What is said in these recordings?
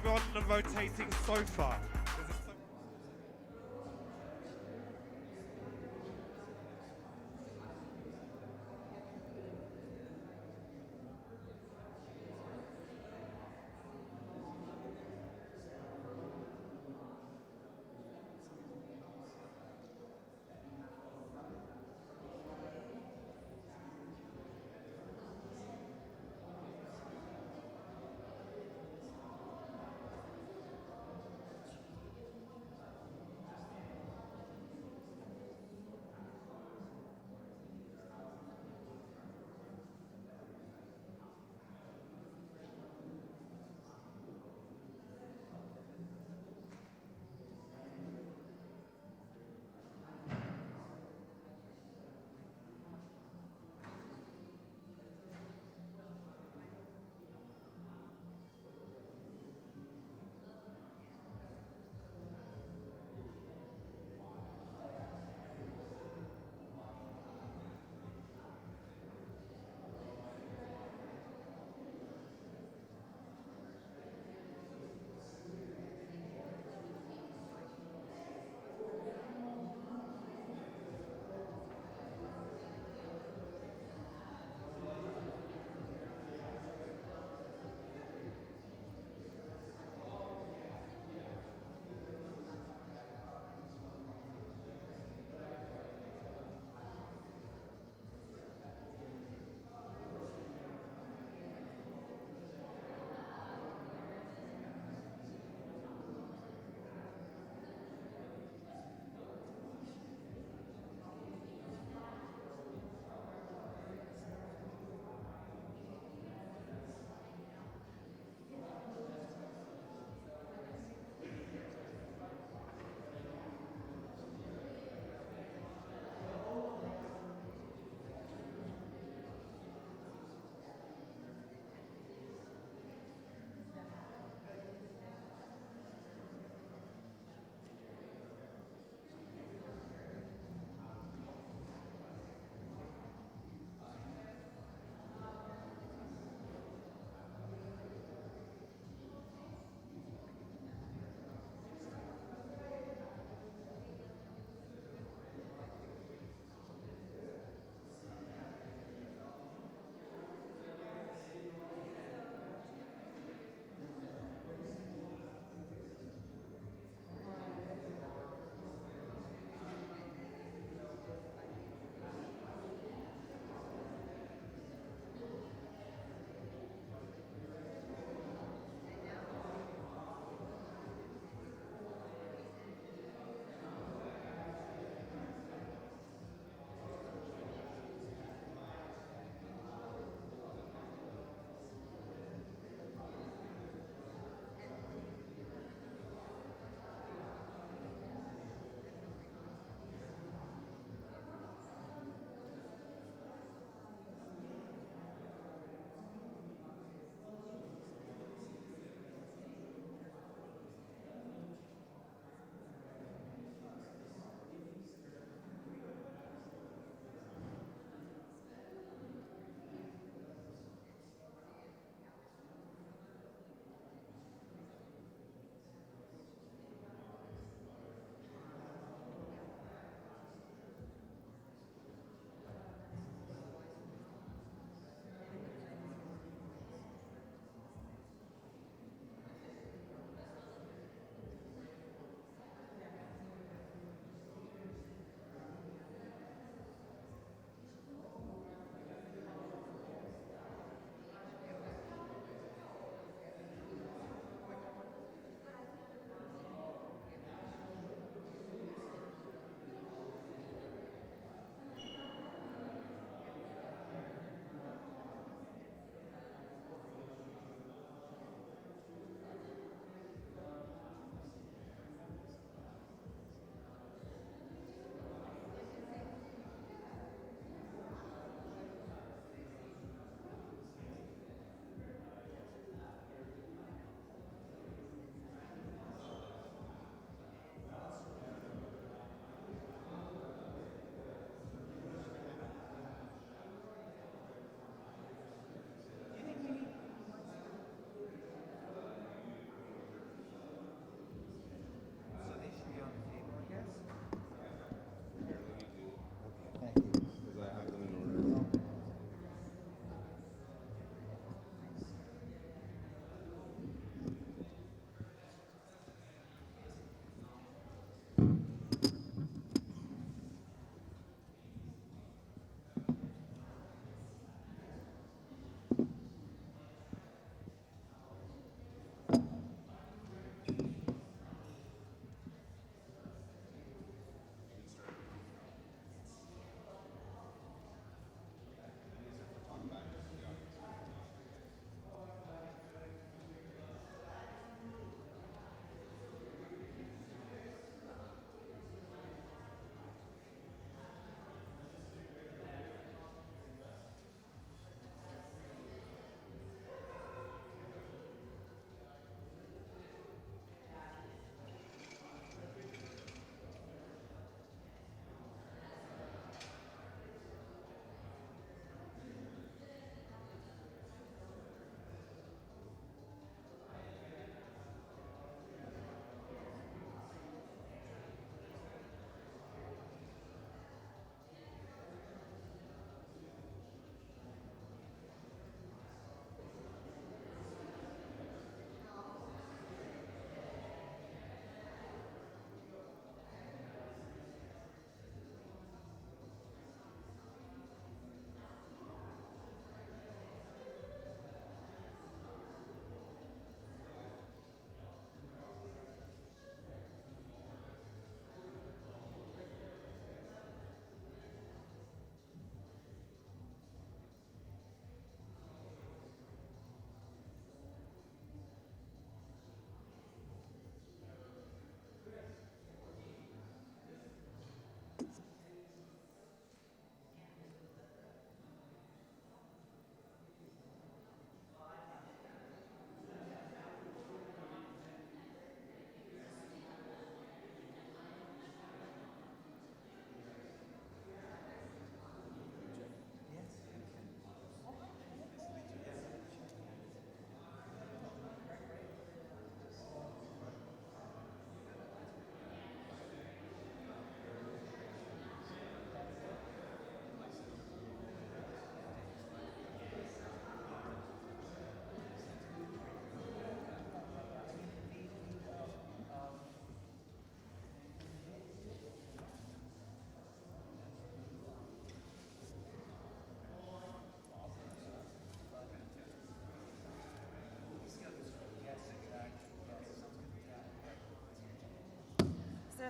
maybe on the rotating sofa.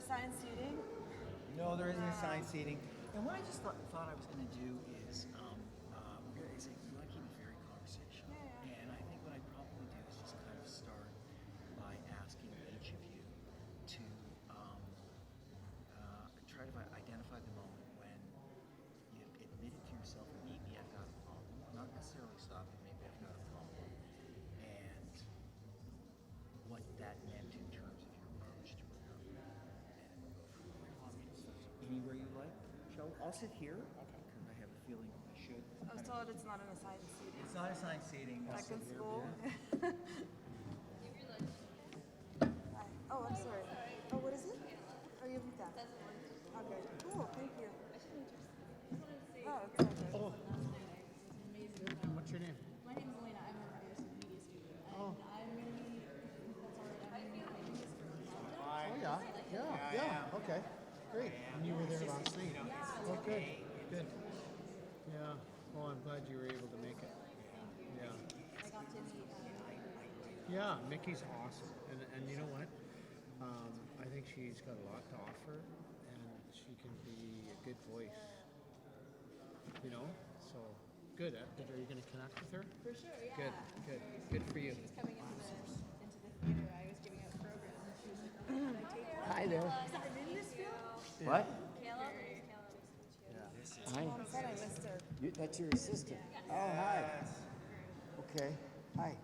assigned seating? No, there isn't assigned seating. And what I just thought I was going to do is, we want to keep it very conversational. Yeah. And I think what I'd probably do is just kind of start by asking each of you to try to identify the moment when you admitted to yourself, maybe I've got a problem. Not necessarily stop it, maybe I've got a problem. And what that meant in terms of your approach to recovery. And we'll go from there. Anywhere you like. I'll sit here. Okay. Because I have a feeling I should. I was told it's not an assigned seating. It's not assigned seating. Back in school. Yeah. Hi. Oh, I'm sorry. Oh, what is it? Oh, you have that. Okay. Cool. Thank you. Oh, it's okay. Oh. And what's your name? My name's Elena. I'm a writer's media student. And Oh. I'm going to be, that's all right, I'm going to be this for a Oh, yeah. Okay. Great. And you were there last night? Oh, good. Good. Yeah. Well, I'm glad you were able to make it. Yeah. I got to meet Yeah, Mickey's awesome. And you know what? I think she's got a lot to offer, and she can be a good voice. You know? So, good. Are you going to connect with her? for sure, yeah. Good for you. She was coming into the theater. I was giving out programs. And she was like, oh, can I take one? Hi there. Is that in this film? What? Kayla? Hi. Mom said I missed her. That's your assistant. Oh, hi. Okay. Hi.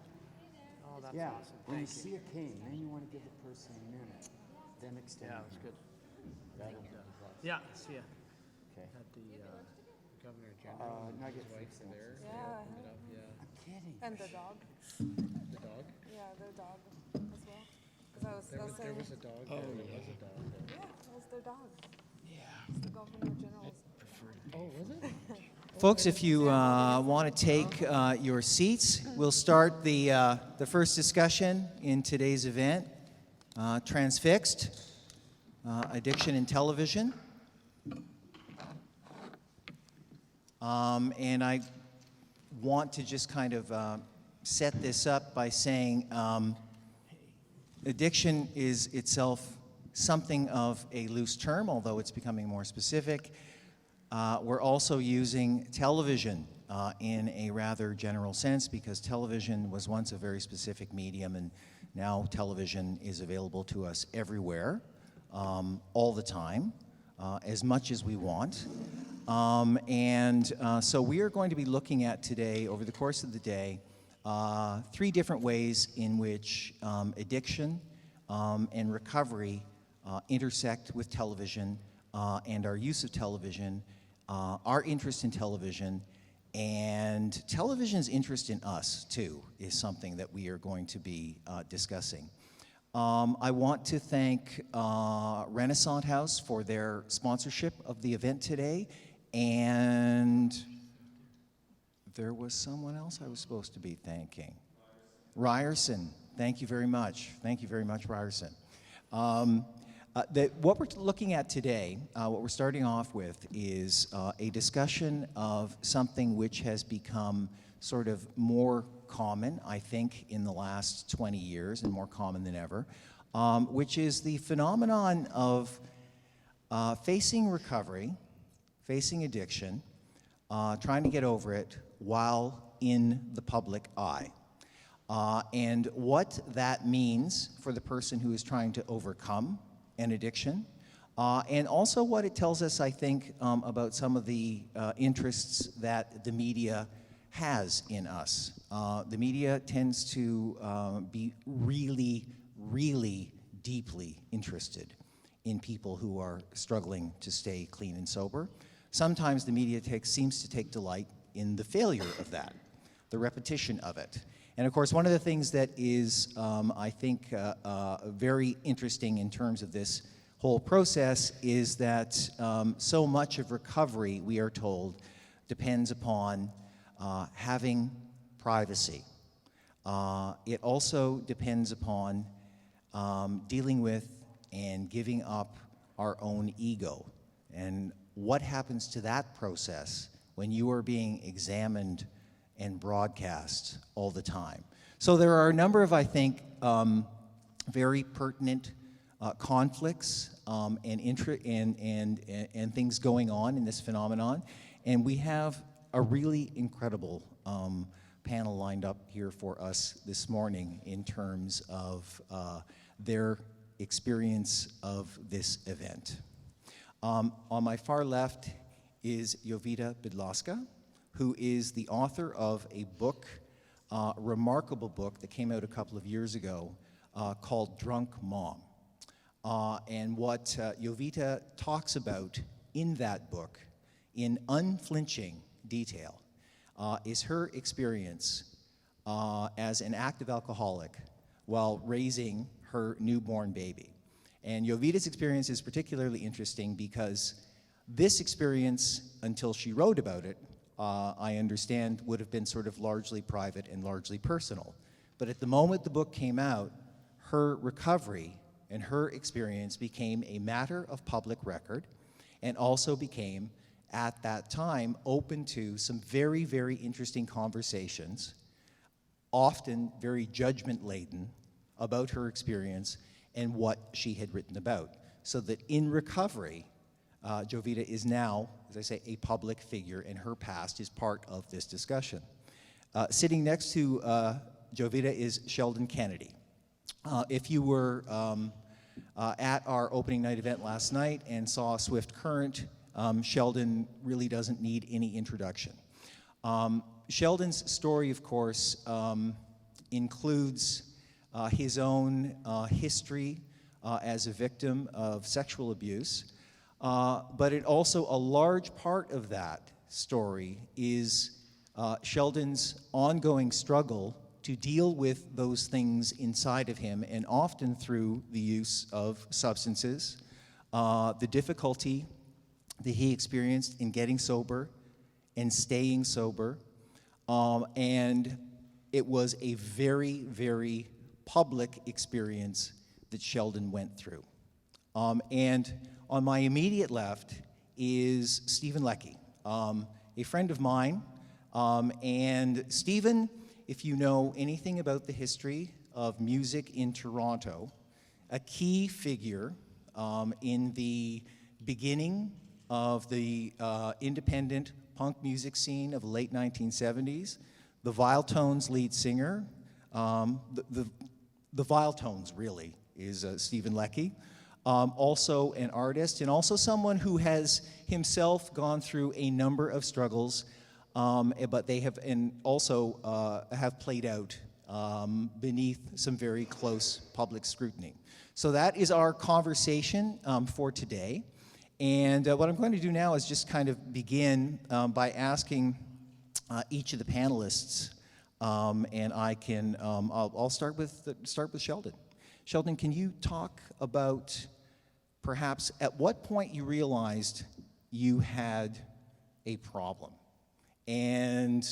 Oh, that's Yeah. awesome. When you Thank you. see a cane, then you want to give the person a minute, then extend. Yeah, it. that's good. That'll be the process. Yeah, see ya. Okay. Had the Governor General and not his yet wife fixed were that. there. Yeah. Opened it up, yeah. I'm kidding. And the dog. The dog? Yeah, their dog as well. Because I was There saying, was a dog there. There was a dog there. yeah, that was their dog. Yeah. It's the Governor General's. Oh, was it? Folks, if you want to take your seats, we'll start the first discussion in today's event, Transfixed, Addiction in Television. And I want to just kind of set this up by saying addiction is itself something of a loose term, although it's becoming more specific. We're also using television in a rather general sense because television was once a very specific medium, and now television is available to us everywhere, all the time, as much as we want. So we are going to be looking at today, over the course of the day, 3 different ways in which addiction and recovery intersect with television and our use of television, our interest in television, and television's interest in us, too, is something that we are going to be discussing. I want to thank Renaissance House for their sponsorship of the event today, and there was someone else I was supposed to be thanking. Ryerson, thank you very much. Thank you very much, Ryerson. What we're looking at today, what we're starting off with, is a discussion of something which has become sort of more common, I think, in the last 20 years, and more common than ever, which is the phenomenon of facing recovery, facing addiction, trying to get over it while in the public eye. And what that means for the person who is trying to overcome an addiction, and also what it tells us, I think, about some of the interests that the media has in us. The media tends to be really, really deeply interested in people who are struggling to stay clean and sober. Sometimes the media seems to take delight in the failure of that, the repetition of it. And of course, one of the things that is, I think, very interesting in terms of this whole process is that so much of recovery, we are told, depends upon having privacy. It also depends upon dealing with and giving up our own ego. And what happens to that process when you are being examined and broadcast all the time? So there are a number of, I think, very pertinent conflicts and things going on in this phenomenon. And we have a really incredible panel lined up here for us this morning in terms of their experience of this event. On my far left is Jovita Bydlaska, who is the author of a book, remarkable book that came out a couple of years ago called Drunk Mom. And what Jovita talks about in that book, in unflinching detail, is her experience as an active alcoholic while raising her newborn baby. And Jovita's experience is particularly interesting because this experience, until she wrote about it, I understand would have been sort of largely private and largely personal. But at the moment the book came out, her recovery and her experience became a matter of public record and also became, at that time, open to some very, very interesting conversations, often very judgment-laden, about her experience and what she had written about. So that in recovery, Jovita is now, as I say, a public figure, and her past is part of this discussion. Sitting next to Jovita is Sheldon Kennedy. If you were at our opening night event last night and saw Swift Current, Sheldon really doesn't need any introduction. Sheldon's story, of course, includes his own history as a victim of sexual abuse, but it also, a large part of that story is Sheldon's ongoing struggle to deal with those things inside of him, and often through the use of substances, the difficulty that he experienced in getting sober and staying sober, and it was a very, very public experience that Sheldon went through. And on my immediate left is Stephen Leckie, a friend of mine, and Stephen, if you know anything about the history of music in Toronto, a key figure in the beginning of the independent punk music scene of the late 1970s, the Vile Tones lead singer, the Vile Tones really is Stephen Leckie, also an artist and also someone who has himself gone through a number of struggles, but they have also have played out beneath some very close public scrutiny. So that is our conversation for today. And what I'm going to do now is just kind of begin by asking each of the panelists, and I can, I'll start with Sheldon. Sheldon, can you talk about perhaps at what point you realized you had a problem and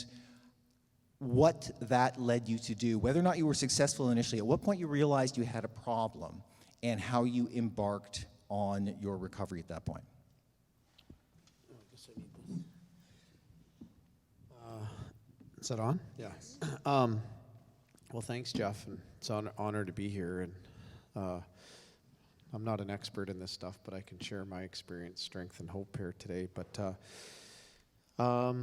what that led you to do, whether or not you were successful initially, at what point you realized you had a problem and how you embarked on your recovery at that point? I guess I need this. Is that on? Yeah. Well, thanks, Jeff, and it's an honor to be here. And I'm not an expert in this stuff, but I can share my experience, strength, and hope here today. But I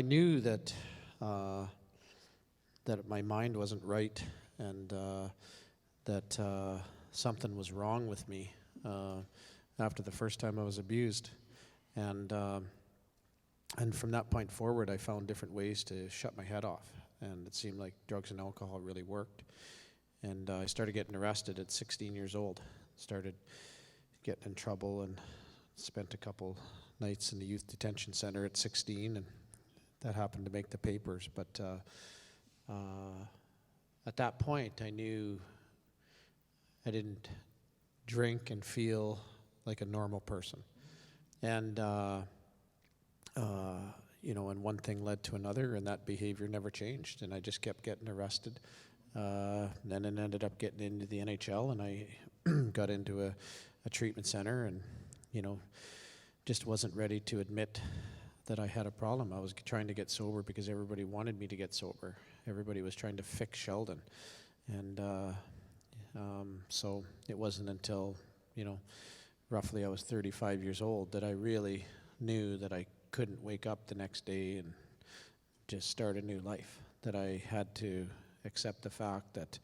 knew that that my mind wasn't right, and that something was wrong with me after the first time I was abused, and from that point forward, I found different ways to shut my head off, and it seemed like drugs and alcohol really worked. And I started getting arrested at 16 years old. Started getting in trouble and spent a couple nights in the youth detention center at 16, and that happened to make the papers. But at that point, I knew I didn't drink and feel like a normal person. And and one thing led to another, and that behavior never changed, and I just kept getting arrested. Then it ended up getting into the NHL, and I got into a treatment center, and just wasn't ready to admit that I had a problem. I was trying to get sober because everybody wanted me to get sober. Everybody was trying to fix Sheldon, and So it wasn't until, roughly I was 35 years old that I really knew that I couldn't wake up the next day and just start a new life, that I had to accept the fact that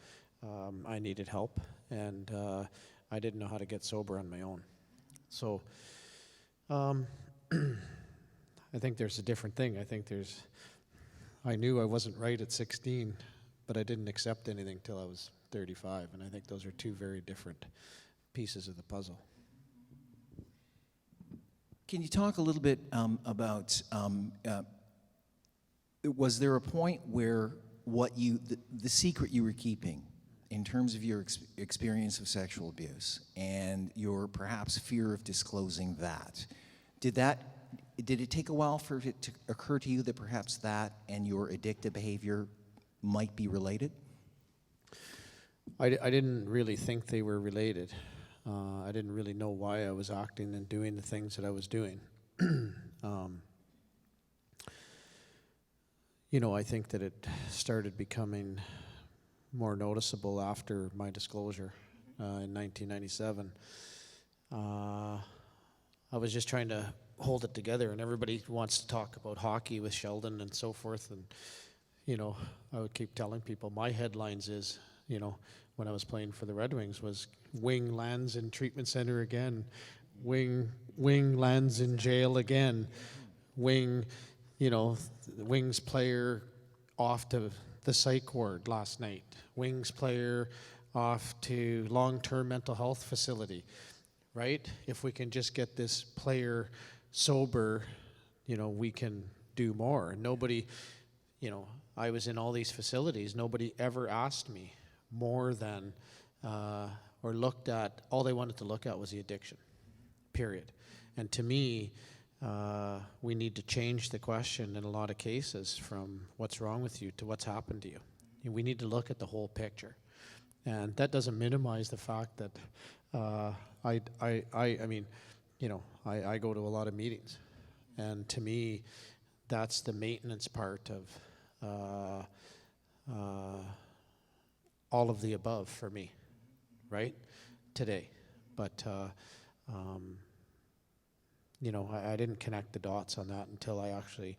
I needed help, and I didn't know how to get sober on my own. So I think there's a different thing. I knew I wasn't right at 16, but I didn't accept anything till I was 35, and I think those are two very different pieces of the puzzle. Can you talk a little bit about, was there a point where the secret you were keeping in terms of your experience of sexual abuse and your perhaps fear of disclosing that, did it take a while for it to occur to you that perhaps that and your addictive behavior might be related? I didn't really think they were related. I didn't really know why I was acting and doing the things that I was doing. I think that it started becoming more noticeable after my disclosure in 1997. I was just trying to hold it together, and everybody wants to talk about hockey with Sheldon and so forth, and I would keep telling people my headlines is, when I was playing for the Red Wings, was wing lands in treatment center again, wing lands in jail again, Wings player off to the psych ward last night, Wings player off to long-term mental health facility, right? If we can just get this player sober, we can do more. Nobody, I was in all these facilities, nobody ever asked me more than, or looked at, all they wanted to look at was the addiction, period. And to me, we need to change the question in a lot of cases from what's wrong with you to what's happened to you. And we need to look at the whole picture. And that doesn't minimize the fact that I go to a lot of meetings. And to me, that's the maintenance part of all of the above for me, right, today. But, I didn't connect the dots on that until I actually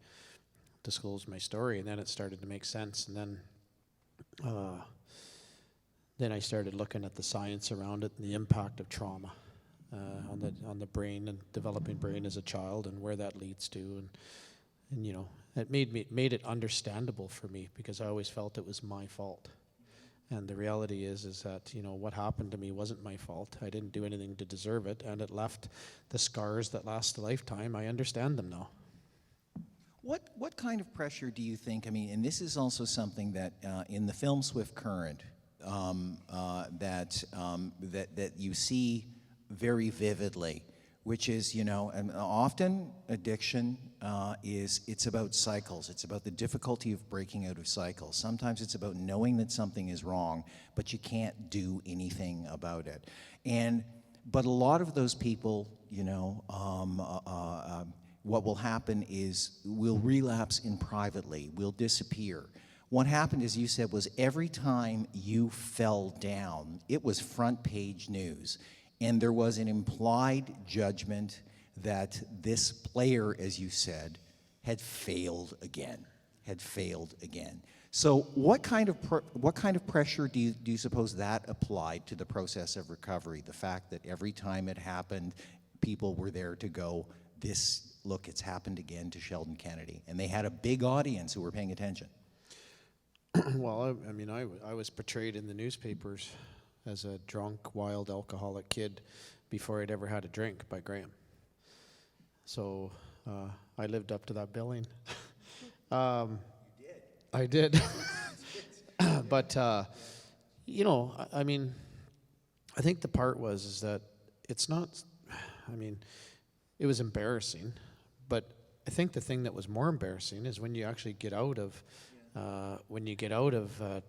disclosed my story, and then it started to make sense. And then I started looking at the science around it and the impact of trauma on the brain and developing brain as a child, and where that leads to, and it made it understandable for me, because I always felt it was my fault. And the reality is that, what happened to me wasn't my fault. I didn't do anything to deserve it, and it left the scars that last a lifetime. I understand them now. What kind of pressure do you think, and this is also something that in the film Swift Current that you see very vividly, which is, and often addiction it's about cycles. It's about the difficulty of breaking out of cycles. Sometimes it's about knowing that something is wrong, but you can't do anything about it. But a lot of those people, what will happen is we'll relapse in privately, we'll disappear. What happened, as you said, was every time you fell down, it was front page news. And there was an implied judgment that this player, as you said, had failed again. So what kind of pressure do you suppose that applied to the process of recovery? The fact that every time it happened, people were there to go, look, it's happened again to Sheldon Kennedy. And they had a big audience who were paying attention. Well, I was portrayed in the newspapers as a drunk, wild, alcoholic kid before I'd ever had a drink by Graham. So I lived up to that billing. You did. I did. But, I think the part is that it's not, it was embarrassing, but I think the thing that was more embarrassing is when you actually get out of,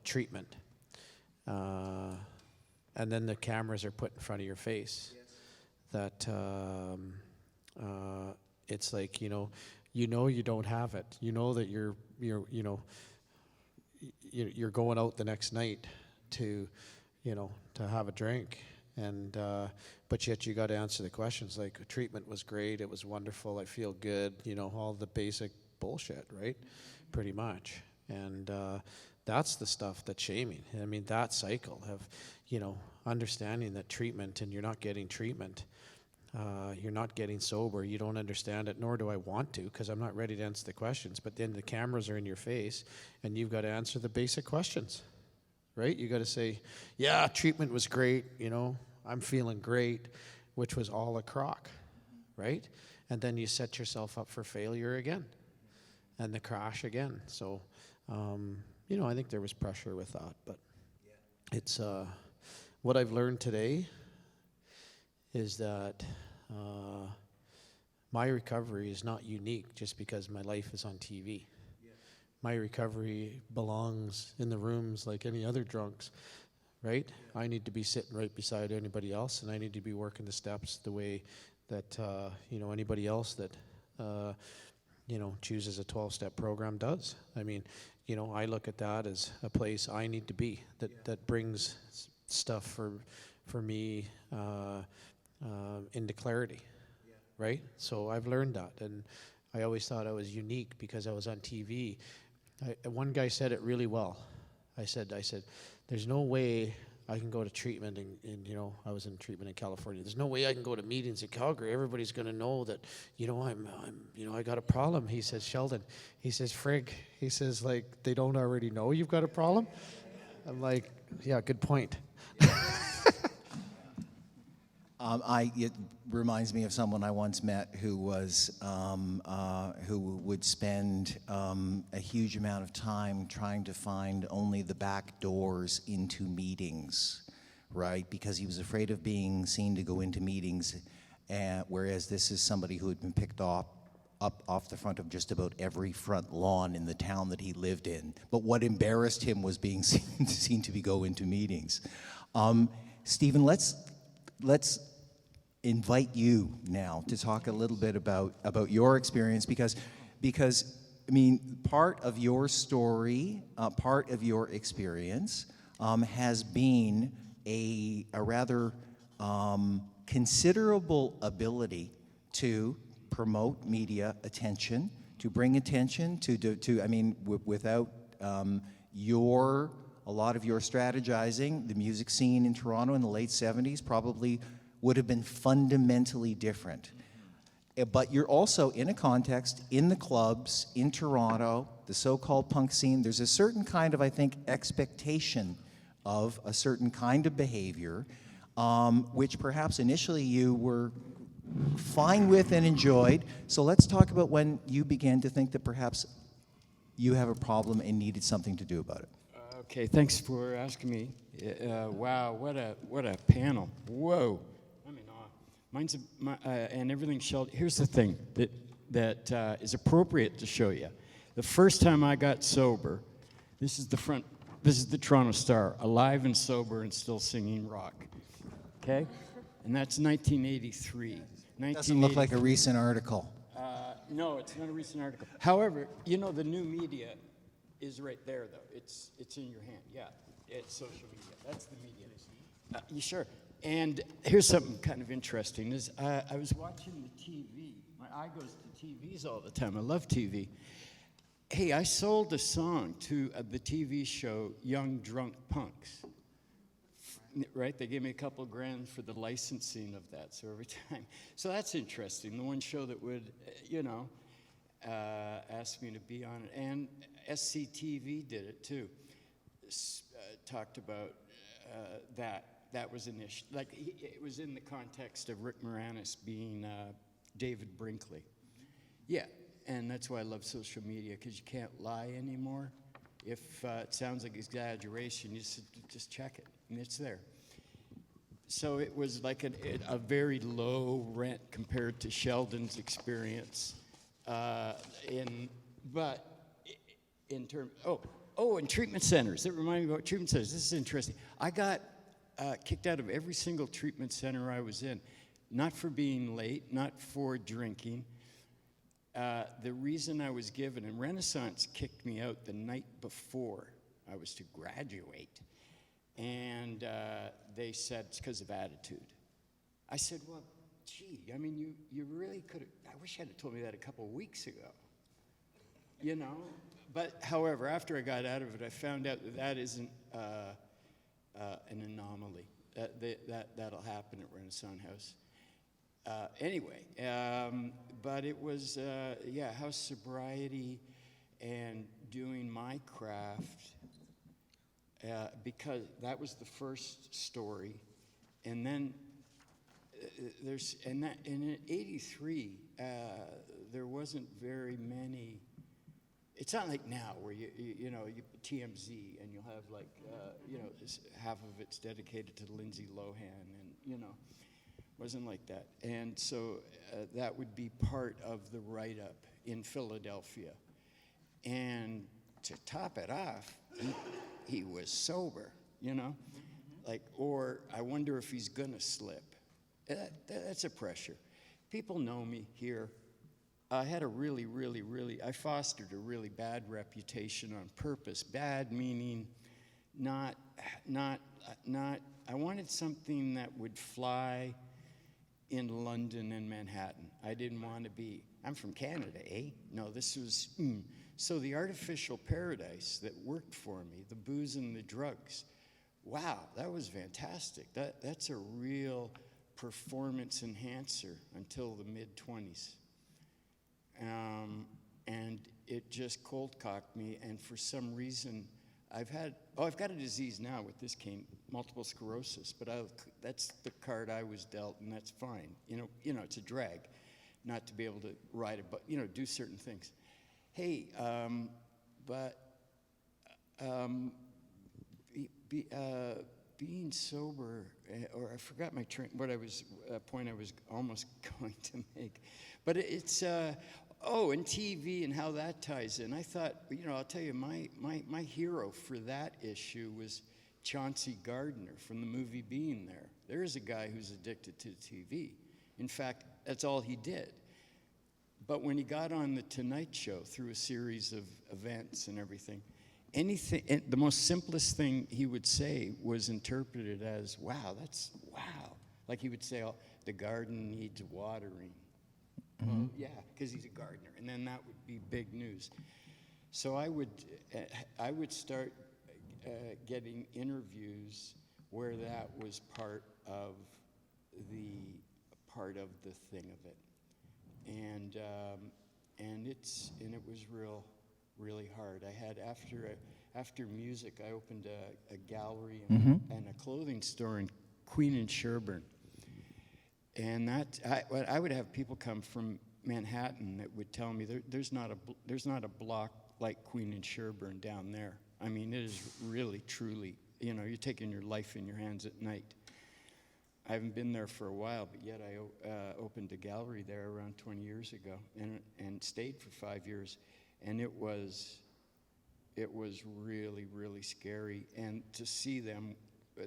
treatment, and then the cameras are put in front of your face. Yes. That it's like you don't have it. You know that you're going out the next night to to have a drink. And but yet you got to answer the questions like treatment was great, it was wonderful, I feel good, all the basic bullshit, right? Pretty much. And that's the stuff that's shaming. I mean, that cycle of, understanding that treatment and you're not getting treatment. You're not getting sober, you don't understand it, nor do I want to, because I'm not ready to answer the questions. But then the cameras are in your face, and you've got to answer the basic questions, right? You got to say, yeah, treatment was great, I'm feeling great, which was all a crock, right? And then you set yourself up for failure again, and the crash again. So, I think there was pressure with that, but it's what I've learned today is that my recovery is not unique just because my life is on TV. My recovery belongs in the rooms like any other drunks, right? I need to be sitting right beside anybody else, and I need to be working the steps the way that anybody else that chooses a 12-step program does. I mean, I look at that as a place I need to be that brings stuff for me into clarity, right? So I've learned that, and I always thought I was unique because I was on TV. One guy said it really well. I said, there's no way I can go to treatment, and I was in treatment in California. There's no way I can go to meetings in Calgary. Everybody's going to know that, I got a problem. He says, Sheldon, he says, Frig, he says, like, they don't already know you've got a problem? I'm like, yeah, good point. It reminds me of someone I once met who was who would spend a huge amount of time trying to find only the back doors into meetings, right? Because he was afraid of being seen to go into meetings, whereas this is somebody who had been picked up off the front of just about every front lawn in the town that he lived in. But what embarrassed him was being seen to go into meetings. Stephen, let's invite you now to talk a little bit about your experience, because I mean, part of your story, part of your experience has been a rather considerable ability to promote media attention, to bring attention to I mean, without a lot of your strategizing, the music scene in Toronto in the late 70s probably would have been fundamentally different. But you're also in a context, in the clubs, in Toronto, the so-called punk scene. There's a certain kind of, I think, expectation of a certain kind of behavior, which perhaps initially you were fine with and enjoyed. So let's talk about when you began to think that perhaps you have a problem and needed something to do about it. Okay, thanks for asking me. Wow, what a panel. Whoa. I'm in awe. Mine's and everything Sheldon. Here's the thing that is appropriate to show you. The first time I got sober, this is the Toronto Star, alive and sober and still singing rock. Okay? And that's 1983. Doesn't look like a recent article. No, it's not a recent article. However, the new media is right there, though. It's in your hand. Yeah, it's social media. That's the media. You sure? And here's something kind of interesting. Is I was watching the TV. My eye goes to TVs all the time. I love TV. Hey, I sold a song to the TV show Young Drunk Punks. Right? They gave me a couple grand for the licensing of that. So every time. So that's interesting. The one show that would, ask me to be on it. And SCTV did it too. Talked about that. That was an issue. Like, it was in the context of Rick Moranis being David Brinkley. Yeah, and that's why I love social media, because you can't lie anymore. If it sounds like exaggeration, you just check it, and it's there. So it was like a very low rent compared to Sheldon's experience. In treatment centers. That reminded me about treatment centers. This is interesting. I got kicked out of every single treatment center I was in. Not for being late, not for drinking. The reason I was given, and Renaissance kicked me out the night before I was to graduate. And they said it's because of attitude. I said, well, gee, I mean, you really could have, I wish you had told me that a couple of weeks ago, you know? But however, after I got out of it, I found out that that isn't an anomaly. That'll happen at Renaissance House. Anyway, but it was, house sobriety and doing my craft, because that was the first story. And then in '83, there wasn't very many. It's not like now where you TMZ and you'll have like half of it's dedicated to Lindsay Lohan, and wasn't like that. And so that would be part of the write-up in Philadelphia. And to top it off, he was sober, like, or I wonder if he's gonna slip. That's a pressure. People know me here. I had I fostered a really bad reputation on purpose. Bad meaning not, I wanted something that would fly in London and Manhattan. I didn't want to be, I'm from Canada, eh? No, this was, So the artificial paradise that worked for me, the booze and the drugs, wow, that was fantastic. That's a real performance enhancer until the mid-20s. And it just cold cocked me, and for some reason, I've got a disease now with this cane, multiple sclerosis, but that's the card I was dealt, and that's fine. It's a drag not to be able to ride it, but, do certain things. Hey, being sober, or I forgot my point I was almost going to make, but it's, and TV and how that ties in. I thought, I'll tell you, my hero for that issue was Chauncey Gardner from the movie Being There. There's a guy who's addicted to TV. In fact, that's all he did. But when he got on the Tonight Show through a series of events and everything, the most simplest thing he would say was interpreted as, wow. Like he would say, the garden needs watering. Mm-hmm. Well, yeah, because he's a gardener. And then that would be big news. So I would start getting interviews where that was part of the thing of it. And it was really hard. I had after music, I opened a gallery and a clothing store in Queen and Sherbourne, and I would have people come from Manhattan that would tell me there's not a block like Queen and Sherbourne down there. I mean, it is really truly, you're taking your life in your hands at night. I haven't been there for a while, but yet I opened a gallery there around 20 years ago and stayed for 5 years. And it was really, really scary. And to see them,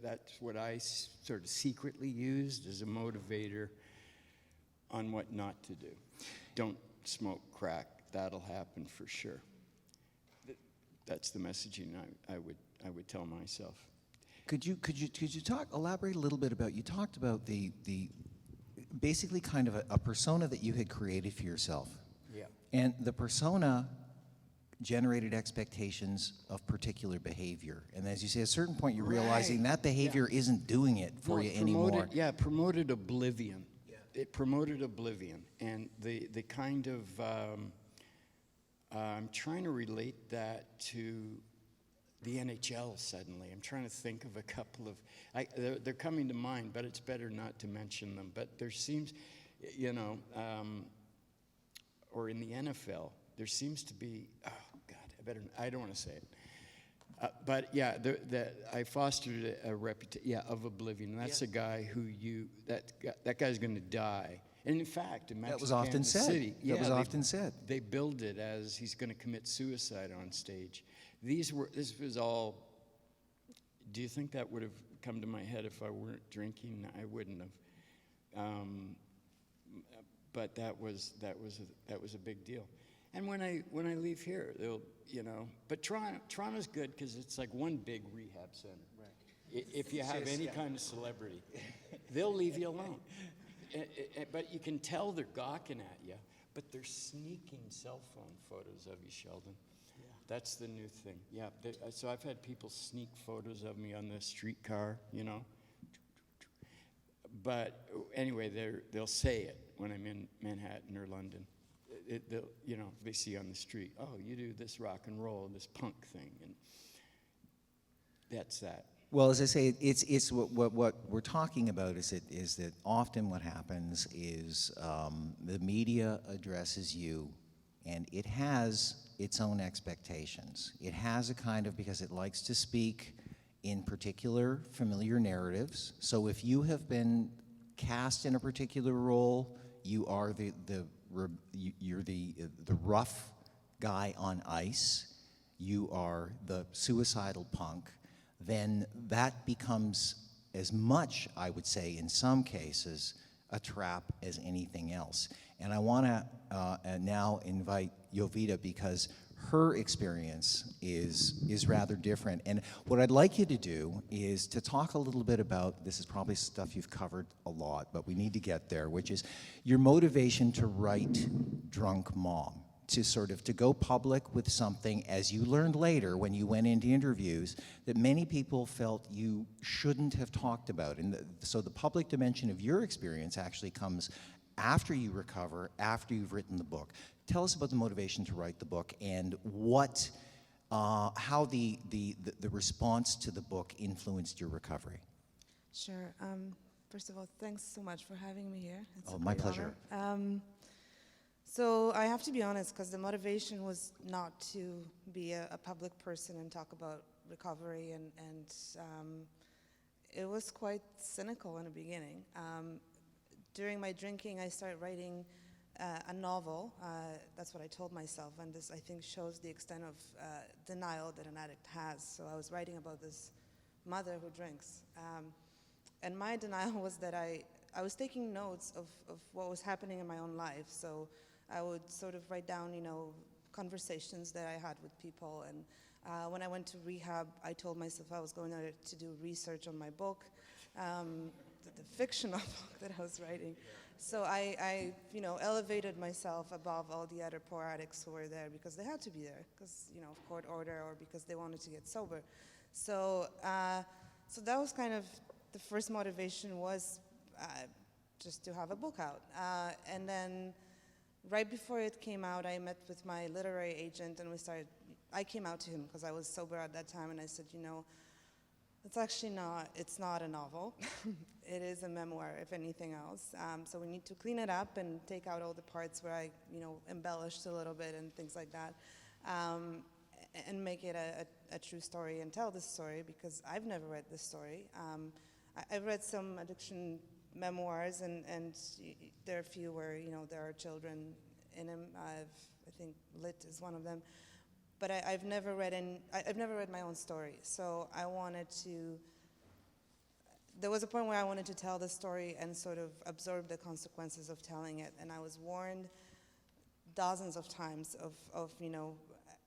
that's what I sort of secretly used as a motivator on what not to do. Don't smoke crack. That'll happen for sure. That's the messaging I would tell myself. Could you elaborate a little bit about, you talked about the basically kind of a persona that you had created for yourself. Yeah. And the persona generated expectations of particular behavior. And as you say, at a certain point you're realizing that behavior isn't doing it for you anymore. Yeah, promoted oblivion. Yeah. It promoted oblivion. And the kind of, I'm trying to relate that to the NHL suddenly. I'm trying to think of a couple of, they're coming to mind, but it's better not to mention them. But there seems, or in the NFL, there seems to be, oh God, I don't want to say it. But yeah, I fostered a reputation, of oblivion. And that's a guy who that guy's going to die. And in fact, in that was often said. That was often said. They billed it as he's going to commit suicide on stage. This was all. Do you think that would have come to my head if I weren't drinking? I wouldn't have. But that was a big deal. And when I leave here, they'll, but Toronto's good because it's like one big rehab center. Right. If you have any kind of celebrity, they'll leave you alone. But you can tell they're gawking at you, but they're sneaking cell phone photos of you, Sheldon. Yeah. That's the new thing. Yeah. So I've had people sneak photos of me on the streetcar, you know. But anyway, they'll say it when I'm in Manhattan or London. They see on the street, oh, you do this rock and roll, this punk thing, and that's that. Well, as I say, it's what we're talking about is that often what happens is the media addresses you, and it has its own expectations. It has a kind of, because it likes to speak in particular familiar narratives. So if you have been cast in a particular role, you are you're the rough guy on ice, you are the suicidal punk, then that becomes as much, I would say, in some cases, a trap as anything else. And I want to now invite Jovita, because her experience is rather different. And what I'd like you to do is to talk a little bit about, this is probably stuff you've covered a lot, but we need to get there, which is your motivation to write Drunk Mom, to go public with something, as you learned later when you went into interviews, that many people felt you shouldn't have talked about. And so the public dimension of your experience actually comes after you recover, after you've written the book. Tell us about the motivation to write the book and how the response to the book influenced your recovery. Sure. First of all, thanks so much for having me here. It's a my great pleasure. honor. So I have to be honest, because the motivation was not to be a public person and talk about recovery, and it was quite cynical in the beginning. During my drinking, I started writing a novel. That's what I told myself, and this, I think, shows the extent of denial that an addict has. So I was writing about this mother who drinks. And my denial was that I was taking notes of what was happening in my own life. So I would sort of write down, conversations that I had with people. And when I went to rehab, I told myself I was going there to do research on my book, the fictional book that I was writing. So I elevated myself above all the other poor addicts who were there, because they had to be there, because, of court order, or because they wanted to get sober. So that was kind of the first motivation, was just to have a book out. And then right before it came out, I met with my literary agent, and I came out to him because I was sober at that time, and I said, it's not a novel. It is a memoir, if anything else. So we need to clean it up and take out all the parts where I, embellished a little bit and things like that, and make it a true story and tell this story, because I've never read this story. I've read some addiction memoirs, and there are a few where, there are children in them. I think Lit is one of them. But I've never read my own story. So I wanted to, there was a point where I wanted to tell the story and sort of absorb the consequences of telling it. And I was warned dozens of times of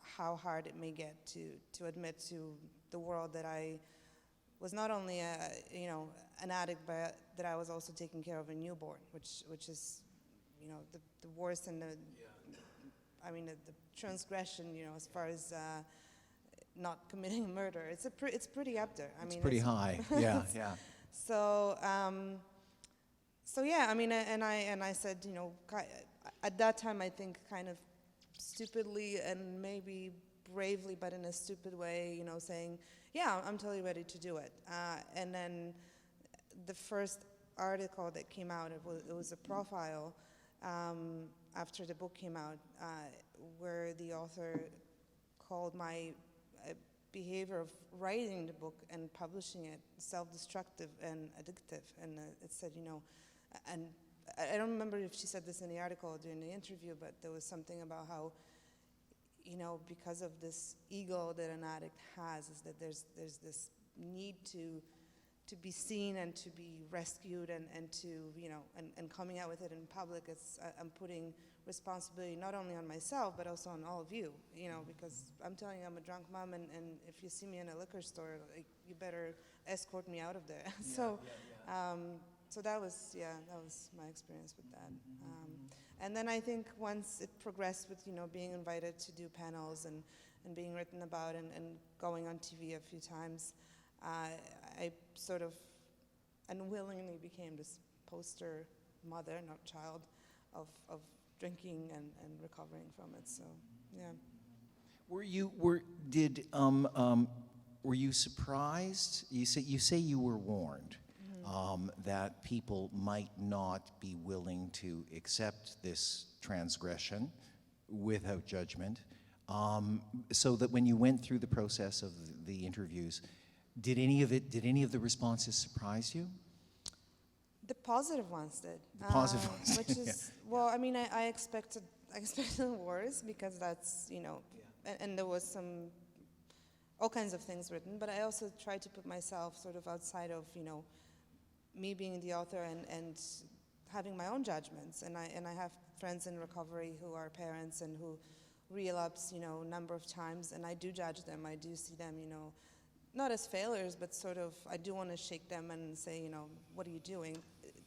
how hard it may get to admit to the world that I was not only an addict, but that I was also taking care of a newborn, which is the worst and the transgression, as far as not committing murder. It's pretty up there. It's pretty high. Yeah, yeah. So yeah, and I said, at that time, I think kind of stupidly and maybe bravely, but in a stupid way, saying, yeah, I'm totally ready to do it. And then the first article that came out, it was a profile after the book came out, where the author called my behavior of writing the book and publishing it self-destructive and addictive. And it said, and I don't remember if she said this in the article or during the interview, but there was something about how, because of this ego that an addict has, is that there's this need to to be seen and to be rescued and to, you know, and coming out with it in public, I'm putting responsibility not only on myself, but also on all of you, you know, because I'm telling you, I'm a drunk mom, and if you see me in a liquor store, like, you better escort me out of there. So that was my experience with that. And then I think once it progressed with, you know, being invited to do panels and being written about and going on TV a few times, I sort of unwillingly became this poster mother, not child, of drinking and recovering from it. So, yeah. Were you surprised? You say you were warned that people might not be willing to accept this transgression without judgment. So that when you went through the process of the interviews, did any of the responses surprise you? The positive ones did. The positive ones, which is, well, I mean, I expected worse, because that's, you know, and there was all kinds of things written, but I also tried to put myself sort of outside of, you know, me being the author and having my own judgments. And I have friends in recovery who are parents and who relapse, you know, a number of times, and I do judge them. I do see them, you know, not as failures, but sort of, I do want to shake them and say, you know, what are you doing?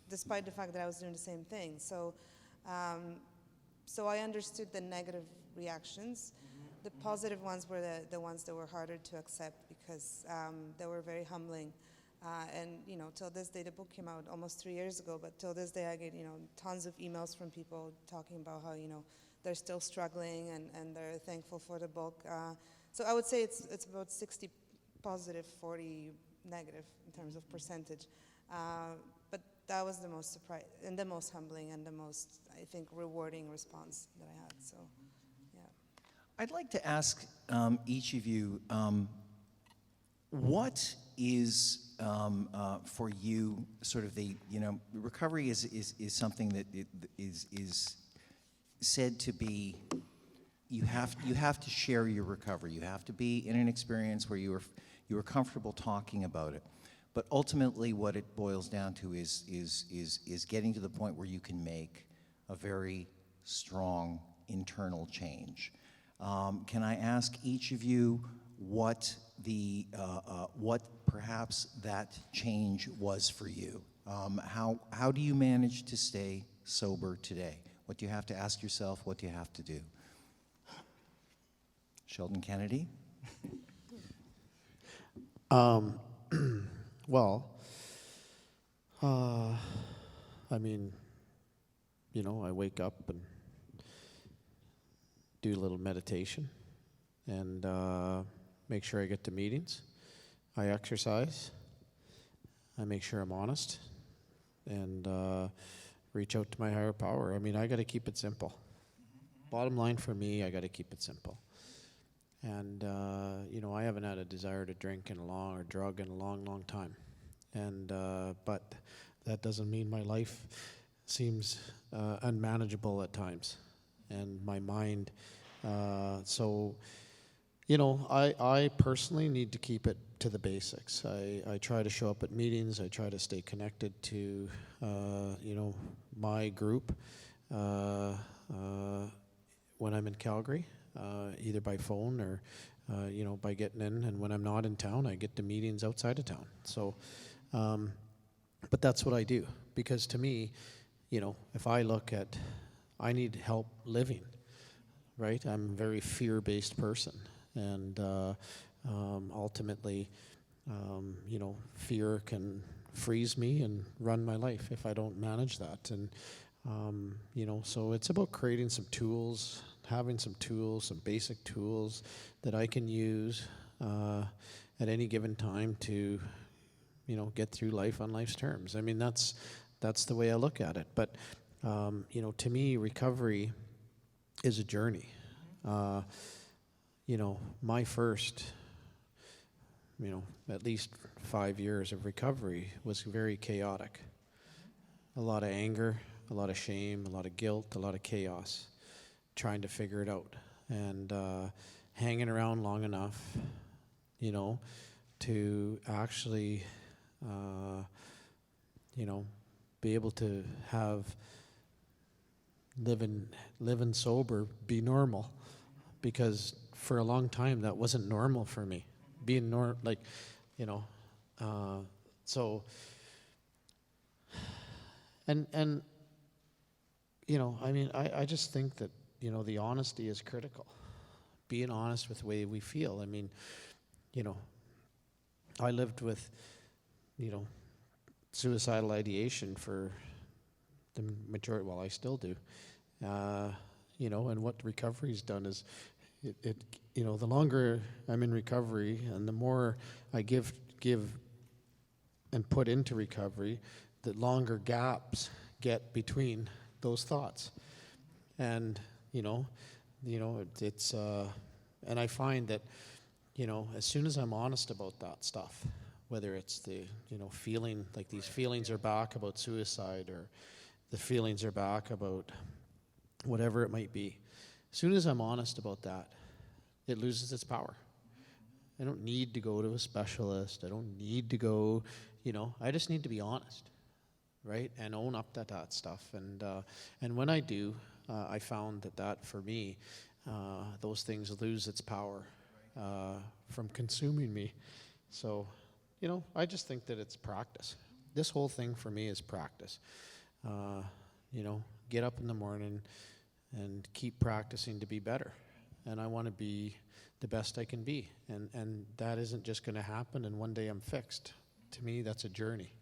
Despite the fact that I was doing the same thing. So I understood the negative reactions. The positive ones were the ones that were harder to accept, because they were very humbling. And, you know, till this day, the book came out almost 3 years ago, but till this day I get, you know, tons of emails from people talking about how, you know, they're still struggling and they're thankful for the book. So I would say it's about 60 positive, 40 negative in terms of percentage. But that was the most surprise and the most humbling and the most, I think, rewarding response that I had. So, yeah. I'd like to ask each of you, what is for you sort of the, you know, recovery is something that is said to be, you have to share your recovery. You have to be in an experience where you are comfortable talking about it. But ultimately, what it boils down to is getting to the point where you can make a very strong internal change. Can I ask each of you what perhaps that change was for you? How do you manage to stay sober today? What do you have to ask yourself? What do you have to do? Sheldon Kennedy? Well, I mean, you know, I wake up and do a little meditation and make sure I get to meetings. I exercise. I make sure I'm honest and reach out to my higher power. I mean, I got to keep it simple. Bottom line for me, I got to keep it simple. And, you know, I haven't had a desire to drink or drug in a long, long time. And, but that doesn't mean my life seems unmanageable at times. And my mind, so, you know, I personally need to keep it to the basics. I try to show up at meetings. I try to stay connected to, you know, my group when I'm in Calgary. Either by phone or, you know, by getting in. And when I'm not in town, I get to meetings outside of town. So, but that's what I do. Because to me, you know, if I look at, I need help living, right? I'm a very fear-based person. And ultimately, you know, fear can freeze me and run my life if I don't manage that. And, you know, so it's about creating some tools, having some tools, some basic tools that I can use at any given time to, you know, get through life on life's terms. I mean, that's the way I look at it. But, you know, to me, recovery is a journey. You know, my first, you know, at least 5 years of recovery was very chaotic. A lot of anger, a lot of shame, a lot of guilt, a lot of chaos. Trying to figure it out and hanging around long enough, you know, to actually You know, be able to have living sober be normal, because for a long time that wasn't normal for me. Being you know, so and you know, I mean, I just think that, you know, the honesty is critical. Being honest with the way we feel. I mean, you know, I lived with, you know, suicidal ideation for the majority, well, I still do. You know, and what recovery's done is, it you know, the longer I'm in recovery and the more I give and put into recovery, the longer gaps get between those thoughts. And, you know, it's, and I find that, you know, as soon as I'm honest about that stuff, whether it's the, you know, feeling, like these feelings are back about suicide, or the feelings are back about whatever it might be, as soon as I'm honest about that, it loses its power. I don't need to go to a specialist. I don't need to go, you know, I just need to be honest, right? And own up to that stuff. And when I do, I found that for me, those things lose its power from consuming me. So, you know, I just think that it's practice. This whole thing for me is practice. You know, get up in the morning and keep practicing to be better. And I want to be the best I can be. And that isn't just going to happen and one day I'm fixed. To me, that's a journey,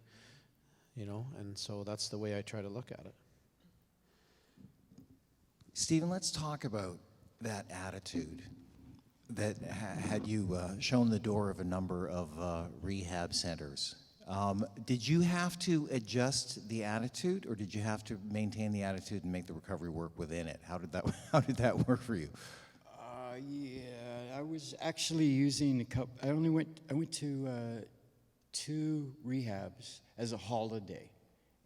you know, and so that's the way I try to look at it. Stephen, let's talk about that attitude that had you shown the door of a number of rehab centers. Did you have to adjust the attitude, or did you have to maintain the attitude and make the recovery work within it? How did that work for you? Yeah, I was actually using a couple. I went to 2 rehabs as a holiday,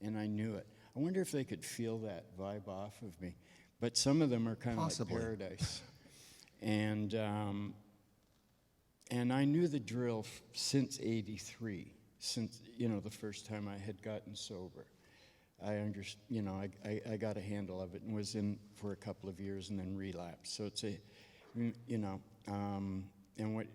and I knew it. I wonder if they could feel that vibe off of me. But some of them are kind of like paradise. And I knew the drill since '83, since, you know, the first time I had gotten sober. You know, I got a handle of it and was in for a couple of years and then relapsed. So it's you know, and what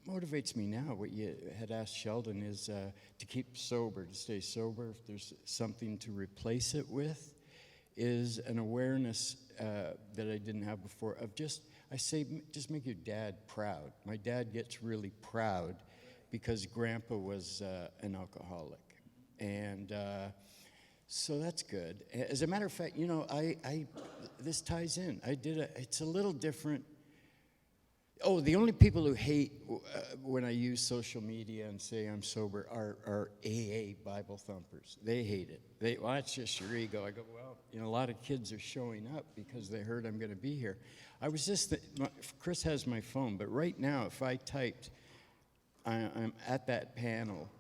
motivates me now, what you had asked Sheldon, is to keep sober, to stay sober. If there's something to replace it with, is an awareness that I didn't have before of just make your dad proud. My dad gets really proud because Grandpa was an alcoholic. And so that's good. As a matter of fact, you know, this ties in. It's a little different. Oh, the only people who hate when I use social media and say I'm sober are AA Bible thumpers. They hate it. Well, that's just your ego. I go, well, you know, a lot of kids are showing up because they heard I'm going to be here. I was just, Chris has my phone, but right now, if I typed, I'm at that panel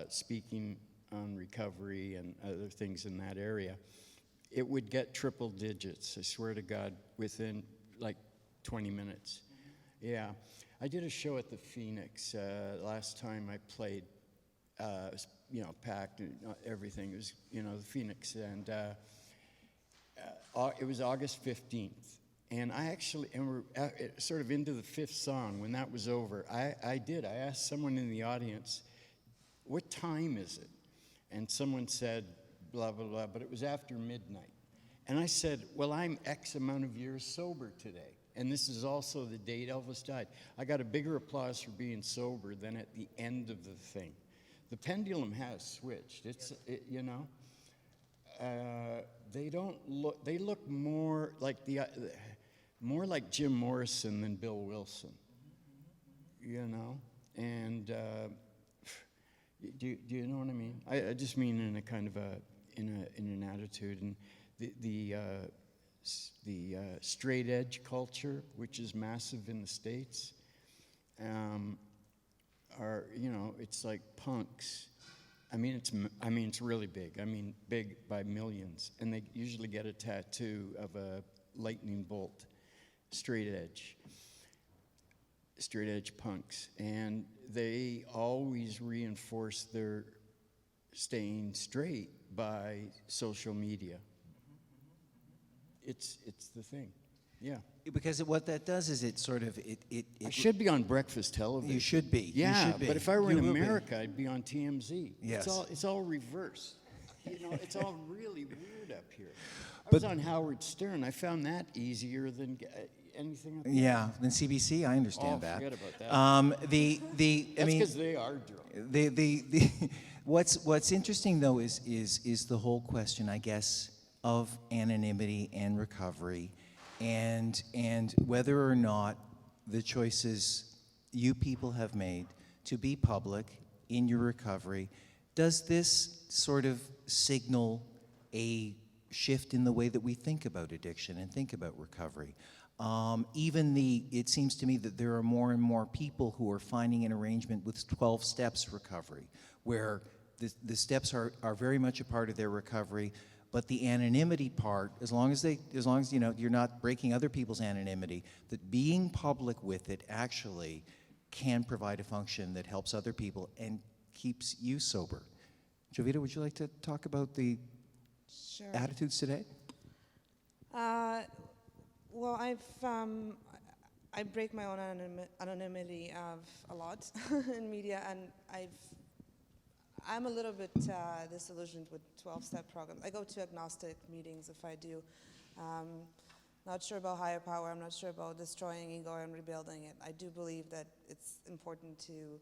speaking on recovery and other things in that area, it would get triple digits, I swear to God, within like 20 minutes. Yeah, I did a show at the Phoenix last time I played. It was, you know, packed and everything. It was, you know, the Phoenix, and it was August 15th. And I actually, and we're sort of into the 5th song. When that was over, I asked someone in the audience, "What time is it?" And someone said, "Blah blah blah," but it was after midnight. And I said, "Well, I'm X amount of years sober today. And this is also the date Elvis died." I got a bigger applause for being sober than at the end of the thing. The pendulum has switched. You know, they look more like Jim Morrison than Bill Wilson. You know, and do you know what I mean? I just mean in a kind of in an attitude, and the straight edge culture, which is massive in the States, are, you know, it's like punks. I mean, it's really big. I mean, big by millions, and they usually get a tattoo of a lightning bolt, straight edge. straight edge punks, and they always reinforce their staying straight by social media. It's the thing, yeah. Because what that does is it sort of I should be on breakfast television. You should be. Yeah, you should be. but if I were You in will be. America, I'd be on TMZ. Yes. It's all reverse. You know, it's all really weird up here. I But- was on Howard Stern. I found that easier than anything up there. Yeah, then CBC, I understand that. Forget about that. I That's mean, because they are drunk. the what's interesting though is the whole question, I guess, of anonymity and recovery, and whether or not the choices you people have made to be public in your recovery, does this sort of signal a shift in the way that we think about addiction and think about recovery? It seems to me that there are more and more people who are finding an arrangement with 12 steps recovery, where the steps are very much a part of their recovery, but the anonymity part, as long as you know you're not breaking other people's anonymity, that being public with it actually can provide a function that helps other people and keeps you sober. Jovita, would you like to talk about the Sure. attitudes today? Well, I break my own anonymity a lot in media, and I'm a little bit disillusioned with 12-step programs. I go to agnostic meetings if I do. Not sure about higher power. I'm not sure about destroying ego and rebuilding it. I do believe that it's important to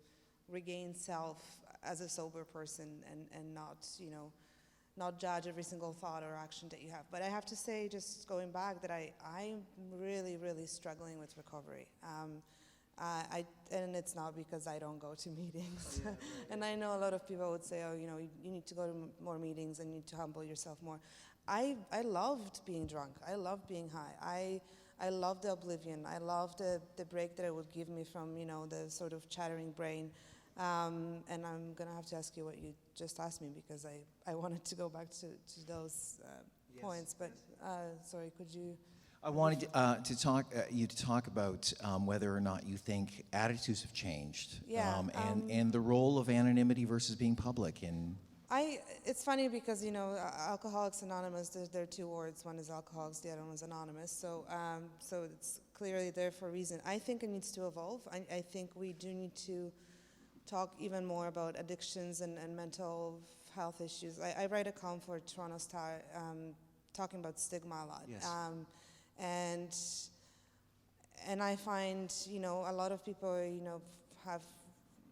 regain self as a sober person and not, not judge every single thought or action that you have. But I have to say, just going back, that I'm really, really struggling with recovery. And it's not because I don't go to meetings. And I know a lot of people would say, oh, you need to go to more meetings and you need to humble yourself more. I loved being drunk. I loved being high. I loved the oblivion. I loved the break that it would give me from, the sort of chattering brain. And I'm going to have to ask you what you just asked me, because I wanted to go back to those points. But sorry, could you... I wanted you to talk about whether or not you think attitudes have changed, and the role of anonymity versus being public. It's funny because Alcoholics Anonymous. There are two words. One is alcoholics. The other one is anonymous. So it's clearly there for a reason. I think it needs to evolve. I think we do need to talk even more about addictions and mental health issues. I write a column for Toronto Star talking about stigma a lot. Yes. And I find, a lot of people, have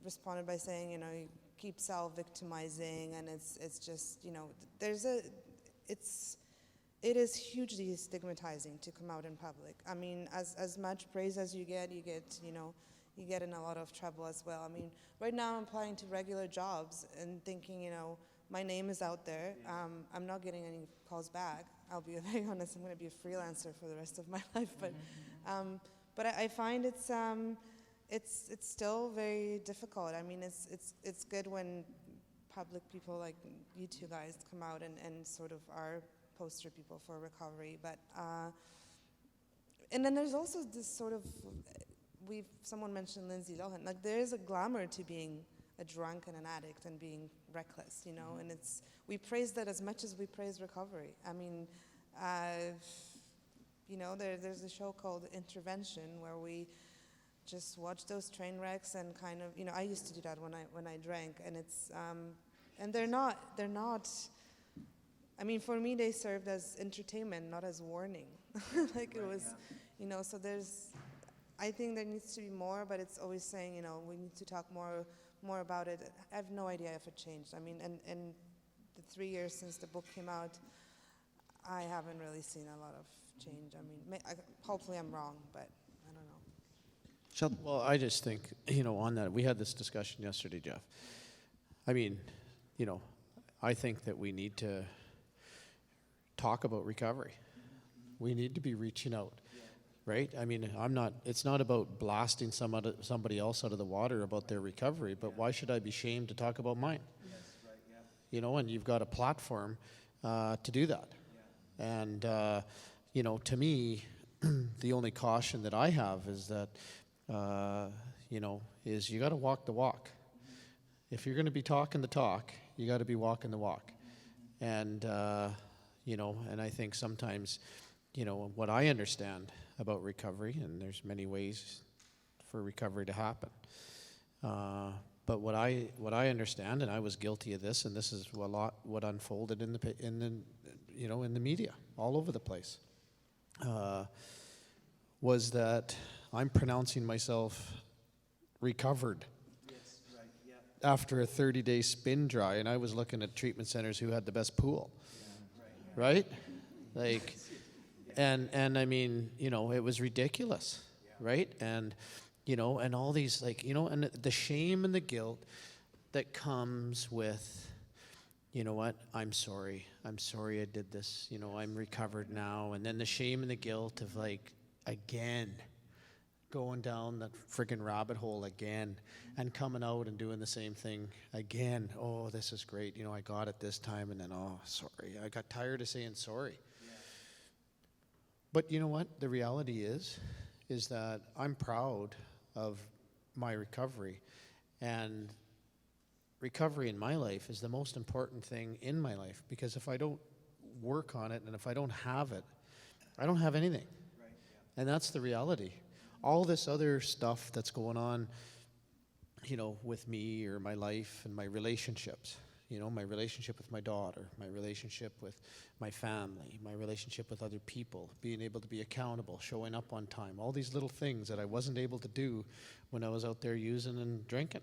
responded by saying, you keep self-victimizing, and it's just, it is hugely stigmatizing to come out in public. I mean, as much praise as you get, you get in a lot of trouble as well. I mean, right now I'm applying to regular jobs and thinking, my name is out there. I'm not getting any calls back. I'll be very honest. I'm going to be a freelancer for the rest of my life. But I find it's still very difficult. I mean, it's good when public people like you two guys come out and sort of are poster people for recovery. But and then there's also this sort of someone mentioned Lindsay Lohan. Like, there is a glamour to being a drunk and an addict and being reckless, and we praise that as much as we praise recovery. I mean, there's a show called Intervention where we just watch those train wrecks and kind of, I used to do that when I drank, and it's and they're not. I mean, for me, they served as entertainment, not as warning. Like, it was, So I think there needs to be more, but it's always saying, we need to talk more about it. I have no idea if it changed. I mean, and the 3 years since the book came out, I haven't really seen a lot of change. I mean, hopefully I'm wrong, but I don't know. Sheldon. Well, I just think, on that, we had this discussion yesterday, Jeff. I mean, I think that we need to talk about recovery. We need to be reaching out. Right? I mean, it's not about blasting somebody else out of the water about their recovery, but why should I be shamed to talk about mine? Yes, right, yeah. And you've got a platform to do that. Yeah. And, to me, the only caution that I have is that you know, is you got to walk the walk. If you're going to be talking the talk, you got to be walking the walk. And, you know, and I think sometimes, you know, what I understand about recovery, and there's many ways for recovery to happen. But what I understand, and I was guilty of this, and this is a lot what unfolded in the media all over the place, was that I'm pronouncing myself recovered after a 30-day spin dry, and I was looking at treatment centers who had the best pool, right? Like, and I mean, you know, it was ridiculous, right? And, you know, and all these, like, you know, and the shame and the guilt that comes with, you know what, I'm sorry I did this, you know, I'm recovered now, and then the shame and the guilt of, like, again, going down that friggin' rabbit hole again, and coming out and doing the same thing again. Oh, this is great, you know, I got it this time, and then, oh, sorry, I got tired of saying sorry. But you know what, the reality is that I'm proud of my recovery, and recovery in my life is the most important thing in my life, because if I don't work on it and if I don't have it, I don't have anything. And that's the reality. All this other stuff that's going on, you know, with me or my life and my relationships, you know, my relationship with my daughter, my relationship with my family, my relationship with other people, being able to be accountable, showing up on time, all these little things that I wasn't able to do when I was out there using and drinking,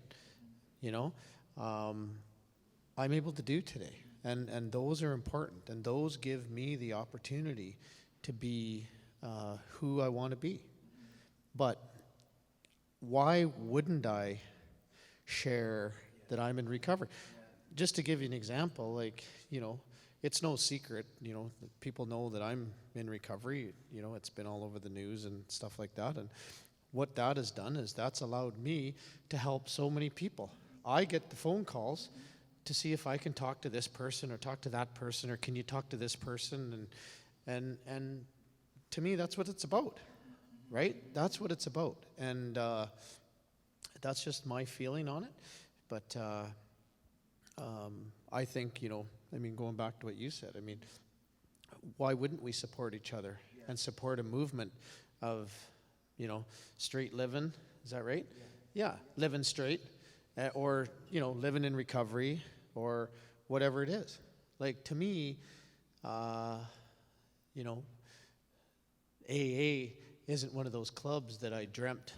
you know, I'm able to do today. And those are important, and those give me the opportunity to be who I want to be. But why wouldn't I share that I'm in recovery? Just to give you an example, like, you know, it's no secret, you know, that people know that I'm in recovery. You know, it's been all over the news and stuff like that. And what that has done is that's allowed me to help so many people. I get the phone calls to see if I can talk to this person or talk to that person, or can you talk to this person? And to me, that's what it's about. Right? That's what it's about. And that's just my feeling on it. But I think, you know, I mean, going back to what you said, I mean, why wouldn't we support each other and support a movement of, you know, straight living? Is that right? Yeah, living straight, or, you know, living in recovery, or whatever it is. Like, to me, you know, AA isn't one of those clubs that I dreamt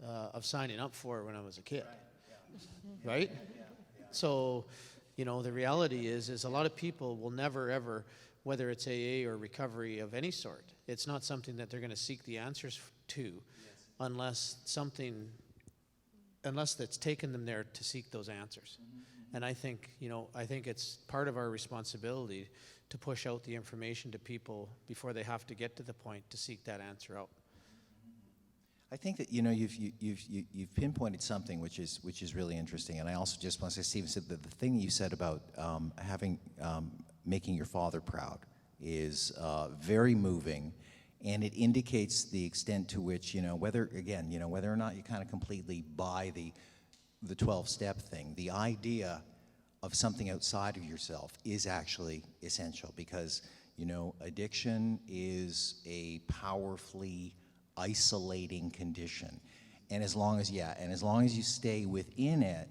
of signing up for when I was a kid, right? So, you know, the reality is a lot of people will never, ever, whether it's AA or recovery of any sort, it's not something that they're going to seek the answers to unless that's taken them there to seek those answers. And I think, you know, I think it's part of our responsibility to push out the information to people before they have to get to the point to seek that answer out. I think that, you know, you've pinpointed something which is really interesting, and I also just want to say, Stephen, said that the thing you said about making your father proud is very moving, and it indicates the extent to which, you know, whether or not you kind of completely buy the 12-step thing, the idea of something outside of yourself is actually essential, because, you know, addiction is a powerfully isolating condition, and as long as you stay within it,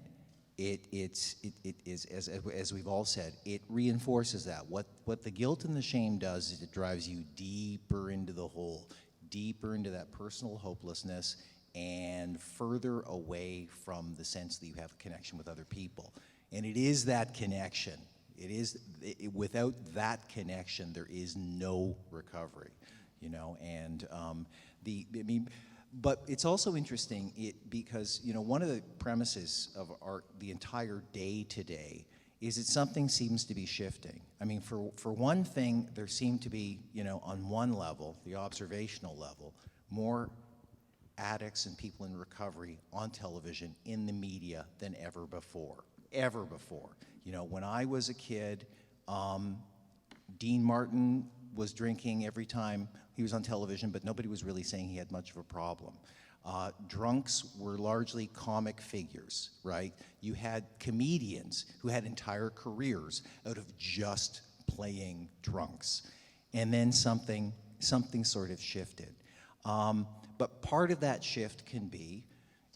it is, as we've all said, it reinforces that. What the guilt and the shame does is it drives you deeper into the hole, deeper into that personal hopelessness, and further away from the sense that you have a connection with other people. And it is that connection. Without that connection, there is no recovery, you know. And but it's also interesting because, you know, one of the premises of the entire day today is that something seems to be shifting. I mean, for one thing, there seem to be, you know, on one level, the observational level, more addicts and people in recovery on television, in the media, than ever before. Ever before. You know, when I was a kid, Dean Martin was drinking every time he was on television, but nobody was really saying he had much of a problem. Drunks were largely comic figures, right? You had comedians who had entire careers out of just playing drunks. And then something sort of shifted. But part of that shift can be,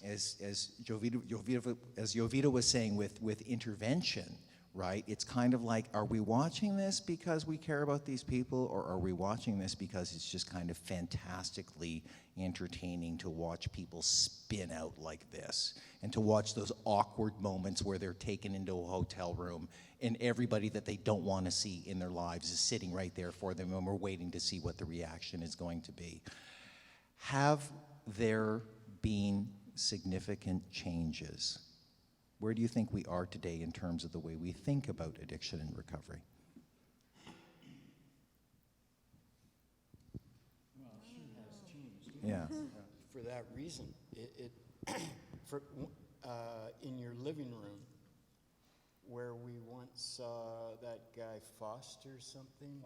as Jovita was saying, with intervention, right? It's kind of like, are we watching this because we care about these people, or are we watching this because it's just kind of fantastically entertaining to watch people spin out like this, and to watch those awkward moments where they're taken into a hotel room and everybody that they don't want to see in their lives is sitting right there for them, and we're waiting to see what the reaction is going to be. Have there been significant changes? Where do you think we are today in terms of the way we think about addiction and recovery? Well, she has changed. Yeah. For that reason, in your living room, where we once saw that guy Foster something.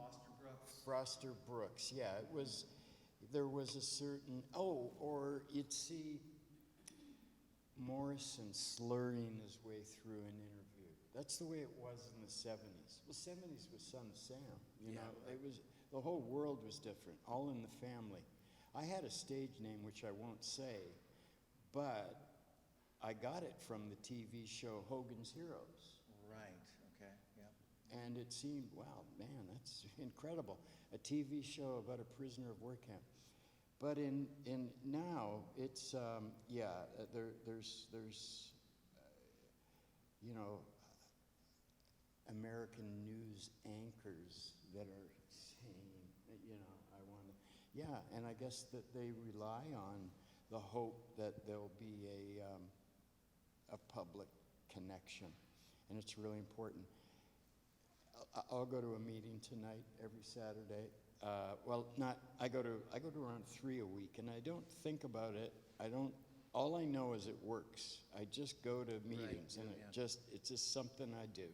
Foster Brooks. Yeah, it was. There was a certain or you'd see Morrison slurring his way through an interview. That's the way it was in the 70s. Well, 70s was Son of Sam. You know, it was, the whole world was different, all in the family. I had a stage name, which I won't say, but I got it from the TV show Hogan's Heroes. Right, okay, yeah. And it seemed, wow, man, that's incredible. A TV show about a prisoner of war camp. But in now, it's, there's you know, American news anchors that are saying, you know, I want to, and I guess that they rely on the hope that there'll be a public connection, and it's really important. I'll go to a meeting tonight every Saturday. I go to around 3 a week, and I don't think about it. All I know is it works. I just go to meetings, and it's just something I do.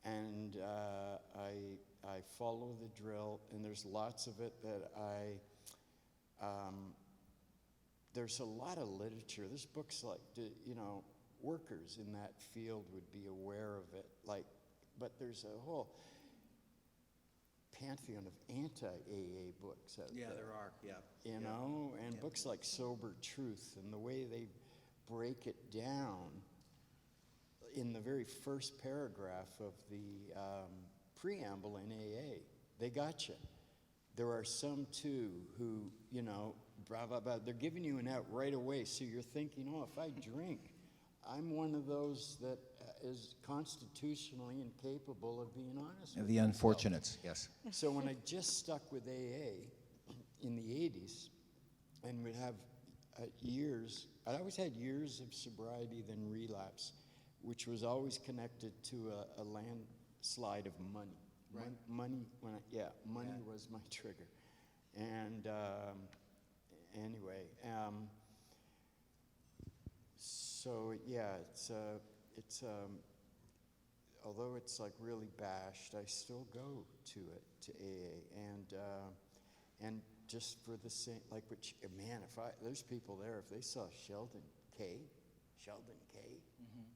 And I follow the drill, and there's lots of it that there's a lot of literature. There's books like, you know, workers in that field would be aware of it, but there's a whole pantheon of anti-AA books out there. Yeah, there are, yeah. You know, and books like Sober Truth, and the way they break it down in the very first paragraph of the preamble in AA, they got you. There are some, too, who, you know, blah, blah, blah, they're giving you an out right away, so you're thinking, oh, if I drink, I'm one of those that is constitutionally incapable of being honest with The myself. unfortunates, yes. So when I just stuck with AA in the 80s, and would have years, I always had years of sobriety, then relapse, which was always connected to a landslide of money. Right. Money was my trigger. And anyway, so yeah, it's although it's like really bashed, I still go to it, to AA, and just for the same, like, which, man, there's people there, if they saw Sheldon K,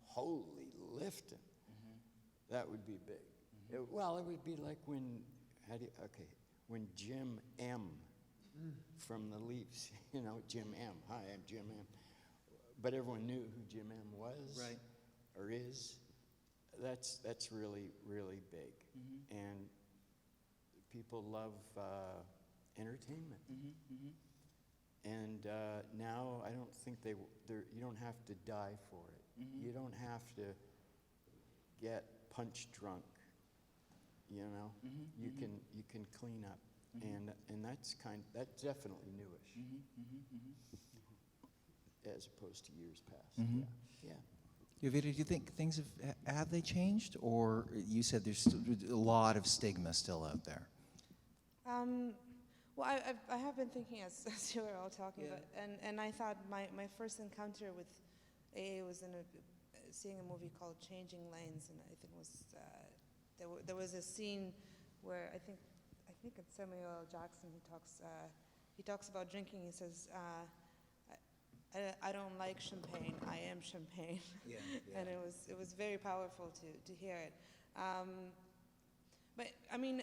holy lifting, that would be big. It would be like when Jim M from the Leafs, you know, Jim M. Hi, I'm Jim M. But everyone knew who Jim M was, Right. or is. That's really, really big, and people love entertainment. And now I don't think you don't have to die for it. You don't have to get punch drunk. You know, you can clean up, and that's definitely newish, as opposed to years past. Yeah. Jovita, do you think things have they changed, or you said there's a lot of stigma still out there? Well, I have been thinking as you were all talking about, and I thought my first encounter with AA was in seeing a movie called Changing Lanes, and I think it was there was a scene where I think it's Samuel L. Jackson. He talks about drinking. He says, I don't like champagne. I am champagne. Yeah, And it was very powerful to hear it. But I mean,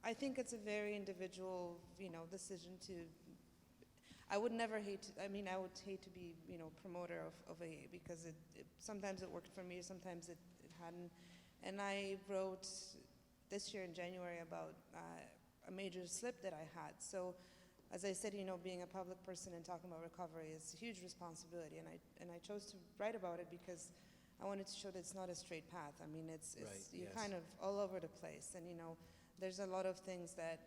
I think it's a very individual, decision to. I would never hate. I mean, I would hate to be, promoter of AA because sometimes it worked for me, sometimes it hadn't. And I wrote this year in January about a major slip that I had. So, as I said, being a public person and talking about recovery is a huge responsibility, and I chose to write about it because I wanted to show that it's not a straight path. I mean, it's Right, you're yes. kind of all over the place, and there's a lot of things that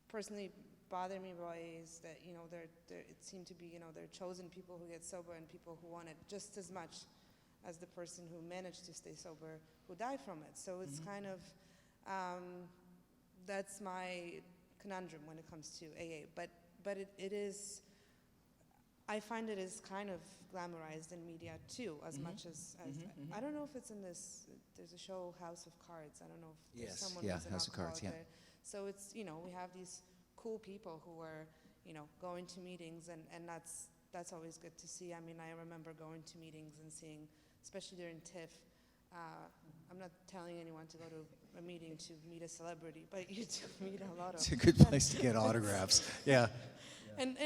personally bother me about AAs that it seemed to be they're chosen people who get sober and people who want it just as much as the person who managed to stay sober who die from it. So it's kind of that's my conundrum when it comes to AA. But it is. I find it is kind of glamorized in media too, as much as I don't know if it's in this. There's a show, House of Cards. I don't know if there's Yes, someone yeah, who's an House of Cards, alcoholic yeah. there. So it's we have these cool people who are going to meetings, and that's always good to see. I mean, I remember going to meetings and seeing, especially during TIFF. I'm not telling anyone to go to a meeting to meet a celebrity, but you do meet a lot of. It's a good place to get autographs. Yeah. And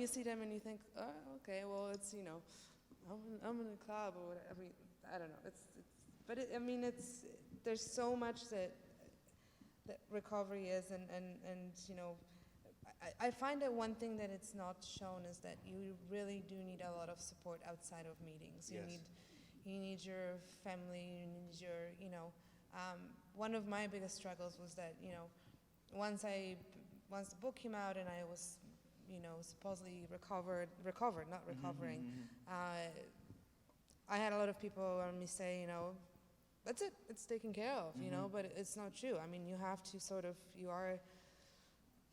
you see them and you think, oh, okay, well, it's I'm in a club or whatever. I mean, I don't know. It's there's so much that recovery is, and I find that one thing that it's not shown is that you really do need a lot of support outside of meetings. Yes. You need your family. You need your one of my biggest struggles was that once the book came out and I was supposedly recovered, not recovering. I had a lot of people around me say, that's it, it's taken care of, but it's not true. I mean, you have to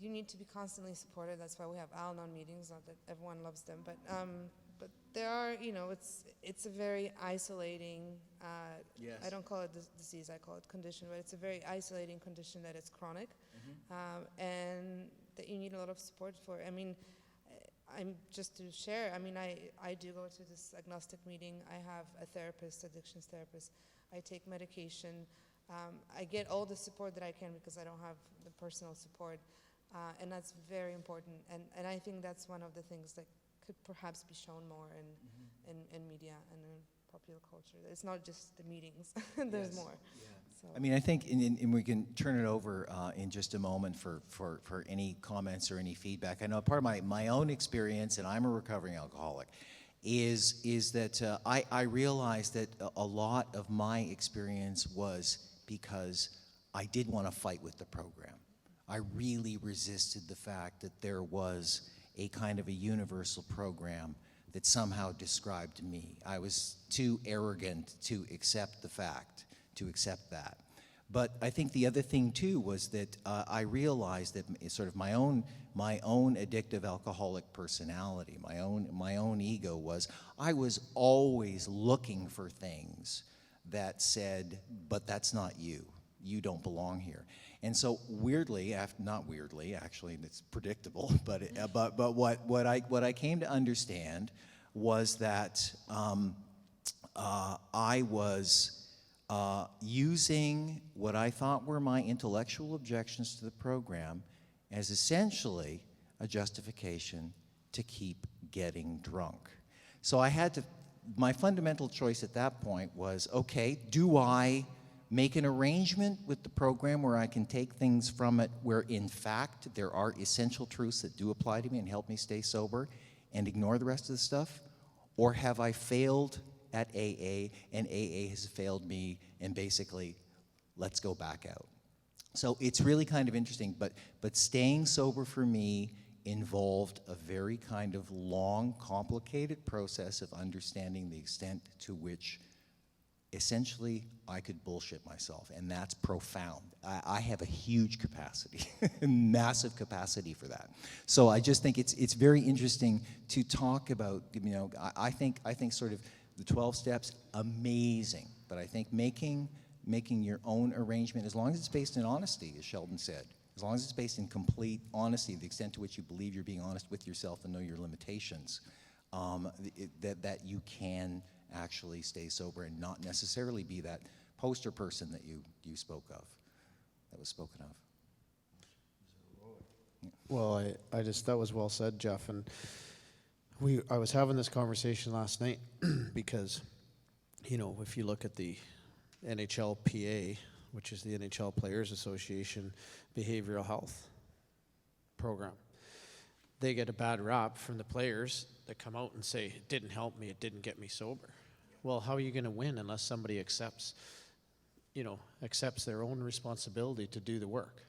you need to be constantly supported. That's why we have Al-Anon meetings, not that everyone loves them, but there are, it's a very isolating, Yes. I don't call it disease, I call it condition, but it's a very isolating condition that it's chronic, and that you need a lot of support for. I mean, I'm just to share, I mean, I do go to this agnostic meeting. I have a therapist, addictions therapist. I take medication. I get all the support that I can because I don't have the personal support, and that's very important. And I think that's one of the things that could perhaps be shown more in media and in popular culture. It's not just the meetings. There's Yes. more. Yeah. So. I mean, I think, and we can turn it over in just a moment for any comments or any feedback. I know part of my own experience, and I'm a recovering alcoholic, is that I realized that a lot of my experience was because I did want to fight with the program. I really resisted the fact that there was a kind of a universal program that somehow described me. I was too arrogant to accept the fact, to accept that. But I think the other thing too was that I realized that sort of my own addictive alcoholic personality, my own ego was I was always looking for things that said, but that's not you. You don't belong here. And so weirdly, not weirdly, actually, it's predictable, but what I came to understand was that I was using what I thought were my intellectual objections to the program as essentially a justification to keep getting drunk. So my fundamental choice at that point was, okay, do I make an arrangement with the program where I can take things from it where in fact there are essential truths that do apply to me and help me stay sober and ignore the rest of the stuff? Or have I failed at AA and AA has failed me and basically let's go back out? So it's really kind of interesting, but staying sober for me involved a very kind of long, complicated process of understanding the extent to which essentially I could bullshit myself, and that's profound. I have a huge capacity, massive capacity for that. So I just think it's very interesting to talk about, I think sort of the 12 steps, amazing, but I think making your own arrangement, as long as it's based in honesty, as Sheldon said, as long as it's based in complete honesty, the extent to which you believe you're being honest with yourself and know your limitations, that you can actually stay sober and not necessarily be that poster person that you spoke of, that was spoken of. Well, I just, that was well said, Jeff. And I was having this conversation last night because, you know, if you look at the NHLPA, which is the NHL Players Association Behavioral Health Program, they get a bad rap from the players that come out and say, it didn't help me, it didn't get me sober. Well, how are you going to win unless somebody accepts their own responsibility to do the work?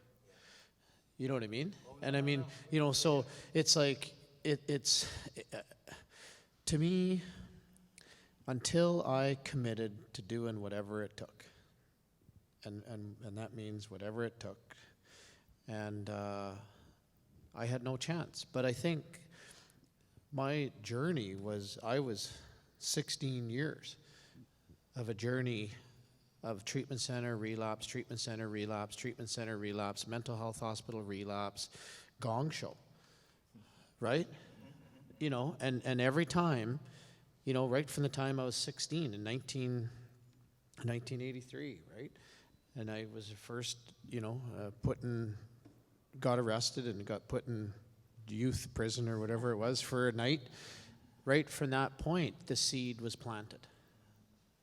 You know what I mean? And I mean, you know, so it's like, to me, until I committed to doing whatever it took, and that means whatever it took, and I had no chance. But I think my journey I was 16 years of a journey of treatment center, relapse, treatment center, relapse, treatment center, relapse, mental health hospital, relapse, gong show, right? You know, and every time, you know, right from the time I was 16 in 1983, right? And I was first, you know, got arrested and got put in youth prison or whatever it was for a night. Right from that point, the seed was planted.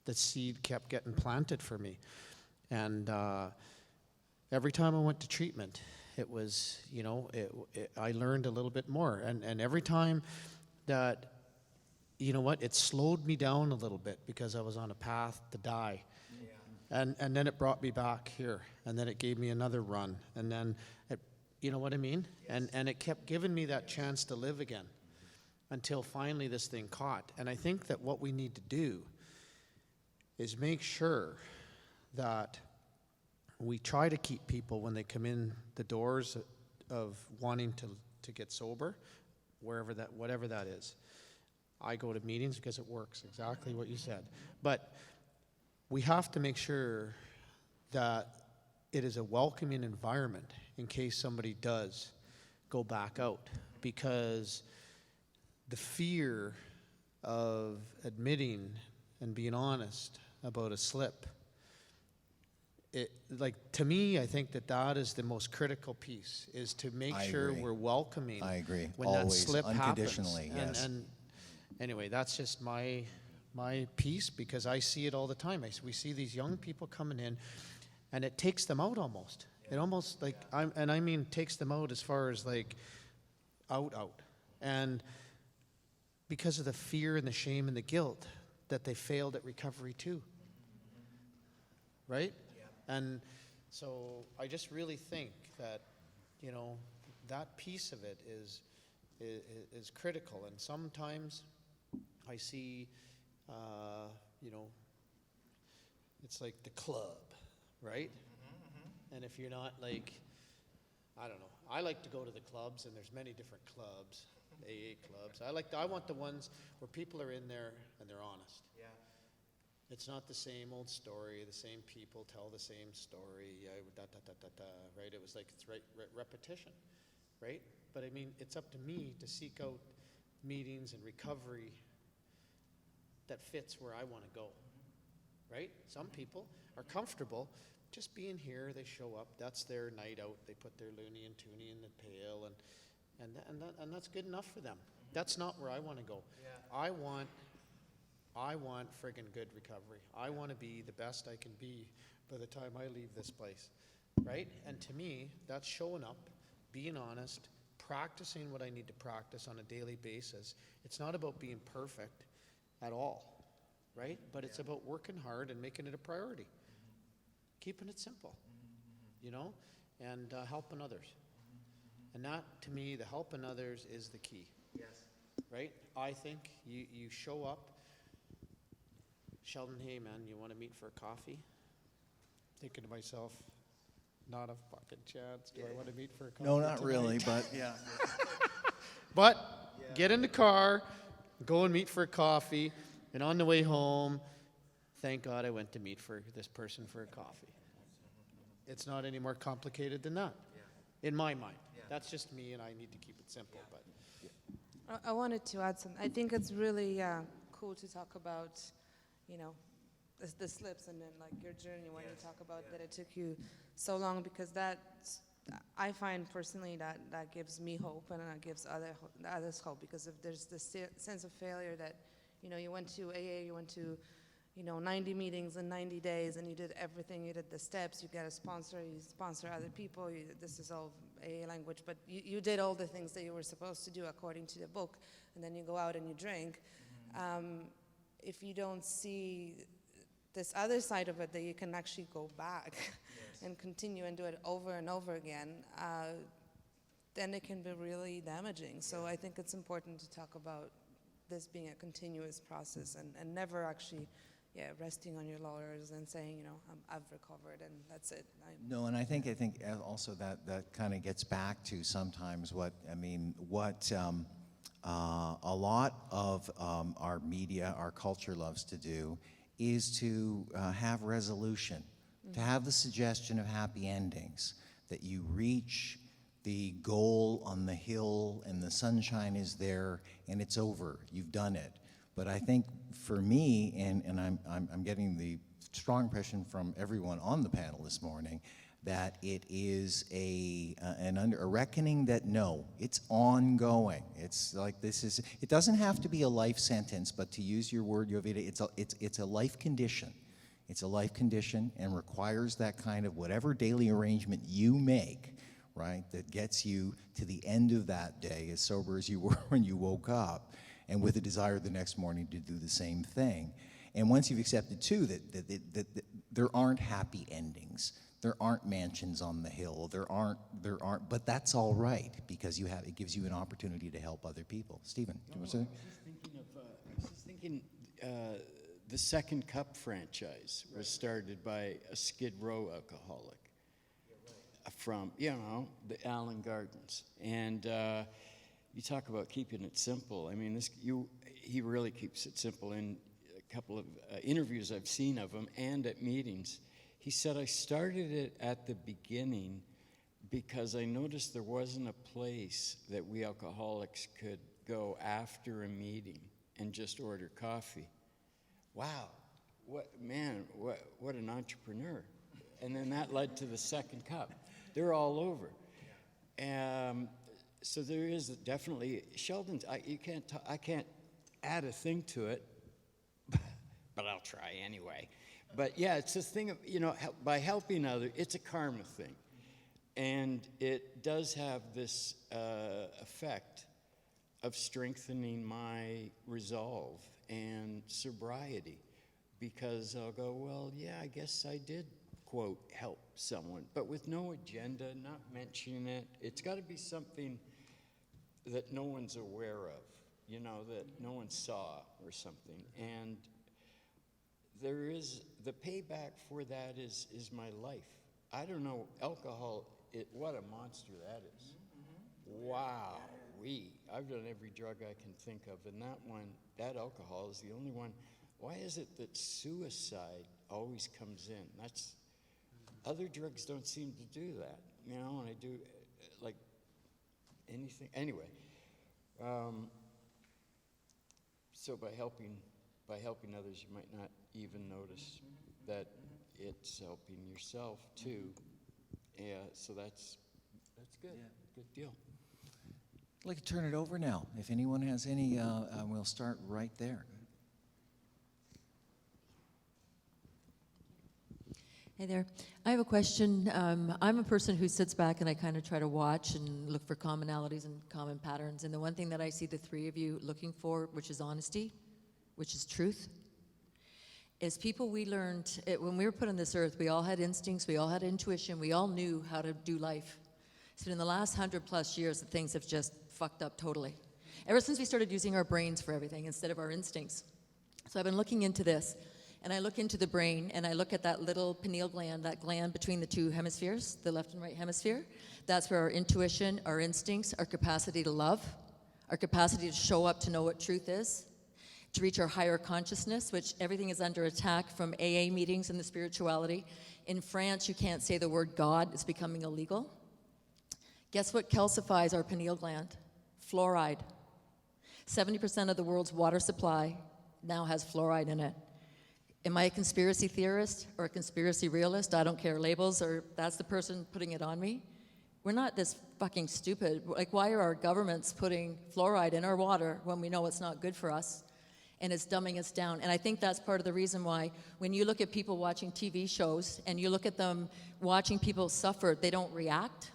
The seed kept getting planted for me. And every time I went to treatment, it was, you know, I learned a little bit more. And every time that, you know what, it slowed me down a little bit because I was on a path to die. Yeah. And then it brought me back here. And then it gave me another run. And then, you know what I mean? Yes. And it kept giving me that chance to live again until finally this thing caught. And I think that what we need to do is make sure that we try to keep people when they come in the doors of wanting to get sober, whatever that is. I go to meetings because it works, exactly what you said. But we have to make sure that it is a welcoming environment in case somebody does go back out, because the fear of admitting and being honest about a slip, to me, I think that is the most critical piece, is to make sure we're welcoming. I agree. When Always, that slip unconditionally, happens. yes. And anyway, that's just my piece, because I see it all the time. We see these young people coming in, and it takes them out almost. Yeah. It almost like, I mean takes them out as far as like out. And because of the fear and the shame and the guilt that they failed at recovery too. Right? Yeah. And so I just really think that, you know, that piece of it is critical. And sometimes I see, you know, it's like the club, right? And if you're not like, I don't know, I like to go to the clubs, and there's many different clubs, AA clubs. I want the ones where people are in there and they're honest. Yeah. It's not the same old story, the same people tell the same story, right? It was like it's repetition, right? But I mean, it's up to me to seek out meetings and recovery that fits where I want to go, right? Some people are comfortable just being here. They show up. That's their night out. They put their loony and toonie in the pail, and that's good enough for them. That's not where I want to go. Yeah. I want friggin' good recovery. I want to be the best I can be by the time I leave this place, right? And to me, that's showing up, being honest, practicing what I need to practice on a daily basis. It's not about being perfect at all, right? But it's about working hard and making it a priority. Keeping it simple, you know, and helping others. And that, to me, the helping others is the key. Yes. Right? I think you show up, Sheldon, hey man, you want to meet for a coffee? Thinking to myself, not a fucking chance. Do I want to meet for a coffee? No, not tonight? really, but yeah. But get in the car, go and meet for a coffee, and on the way home, thank God I went to meet for this person for a coffee. It's not any more complicated than that. in my mind. That's just me, and I need to keep it simple. But I wanted to add something. I think it's really cool to talk about, you know, the slips and then like your journey when you talk about that it took you so long, because I find personally that gives me hope, and that gives others hope, because if there's this sense of failure that, you know, you went to AA, you went to, you know, 90 meetings in 90 days, and you did everything, you did the steps, you get a sponsor, you sponsor other people, this is all AA language, but you did all the things that you were supposed to do according to the book, and then you go out and you drink. If you don't see this other side of it, that you can actually go back and continue and do it over and over again, then it can be really damaging. So I think it's important to talk about this being a continuous process, and never actually resting on your laurels and saying, you know, I've recovered and that's it. No, and I think also that kind of gets back to sometimes what a lot of our media, our culture loves to do is to have resolution, to have the suggestion of happy endings, that you reach the goal on the hill and the sunshine is there and it's over, you've done it. But I think for me, and I'm getting the strong impression from everyone on the panel this morning, that it is a reckoning that no, it's ongoing. It's like it doesn't have to be a life sentence, but to use your word, Jovita, it's a life condition. It's a life condition and requires that kind of whatever daily arrangement you make, right, that gets you to the end of that day as sober as you were when you woke up, and with a desire the next morning to do the same thing. And once you've accepted, too, that there aren't happy endings, there aren't mansions on the hill, there aren't, but that's all right, because it gives you an opportunity to help other people. Stephen, do you want to say? I was just thinking, the Second Cup franchise was started by a Skid Row alcoholic from, you know, the Allen Gardens. And you talk about keeping it simple. I mean, he really keeps it simple. In a couple of interviews I've seen of him and at meetings, he said, I started it at the beginning because I noticed there wasn't a place that we alcoholics could go after a meeting and just order coffee. Wow, what an entrepreneur. And then that led to the Second Cup. They're all over. So there is definitely, Sheldon's, I can't add a thing to it, but I'll try anyway. But yeah, it's this thing of, you know, by helping others, it's a karma thing. And it does have this effect of strengthening my resolve and sobriety, because I'll go, well, yeah, I guess I did, quote, help someone, but with no agenda, not mentioning it. It's got to be something that no one's aware of, you know, that no one saw or something. And there is, the payback for that is my life. I don't know, alcohol, what a monster that is. Wow, I've done every drug I can think of, and that alcohol is the only one. Why is it that suicide always comes in? Other drugs don't seem to do that, you know, and I do, like, anything, anyway. So by helping others, you might not even notice that it's helping yourself too. Yeah, so that's good. Yeah. Good deal. I'd like to turn it over now. If anyone has any, we'll start right there. Hey there. I have a question. I'm a person who sits back and I kind of try to watch and look for commonalities and common patterns. And the one thing that I see the three of you looking for, which is honesty, which is truth, is people we learned, when we were put on this earth, we all had instincts, we all had intuition, we all knew how to do life. So in the last 100+ years, the things have just fucked up totally. Ever since we started using our brains for everything instead of our instincts. So I've been looking into this. And I look into the brain, and I look at that little pineal gland, that gland between the two hemispheres, the left and right hemisphere. That's where our intuition, our instincts, our capacity to love, our capacity to show up to know what truth is, to reach our higher consciousness, which everything is under attack from AA meetings and the spirituality. In France, you can't say the word God. It's becoming illegal. Guess what calcifies our pineal gland? Fluoride. 70% of the world's water supply now has fluoride in it. Am I a conspiracy theorist or a conspiracy realist? I don't care labels, or that's the person putting it on me. We're not this fucking stupid. Like, why are our governments putting fluoride in our water when we know it's not good for us? And it's dumbing us down. And I think that's part of the reason why when you look at people watching TV shows and you look at them watching people suffer, they don't react.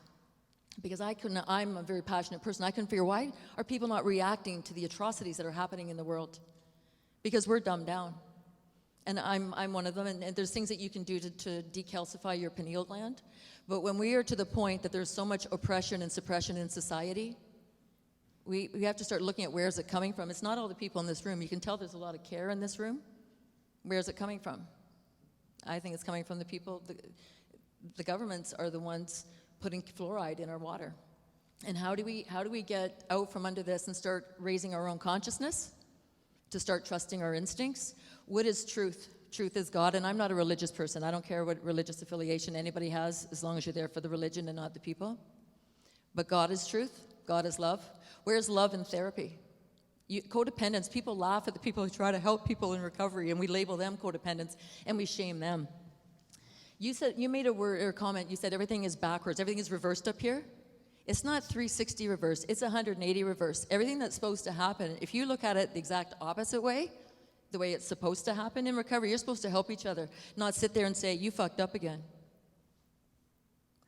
Because I'm a very passionate person. I couldn't figure, why are people not reacting to the atrocities that are happening in the world? Because we're dumbed down. And I'm one of them, and there's things that you can do to decalcify your pineal gland. But when we are to the point that there's so much oppression and suppression in society, we have to start looking at where is it coming from. It's not all the people in this room. You can tell there's a lot of care in this room. Where is it coming from? I think it's coming from the people. The governments are the ones putting fluoride in our water. And how do we get out from under this and start raising our own consciousness? To start trusting our instincts? What is truth? Truth is God, and I'm not a religious person. I don't care what religious affiliation anybody has, as long as you're there for the religion and not the people. But God is truth. God is love. Where's love in therapy? Codependence, people laugh at the people who try to help people in recovery, and we label them codependents, and we shame them. You made a word or a comment, you said everything is backwards, everything is reversed up here. It's not 360 reverse, it's 180 reverse. Everything that's supposed to happen, if you look at it the exact opposite way, the way it's supposed to happen in recovery, you're supposed to help each other, not sit there and say, you fucked up again.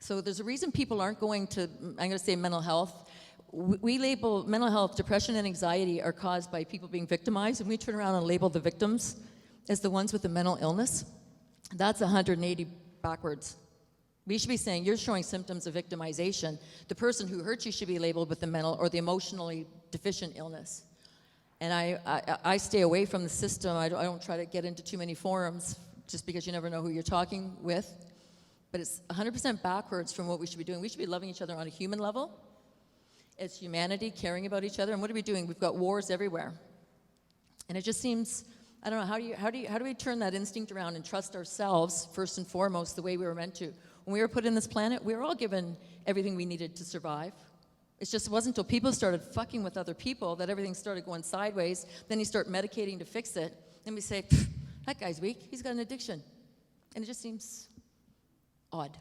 So there's a reason people aren't going to, I'm going to say mental health. We label mental health, depression and anxiety are caused by people being victimized, and we turn around and label the victims as the ones with the mental illness. That's 180 backwards. We should be saying you're showing symptoms of victimization. The person who hurt you should be labeled with the mental or the emotionally deficient illness. And I stay away from the system. I don't try to get into too many forums just because you never know who you're talking with. But it's 100% backwards from what we should be doing. We should be loving each other on a human level. It's humanity, caring about each other. And what are we doing? We've got wars everywhere. And it just seems, I don't know, how do we turn that instinct around and trust ourselves first and foremost the way we were meant to? When we were put in this planet, we were all given everything we needed to survive. It just wasn't until people started fucking with other people that everything started going sideways. Then you start medicating to fix it. Then we say, that guy's weak. He's got an addiction. And it just seems odd.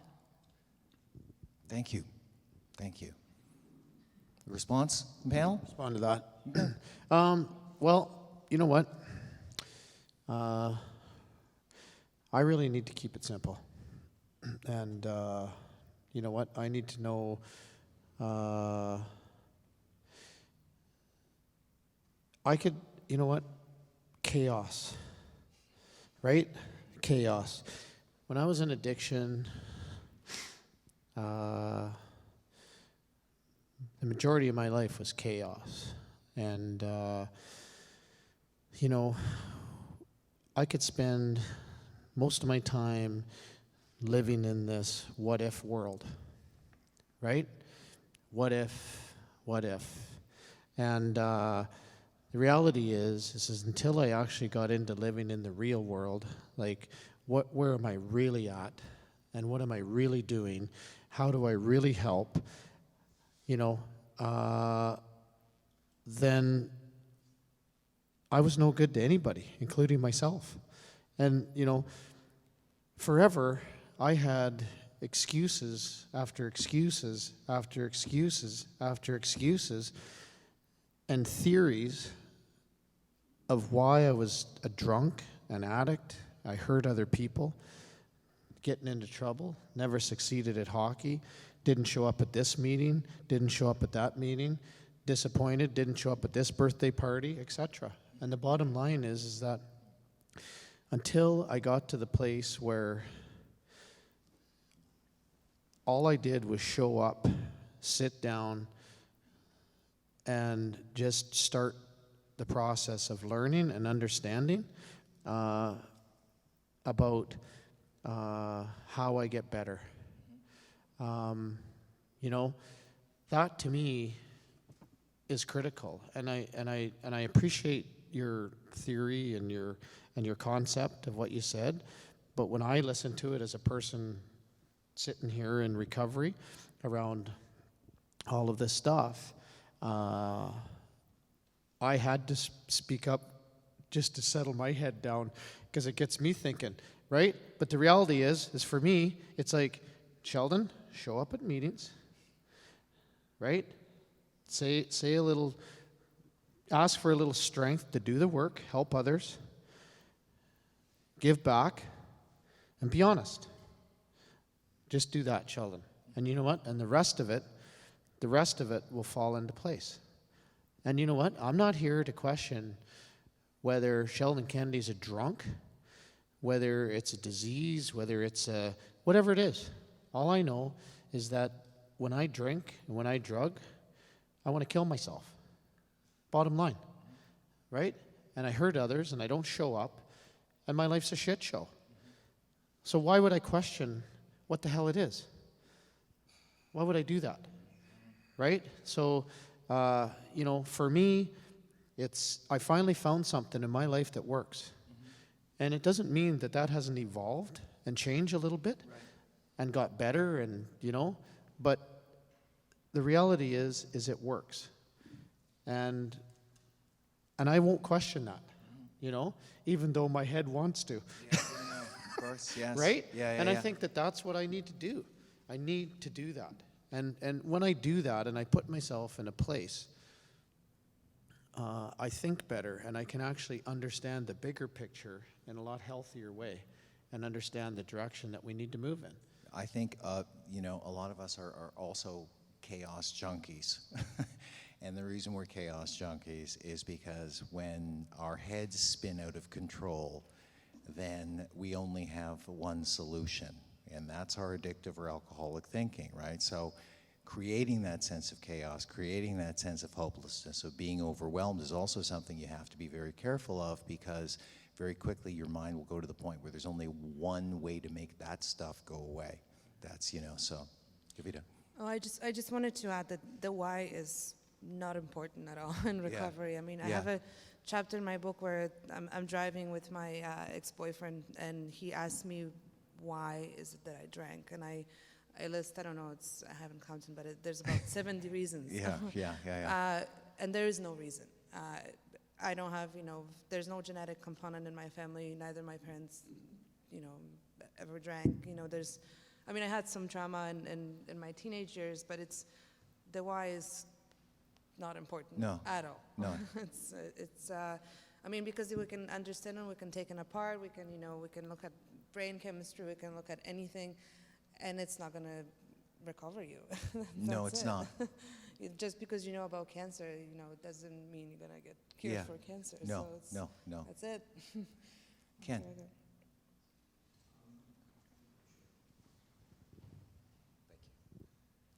Thank you. Thank you. Response, panel? Respond to that. Well, you know what? I really need to keep it simple. And you know what? I need to know I could, you know what? Chaos. Right? Chaos. When I was in addiction, the majority of my life was chaos. And, you know, I could spend most of my time living in this what-if world, right? What if? And the reality is until I actually got into living in the real world, like, where am I really at? And what am I really doing? How do I really help? You know, then I was no good to anybody, including myself. And, you know, forever I had excuses after excuses after excuses after excuses and theories of why I was a drunk, an addict. I hurt other people, getting into trouble, never succeeded at hockey, didn't show up at this meeting, didn't show up at that meeting, disappointed, didn't show up at this birthday party, etc. And the bottom line is that until I got to the place where all I did was show up, sit down, and just start the process of learning and understanding about how I get better. You know, that to me is critical, and I appreciate your theory and your concept of what you said, but when I listen to it as a person sitting here in recovery around all of this stuff, I had to speak up just to settle my head down, because it gets me thinking, right? But the reality is for me, it's like, Sheldon, show up at meetings, right? Say a little, ask for a little strength to do the work, help others, give back, and be honest. Just do that, Sheldon. And you know what? And the rest of it will fall into place. And you know what? I'm not here to question whether Sheldon Kennedy's a drunk, whether it's a disease, whether it's a, whatever it is. All I know is that when I drink and when I drug, I want to kill myself. Bottom line, right? And I hurt others and I don't show up, and my life's a shit show. So why would I question what the hell it is? Why would I do that? Right? So, for me, I finally found something in my life that works. And it doesn't mean that hasn't evolved and changed a little bit and got better and, but the reality is it works. And I won't question that, even though my head wants to. Yeah, of course, yes. Right? Yeah, I think that's what I need to do. I need to do that. And when I do that and I put myself in a place, I think better, and I can actually understand the bigger picture in a lot healthier way and understand the direction that we need to move in. I think, a lot of us are also chaos junkies. And the reason we're chaos junkies is because when our heads spin out of control, then we only have one solution, and that's our addictive or alcoholic thinking, right? So creating that sense of chaos, creating that sense of hopelessness, of being overwhelmed is also something you have to be very careful of, because very quickly your mind will go to the point where there's only one way to make that stuff go away. That's, so, Kavita. Oh, I just wanted to add that the why is not important at all in recovery. I mean, I have a chapter in my book where I'm driving with my ex-boyfriend, and he asked me, why is it that I drank? And I list, I don't know, I haven't counted, but there's about 70 reasons. Yeah. And there is no reason. I don't have, there's no genetic component in my family. Neither my parents, ever drank. I had some trauma in my teenage years, but the why is not important at all. No. Because we can understand it, we can take it apart, we can look at brain chemistry, we can look at anything, and it's not going to recover you. No, it's not. Just because you know about cancer, it doesn't mean you're going to get cured for cancer. No. That's it. Ken.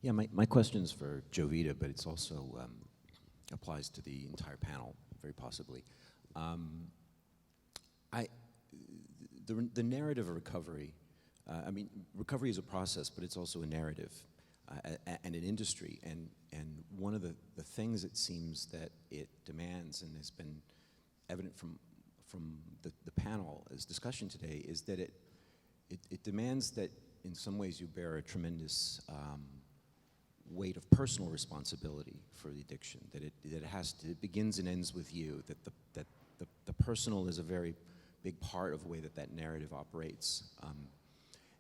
Yeah, my question is for Jovita, but it's also applies to the entire panel, very possibly. The narrative of recovery, recovery is a process, but it's also a narrative and an industry. And one of the things it seems that it demands, and has been evident from the panel's discussion today, is that it demands that in some ways you bear a tremendous weight of personal responsibility for the addiction, that it begins and ends with you, that the personal is a very big part of the way that narrative operates.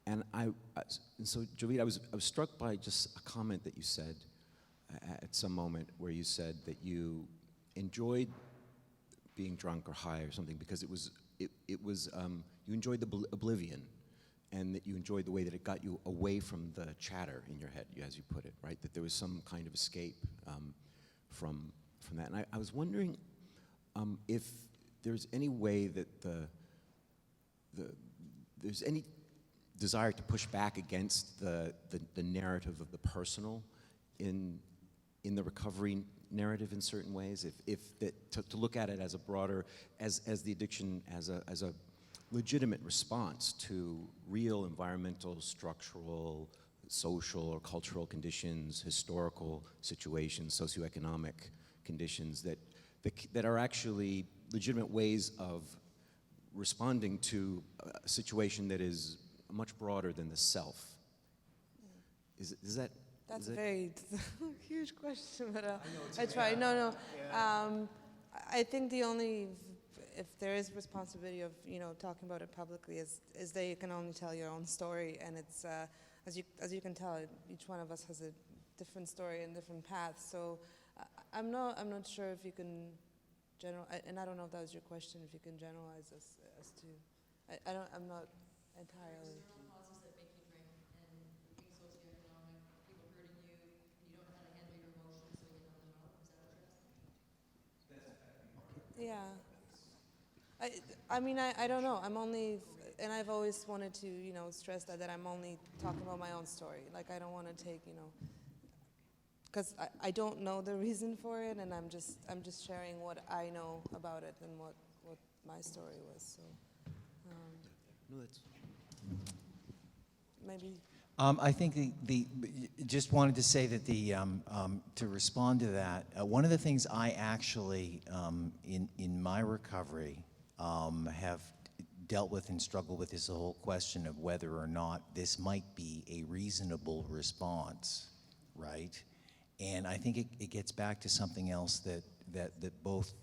And so Jovita, I was struck by just a comment that you said at some moment, where you said that you enjoyed being drunk or high or something because it was you enjoyed the oblivion, and that you enjoyed the way that it got you away from the chatter in your head, as you put it, right? That there was some kind of escape from that. And I was wondering if there's any way that there's any desire to push back against the narrative of the personal in the recovery narrative in certain ways, to look at it as a broader, as the addiction as a legitimate response to real environmental, structural, social or cultural conditions, historical situations, socioeconomic conditions that are actually legitimate ways of responding to a situation that is much broader than the self. Does that That's Is a it- very huge question, but I try. No. I think the only, if there is responsibility of talking about it publicly, is that you can only tell your own story, and it's as you can tell, each one of us has a different story and different paths. So I'm not sure if you can and I don't know if that was your question. If you can generalize as to, I'm not entirely. Causes that make you drink and being socioeconomic, people hurting you, and you don't know how to handle your emotions, so you numb them out. Is that what you're asking? Yeah. I mean, I don't know. I'm only, and I've always wanted to, stress that I'm only talking about my own story. Like, I don't want to take, because I don't know the reason for it, and I'm just sharing what I know about it and what my story was. So, No, that's. maybe. I think just wanted to say that to respond to that, one of the things I actually, in my recovery, have dealt with and struggled with is the whole question of whether or not this might be a reasonable response, right? And I think it gets back to something else that both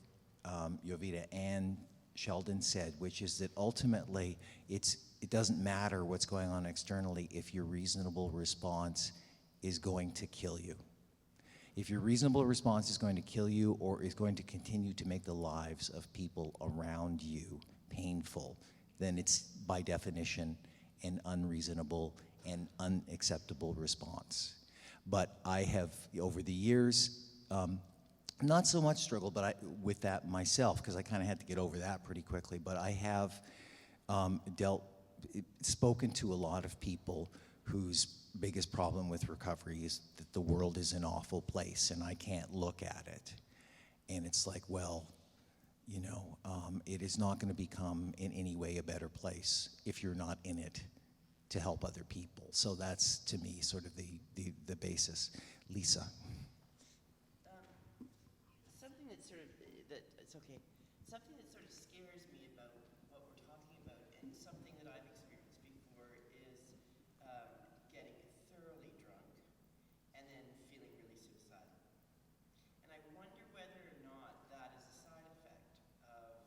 Jovita and Sheldon said, which is that ultimately it doesn't matter what's going on externally if your reasonable response is going to kill you. If your reasonable response is going to kill you or is going to continue to make the lives of people around you painful, then it's by definition an unreasonable and unacceptable response. But I have, over the years, not so much struggled with that myself, because I kind of had to get over that pretty quickly, but I have spoken to a lot of people whose biggest problem with recovery is that the world is an awful place and I can't look at it. And it's like, well, it is not going to become in any way a better place if you're not in it to help other people. So that's, to me, sort of the basis. Lisa. Something that sort of scares me about what we're talking about, and something that I've experienced before, is getting thoroughly drunk and then feeling really suicidal. And I wonder whether or not that is a side effect of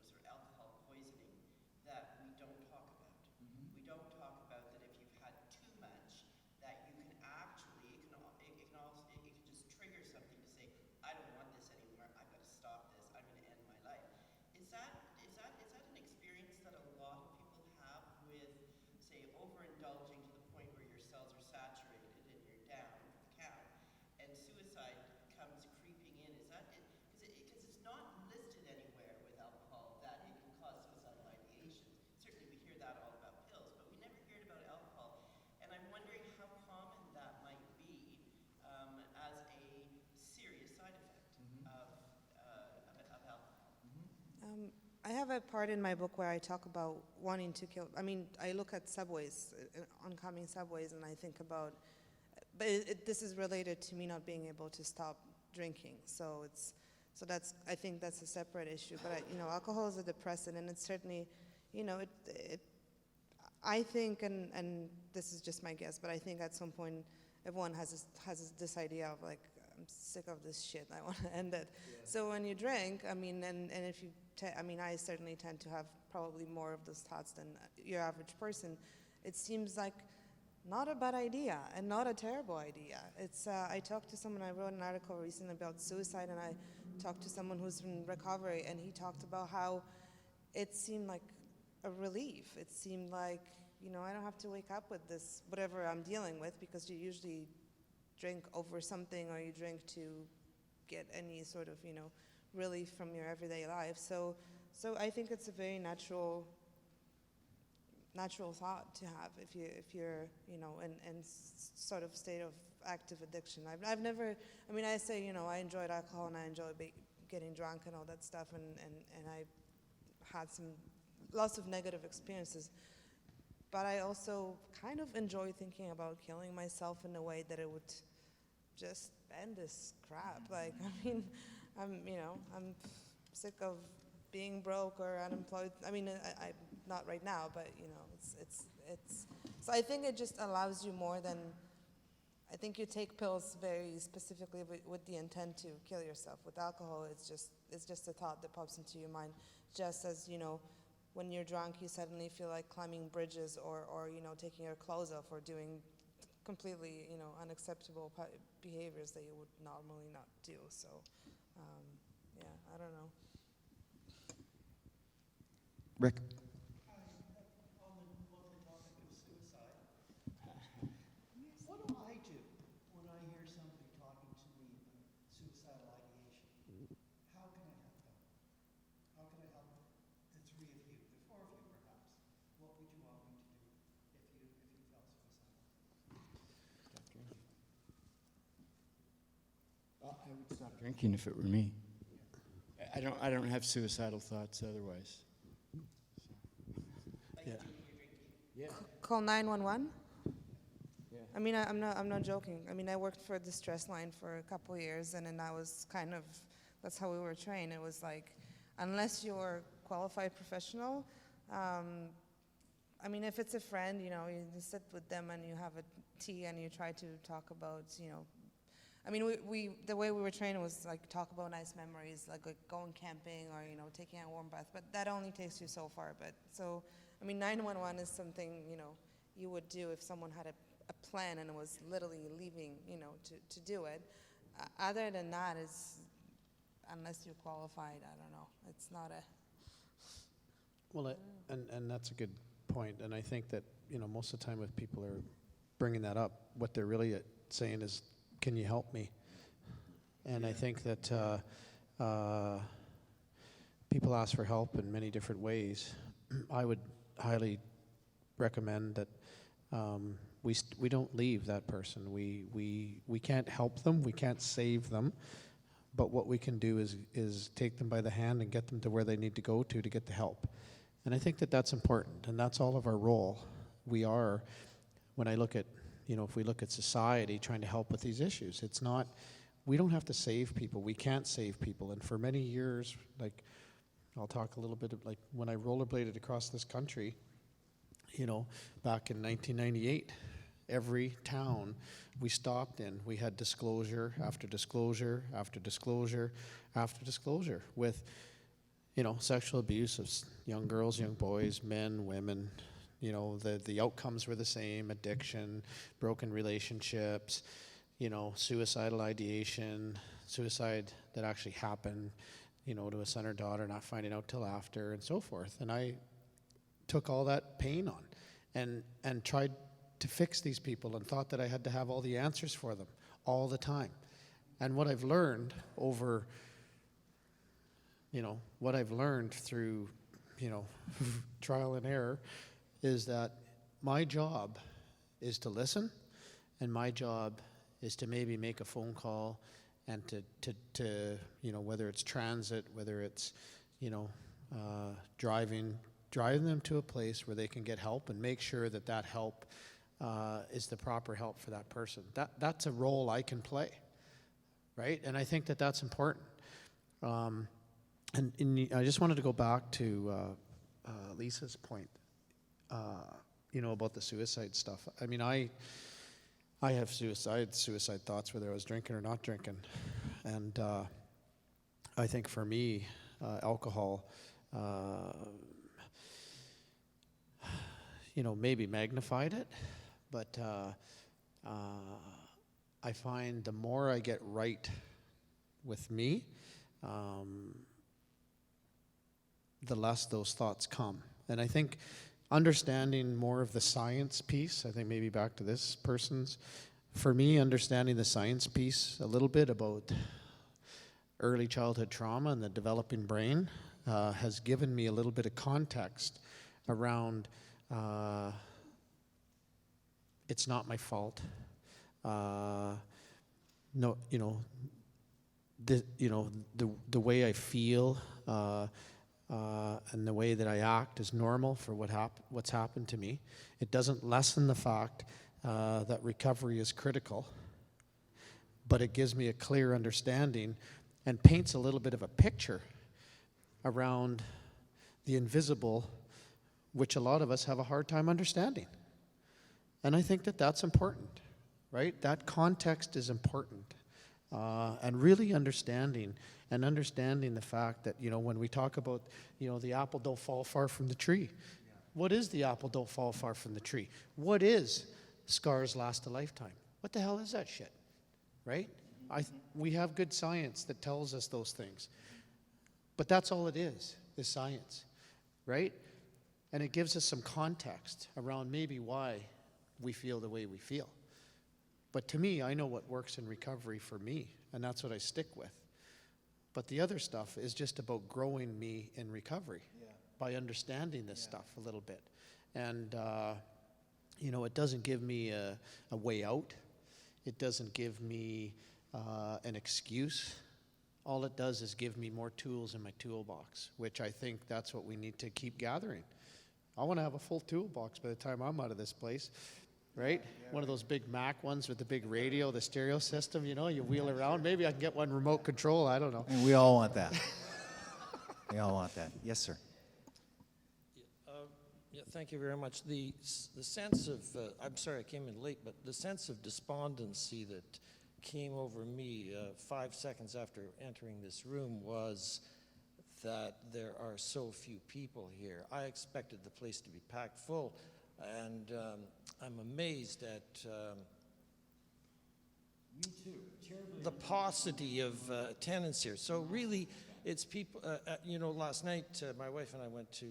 sort of alcohol poisoning that we don't talk about. Mm-hmm. We don't talk about that if you've had too much, that you can actually, it can just trigger something to say, I don't want this anymore, I've got to stop this, I'm going to end my life. Is that an experience that a lot of people have with, say, overindulging to the point where your cells are saturated and you're down for the count, and suicide comes creeping in? Is that it? Because it's not listed anywhere with alcohol that it can cause suicidal ideation. Certainly we hear that all about pills, but we never heard about alcohol. And I'm wondering how common that might be as a serious side effect of alcohol. I have a part in my book where I talk about wanting to kill. I mean, I look at subways, oncoming subways, and I think about. But this is related to me not being able to stop drinking. So that's, I think that's a separate issue. But alcohol is a depressant, and it's certainly, I think, and this is just my guess, but I think at some point everyone has this idea of like, I'm sick of this shit, I want to end it. Yeah. So when you drink, I mean, and if you, I certainly tend to have probably more of those thoughts than your average person. It seems like not a bad idea and not a terrible idea. It's, I talked to someone, I wrote an article recently about suicide, and I talked to someone who's in recovery, and he talked about how it seemed like a relief. It seemed like, I don't have to wake up with this, whatever I'm dealing with, because you usually drink over something, or you drink to get any sort of, relief from your everyday life. So I think it's a very natural thought to have if you're, in sort of state of active addiction. I've never, I say, I enjoyed alcohol and I enjoy getting drunk and all that stuff, and I had lots of negative experiences. But I also kind of enjoy thinking about killing myself in a way that it would just end this crap. Like, I'm sick of being broke or unemployed. I'm not right now, but you know, it's. So I think it just allows you more than. I think you take pills very specifically with the intent to kill yourself. With alcohol, it's just a thought that pops into your mind. Just as, you know, when you're drunk, you suddenly feel like climbing bridges or you know, taking your clothes off or doing completely, you know, unacceptable behaviors that you would normally not do. So, yeah, I don't know. Rick? On the topic of suicide, what do I do when I hear somebody talking to me about suicidal ideation? How can I help them? How can I help the three of you, the four of you perhaps? What would you want me to do if you felt suicidal? I would stop drinking if it were me. I don't have suicidal thoughts otherwise. Yeah. Call 911. Yeah. I mean, I'm not joking. I mean, I worked for the stress line for a couple years, and then I was kind of, that's how we were trained. It was like, unless you're a qualified professional, I mean, if it's a friend, you know, you just sit with them and you have a tea and you try to talk about, you know, I mean, the way we were trained was like talk about nice memories, like going camping or, you know, taking a warm bath, but that only takes you so far. But so, I mean, 911 is something, you know, you would do if someone had a plan and was literally leaving, you know, to do it. Other than that is, unless you're qualified, I don't know. It's not a. Well, and that's a good point. And I think that, you know, most of the time if people are bringing that up, what they're really saying is, can you help me? And I think that people ask for help in many different ways. I would highly recommend that we don't leave that person. We can't help them. We can't save them. But what we can do is take them by the hand and get them to where they need to go to get the help. And I think that that's important, and that's all of our role. We are, when I look at, you know, if we look at society trying to help with these issues, it's not, we don't have to save people. We can't save people. And for many years, like, I'll talk a little bit of, like, when I rollerbladed across this country, you know, back in 1998, every town we stopped in, we had disclosure after disclosure after disclosure after disclosure with, you know, sexual abuse of young girls, young boys, men, women. You know, the outcomes were the same: addiction, broken relationships, you know, suicidal ideation, suicide that actually happened, you know, to a son or daughter, not finding out till after, and so forth. And I took all that pain on and tried to fix these people and thought that I had to have all the answers for them all the time. And what I've learned over, you know, what I've learned through, you know, trial and error is that my job is to listen, and my job is to maybe make a phone call and to you know, whether it's transit, whether it's, you know, driving them to a place where they can get help and make sure that that help is the proper help for that person. That's a role I can play, right? And I think that that's important. And I just wanted to go back to Lisa's point, you know, about the suicide stuff. I mean, I have suicide thoughts whether I was drinking or not drinking. And I think for me, alcohol, you know, maybe magnified it. But I find the more I get right with me, the less those thoughts come. And I think understanding more of the science piece, I think maybe back to this person's, for me, understanding the science piece a little bit about early childhood trauma and the developing brain has given me a little bit of context around it's not my fault. No, you know, the way I feel and the way that I act is normal for what's happened to me. It doesn't lessen the fact that recovery is critical, but it gives me a clear understanding and paints a little bit of a picture around the invisible which a lot of us have a hard time understanding. And I think that that's important, right? That context is important. And really understanding the fact that, when we talk about, the apple don't fall far from the tree. What is the apple don't fall far from the tree? What is scars last a lifetime? What the hell is that shit, right? We have good science that tells us those things. But that's all it is science, right? And it gives us some context around maybe why we feel the way we feel. But to me, I know what works in recovery for me, and that's what I stick with. But the other stuff is just about growing me in recovery by understanding this stuff a little bit. And, it doesn't give me a way out. It doesn't give me an excuse. All it does is give me more tools in my toolbox, which I think that's what we need to keep gathering. I want to have a full toolbox by the time I'm out of this place, right? One of those big Mac ones with the big radio, the stereo system, you wheel around. Maybe I can get one remote control, I don't know. And we all want that. We all want that. Yes, sir. Yeah, thank you very much. The sense of, I'm sorry I came in late, but the sense of despondency that came over me 5 seconds after entering this room was that there are so few people here. I expected the place to be packed full, and I'm amazed at the paucity of attendance here. So really, it's people, last night my wife and I went to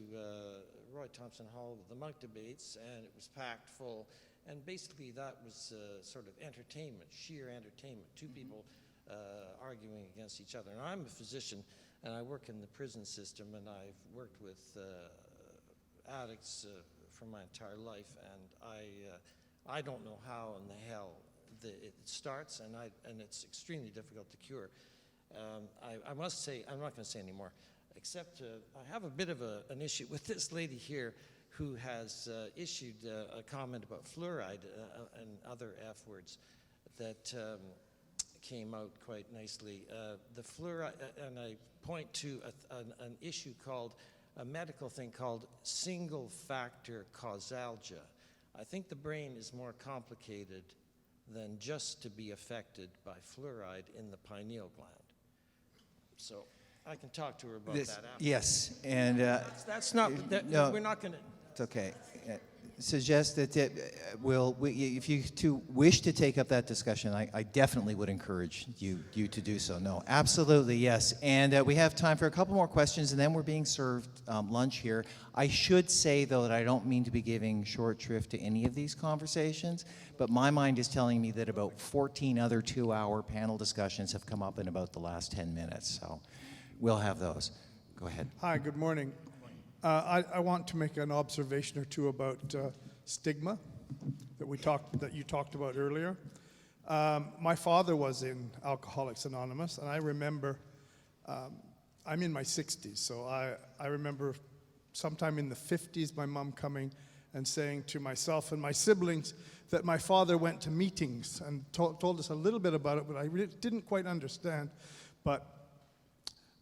Roy Thompson Hall with the Monk debates, and it was packed full. And basically that was sort of entertainment, sheer entertainment, two people arguing against each other. And I'm a physician, and I work in the prison system, and I've worked with addicts for my entire life, and I don't know how in the hell it starts, and it's extremely difficult to cure. I must say, I'm not going to say any more, except I have a bit of an issue with this lady here who has issued a comment about fluoride and other F words that came out quite nicely. The fluoride, and I point to an issue called, a medical thing called single factor causalgia. I think the brain is more complicated than just to be affected by fluoride in the pineal gland. So I can talk to her about that after. Yes, and that's not, no, we're not going to. It's okay. Suggest that if you two wish to take up that discussion, I definitely would encourage you to do so. No, absolutely, yes. And we have time for a couple more questions, and then we're being served lunch here. I should say, though, that I don't mean to be giving short shrift to any of these conversations, but my mind is telling me that about 14 other 2-hour panel discussions have come up in about the last 10 minutes, so we'll have those. Go ahead. Hi, good morning. I want to make an observation or two about stigma that you talked about earlier. My father was in Alcoholics Anonymous, and I remember, I'm in my 60s, so I remember sometime in the 50s my mom coming and saying to myself and my siblings that my father went to meetings and told us a little bit about it, but I really didn't quite understand. But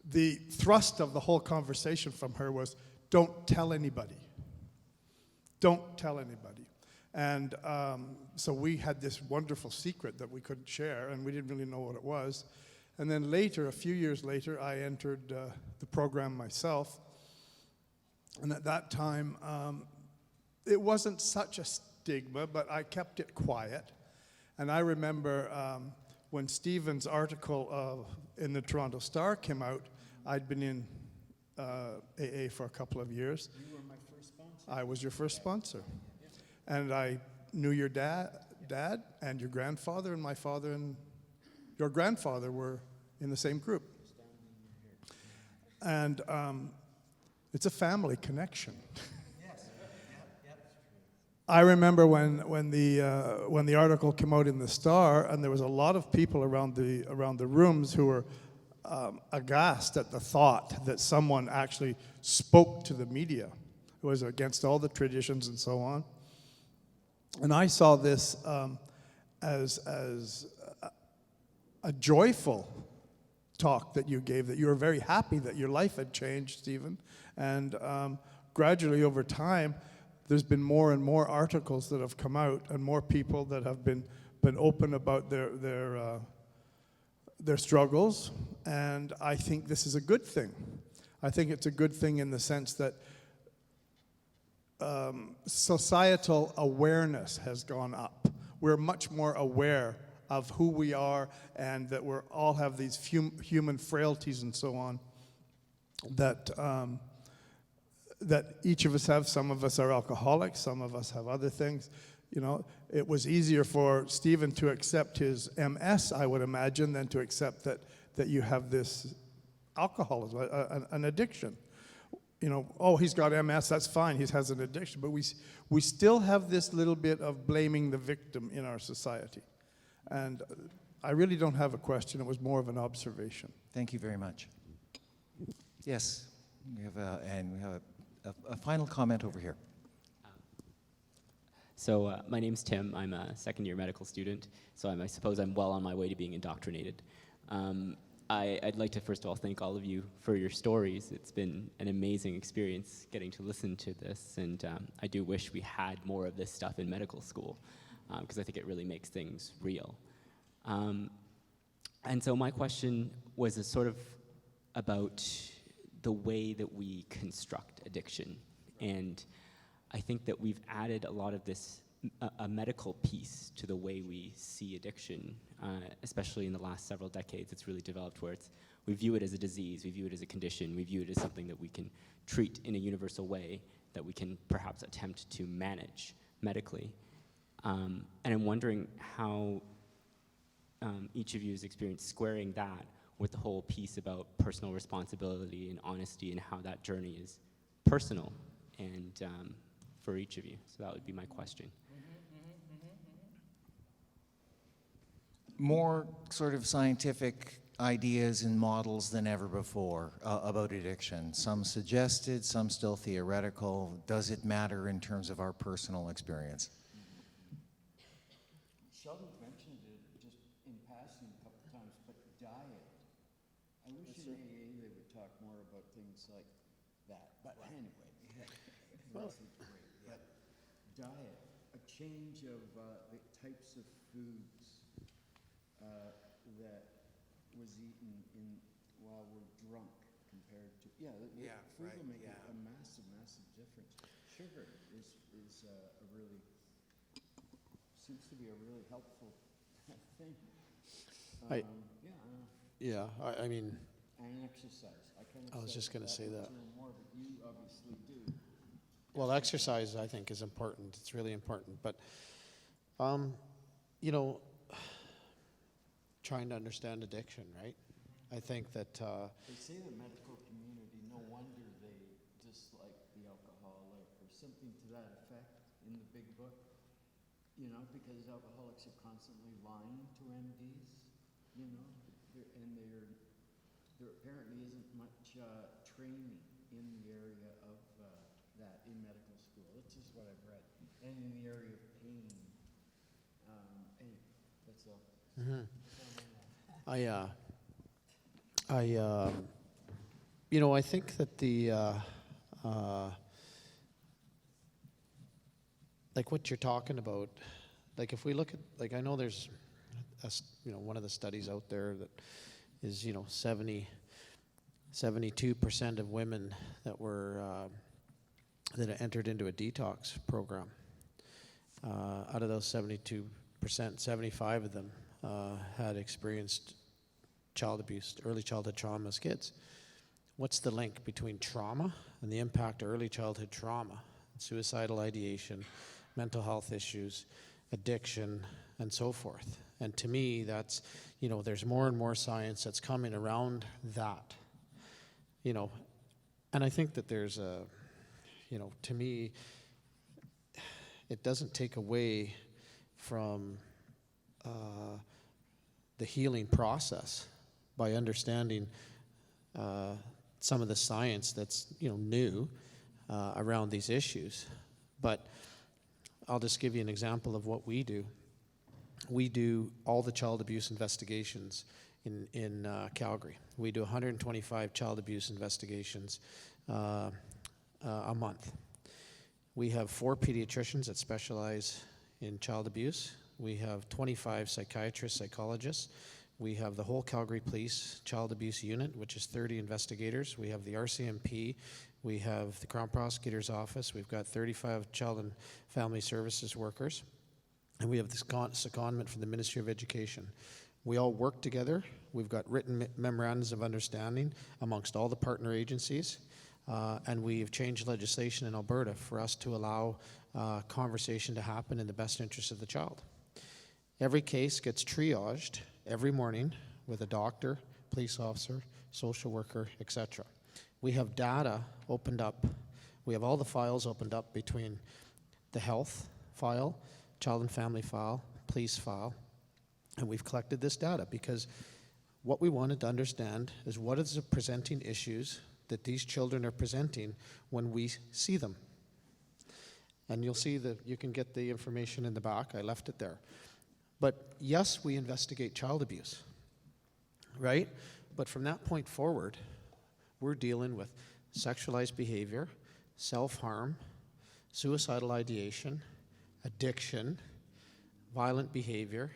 the thrust of the whole conversation from her was, don't tell anybody. Don't tell anybody. And so we had this wonderful secret that we couldn't share, and we didn't really know what it was. And then later, a few years later, I entered the program myself. And at that time, it wasn't such a stigma, but I kept it quiet. And I remember when Stephen's article in the Toronto Star came out, I'd been in AA for a couple of years. You were my first sponsor. I was your first sponsor. And I knew your dad and your grandfather, and my father and your grandfather were in the same group. And it's a family connection. I remember when the article came out in the Star, and there was a lot of people around the rooms who were aghast at the thought that someone actually spoke to the media. It was against all the traditions and so on. And I saw this as a joyful talk that you gave, that you were very happy that your life had changed, Stephen, and gradually over time, there's been more and more articles that have come out, and more people that have been open about their struggles, and I think this is a good thing. I think it's a good thing in the sense that societal awareness has gone up. We're much more aware of who we are, and that we all have these human frailties and so on, that that each of us have. Some of us are alcoholics, some of us have other things. You know, it was easier for Stephen to accept his MS, I would imagine, than to accept that you have this alcoholism, an addiction. You know, oh, he's got MS, that's fine, he has an addiction. But we still have this little bit of blaming the victim in our society. And I really don't have a question, it was more of an observation. Thank you very much. Yes, we have a final comment over here. So my name's Tim. I'm a second-year medical student, so I suppose I'm well on my way to being indoctrinated. I'd like to first of all thank all of you for your stories. It's been an amazing experience getting to listen to this, and I do wish we had more of this stuff in medical school, because I think it really makes things real. And so my question was a sort of about the way that we construct addiction. And I think that we've added a lot of this, a medical piece to the way we see addiction, especially in the last several decades. It's really developed where we view it as a disease, we view it as a condition, we view it as something that we can treat in a universal way, that we can perhaps attempt to manage medically. And I'm wondering how each of you has experienced squaring that with the whole piece about personal responsibility and honesty, and how that journey is personal and for each of you. So that would be my question. More sort of scientific ideas and models than ever before about addiction. Some suggested, some still theoretical. Does it matter in terms of our personal experience? Sheldon mentioned it just in passing a couple of times, but diet. I wish in AA they would talk more about things like that. But anyway, well, great. But diet, a change of the types of foods that was eaten while we're drunk compared to food will make a massive difference. Sugar is a really seems to be a really helpful thing. I mean, and exercise. I was just going to say that. More, but you obviously do. Well, exercise I think is important. It's really important, but you know, trying to understand addiction, right? I think that they say the medical community, no wonder they dislike the alcoholic or something to that effect in the big book. You know, because alcoholics are constantly lying to MDs. You know, and there apparently isn't much training in the area of that in medical school. That's just what I've read, and in the area of pain. Anyway, that's all. Mm-hmm. You know, I think that the like what you're talking about, like if we look at, like I know there's, one of the studies out there that is, 72% of women that were that entered into a detox program. Out of those 72%, 75 of them had experienced child abuse, early childhood trauma as kids. What's the link between trauma and the impact of early childhood trauma, suicidal ideation, mental health issues, addiction, and so forth? And to me, that's, there's more and more science that's coming around that, and I think that there's a, to me, it doesn't take away from the healing process by understanding some of the science that's new around these issues. But I'll just give you an example of what we do. We do all the child abuse investigations in Calgary. We do 125 child abuse investigations a month. We have 4 pediatricians that specialize in child abuse. We have 25 psychiatrists, psychologists. We have the whole Calgary Police Child Abuse Unit, which is 30 investigators. We have the RCMP. We have the Crown Prosecutor's Office. We've got 35 child and family services workers. And we have this secondment from the Ministry of Education. We all work together. We've got written memorandums of understanding amongst all the partner agencies. And we've changed legislation in Alberta for us to allow conversation to happen in the best interest of the child. Every case gets triaged every morning with a doctor, police officer, social worker, etc. We have data opened up. We have all the files opened up between the health file, child and family file, police file, and we've collected this data because what we wanted to understand is what is the presenting issues that these children are presenting when we see them. And you'll see that you can get the information in the back. I left it there. But yes, we investigate child abuse, right? But from that point forward, we're dealing with sexualized behavior, self-harm, suicidal ideation, addiction, violent behavior.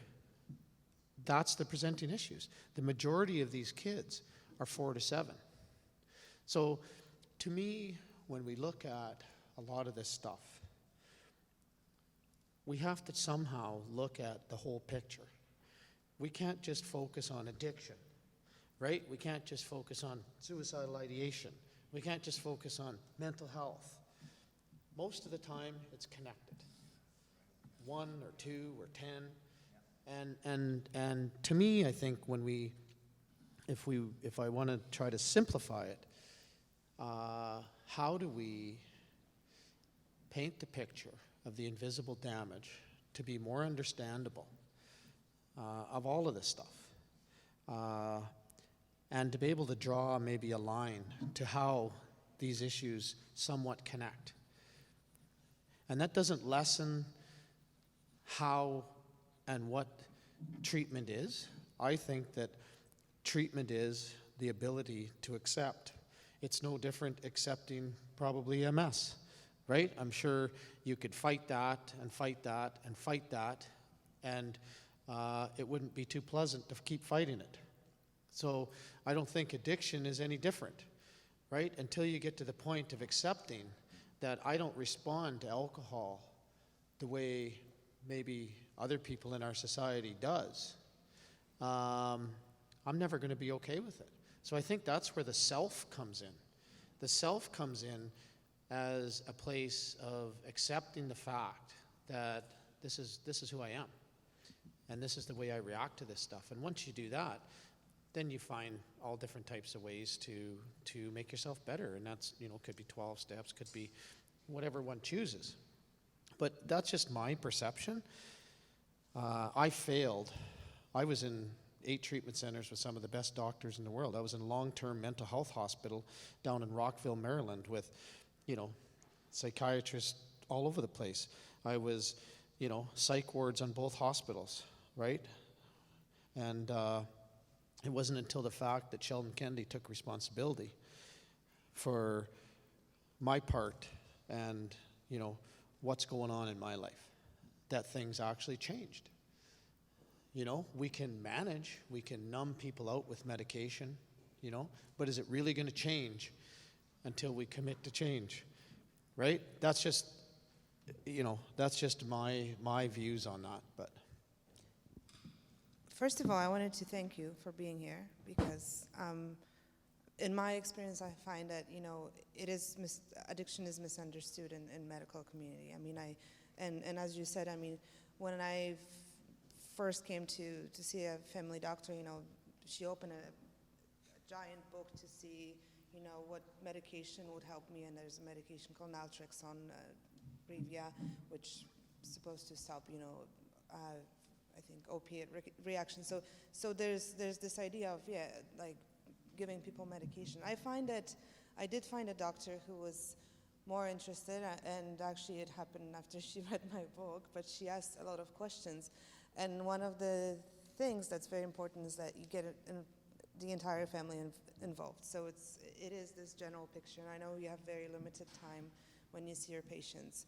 That's the presenting issues. The majority of these kids are 4 to 7. So to me, when we look at a lot of this stuff, we have to somehow look at the whole picture. We can't just focus on addiction, right? We can't just focus on suicidal ideation. We can't just focus on mental health. Most of the time, it's connected. 1 or 2 or 10. And to me, I think when if I want to try to simplify it, how do we paint the picture of the invisible damage to be more understandable of all of this stuff, and to be able to draw maybe a line to how these issues somewhat connect. And that doesn't lessen how and what treatment is. I think that treatment is the ability to accept. It's no different accepting probably MS, right? I'm sure you could fight that and fight that and fight that, and it wouldn't be too pleasant to keep fighting it. So I don't think addiction is any different, right? Until you get to the point of accepting that I don't respond to alcohol the way maybe other people in our society does, I'm never going to be okay with it. So I think that's where the self comes in. The self comes in as a place of accepting the fact that this is who I am, and this is the way I react to this stuff. And once you do that, then you find all different types of ways to make yourself better. And that's, could be 12 steps, could be whatever one chooses. But that's just my perception. I failed. I was in 8 treatment centers with some of the best doctors in the world. I was in long-term mental health hospital down in Rockville, Maryland with, psychiatrists all over the place. I was, psych wards on both hospitals, right? And it wasn't until the fact that Sheldon Kennedy took responsibility for my part and, what's going on in my life that things actually changed. We can manage, we can numb people out with medication, but is it really going to change until we commit to change, right? That's just, my views on that. But First of all, I wanted to thank you for being here because in my experience, I find that, addiction is misunderstood in medical community. I mean, and as you said, when I first came to see a family doctor, she opened a giant book to see, what medication would help me, and there's a medication called naltrexone, Brevia, which is supposed to stop, I think opiate reaction. So there's this idea of giving people medication. I did find a doctor who was more interested, and actually it happened after she read my book, but she asked a lot of questions. And one of the things that's very important is that you get the entire family involved. So it is this general picture. And I know you have very limited time when you see your patients,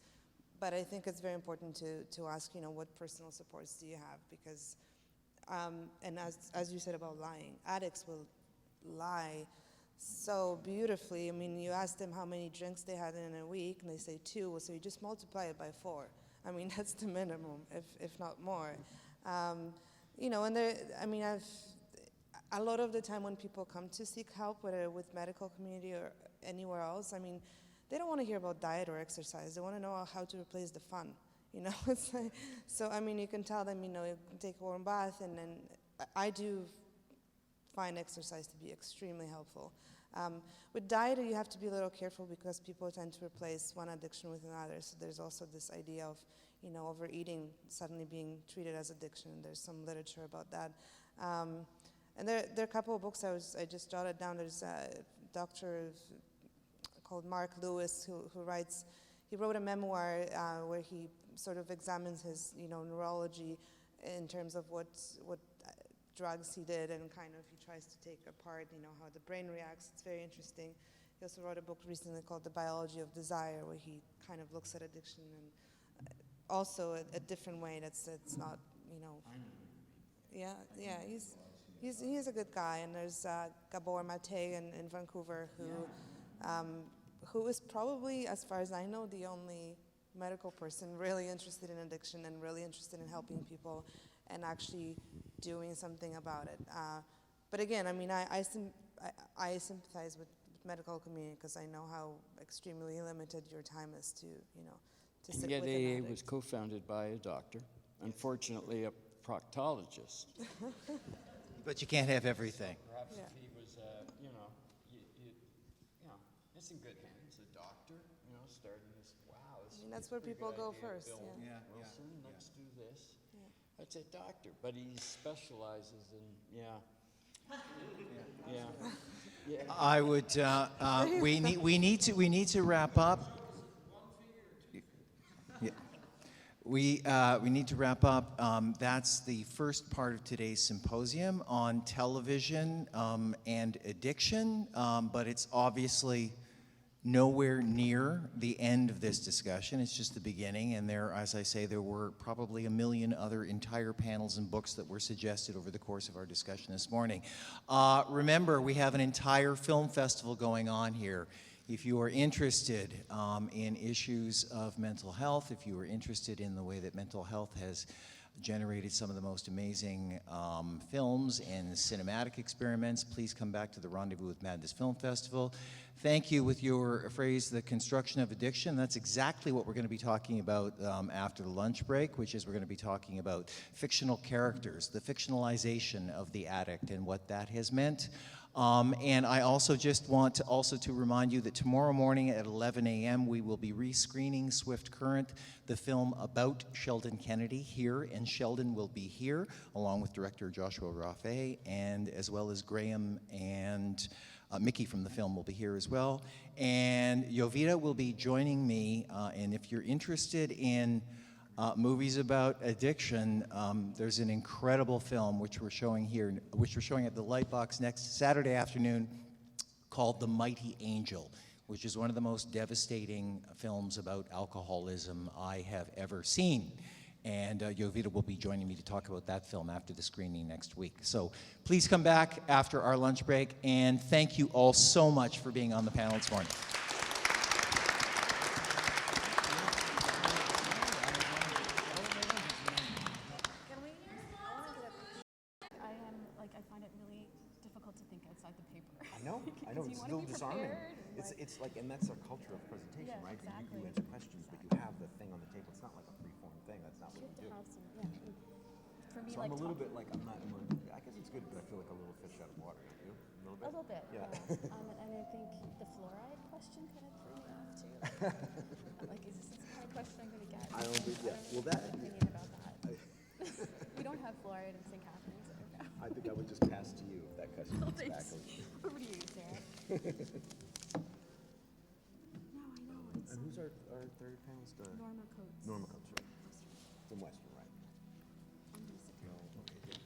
but I think it's very important to ask, what personal supports do you have? Because, and as you said about lying, addicts will lie so beautifully. I mean, you ask them how many drinks they had in a week, and they say 2, so you just multiply it by 4. I mean, that's the minimum, if not more. And a lot of the time when people come to seek help, whether with medical community or anywhere else, I mean, they don't want to hear about diet or exercise. They want to know how to replace the fun, It's like, so, I mean, you can tell them, you can take a warm bath, and then I do find exercise to be extremely helpful. With diet, you have to be a little careful because people tend to replace one addiction with another. So there's also this idea of, overeating suddenly being treated as addiction. There's some literature about that. And there are a couple of books I just jotted down. There's a doctor called Mark Lewis who wrote a memoir where he sort of examines his, neurology in terms of what drugs he did, and kind of he tries to take apart, how the brain reacts. It's very interesting. He also wrote a book recently called The Biology of Desire, where he kind of looks at addiction and also a different way that's not, yeah, he's a good guy. And there's Gabor Mate in Vancouver who is probably, as far as I know, the only medical person really interested in addiction and really interested in helping people and actually doing something about it. But again, I mean, I sympathize with medical community because I know how extremely limited your time is to sit And yet with an AA addict. was co-founded by a doctor, unfortunately a proctologist. But you can't have everything. Perhaps if he was, it's in good hands, a doctor, starting this, wow. This I mean, that's where people go first. Bill Yeah. Wilson, let's do this. That's a doctor, but he specializes in, I would. We need to wrap up. Yeah. We need to wrap up. That's the first part of today's symposium on television and addiction, but it's obviously nowhere near the end of this discussion. It's just the beginning, and as I say, there were probably a million other entire panels and books that were suggested over the course of our discussion this morning. Remember, we have an entire film festival going on here. If you are interested in issues of mental health, if you are interested in the way that mental health has generated some of the most amazing films and cinematic experiments, please come back to the Rendezvous with Madness Film Festival. Thank you. With your phrase, the construction of addiction, that's exactly what we're going to be talking about after the lunch break, which is we're going to be talking about fictional characters, the fictionalization of the addict and what that has meant. And I also just want to remind you that tomorrow morning at 11 a.m. we will be rescreening Swift Current, the film about Sheldon Kennedy here, and Sheldon will be here along with director Joshua Rafe, and as well as Graham and Mickey from the film will be here as well. And Jovita will be joining me, and if you're interested in movies about addiction, there's an incredible film which we're showing here, which we're showing at the Lightbox next Saturday afternoon, called The Mighty Angel, which is one of the most devastating films about alcoholism I have ever seen. And Jovita will be joining me to talk about that film after the screening next week. So please come back after our lunch break, and thank you all so much for being on the panel this morning. I find it really difficult to think outside the paper. I know, it's you still wanna be disarming. prepared and, It's like, and that's our culture of presentation, Yeah, right? exactly. You answer questions, but you have the thing on the table. It's not like a free-form thing. That's not what You have we to do. have some, for me, So like I'm a little bit like, I guess it's good, but I feel like a little fish out of water, don't you? A little bit? yeah. And I think the fluoride question kind of threw me off too. Like, is this the kind of question I'm going to get? I don't think, yeah. Well, I that. have an opinion about that. We don't have fluoride in St. Catharines. I think I would just pass to you if that question Oh, comes back. thanks. Over to you, Sarah. No, I know. It's And who's our third panelist? Norma Coates. Norma Coates, right. From Western, right? I'm gonna sit No, down. okay, good.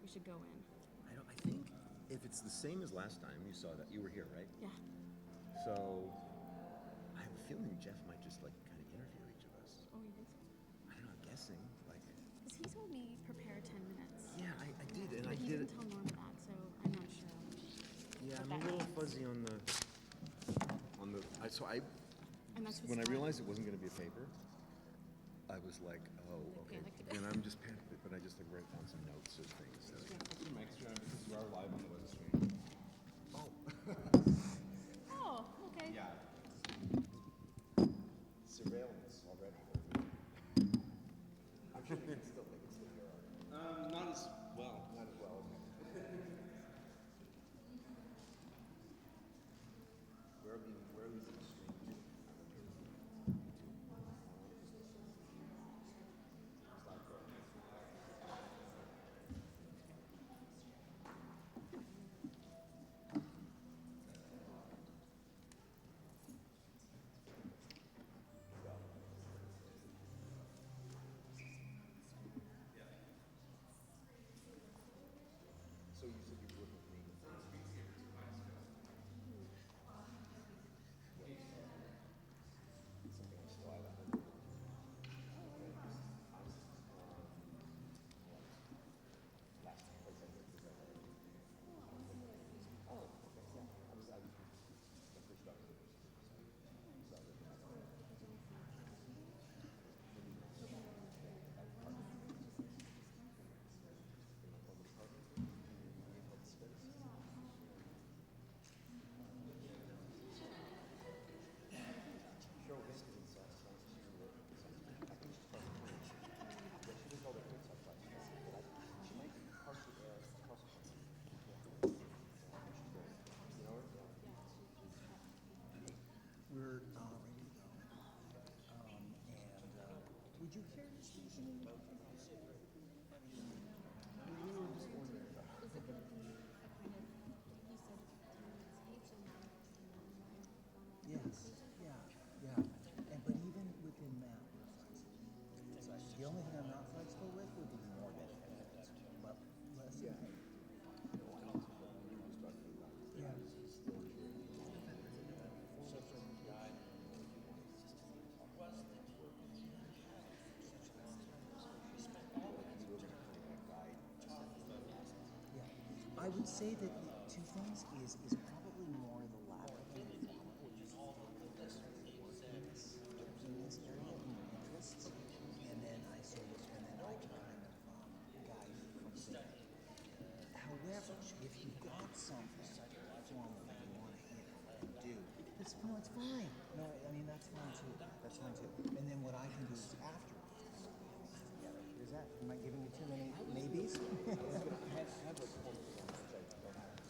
we should go in? I think if it's the same as last time, you saw that. You were here, right? Yeah. So I have a feeling Jeff might just like kind of interview each of us. Oh, you think so? I don't know, I'm guessing. Like, Because he told me prepare 10 minutes. yeah, I did, and But I he did didn't it. tell Norma that, so I'm not sure. Yeah, what I'm a that little means. fuzzy on the. And that's what's When I fun. realized it wasn't going to be a paper, I was like, oh, okay. panicked. Then I'm just panicked, but I just like wrote down some notes or things. So. Mike's trying because you are live on the web stream. Oh. Oh, okay. Yeah. Surveillance already. I'm sure we can still make it so you're on. Not as well. Not as well. Okay. Where is it streamed? So you said you were with me. Something I still have. We're ready to go. Would you care to speak to me? Yes, yeah. But even within that, we're flexible. The only thing I'm not flexible with would be morbid. But less. Yeah. Yeah. Yeah. I would say that the two things is probably more the latter than the former, which is in this area of my interests, and then I kind of guide from there. However, if you've got something formal that you want to hit and do, it's fine. No, I mean that's fine too. That's fine too. And then what I can do is after. Is that? Am I giving you too many maybes?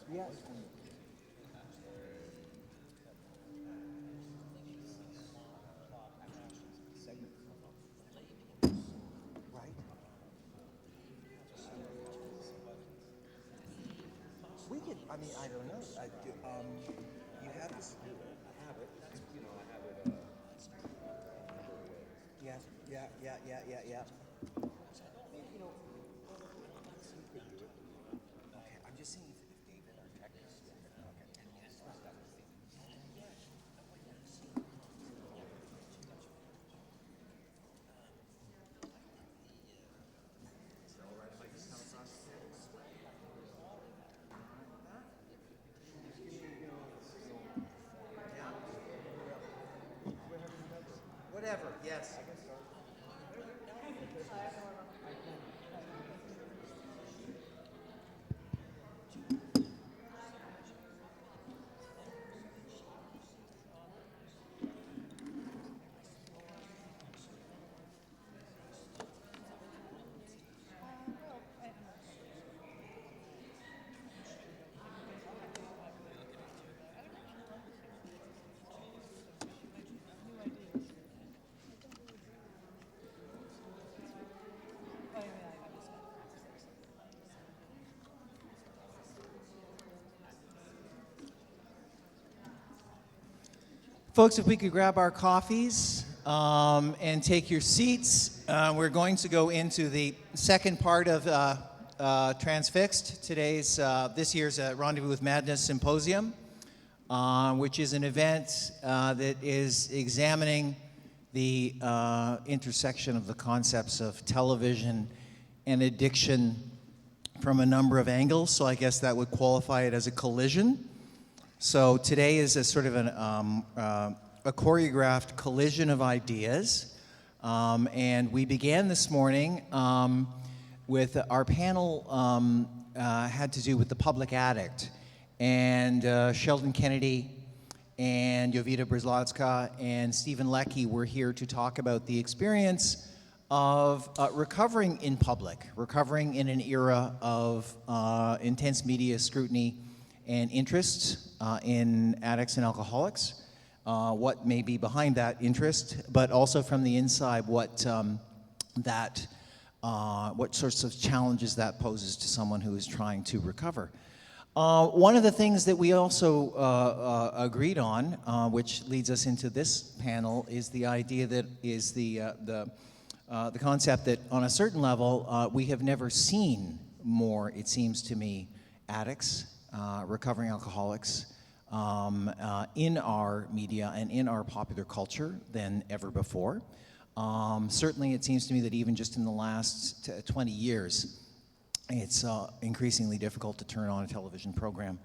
Yes. Right. We could. I mean, I don't know. You have this. I have it. You know, I have it. Yes. Yeah. You know, okay, I'm just seeing if David, our tech, is whatever, yes. Folks, if we could grab our coffees and take your seats, we're going to go into the second part of Transfixed, this year's Rendezvous with Madness Symposium, which is an event that is examining the intersection of the concepts of television and addiction from a number of angles. So I guess that would qualify it as a collision. So today is a sort of a choreographed collision of ideas. And we began this morning with our panel had to do with the public addict. And Sheldon Kennedy and Jovita Brzlocka and Stephen Leckie were here to talk about the experience of recovering in public, recovering in an era of intense media scrutiny and interest in addicts and alcoholics, what may be behind that interest, but also from the inside, what sorts of challenges that poses to someone who is trying to recover. One of the things that we also agreed on, which leads us into this panel, is the idea that is the concept that on a certain level, we have never seen more, it seems to me, addicts, recovering alcoholics in our media and in our popular culture than ever before. Certainly it seems to me that even just in the last 20 years, it's increasingly difficult to turn on a television program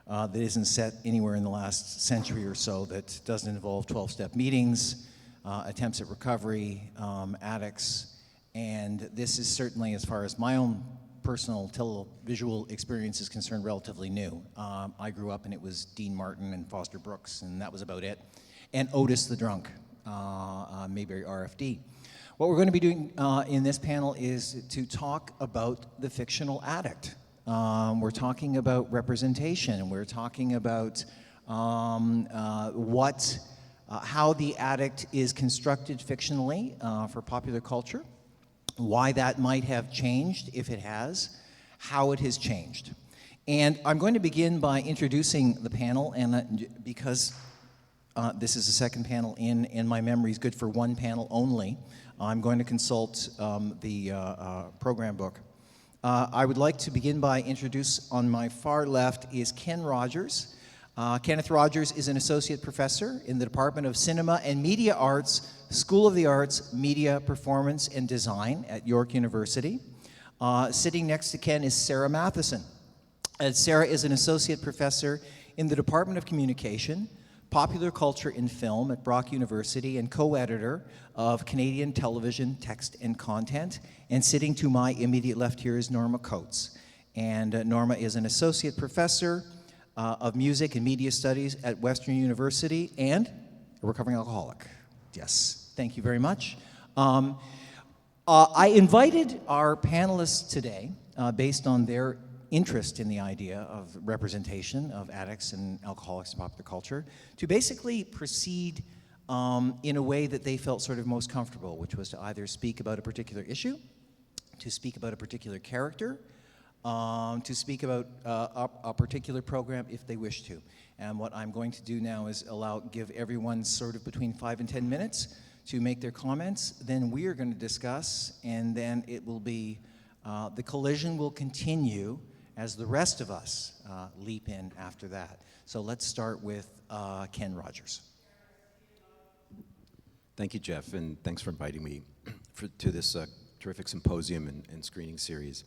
that isn't set anywhere in the last century or so that doesn't involve 12-step meetings, attempts at recovery, addicts, and this is certainly, as far as my own personal televisual experience is concerned, relatively new. I grew up and it was Dean Martin and Foster Brooks, and that was about it, and Otis the Drunk, Mayberry RFD. What we're going to be doing in this panel is to talk about the fictional addict. We're talking about representation. We're talking about how the addict is constructed fictionally for popular culture, why that might have changed, if it has, how it has changed. And I'm going to begin by introducing the panel, and because this is the second panel in, and my memory is good for one panel only, I'm going to consult the program book. I would like to begin by introduce, on my far left is Ken Rogers. Kenneth Rogers is an associate professor in the Department of Cinema and Media Arts, School of the Arts, Media, Performance, and Design at York University. Sitting next to Ken is Sarah Matheson. Sarah is an associate professor in the Department of Communication, Popular Culture in Film at Brock University, and co-editor of Canadian Television Text and Content. And sitting to my immediate left here is Norma Coates. And Norma is an associate professor of music and media studies at Western University and a recovering alcoholic. Yes, thank you very much. I invited our panelists today, based on their interest in the idea of representation of addicts and alcoholics in popular culture, to basically proceed in a way that they felt sort of most comfortable, which was to either speak about a particular issue, to speak about a particular character, to speak about a particular program if they wish to. And what I'm going to do now is give everyone sort of between 5 and 10 minutes to make their comments. Then we are going to discuss, and then it will be, the collision will continue as the rest of us leap in after that. So let's start with Ken Rogers. Thank you, Jeff, and thanks for inviting me to this terrific symposium and screening series.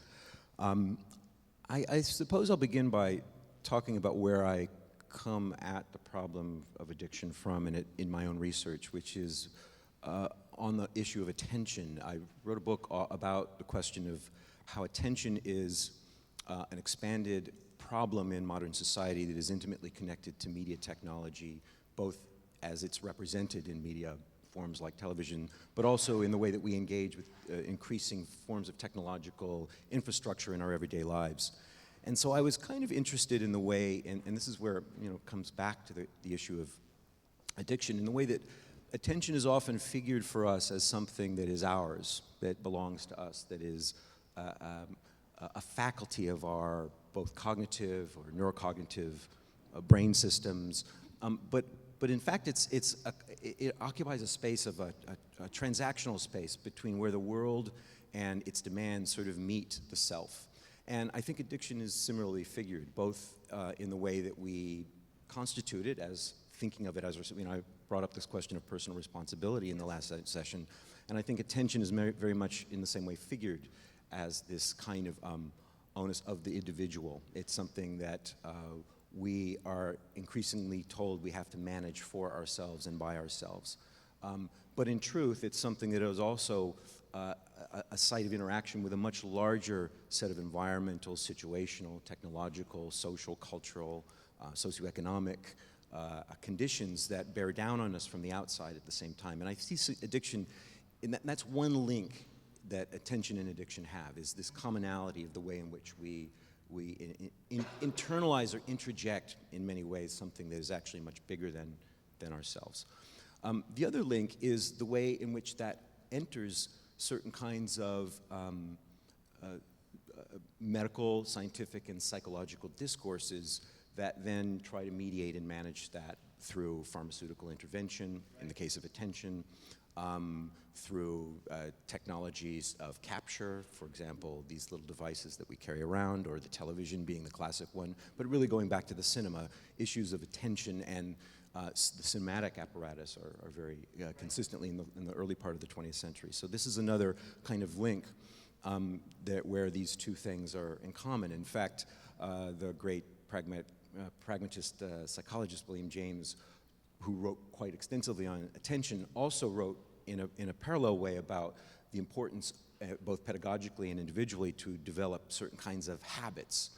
I suppose I'll begin by talking about where I come at the problem of addiction from in my own research, which is on the issue of attention. I wrote a book about the question of how attention is an expanded problem in modern society that is intimately connected to media technology, both as it's represented in media forms like television, but also in the way that we engage with increasing forms of technological infrastructure in our everyday lives. And so I was kind of interested in the way, and this is where comes back to the issue of addiction, in the way that attention is often figured for us as something that is ours, that belongs to us, that is a faculty of our both cognitive or neurocognitive brain systems, but in fact it occupies a space of a transactional space between where the world and its demands sort of meet the self. And I think addiction is similarly figured, both in the way that we constitute it as thinking of it as, I brought up this question of personal responsibility in the last session, and I think attention is very much in the same way figured as this kind of onus of the individual. It's something that we are increasingly told we have to manage for ourselves and by ourselves. But in truth, it's something that is also a site of interaction with a much larger set of environmental, situational, technological, social, cultural, socioeconomic conditions that bear down on us from the outside at the same time. And I see addiction, that's one link that attention and addiction have, is this commonality of the way in which we internalize or introject in many ways something that is actually much bigger than ourselves. The other link is the way in which that enters certain kinds of medical, scientific, and psychological discourses that then try to mediate and manage that through pharmaceutical intervention, in the case of attention, through technologies of capture, for example, these little devices that we carry around, or the television being the classic one, but really going back to the cinema, issues of attention and the cinematic apparatus are very consistently in the early part of the 20th century. So this is another kind of link where these two things are in common. In fact, the great pragmatist psychologist William James, who wrote quite extensively on attention, also wrote in a parallel way about the importance, both pedagogically and individually, to develop certain kinds of habits,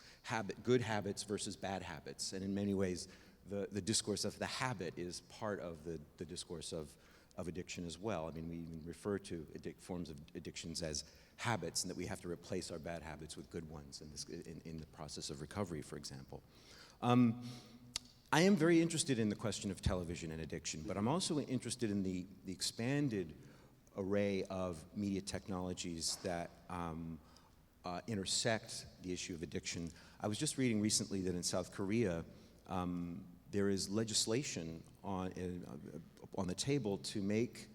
good habits versus bad habits. And in many ways, the discourse of the habit is part of the discourse of addiction as well. I mean, we even refer to forms of addictions as habits, and that we have to replace our bad habits with good ones in the process of recovery, for example. I am very interested in the question of television and addiction, but I'm also interested in the expanded array of media technologies that intersect the issue of addiction. I was just reading recently that in South Korea, there is legislation on the table to make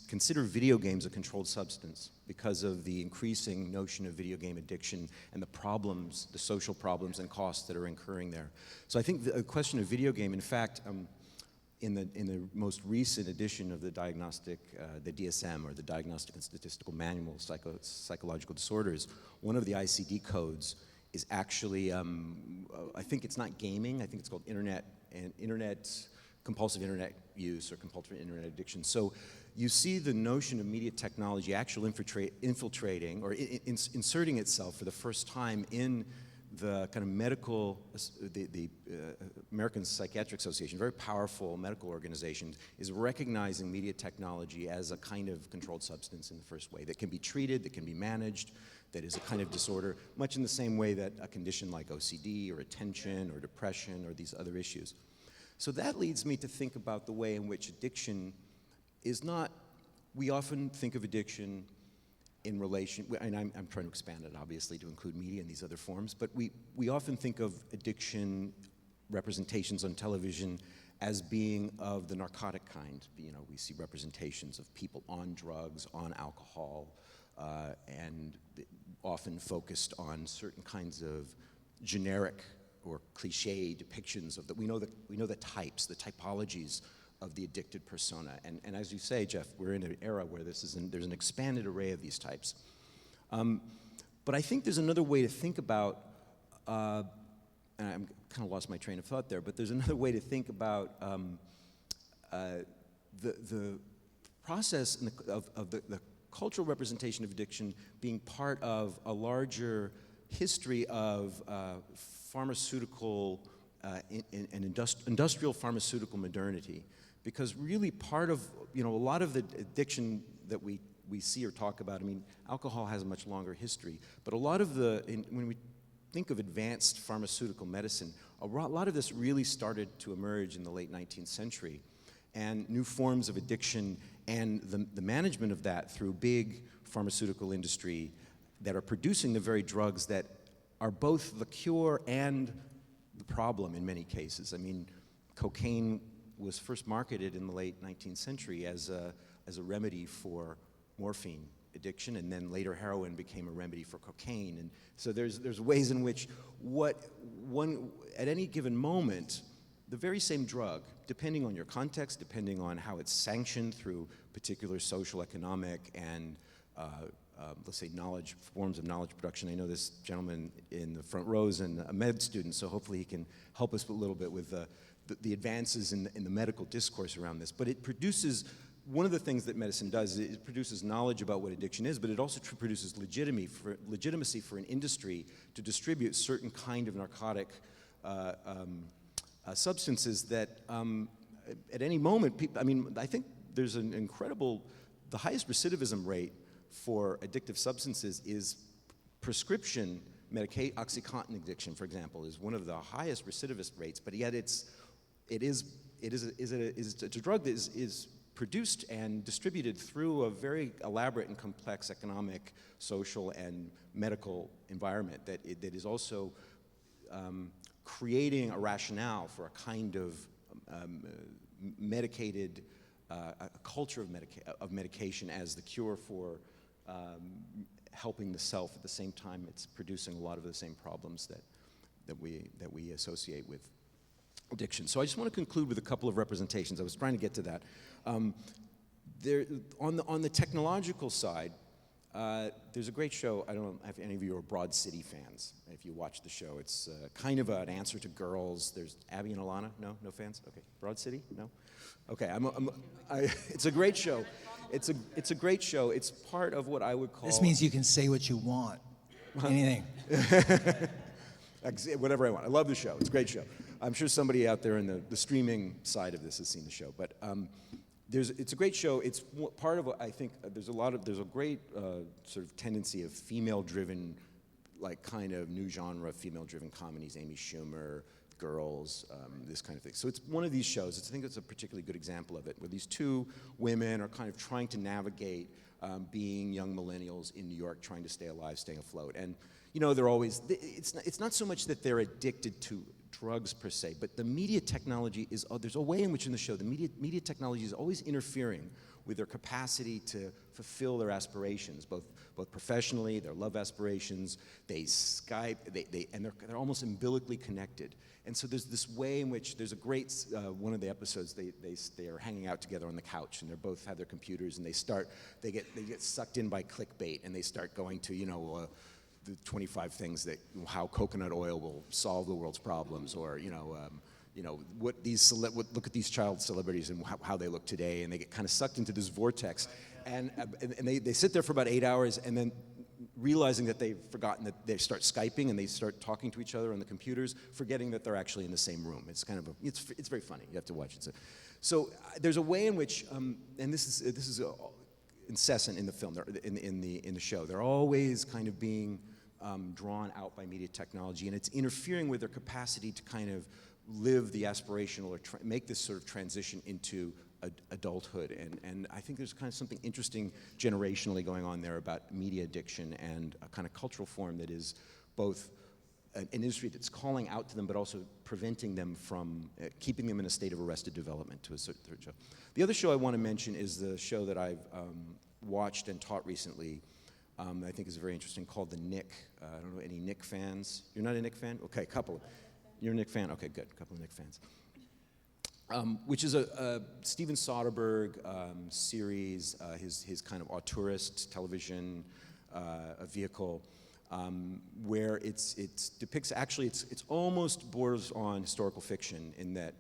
consider video games a controlled substance because of the increasing notion of video game addiction and the problems, the social problems and costs that are incurring there. So I think the question of video game, in fact, in the most recent edition of the the DSM, or the Diagnostic and Statistical Manual of Psychological Disorders, one of the ICD codes is actually, I think it's not gaming, I think it's called compulsive internet use or compulsive internet addiction. So you see the notion of media technology actually infiltrating or inserting itself for the first time in the kind of medical, the American Psychiatric Association, very powerful medical organization, is recognizing media technology as a kind of controlled substance in the first way that can be treated, that can be managed, that is a kind of disorder, much in the same way that a condition like OCD or attention or depression or these other issues. So that leads me to think about the way in which addiction is not, we often think of addiction in relation, and I'm trying to expand it obviously to include media and these other forms, but we often think of addiction representations on television as being of the narcotic kind. You know, we see representations of people on drugs, on alcohol, and often focused on certain kinds of generic or cliche depictions of that. We know the types, the typologies of the addicted persona. And as you say, Jeff, we're in an era where there's an expanded array of these types. But I think there's another way to think about, and I'm kind of lost my train of thought there, but there's another way to think about the process of the cultural representation of addiction being part of a larger history of pharmaceutical and industrial pharmaceutical modernity. Because really part of, a lot of the addiction that we see or talk about, I mean, alcohol has a much longer history, but a lot of when we think of advanced pharmaceutical medicine, a lot of this really started to emerge in the late 19th century. And new forms of addiction and the management of that through big pharmaceutical industry that are producing the very drugs that are both the cure and the problem in many cases. I mean, cocaine was first marketed in the late 19th century as a remedy for morphine addiction, and then later heroin became a remedy for cocaine. And so there's ways in which at any given moment, the very same drug, depending on your context, depending on how it's sanctioned through particular social, economic, and let's say forms of knowledge production. I know this gentleman in the front row is a med student, so hopefully he can help us a little bit with the advances in the medical discourse around this. But it produces, one of the things that medicine does is it produces knowledge about what addiction is, but it also produces legitimacy for an industry to distribute certain kind of narcotic substances that at any moment, I think there's an incredible, the highest recidivism rate for addictive substances is prescription medication. OxyContin addiction, for example, is one of the highest recidivist rates, but yet it's a drug that is produced and distributed through a very elaborate and complex economic, social, and medical environment that is also creating a rationale for a kind of medicated, a culture of medication as the cure for helping the self. At the same time, it's producing a lot of the same problems that we associate with addiction. So I just want to conclude with a couple of representations. I was trying to get to that. On the technological side, there's a great show. I don't know if any of you are Broad City fans. If you watch the show, it's kind of an answer to Girls. There's Abby and Alana. No fans. Okay, Broad City. No. Okay, it's a great show. It's a great show. It's part of what I would call. This means you can say what you want. Anything. Whatever I want. I love the show. It's a great show. I'm sure somebody out there in the streaming side of this has seen the show, but it's a great show. It's part of what I think there's a great sort of tendency of female-driven, like kind of new genre female-driven comedies. Amy Schumer, Girls, this kind of thing. So it's one of these shows. I think it's a particularly good example of it, where these two women are kind of trying to navigate being young millennials in New York, trying to stay alive, staying afloat. And they're always. It's not so much that they're addicted to drugs per se, but the media technology is. There's a way in which in the show the media technology is always interfering with their capacity to fulfill their aspirations, both professionally, their love aspirations. They Skype, they're almost umbilically connected. And so there's this way in which there's a great one of the episodes they are hanging out together on the couch, and they both have their computers, and they get sucked in by clickbait, and they start going to the 25 things that how coconut oil will solve the world's problems, or look at these child celebrities and how they look today, and they get kind of sucked into this vortex, and they sit there for about 8 hours, and then realizing that they've forgotten that they start Skyping and they start talking to each other on the computers, forgetting that they're actually in the same room. It's kind of it's very funny. You have to watch it. So there's a way in which, and this is incessant in the film, in the show. They're always kind of being drawn out by media technology, and it's interfering with their capacity to kind of live the aspirational or make this sort of transition into adulthood. And I think there's kind of something interesting generationally going on there about media addiction and a kind of cultural form that is both an industry that's calling out to them, but also preventing them from keeping them in a state of arrested development to a certain show. The other show I want to mention is the show that I've watched and taught recently. I think is very interesting, called The Nick. I don't know any Nick fans. You're not a Nick fan? Okay, a couple. You're a Nick fan? Okay, good. A couple of Nick fans. Which is a Steven Soderbergh series, his kind of auteurist television vehicle, where it depicts, actually it's almost borders on historical fiction in that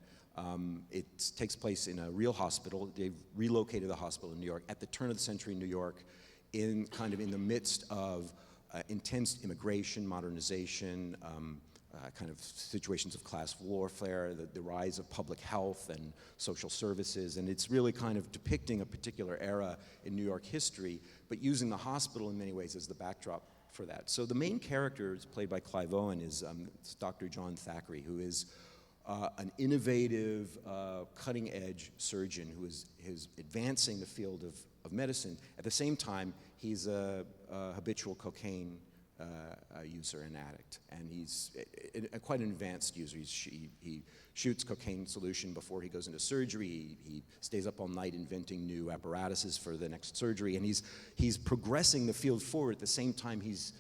it takes place in a real hospital. They've relocated the hospital in New York at the turn of the century in New York, in the midst of intense immigration, modernization, kind of situations of class warfare, the rise of public health and social services, and it's really kind of depicting a particular era in New York history, but using the hospital in many ways as the backdrop for that. So the main character is played by Clive Owen, is Dr. John Thackeray, who is an innovative, cutting-edge surgeon who is advancing the field of medicine. At the same time, he's a habitual cocaine user and addict, and he's quite an advanced user. He shoots cocaine solution before he goes into surgery. He stays up all night inventing new apparatuses for the next surgery, and he's progressing the field forward at the same time he's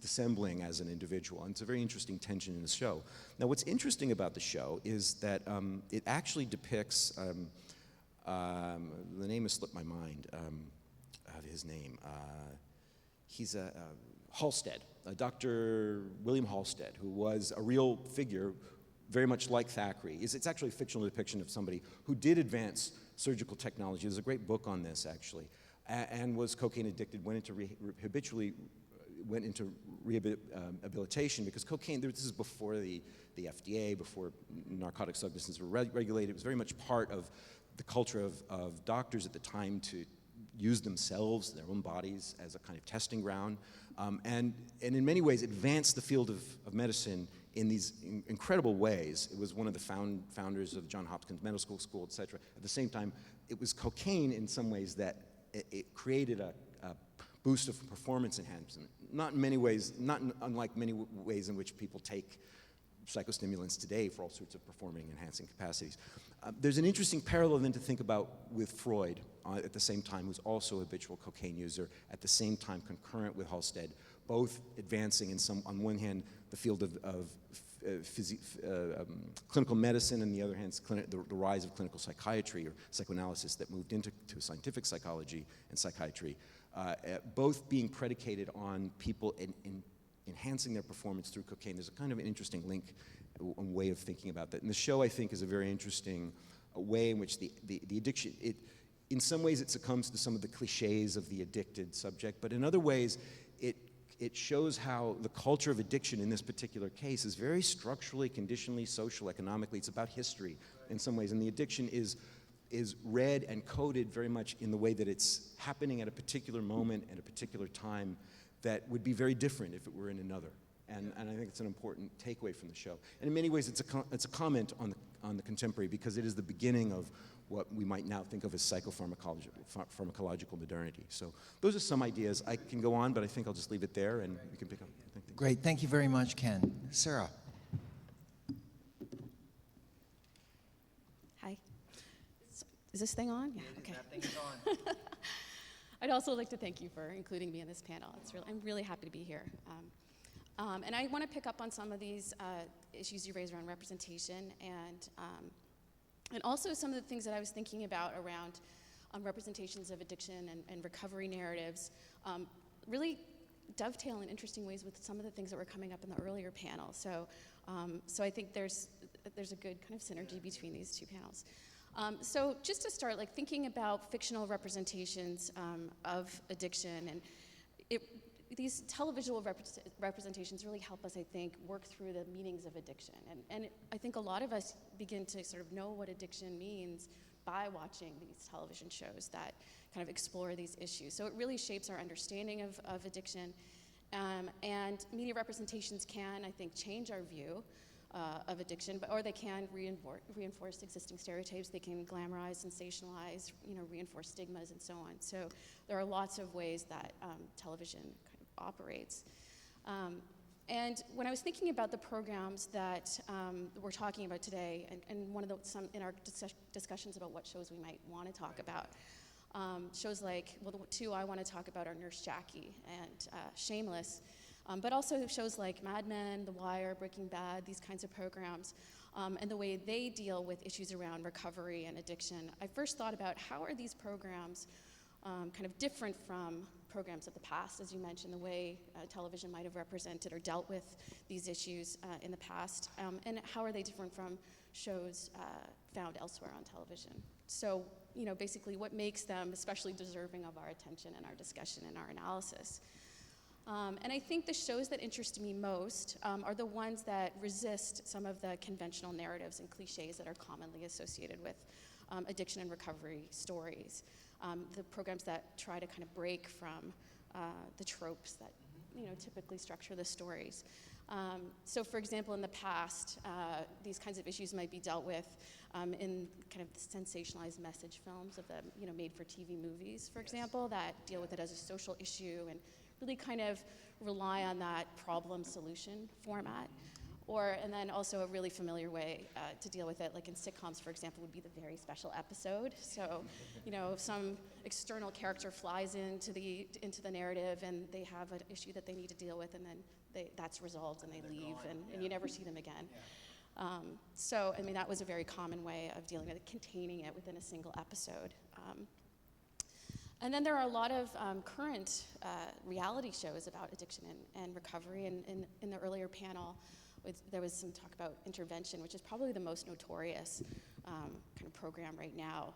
dissembling as an individual, and it's a very interesting tension in the show. Now, what's interesting about the show is that it actually depicts, the name has slipped my mind, his name, he's Halstead, Dr. William Halstead, who was a real figure, very much like Thackeray. It's actually a fictional depiction of somebody who did advance surgical technology. There's a great book on this, actually, and was cocaine addicted, went into rehabilitation because cocaine, this is before the FDA, before narcotic substances were regulated. It was very much part of the culture of doctors at the time to use themselves, their own bodies, as a kind of testing ground, and in many ways advanced the field of medicine in these incredible ways. It was one of the founders of Johns Hopkins Medical School, et cetera. At the same time, it was cocaine in some ways that it created a boost of performance enhancement. Not in many ways, not unlike many ways in which people take psychostimulants today for all sorts of performing enhancing capacities. There's an interesting parallel then to think about with Freud at the same time, who's also a habitual cocaine user, at the same time concurrent with Halstead, both advancing on one hand the field of clinical medicine, and the other hand the rise of clinical psychiatry or psychoanalysis that moved into scientific psychology and psychiatry, both being predicated on people enhancing their performance through cocaine. There's a kind of an interesting link, a way of thinking about that. And the show, I think, is a very interesting way in which the addiction, in some ways it succumbs to some of the cliches of the addicted subject, but in other ways it shows how the culture of addiction in this particular case is very structurally, conditionally, social, economically. It's about history in some ways, and the addiction is read and coded very much in the way that it's happening at a particular moment, at a particular time, that would be very different if it were in another. And I think it's an important takeaway from the show. And in many ways, it's a comment on the contemporary, because it is the beginning of what we might now think of as pharmacological modernity. So those are some ideas. I can go on, but I think I'll just leave it there, and we can pick up. Great, thank you very much, Ken. Sarah. Hi. Is this thing on? Yeah, okay. That thing is on. I'd also like to thank you for including me in this panel. I'm really happy to be here. And I want to pick up on some of these issues you raised around representation and also some of the things that I was thinking about around representations of addiction and recovery narratives really dovetail in interesting ways with some of the things that were coming up in the earlier panel. So I think there's a good kind of synergy between these two panels. So just to start, like thinking about fictional representations of addiction, and these televisual representations really help us, I think, work through the meanings of addiction. And I think a lot of us begin to sort of know what addiction means by watching these television shows that kind of explore these issues. So it really shapes our understanding of addiction. And media representations can, I think, change our view of addiction, or they can reinforce existing stereotypes. They can glamorize, sensationalize, reinforce stigmas, and so on. So there are lots of ways that television kind of operates. And when I was thinking about the programs that we're talking about today, and some in our discussions about what shows we might want to talk about, shows like, well, the two I want to talk about are Nurse Jackie and Shameless. But also shows like Mad Men, The Wire, Breaking Bad, these kinds of programs, and the way they deal with issues around recovery and addiction. I first thought about how are these programs kind of different from programs of the past, as you mentioned, the way television might have represented or dealt with these issues in the past, and how are they different from shows found elsewhere on television. So, basically what makes them especially deserving of our attention and our discussion and our analysis. And I think the shows that interest me most are the ones that resist some of the conventional narratives and cliches that are commonly associated with addiction and recovery stories. The programs that try to kind of break from the tropes that typically structure the stories. So for example, in the past, these kinds of issues might be dealt with in kind of sensationalized message films of the made-for-TV movies, for example, that deal with it as a social issue and really kind of rely on that problem solution format. And then also a really familiar way to deal with it, like in sitcoms, for example, would be the very special episode. So, if some external character flies into the narrative and they have an issue that they need to deal with, and then that's resolved and they leave, and you never see them again. So, I mean, that was a very common way of dealing with it, containing it within a single episode. And then there are a lot of current reality shows about addiction and recovery. And in the earlier panel, there was some talk about Intervention, which is probably the most notorious kind of program right now.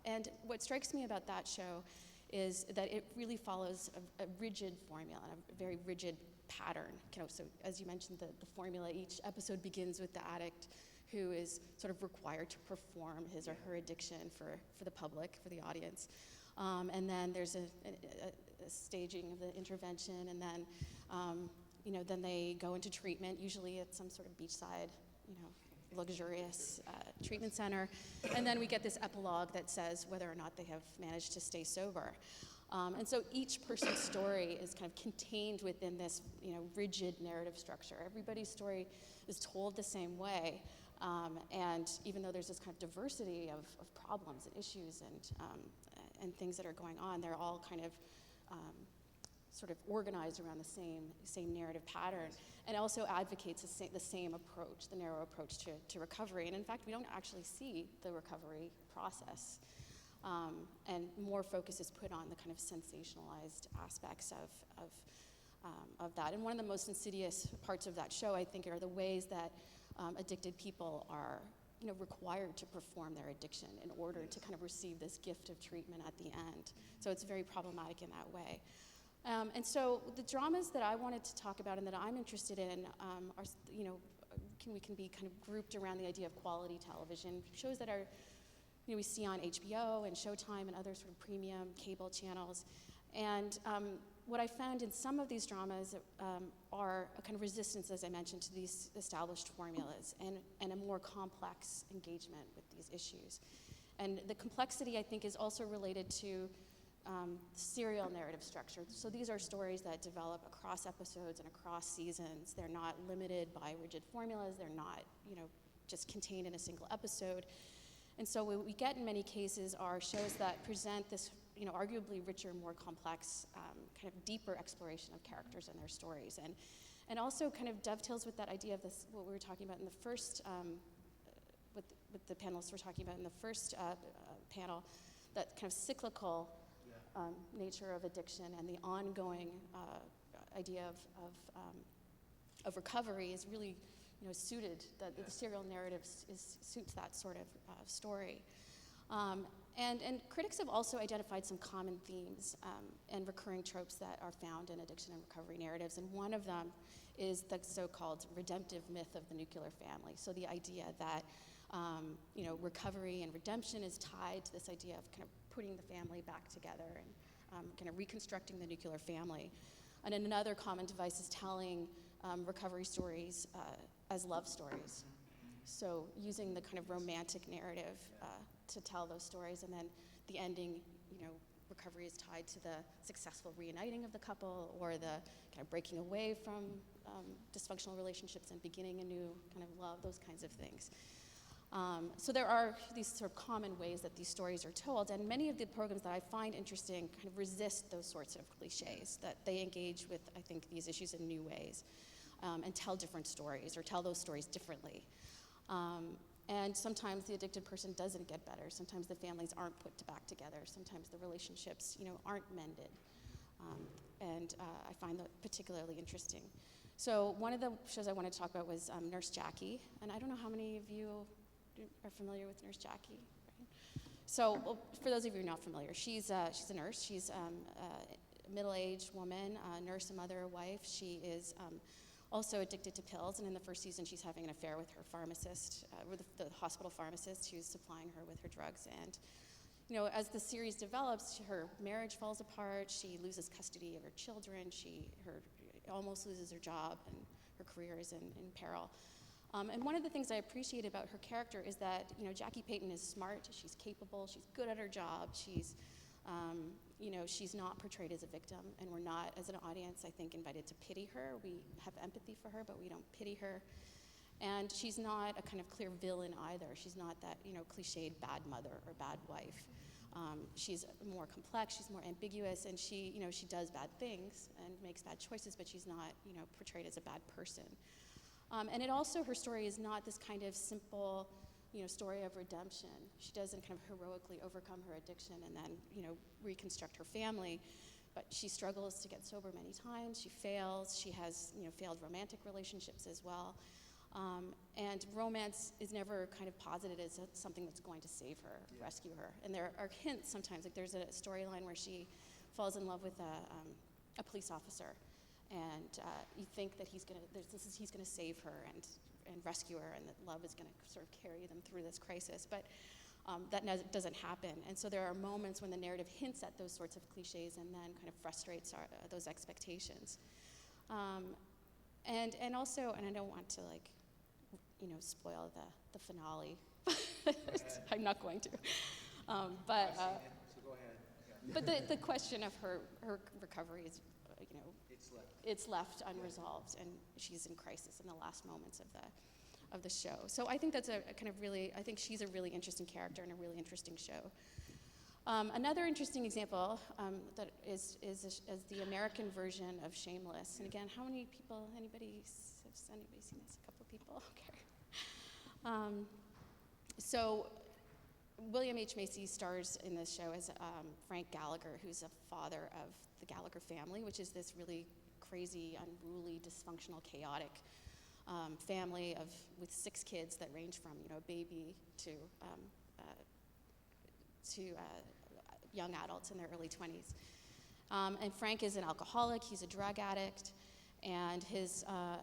And what strikes me about that show is that it really follows a rigid formula, and a very rigid pattern. So as you mentioned, the formula, each episode begins with the addict who is sort of required to perform his or her addiction for the public, for the audience. And then there's a staging of the intervention, and then then they go into treatment, usually at some sort of beachside, luxurious treatment center. And then we get this epilogue that says whether or not they have managed to stay sober. And so each person's story is kind of contained within this, rigid narrative structure. Everybody's story is told the same way. And even though there's this kind of diversity of problems and issues and things that are going on, they're all kind of sort of organized around the same narrative pattern, and also advocates the same approach, the narrow approach to recovery. And in fact, we don't actually see the recovery process. And more focus is put on the kind of sensationalized aspects of that. And one of the most insidious parts of that show, I think, are the ways that addicted people are required to perform their addiction in order to kind of receive this gift of treatment at the end. So it's very problematic in that way. And so the dramas that I wanted to talk about and that I'm interested in are, we can be kind of grouped around the idea of quality television, shows that are, we see on HBO and Showtime and other sort of premium cable channels. And what I found in some of these dramas are a kind of resistance, as I mentioned, to these established formulas and a more complex engagement with these issues. And the complexity, I think, is also related to serial narrative structure. So these are stories that develop across episodes and across seasons. They're not limited by rigid formulas. They're not, just contained in a single episode. And so what we get in many cases are shows that present this, arguably richer, more complex, kind of deeper exploration of characters and their stories. And also kind of dovetails with that idea of this, what we were talking about in the first, what the panelists were talking about in the first panel, that kind of cyclical nature of addiction and the ongoing idea of recovery is really, suited. The serial narrative suits that sort of story. And critics have also identified some common themes and recurring tropes that are found in addiction and recovery narratives, and one of them is the so-called redemptive myth of the nuclear family. So the idea that recovery and redemption is tied to this idea of kind of putting the family back together and kind of reconstructing the nuclear family. And then another common device is telling recovery stories as love stories. So using the kind of romantic narrative to tell those stories, and then the ending, recovery is tied to the successful reuniting of the couple or the kind of breaking away from dysfunctional relationships and beginning a new kind of love, those kinds of things. So there are these sort of common ways that these stories are told, and many of the programs that I find interesting kind of resist those sorts of cliches, that they engage with, I think, these issues in new ways and tell different stories or tell those stories differently. And sometimes the addicted person doesn't get better. Sometimes the families aren't put back together. Sometimes the relationships, aren't mended. And I find that particularly interesting. So one of the shows I wanted to talk about was Nurse Jackie, and I don't know how many of you are familiar with Nurse Jackie. Right? So for those of you who are not familiar, she's a nurse. She's a middle-aged woman, a nurse, a mother, a wife. She is also addicted to pills, and in the first season she's having an affair with her pharmacist, with the hospital pharmacist who's supplying her with her drugs. And as the series develops, her marriage falls apart, she loses custody of her children, she almost loses her job, and her career is in peril. And one of the things I appreciate about her character is that Jackie Payton is smart, she's capable, she's good at her job, she's she's not portrayed as a victim, and we're not, as an audience, I think, invited to pity her. We have empathy for her, but we don't pity her. And she's not a kind of clear villain either. She's not that, cliched bad mother or bad wife. She's more complex, she's more ambiguous, and she does bad things and makes bad choices, but she's not, portrayed as a bad person. And it also, her story is not this kind of simple, story of redemption. She doesn't kind of heroically overcome her addiction and then, reconstruct her family. But she struggles to get sober many times. She fails. She has, failed romantic relationships as well. And romance is never kind of posited as something that's going to save her, rescue her. And there are hints sometimes. Like there's a storyline where she falls in love with a police officer, and you think that he's gonna save her and rescue her, and that love is gonna sort of carry them through this crisis. But that doesn't happen. And so there are moments when the narrative hints at those sorts of cliches and then kind of frustrates those expectations. And also, and I don't want to spoil the finale. I'm not going to. But the question of her recovery is, it's left unresolved, and she's in crisis in the last moments of the show. So I think that's I think she's a really interesting character and a really interesting show. Another interesting example that is the American version of Shameless. And again, has anybody seen this? A couple of people? Okay. So William H. Macy stars in this show as Frank Gallagher, who's a father of the Gallagher family, which is this really crazy, unruly, dysfunctional, chaotic family with 6 kids that range from a baby to young adults in their early 20s. And Frank is an alcoholic. He's a drug addict. And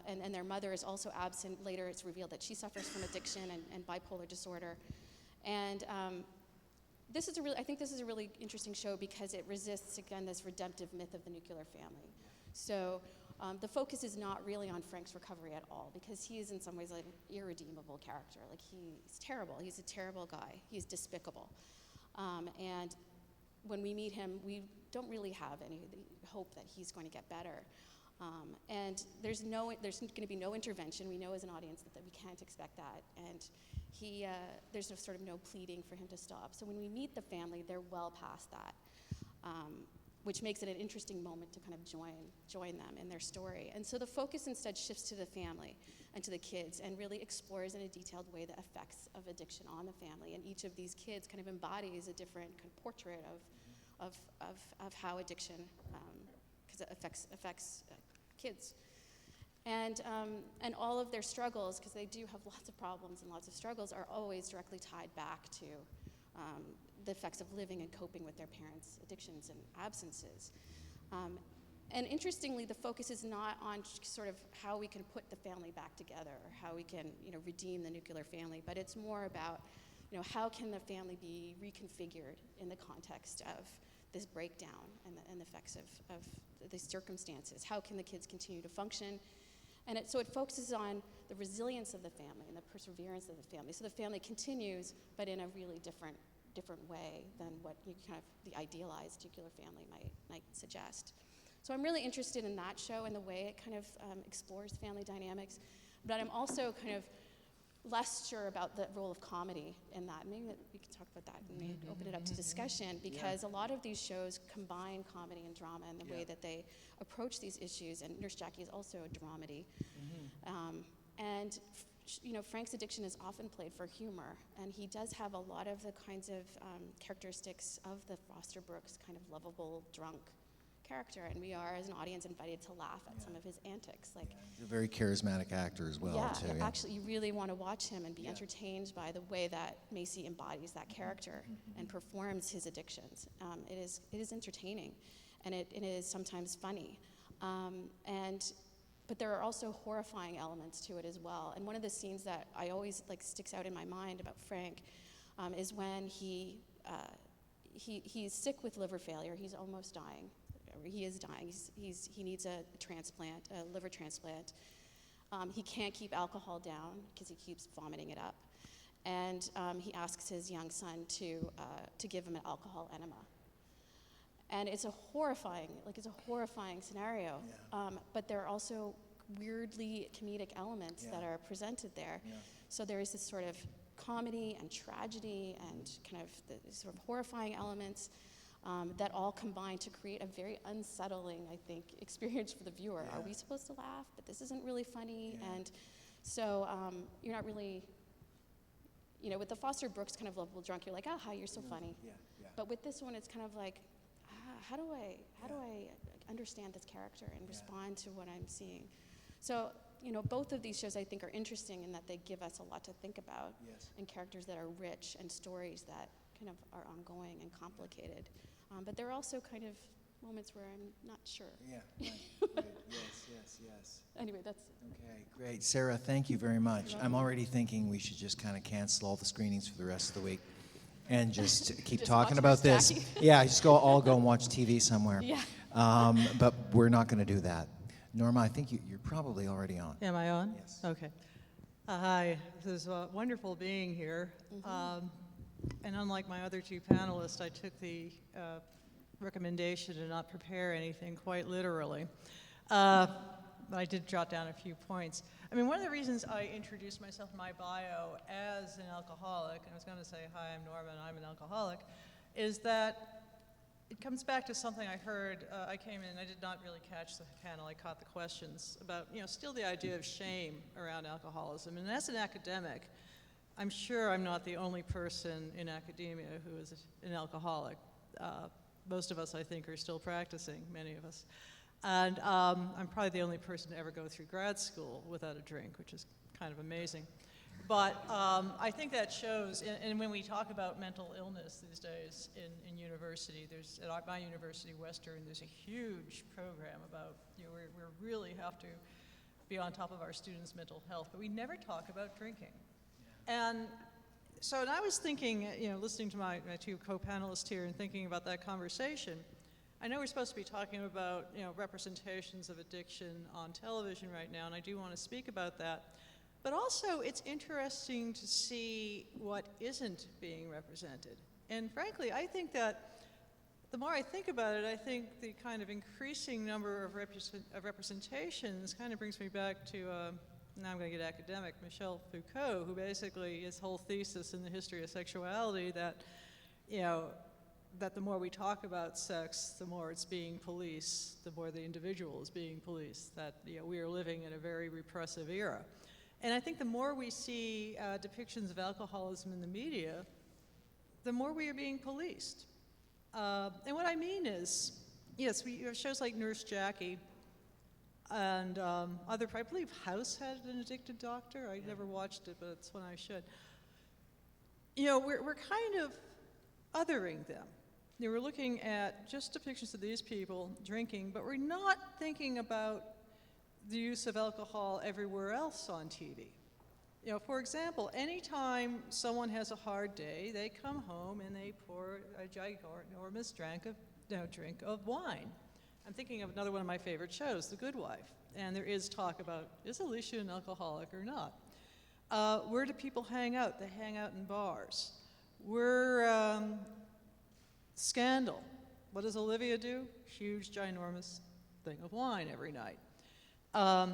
and their mother is also absent. Later, it's revealed that she suffers from addiction and bipolar disorder. And I think this is a really interesting show because it resists, again, this redemptive myth of the nuclear family. So the focus is not really on Frank's recovery at all, because he is in some ways like an irredeemable character. Like, he's terrible. He's a terrible guy. He's despicable. And when we meet him, we don't really have any hope that he's going to get better. And there's going to be no intervention. We know as an audience that we can't expect that. And there's no pleading for him to stop. So when we meet the family, they're well past that, which makes it an interesting moment to kind of join them in their story. And so the focus instead shifts to the family and to the kids, and really explores in a detailed way the effects of addiction on the family. And each of these kids kind of embodies a different kind of portrait of how addiction, because it affects kids. And all of their struggles, because they do have lots of problems and lots of struggles, are always directly tied back to the effects of living and coping with their parents' addictions and absences. And interestingly, the focus is not on sort of how we can put the family back together, or how we can, redeem the nuclear family, but it's more about, how can the family be reconfigured in the context of this breakdown and the effects of the circumstances. How can the kids continue to function? And so it focuses on the resilience of the family and the perseverance of the family. So the family continues, but in a really different way than what the idealized nuclear family might suggest. So I'm really interested in that show and the way it kind of explores family dynamics. But I'm also kind of less sure about the role of comedy in that. Maybe we can talk about that and maybe open it up to discussion, because a lot of these shows combine comedy and drama in the way that they approach these issues. And Nurse Jackie is also a dramedy. And Frank's addiction is often played for humor, and he does have a lot of the kinds of characteristics of the Foster Brooks kind of lovable drunk character, and we are, as an audience, invited to laugh at some of his antics. He's a very charismatic actor as well, too. Actually, you really want to watch him and be entertained by the way that Macy embodies that character and performs his addictions. It is entertaining, and it is sometimes funny. But there are also horrifying elements to it as well. And one of the scenes that I always sticks out in my mind about Frank is when he's sick with liver failure. He's almost dying. He is dying. He needs a liver transplant. He can't keep alcohol down because he keeps vomiting it up. And he asks his young son to give him an alcohol enema. And it's a horrifying scenario. But there are also weirdly comedic elements that are presented there. So there is this sort of comedy and tragedy and kind of the sort of horrifying elements that all combine to create a very unsettling, I think, experience for the viewer. Are we supposed to laugh? But this isn't really funny. And so you're not really, you know, with the Foster Brooks kind of lovable drunk, you're like, aha, you're so funny. But with this one, it's kind of like, how do I understand this character and respond to what I'm seeing? So, you know, both of these shows I think are interesting in that they give us a lot to think about, and characters that are rich and stories that kind of are ongoing and complicated. But there are also kind of moments where I'm not sure. Right. Yes. Anyway, that's Okay, great. Sarah, thank you very much. I'm already thinking we should just kind of cancel all the screenings for the rest of the week and just keep Just talking watch about more this. Jackie. Yeah, just all go and watch TV somewhere. Yeah. But we're not going to do that. Norma, I think you're probably already on. Am I on? Yes. Okay. Hi, this is wonderful being here. And unlike my other two panelists, I took the recommendation to not prepare anything quite literally. But I did jot down a few points. I mean, one of the reasons I introduced myself in my bio as an alcoholic, and I was going to say, hi, I'm Norma, and I'm an alcoholic, is that it comes back to something I heard. I came in, I did not really catch the panel, I caught the questions about, you know, still the idea of shame around alcoholism. And as an academic, I'm sure I'm not the only person in academia who is an alcoholic. Most of us, I think, are still practicing, many of us. And I'm probably the only person to ever go through grad school without a drink, which is kind of amazing. But I think that shows, and when we talk about mental illness these days in university, there's, at my university, Western, there's a huge program about, you know, we really have to be on top of our students' mental health, but we never talk about drinking. And so, and I was thinking, you know, listening to my two co-panelists here and thinking about that conversation, I know we're supposed to be talking about, you know, representations of addiction on television right now, and I do want to speak about that. But also, it's interesting to see what isn't being represented. And frankly, I think that the more I think about it, I think the kind of increasing number of representations kind of brings me back to, now I'm going to get academic, Michel Foucault, who basically, his whole thesis in the history of sexuality that, you know, that the more we talk about sex, the more it's being policed, the more the individual is being policed, that, you know, we are living in a very repressive era. And I think the more we see depictions of alcoholism in the media, the more we are being policed. And what I mean is, yes, we have shows like Nurse Jackie, and other, I believe House had an addicted doctor. I never watched it, but it's one I should. You know, we're kind of othering them. You know, we're looking at just depictions of these people drinking, but we're not thinking about the use of alcohol everywhere else on TV. You know, for example, anytime someone has a hard day, they come home and they pour a ginormous drink of wine. I'm thinking of another one of my favorite shows, The Good Wife. And there is talk about, is Alicia an alcoholic or not? Where do people hang out? They hang out in bars. Scandal. What does Olivia do? Huge, ginormous thing of wine every night.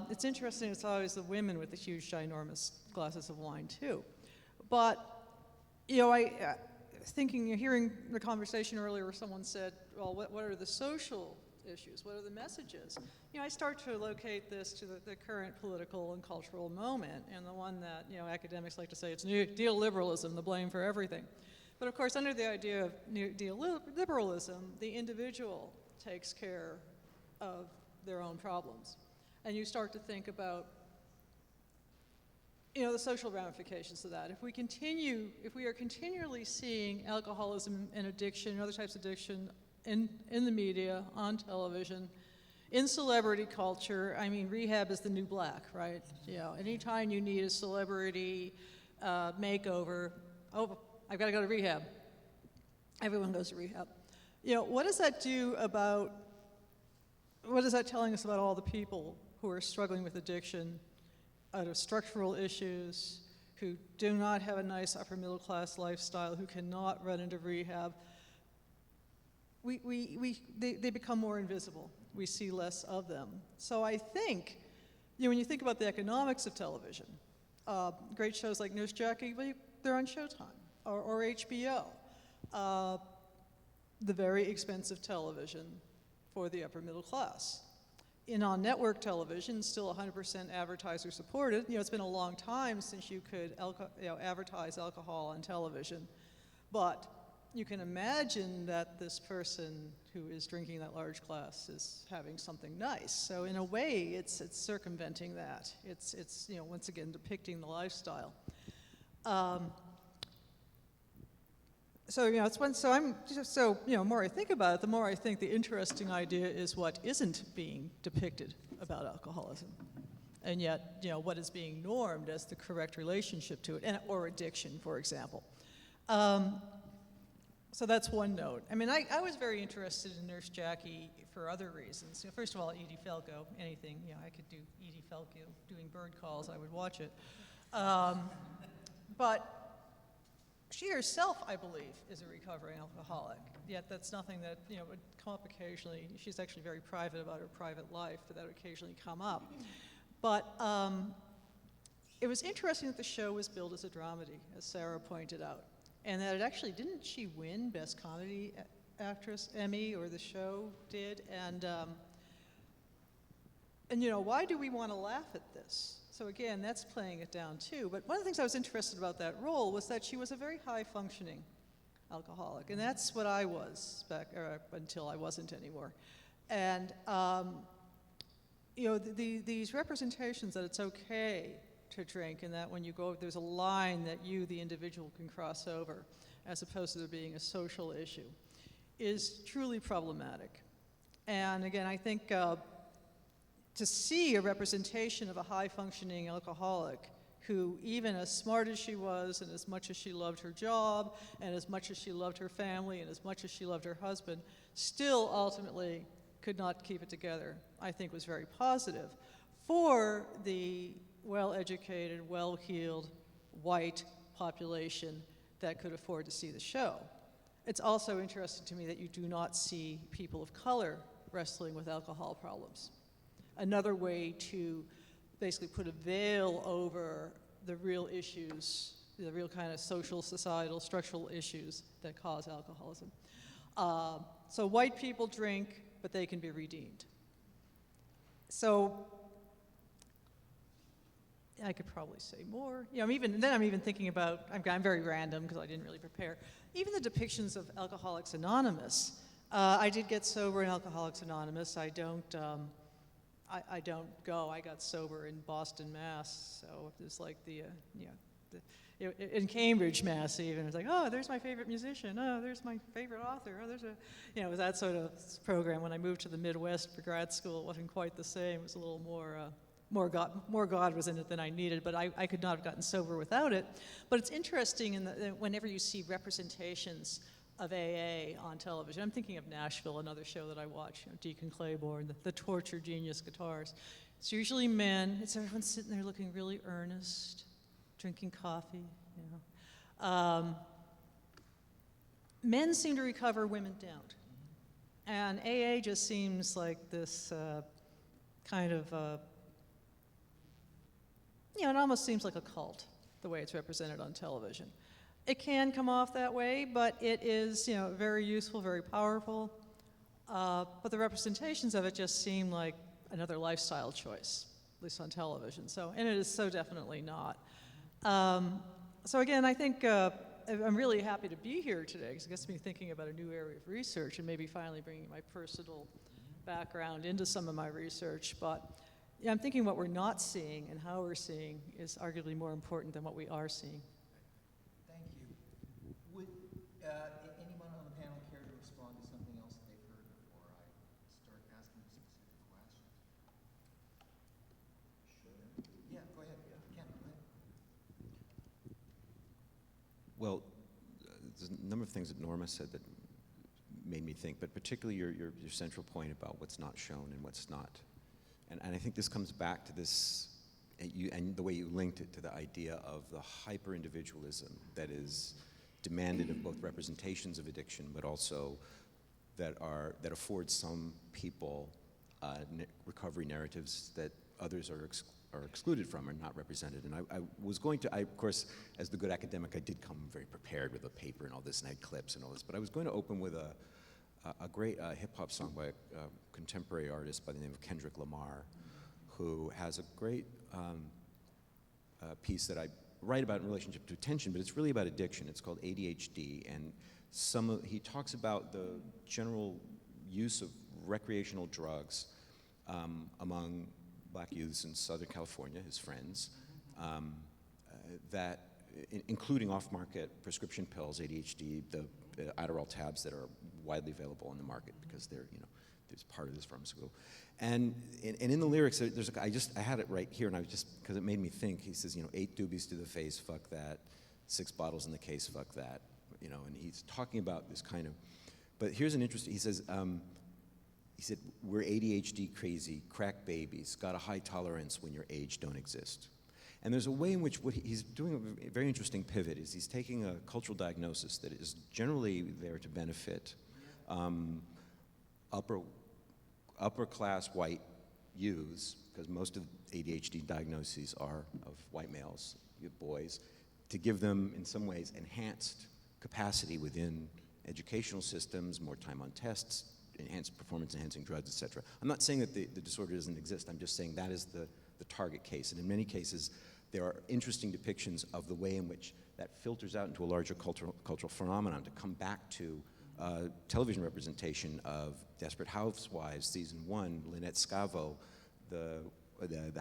It's interesting, it's always the women with the huge, ginormous glasses of wine, too. But, you know, hearing the conversation earlier where someone said, well, what are the social issues? What are the messages? You know, I start to locate this to the current political and cultural moment, and the one that, you know, academics like to say it's neoliberalism, the blame for everything. But of course, under the idea of neoliberalism, the individual takes care of their own problems. And you start to think about, you know, the social ramifications of that. If we are continually seeing alcoholism and addiction and other types of addiction in the media, on television, in celebrity culture, I mean, rehab is the new black, right? You know, anytime you need a celebrity makeover, oh, I've got to go to rehab. Everyone goes to rehab. You know, what does that do about, what is that telling us about all the people who are struggling with addiction out of structural issues, who do not have a nice upper middle class lifestyle, who cannot run into rehab? they become more invisible. We see less of them. So I think, when you think about the economics of television, great shows like Nurse Jackie, they're on Showtime or HBO. The very expensive television for the upper middle class. On network television, still 100% advertiser supported. It's been a long time since you could advertise alcohol on television, but you can imagine that this person who is drinking that large glass is having something nice. So in a way, it's circumventing that. It's once again depicting the lifestyle. More I think about it, the more I think the interesting idea is what isn't being depicted about alcoholism. And yet, what is being normed as the correct relationship to it, or addiction, for example. So that's one note. I was very interested in Nurse Jackie for other reasons. First of all, Edie Falco, anything, I could do Edie Falco doing bird calls, I would watch it. But she herself, I believe, is a recovering alcoholic. Yet that's nothing that would come up occasionally. She's actually very private about her private life, but that would occasionally come up. But it was interesting that the show was billed as a dramedy, as Sarah pointed out, and that it actually didn't she win Best Comedy Actress Emmy, or the show did, and why do we want to laugh at this? So again, that's playing it down too. But one of the things I was interested about that role was that she was a very high-functioning alcoholic, and that's what I was back until I wasn't anymore. And these representations that it's okay to drink, and that when you go, there's a line that you, the individual, can cross over, as opposed to there being a social issue, is truly problematic. And again, I think to see a representation of a high-functioning alcoholic who, even as smart as she was, and as much as she loved her job, and as much as she loved her family, and as much as she loved her husband, still ultimately could not keep it together, I think was very positive for the well-educated, well-heeled, white population that could afford to see the show. It's also interesting to me that you do not see people of color wrestling with alcohol problems. Another way to basically put a veil over the real issues, the real kind of social, societal, structural issues that cause alcoholism. So white people drink, but they can be redeemed. So I could probably say more. I'm even thinking about, I'm very random because I didn't really prepare, even the depictions of Alcoholics Anonymous. I did get sober in Alcoholics Anonymous. I don't go. I got sober in Boston, Mass. So there's like in Cambridge, Mass. Even it's like, oh, there's my favorite musician. Oh, there's my favorite author. Oh, there's it was that sort of program. When I moved to the Midwest for grad school, it wasn't quite the same. It was a little more God was in it than I needed. But I could not have gotten sober without it. But it's interesting whenever you see representations of AA on television. I'm thinking of Nashville, another show that I watch, Deacon Claiborne, the torture genius guitars. It's usually men. It's everyone sitting there looking really earnest, drinking coffee, Men seem to recover, women don't. And AA just seems like this kind of, it almost seems like a cult, the way it's represented on television. It can come off that way, but it is, very useful, very powerful. But the representations of it just seem like another lifestyle choice, at least on television. And it is so definitely not. So again, I think I'm really happy to be here today, because it gets me thinking about a new area of research and maybe finally bringing my personal background into some of my research. But I'm thinking what we're not seeing and how we're seeing is arguably more important than what we are seeing. Would anyone on the panel care to respond to something else that they've heard before I start asking specific questions? Sure. Yeah, go ahead. Ken, go ahead. Well, there's a number of things that Norma said that made me think, but particularly your central point about what's not shown and what's not. And I think this comes back to this, and the way you linked it to the idea of the hyper-individualism that is demanded of both representations of addiction, but also that afford some people recovery narratives that others are excluded from, or not represented. And I was going to, of course, as the good academic, I did come very prepared with a paper and all this, and I had clips and all this. But I was going to open with a great hip-hop song by a contemporary artist by the name of Kendrick Lamar, who has a great piece that I write about in relationship to attention, but it's really about addiction. It's called ADHD, and he talks about the general use of recreational drugs among black youths in Southern California, his friends, including off-market prescription pills, ADHD, the Adderall tabs that are widely available on the market because they're, there's part of this pharmaceutical. And in the lyrics, I had it right here, and I was just, because it made me think, he says, 8 doobies to the face, fuck that, 6 bottles in the case, fuck that, and he's talking about this kind of, but here's an interesting, he said, we're ADHD crazy, crack babies, got a high tolerance when your age don't exist. And there's a way in which what he's doing a very interesting pivot is he's taking a cultural diagnosis that is generally there to benefit upper class white youths, because most of ADHD diagnoses are of white males, boys, to give them in some ways enhanced capacity within educational systems, more time on tests, enhanced performance-enhancing drugs, et cetera. I'm not saying that the disorder doesn't exist. I'm just saying that is the target case. And in many cases, there are interesting depictions of the way in which that filters out into a larger cultural phenomenon to come back to television representation of Desperate Housewives, season 1, Lynette Scavo, the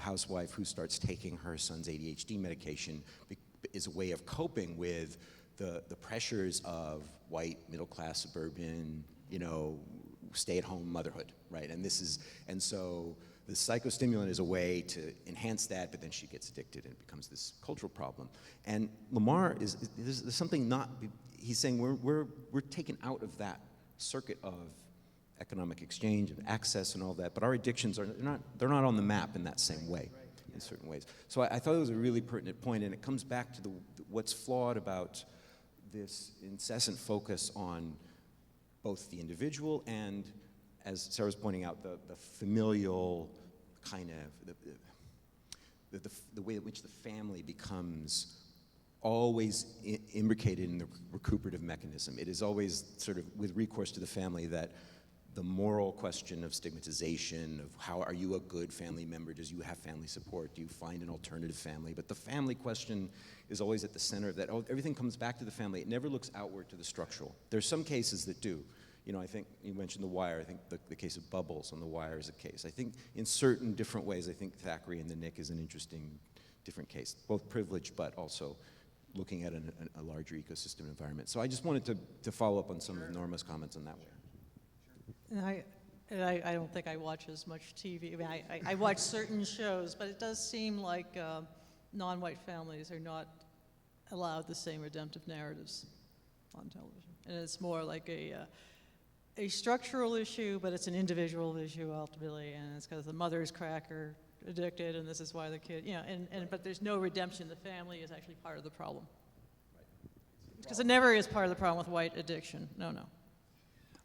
housewife who starts taking her son's ADHD medication is a way of coping with the pressures of white, middle-class, suburban, stay-at-home motherhood, right? And so the psychostimulant is a way to enhance that, but then she gets addicted and it becomes this cultural problem. And Lamar there's something he's saying we're taken out of that circuit of economic exchange and access and all that, but our addictions they're not on the map in that same way, in certain ways. So I thought it was a really pertinent point, and it comes back to what's flawed about this incessant focus on both the individual and, as Sarah was pointing out, the familial kind of, the way in which the family becomes always imbricated in the recuperative mechanism. It is always sort of with recourse to the family that the moral question of stigmatization, of how are you a good family member, does you have family support, do you find an alternative family? But the family question is always at the center of that. Everything comes back to the family. It never looks outward to the structural. There's some cases that do. I think you mentioned The Wire. I think the case of Bubbles on The Wire is a case. I think in certain different ways, I think Thackeray and The Nick is an interesting, different case, both privileged but also looking at a larger ecosystem environment. So I just wanted to follow up on some of Norma's comments on that way. And I don't think I watch as much TV. I mean, I watch certain shows, but it does seem like non-white families are not allowed the same redemptive narratives on television. And it's more like a structural issue, but it's an individual issue ultimately, and it's because the mother's crack or addicted, and this is why the kid, but there's no redemption. The family is actually part of the problem. Because it never is part of the problem with white addiction. No.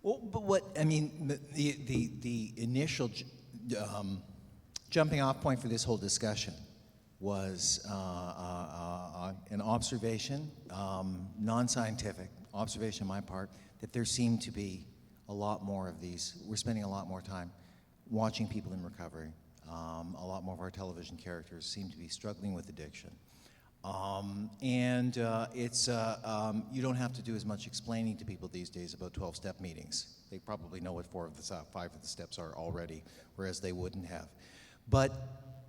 Well, but the initial jumping off point for this whole discussion was an observation, non-scientific observation on my part, that there seemed to be a lot more of these. We're spending a lot more time watching people in recovery. A lot more of our television characters seem to be struggling with addiction. It's you don't have to do as much explaining to people these days about 12-step meetings. They probably know what 5 of the steps are already, whereas they wouldn't have. But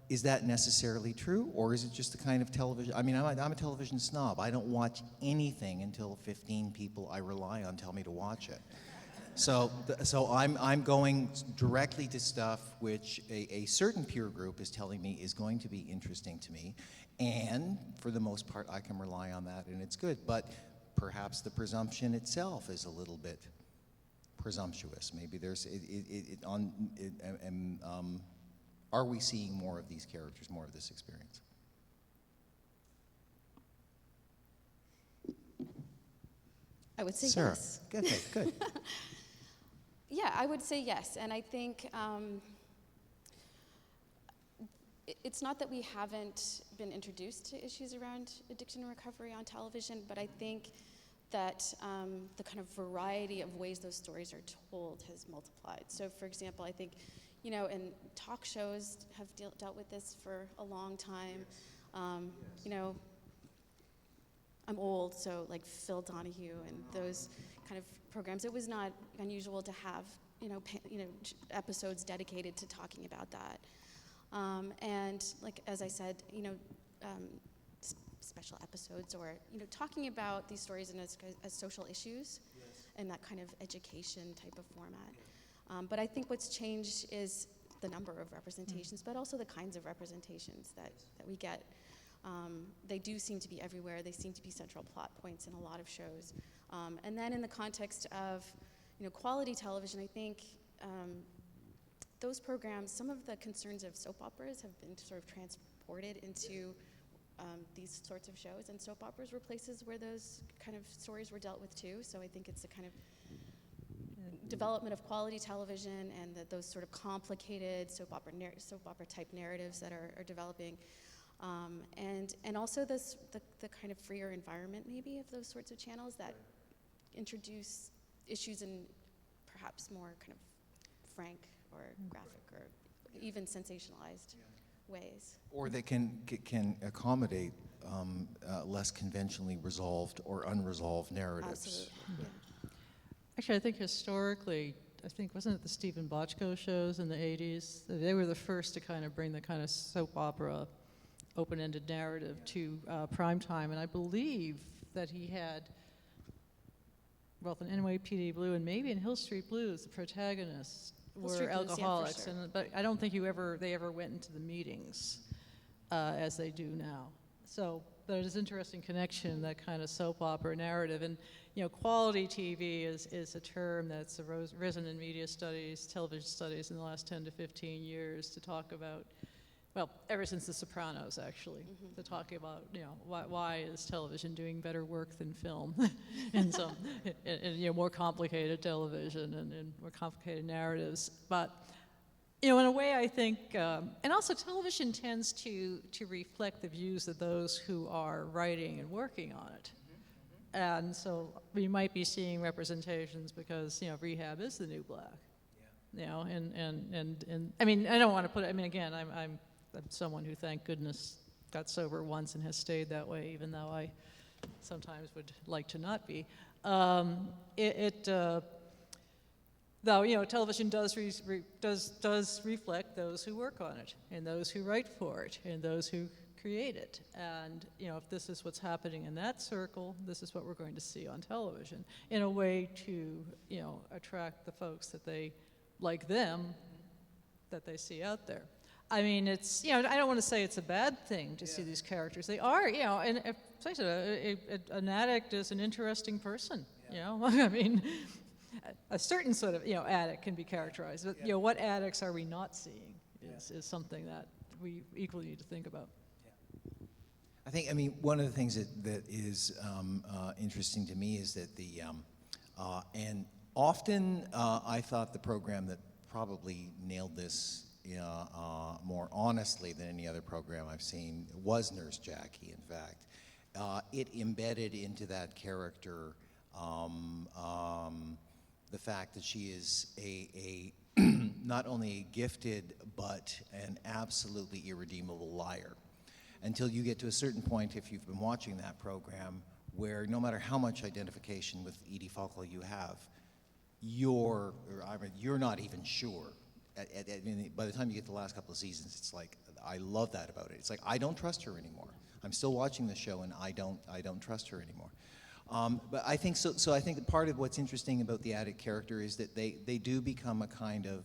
is that necessarily true, or is it just the kind of television? I mean, I'm a television snob. I don't watch anything until 15 people I rely on tell me to watch it. So I'm going directly to stuff which a certain peer group is telling me is going to be interesting to me, and for the most part, I can rely on that, and it's good. But perhaps the presumption itself is a little bit presumptuous. Maybe are we seeing more of these characters, more of this experience? I would say Sarah. yes. Good. Yeah, I would say yes. And I think it's not that we haven't been introduced to issues around addiction and recovery on television, but I think that the kind of variety of ways those stories are told has multiplied. So for example, I think, and talk shows have dealt with this for a long time. I'm old, so like Phil Donahue and those kind of programs, it was not unusual to have, episodes dedicated to talking about that. And like, as I said, special episodes or, talking about these stories as social issues in that kind of education type of format. But I think what's changed is the number of representations, but also the kinds of representations that we get. They do seem to be everywhere. They seem to be central plot points in a lot of shows. And then in the context of, quality television, I think those programs, some of the concerns of soap operas have been sort of transported into these sorts of shows, and soap operas were places where those kind of stories were dealt with too. So I think it's a kind of development of quality television and those sort of complicated soap opera type narratives that are developing. And also the kind of freer environment maybe of those sorts of channels that introduce issues in perhaps more kind of frank or graphic or even sensationalized ways. Or they can accommodate less conventionally resolved or unresolved narratives. Absolutely. Yeah. Actually, I think historically, wasn't it the Stephen Bochco shows in the 80s? They were the first to kind of bring the kind of soap opera open-ended narrative to prime time, and I believe that he had both in NYPD Blue and maybe in Hill Street Blues, the protagonists were alcoholics, yeah, for sure. But I don't think they ever went into the meetings as they do now. So there's an interesting connection, that kind of soap opera narrative, and quality TV is a term that's risen in media studies, television studies in the last 10 to 15 years to talk about. Well, ever since The Sopranos, actually, to talk about, why is television doing better work than film, and some, more complicated television and more complicated narratives. But, in a way, I think, and also television tends to reflect the views of those who are writing and working on it. And so we might be seeing representations because, rehab is the new black. Yeah. And I mean, I don't want to put it, again, I'm someone who, thank goodness, got sober once and has stayed that way, even though I sometimes would like to not be. Though, television does reflect those who work on it, and those who write for it, and those who create it. And, if this is what's happening in that circle, this is what we're going to see on television, in a way to, attract the folks that they, like them, that they see out there. I mean, it's, I don't want to say it's a bad thing to see these characters. They are, and face it, an addict is an interesting person, I mean, a certain sort of, addict can be characterized, but, what addicts are we not seeing is something that we equally need to think about. I think, one of the things that is interesting to me is that and often I thought the program that probably nailed this more honestly than any other program I've seen was Nurse Jackie, in fact. It embedded into that character the fact that she is a not only a gifted but an absolutely irredeemable liar. Until you get to a certain point, if you've been watching that program, where no matter how much identification with Edie Falco you have, you're not even sure. By the time you get to the last couple of seasons, it's like, I love that about it. It's like, I don't trust her anymore. I'm still watching the show, and I don't trust her anymore. But I think so. I think that part of what's interesting about the addict character is that they do become a kind of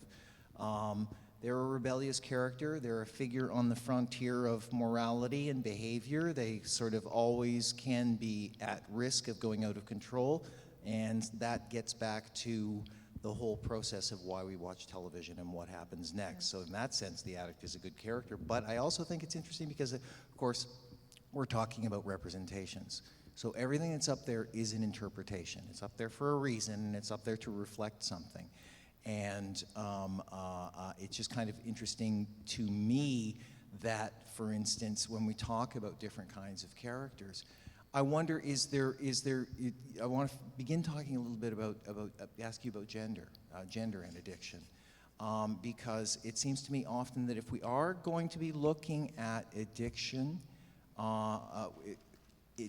they're a rebellious character. They're a figure on the frontier of morality and behavior. They sort of always can be at risk of going out of control, and that gets back to the whole process of why we watch television and what happens next. So in that sense, the addict is a good character. But I also think it's interesting because, of course, we're talking about representations. So everything that's up there is an interpretation. It's up there for a reason, and it's up there to reflect something. And it's just kind of interesting to me that, for instance, when we talk about different kinds of characters, I wonder, I want to begin talking a little bit about ask you about gender and addiction. Because it seems to me often that if we are going to be looking at addiction,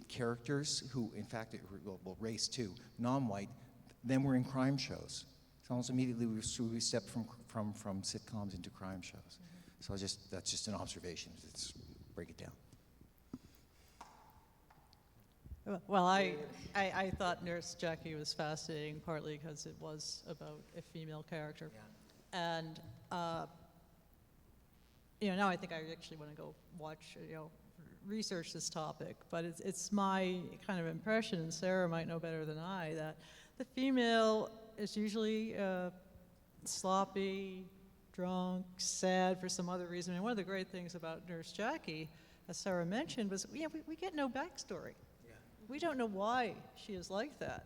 characters who, in fact, well, race too, non-white, then we're in crime shows. So almost immediately we step from sitcoms into crime shows. So that's just an observation. Let's break it down. Well, I thought Nurse Jackie was fascinating, partly because it was about a female character. Yeah. And, now I think I actually want to go watch, research this topic. But it's my kind of impression, and Sarah might know better than I, that the female is usually sloppy, drunk, sad for some other reason. And one of the great things about Nurse Jackie, as Sarah mentioned, was we get no backstory. We don't know why she is like that.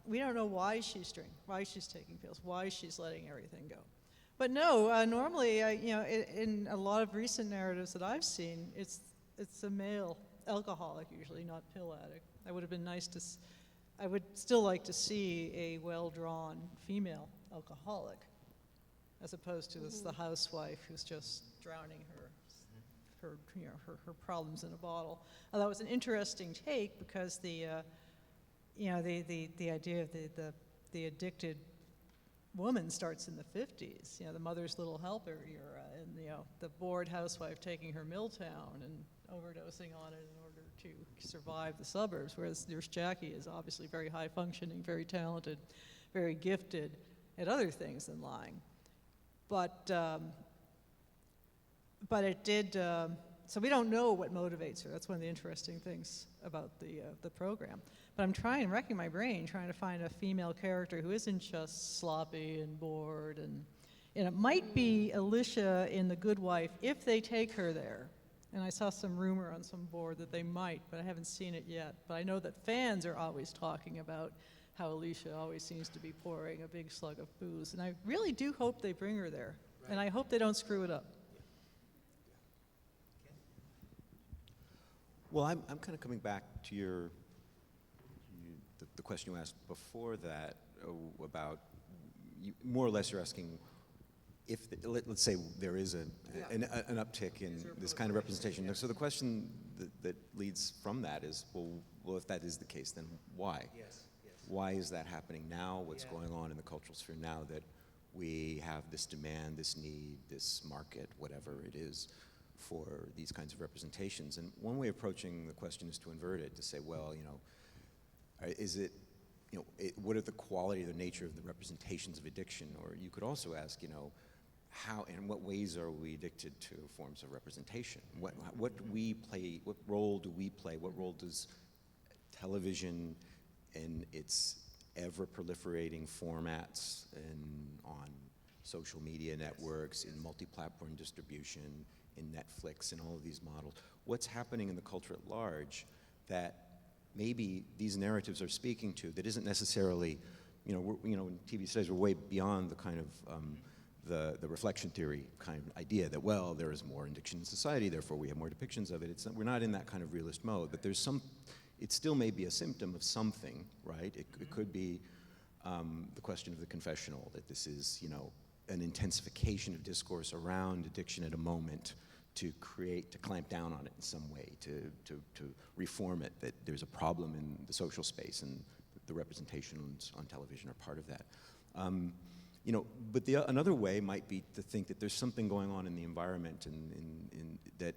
We don't know why she's drinking, why she's taking pills, why she's letting everything go. But no, normally, in a lot of recent narratives that I've seen, it's a male alcoholic usually, not pill addict. I would still like to see a well-drawn female alcoholic, as opposed to the housewife who's just drowning her problems in a bottle. That was an interesting take because the idea of the addicted woman starts in the 50s. The mother's little helper era, and the bored housewife taking her Milltown and overdosing on it in order to survive the suburbs. Whereas Nurse Jackie is obviously very high functioning, very talented, very gifted at other things than lying. But it did, so we don't know what motivates her. That's one of the interesting things about the program. But I'm racking my brain, trying to find a female character who isn't just sloppy and bored. And it might be Alicia in The Good Wife, if they take her there. And I saw some rumor on some board that they might, but I haven't seen it yet. But I know that fans are always talking about how Alicia always seems to be pouring a big slug of booze. And I really do hope they bring her there. Right. And I hope they don't screw it up. Well, I'm kind of coming back to the question you asked before that about, more or less you're asking if, let's say there is an uptick in this kind of representation. Yeah. So the question that leads from that is, well, if that is the case, then why? Yes. Why is that happening now? What's going on in the cultural sphere now that we have this demand, this need, this market, whatever it is, for these kinds of representations? And one way of approaching the question is to invert it, to say, well, is it, what are the quality or the nature of the representations of addiction? Or you could also ask, how, in what ways are we addicted to forms of representation? What role do we play? What role does television and its ever-proliferating formats on social media networks, in multi-platform distribution, in Netflix, and all of these models, what's happening in the culture at large that maybe these narratives are speaking to that isn't necessarily, in TV studies, we're way beyond the kind of the reflection theory kind of idea that, well, there is more addiction in society, therefore we have more depictions of it. We're not in that kind of realist mode, but it still may be a symptom of something, right? It could be the question of the confessional, that this is, an intensification of discourse around addiction at a moment to clamp down on it in some way, to reform it, that there's a problem in the social space, and the representations on television are part of that. But another way might be to think that there's something going on in the environment and that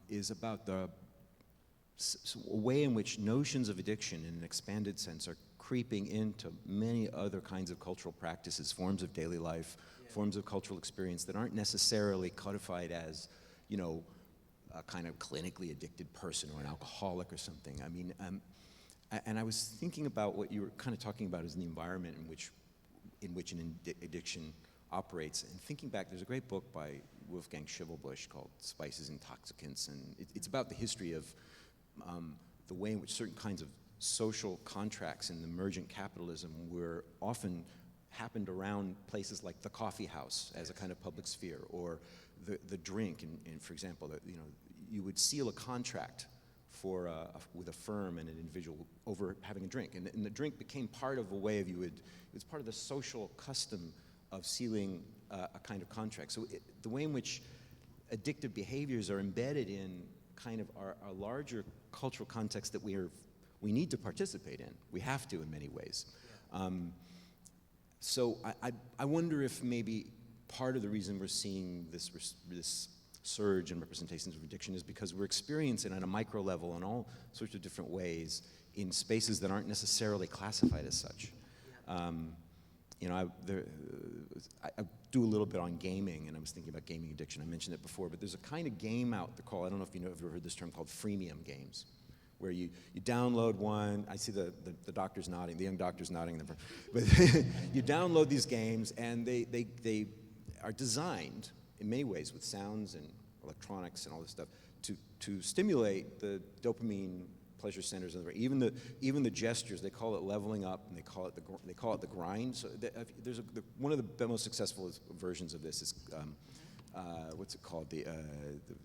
is about the way in which notions of addiction in an expanded sense are creeping into many other kinds of cultural practices, forms of daily life, forms of cultural experience that aren't necessarily codified as, a kind of clinically addicted person or an alcoholic or something. I mean, and I was thinking about what you were kind of talking about as the environment in which an addiction operates. And thinking back, there's a great book by Wolfgang Schivelbusch called Spices, Intoxicants, and it's about the history of the way in which certain kinds of social contracts in emergent capitalism were often happened around places like the coffee house as a kind of public sphere, or the drink. And for example, you would seal a contract for with a firm and an individual over having a drink, and the drink became part of a way of it was part of the social custom of sealing a kind of contract. So the way in which addictive behaviors are embedded in kind of our larger cultural context that we need to participate in. We have to in many ways. So I wonder if maybe part of the reason we're seeing this surge in representations of addiction is because we're experiencing it at a micro level in all sorts of different ways in spaces that aren't necessarily classified as such. I do a little bit on gaming, and I was thinking about gaming addiction. I mentioned it before, but there's a kind of game out there called, I don't know if you've ever heard this term, called freemium games, where you download one. I see the doctors nodding, the young doctors nodding, but you download these games, and they are designed in many ways with sounds and electronics and all this stuff to stimulate the dopamine pleasure centers of the brain. Even the gestures, they call it leveling up, and they call it the grind. So there's one of the most successful versions of this is what's it called, the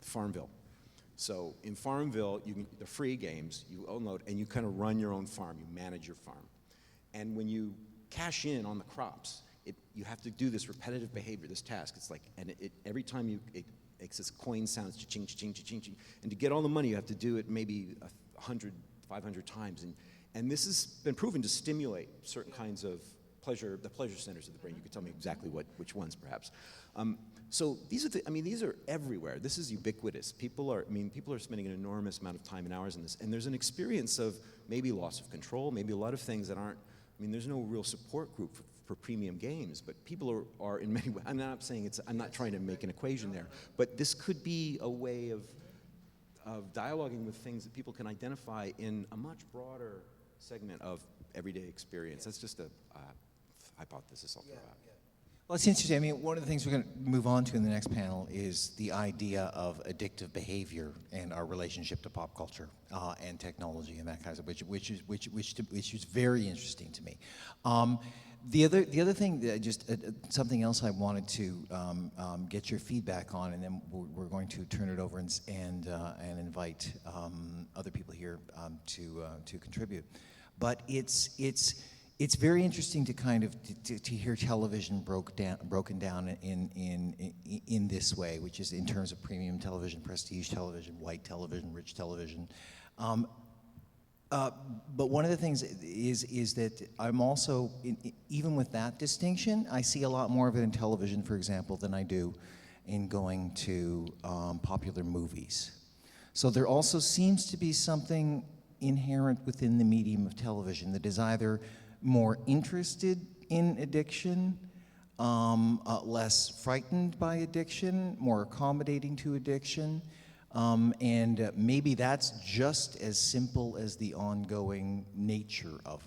Farmville. So in Farmville, the free games, you download and you kind of run your own farm, you manage your farm. And when you cash in on the crops, you have to do this repetitive behavior, this task. It's like, and every time it makes this coin sounds, cha-ching, cha-ching, cha-ching, cha-ching. And to get all the money, you have to do it maybe 100, 500 times. And this has been proven to stimulate certain kinds of pleasure, the pleasure centers of the brain. You could tell me exactly which ones, perhaps. So these are everywhere. This is ubiquitous. People are spending an enormous amount of time and hours in this. And there's an experience of maybe loss of control, maybe a lot of things that aren't, there's no real support group for premium games, but people are in many ways, I'm not trying to make an equation there, but this could be a way of dialoguing with things that people can identify in a much broader segment of everyday experience. That's just a hypothesis I'll throw out. Well, it's interesting. One of the things we're going to move on to in the next panel is the idea of addictive behavior and our relationship to pop culture and technology and that kind of, which is very interesting to me. The other thing that something else I wanted to get your feedback on, and then we're going to turn it over and invite other people here to contribute. But it's very interesting to kind of to hear television broken down in this way, which is in terms of premium television, prestige television, white television, rich television. But one of the things is that I'm also, even with that distinction, I see a lot more of it in television, for example, than I do in going to popular movies. So there also seems to be something inherent within the medium of television that is either more interested in addiction, less frightened by addiction, more accommodating to addiction. And maybe that's just as simple as the ongoing nature of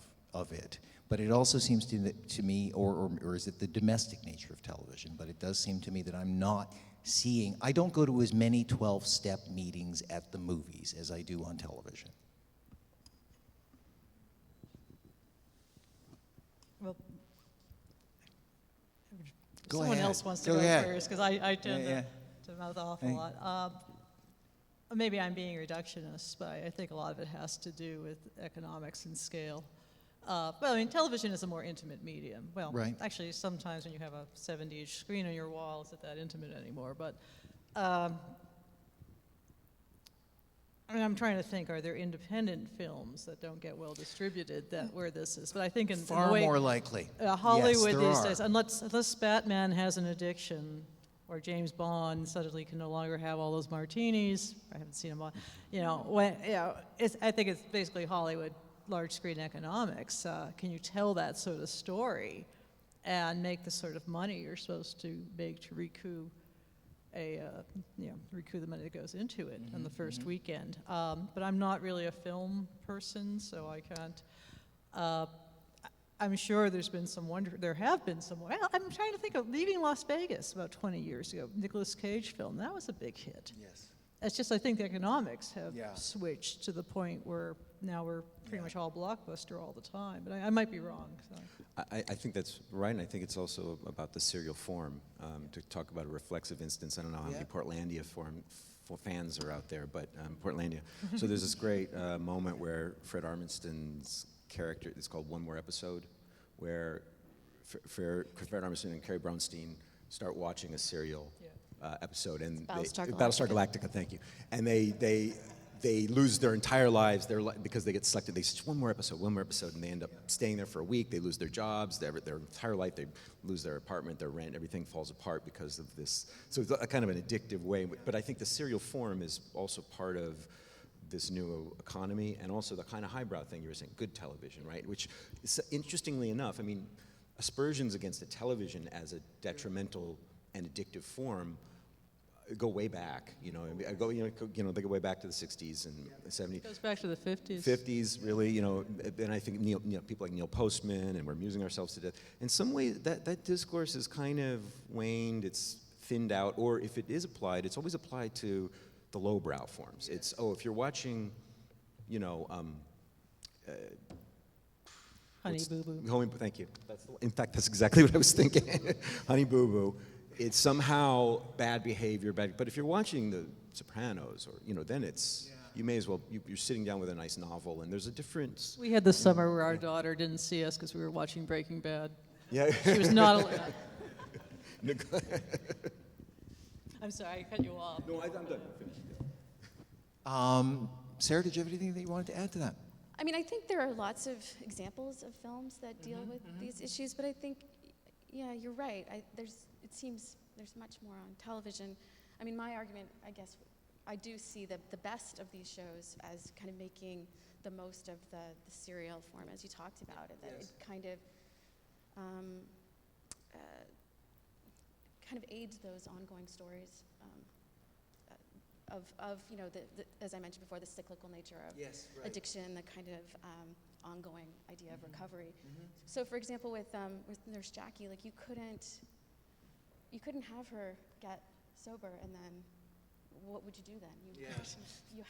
it. But it also seems to me, or is it the domestic nature of television, but it does seem to me that I'm not seeing, I don't go to as many 12-step meetings at the movies as I do on television. Well, Someone else wants to go first, because I tend to mouth off a lot. Maybe I'm being reductionist, but I think a lot of it has to do with economics and scale. Television is a more intimate medium. Well, right. Actually, sometimes when you have a 70-inch screen on your wall, it's not that intimate anymore. But I'm trying to think, are there independent films that don't get well distributed where this is? But I think in far the way, more likely. Hollywood yes, these are. days, unless Batman has an addiction, or James Bond suddenly can no longer have all those martinis. I haven't seen them all. I think it's basically Hollywood large screen economics. Can you tell that sort of story and make the sort of money you're supposed to make to recoup the money that goes into it on the first weekend? But I'm not really a film person, so I can't. I'm sure there have been some, well, I'm trying to think of Leaving Las Vegas about 20 years ago, Nicolas Cage film. That was a big hit. Yes. It's just I think the economics have Yeah. switched to the point where now we're pretty much all Blockbuster all the time. But I might be wrong. So. I think that's right, and I think it's also about the serial form. To talk about a reflexive instance, I don't know how many Portlandia fans are out there, but Portlandia. So there's this great moment where Fred Armisten's character, it's called One More Episode, where Fred Armisen and Carrie Brownstein start watching a serial episode, and Battlestar Galactica. Thank you. And they lose their entire lives because they get selected. They say, one more episode, and they end up staying there for a week. They lose their jobs, their entire life. They lose their apartment, their rent, everything falls apart because of this. So it's a kind of an addictive way. But I think the serial form is also part of this new economy, and also the kind of highbrow thing you were saying, good television, right? Which, interestingly enough, I mean, aspersions against the television as a detrimental and addictive form go way back, they go way back to the 60s and 70s. It goes back to the 50s. 50s, really, and I think people like Neil Postman, and we're amusing ourselves to death. In some way, that discourse has kind of waned, it's thinned out, or if it is applied, it's always applied to the lowbrow forms. It's, if you're watching, Honey Boo Boo. Thank you. In fact, that's exactly what I was thinking. Honey Boo Boo. It's somehow bad behavior, but if you're watching The Sopranos, or then it's you may as well you're sitting down with a nice novel, and there's a difference. We had this summer where our daughter didn't see us because we were watching Breaking Bad. Yeah, she was not allowed. I'm sorry, I cut you off. No, I'm done. Sarah, did you have anything that you wanted to add to that? I mean, I think there are lots of examples of films that deal with these issues, but I think, you're right. It seems there's much more on television. I mean, my argument, I guess, I do see the best of these shows as kind of making the most of the serial form, as you talked about it, that it kind of aids those ongoing stories of as I mentioned before, the cyclical nature of addiction, the kind of ongoing idea of recovery. So, for example, with Nurse Jackie, like you couldn't have her get sober and then what would you do then? You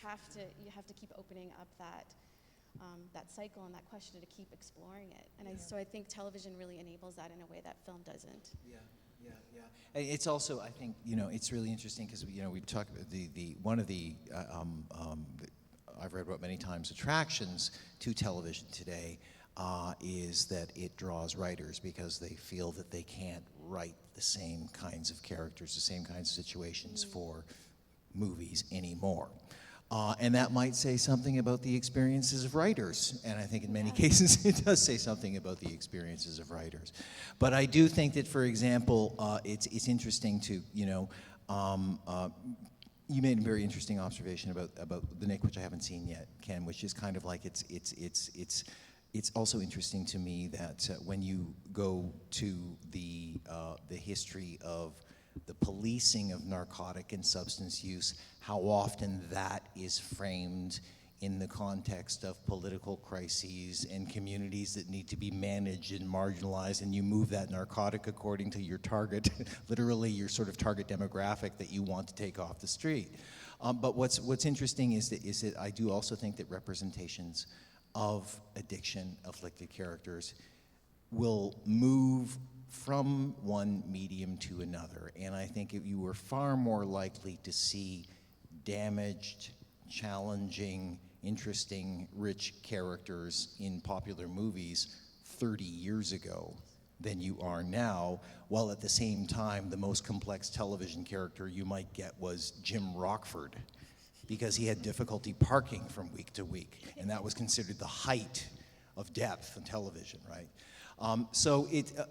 have to keep opening up that cycle and that question to keep exploring it. And so I think television really enables that in a way that film doesn't. Yeah. It's also, I think, it's really interesting because we talk about one of the I've read about many times attractions to television today is that it draws writers because they feel that they can't write the same kinds of characters, the same kinds of situations for movies anymore. And that might say something about the experiences of writers. And I think in many cases it does say something about the experiences of writers. But I do think that, for example, it's interesting to, you made a very interesting observation about The Nick, which I haven't seen yet, Ken, which is kind of like it's also interesting to me that when you go to the history of the policing of narcotic and substance use, how often that is framed in the context of political crises and communities that need to be managed and marginalized, and you move that narcotic according to your target, literally your sort of target demographic that you want to take off the street. But what's interesting is that I do also think that representations of addiction, afflicted characters, will move from one medium to another. And I think you were far more likely to see damaged, challenging, interesting, rich characters in popular movies 30 years ago than you are now, while at the same time the most complex television character you might get was Jim Rockford, because he had difficulty parking from week to week, and that was considered the height of depth in television, right? So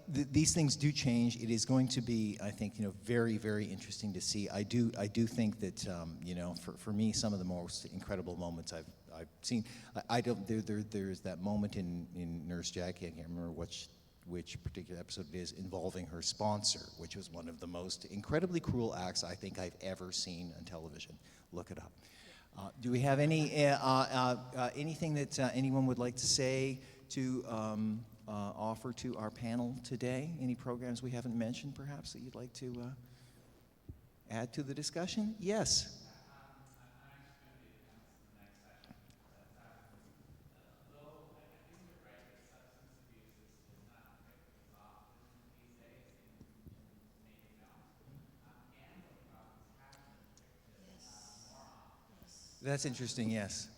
these things do change. It is going to be, I think, very, very interesting to see. I do think that, for me, some of the most incredible moments I've seen. There's that moment in Nurse Jackie. I can't remember which particular episode it is, involving her sponsor, which was one of the most incredibly cruel acts I think I've ever seen on television. Look it up. Do we have anything that anyone would like to say to offer to our panel today? Any programs we haven't mentioned, perhaps, that you'd like to add to the discussion? Yes. That's interesting, yes.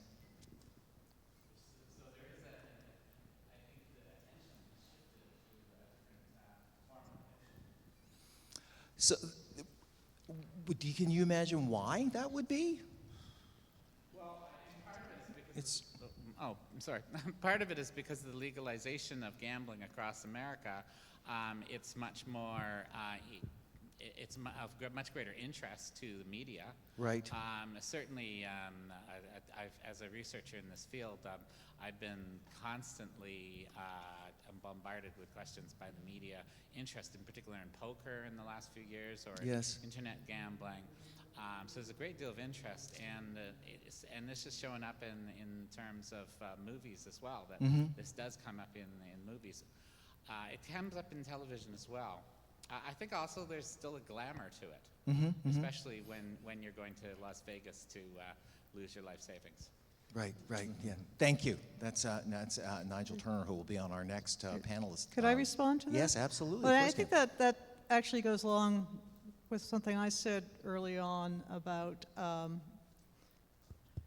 So, can you imagine why that would be? Well, I mean, part of it is because I'm sorry. Part of it is because of the legalization of gambling across America. It's much more. It's of much greater interest to the media. Right. Certainly, as a researcher in this field, I've been constantly bombarded with questions by the media, interest in particular in poker in the last few years, or Yes. internet gambling. So there's a great deal of interest, and this is showing up in terms of movies as well. That this does come up in movies. It comes up in television as well. I think also there's still a glamour to it, especially when you're going to Las Vegas to lose your life savings. Right, yeah. Thank you. That's Nigel Turner, who will be on our next panelist. Could I respond to that? Yes, absolutely. Well, I think that actually goes along with something I said early on about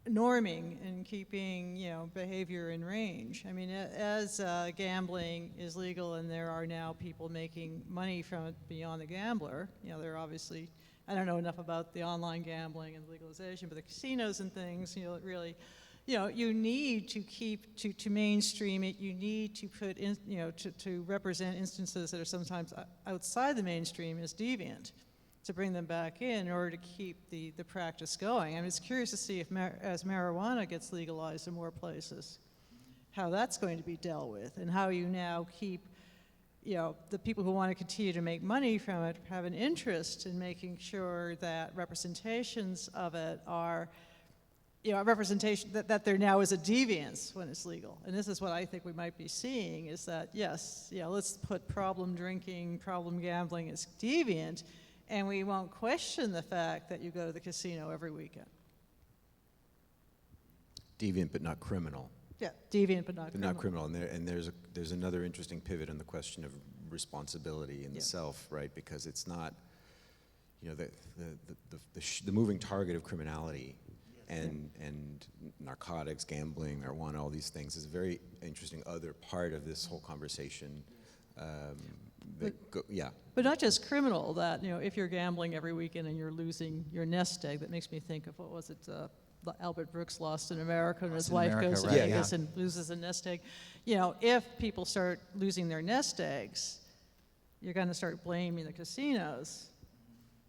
norming and keeping, behavior in range. I mean, as gambling is legal and there are now people making money from it beyond the gambler, there are obviously, I don't know enough about the online gambling and legalization, but the casinos and things, really, you need to keep, to mainstream it, you need to put in, to represent instances that are sometimes outside the mainstream as deviant, to bring them back in order to keep the practice going. I'm just curious to see if, as marijuana gets legalized in more places, how that's going to be dealt with, and how you now keep, the people who want to continue to make money from it have an interest in making sure that representations of it are, representation, that there now is a deviance when it's legal. And this is what I think we might be seeing, is that, yes, let's put problem drinking, problem gambling as deviant, and we won't question the fact that you go to the casino every weekend. Deviant but not criminal. Yeah, deviant but not criminal. Not criminal. And there's another interesting pivot on the question of responsibility in the self, right? Because it's not, the moving target of criminality and narcotics, gambling, marijuana, all these things is a very interesting other part of this whole conversation. But not just criminal, that, if you're gambling every weekend and you're losing your nest egg, that makes me think of, what was it, Albert Brooks Lost in America, and his wife goes to Vegas and loses a nest egg. If people start losing their nest eggs, you're going to start blaming the casinos,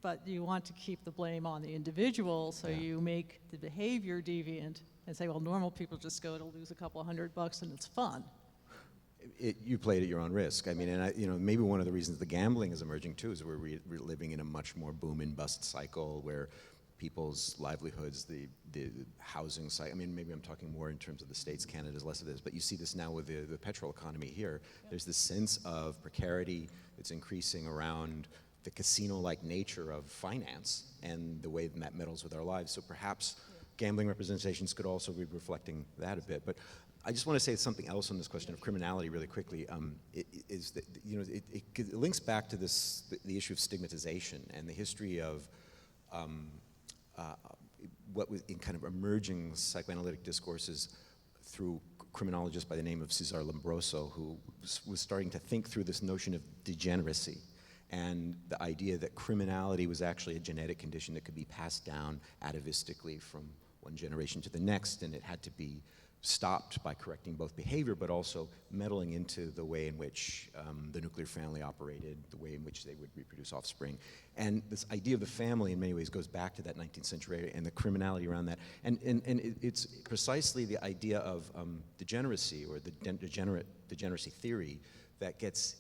but you want to keep the blame on the individual, so you make the behavior deviant and say, well, normal people just go to lose a couple $100 and it's fun. You played at your own risk. I mean, and maybe one of the reasons the gambling is emerging too is we're living in a much more boom and bust cycle where people's livelihoods, the housing side. I mean, maybe I'm talking more in terms of the States, Canada's less of this, but you see this now with the petrol economy here. There's this sense of precarity that's increasing around the casino-like nature of finance and the way that meddles with our lives. So perhaps gambling representations could also be reflecting that a bit. But I just want to say something else on this question of criminality really quickly. It links back to the issue of stigmatization and the history of what was in kind of emerging psychoanalytic discourses through criminologists by the name of Cesar Lombroso, who was starting to think through this notion of degeneracy and the idea that criminality was actually a genetic condition that could be passed down atavistically from one generation to the next, and it had to be stopped by correcting both behavior, but also meddling into the way in which the nuclear family operated, the way in which they would reproduce offspring. And this idea of the family in many ways goes back to that 19th century and the criminality around that. And it's precisely the idea of degeneracy, or the degeneracy theory, that gets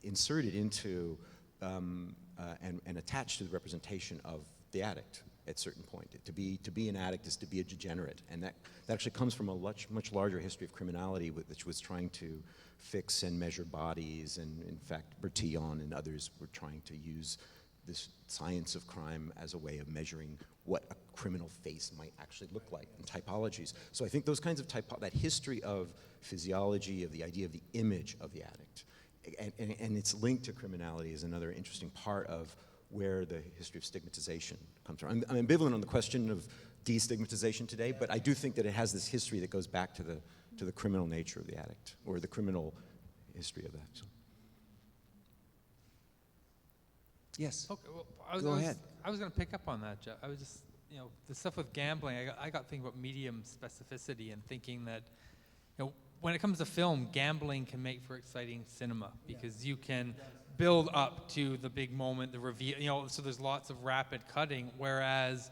inserted into and attached to the representation of the addict at a certain point. To be an addict is to be a degenerate, and that actually comes from a much larger history of criminality, which was trying to fix and measure bodies, and in fact Bertillon and others were trying to use this science of crime as a way of measuring what a criminal face might actually look like in typologies. So I think those kinds of that history of physiology, of the idea of the image of the addict, and its link to criminality is another interesting part of where the history of stigmatization comes from. I'm ambivalent on the question of destigmatization today, but I do think that it has this history that goes back to the criminal nature of the addict, or the criminal history of that. So. Yes. Okay, well, Go ahead. I was going to pick up on that, Jeff. I was just, the stuff with gambling, I got thinking about medium specificity and thinking that, when it comes to film, gambling can make for exciting cinema because you can build up to the big moment, the reveal, so there's lots of rapid cutting, whereas,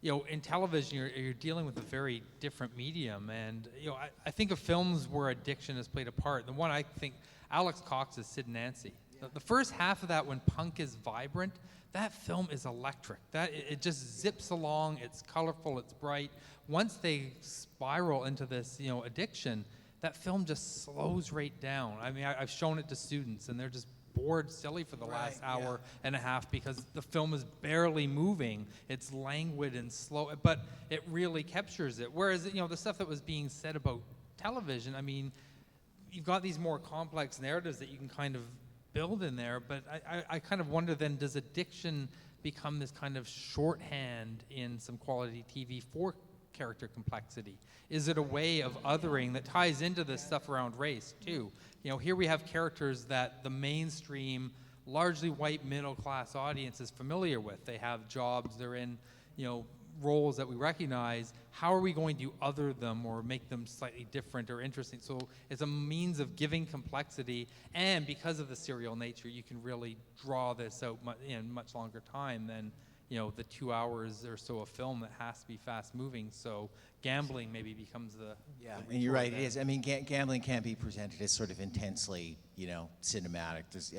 in television, you're dealing with a very different medium. And, I think of films where addiction has played a part. The one I think, Alex Cox's Sid and Nancy. The first half of that, when punk is vibrant, that film is electric. It just zips along, it's colorful, it's bright. Once they spiral into this, addiction, that film just slows right down. I mean, I've shown it to students, and they're just bored silly for the last hour and a half because the film is barely moving. It's languid and slow, but it really captures it. Whereas, the stuff that was being said about television, I mean, you've got these more complex narratives that you can kind of build in there, but I kind of wonder then, does addiction become this kind of shorthand in some quality TV for character complexity? Is it a way of othering that ties into this stuff around race too? Here we have characters that the mainstream, largely white middle-class audience is familiar with. They have jobs, they're in, roles that we recognize. How are we going to other them or make them slightly different or interesting? So it's a means of giving complexity, and because of the serial nature, you can really draw this out in much longer time than the 2 hours or so of film that has to be fast moving. So gambling maybe becomes the And you're right, it is. I mean, gambling can be presented as sort of intensely, cinematic. There's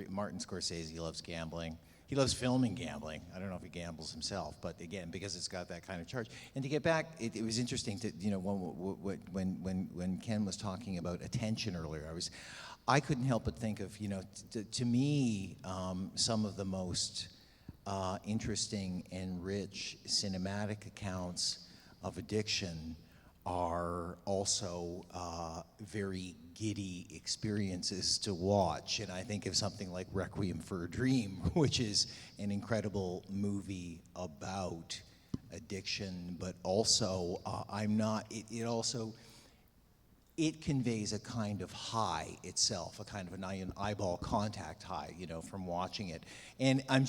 Martin Scorsese loves gambling. He loves filming gambling. I don't know if he gambles himself, but again, because it's got that kind of charge. And to get back, it was interesting to, when Ken was talking about attention earlier, I couldn't help but think of, to me, some of the most interesting and rich cinematic accounts of addiction are also very giddy experiences to watch. And I think of something like Requiem for a Dream, which is an incredible movie about addiction, but also it conveys a kind of high itself, a kind of an eyeball contact high, from watching it. And I'm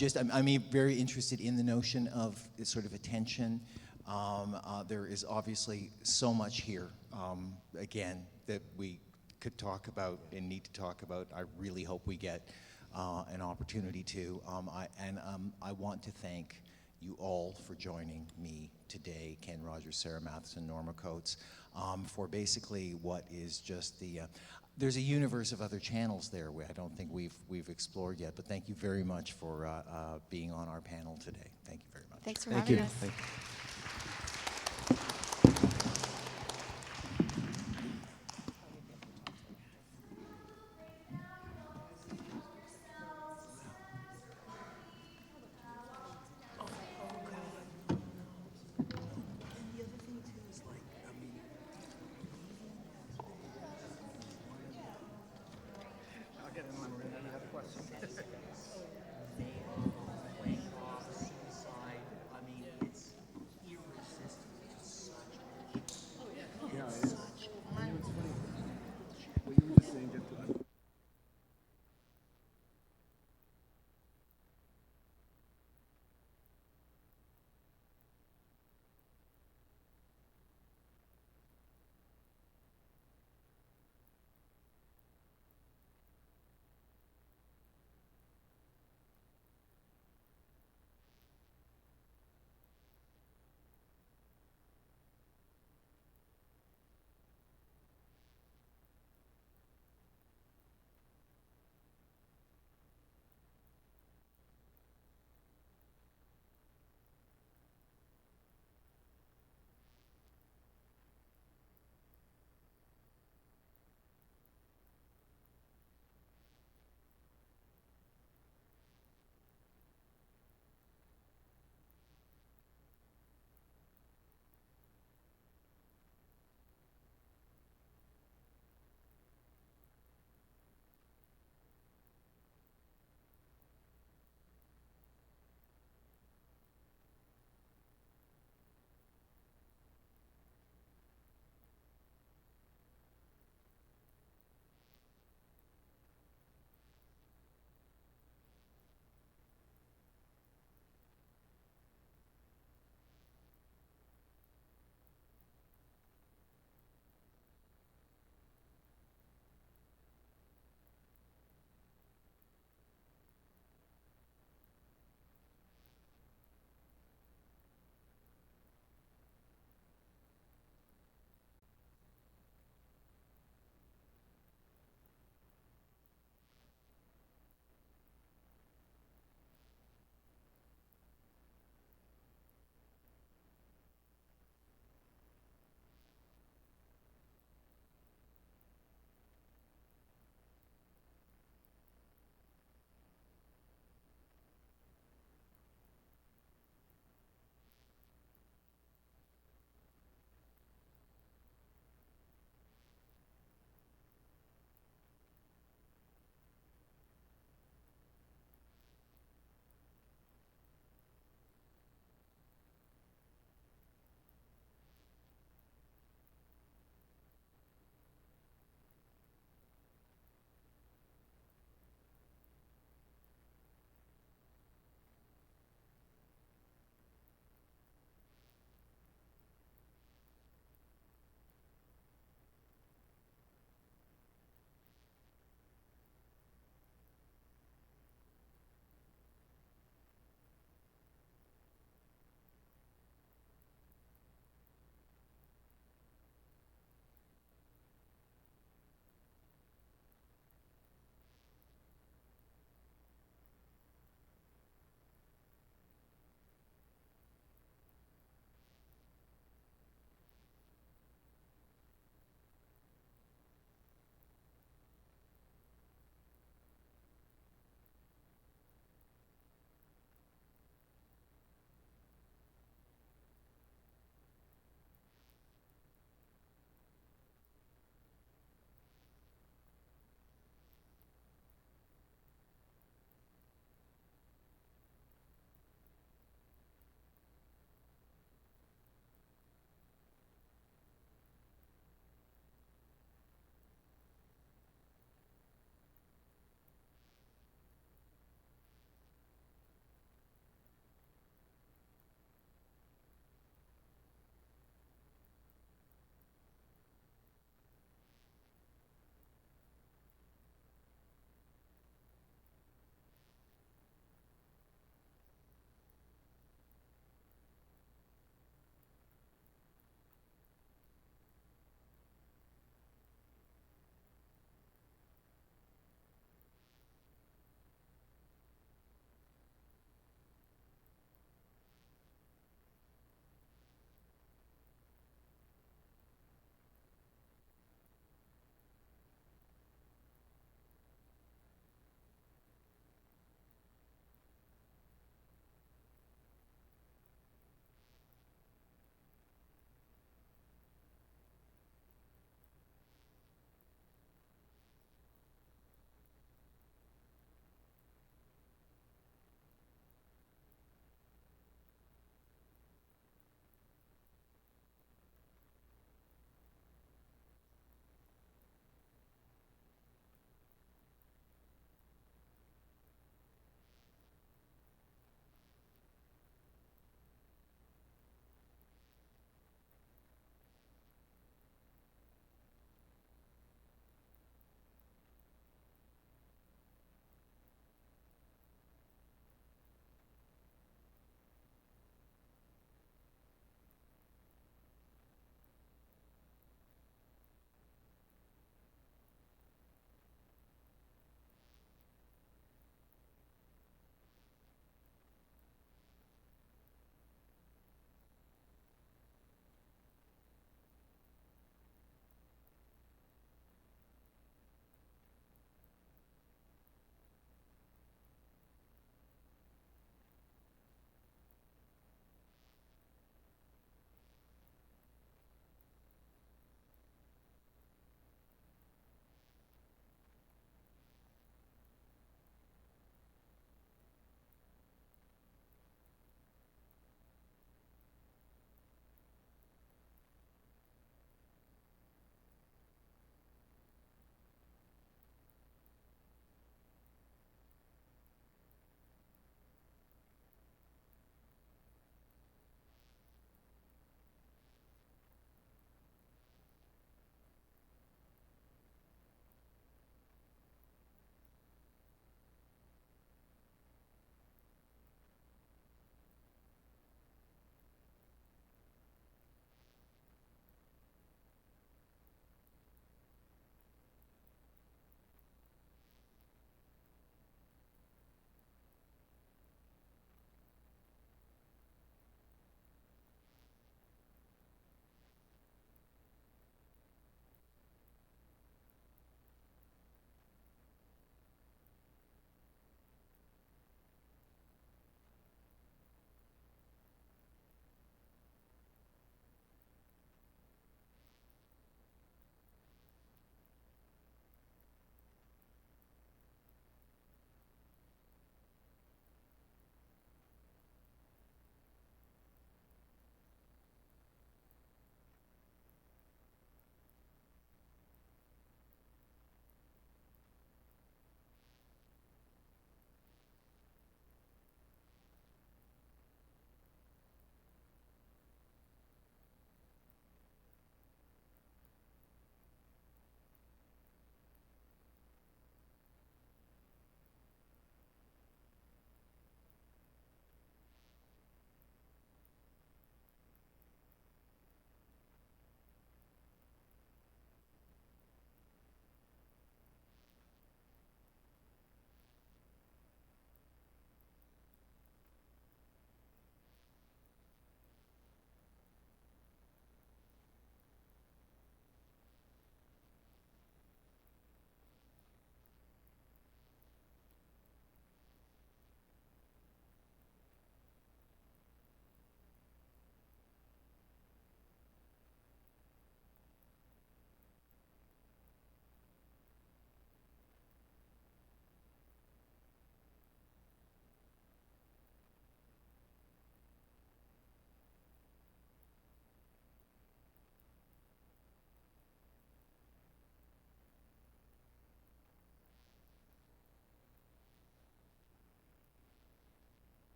very interested in the notion of sort of attention. There is obviously so much here, again, that we could talk about and need to talk about. I really hope we get an opportunity to. I want to thank you all for joining me today, Ken Rogers, Sarah Matheson, Norma Coates, for basically what is just there's a universe of other channels there I don't think we've explored yet, but thank you very much for being on our panel today. Thank you very much. Thanks for having us. Thank you.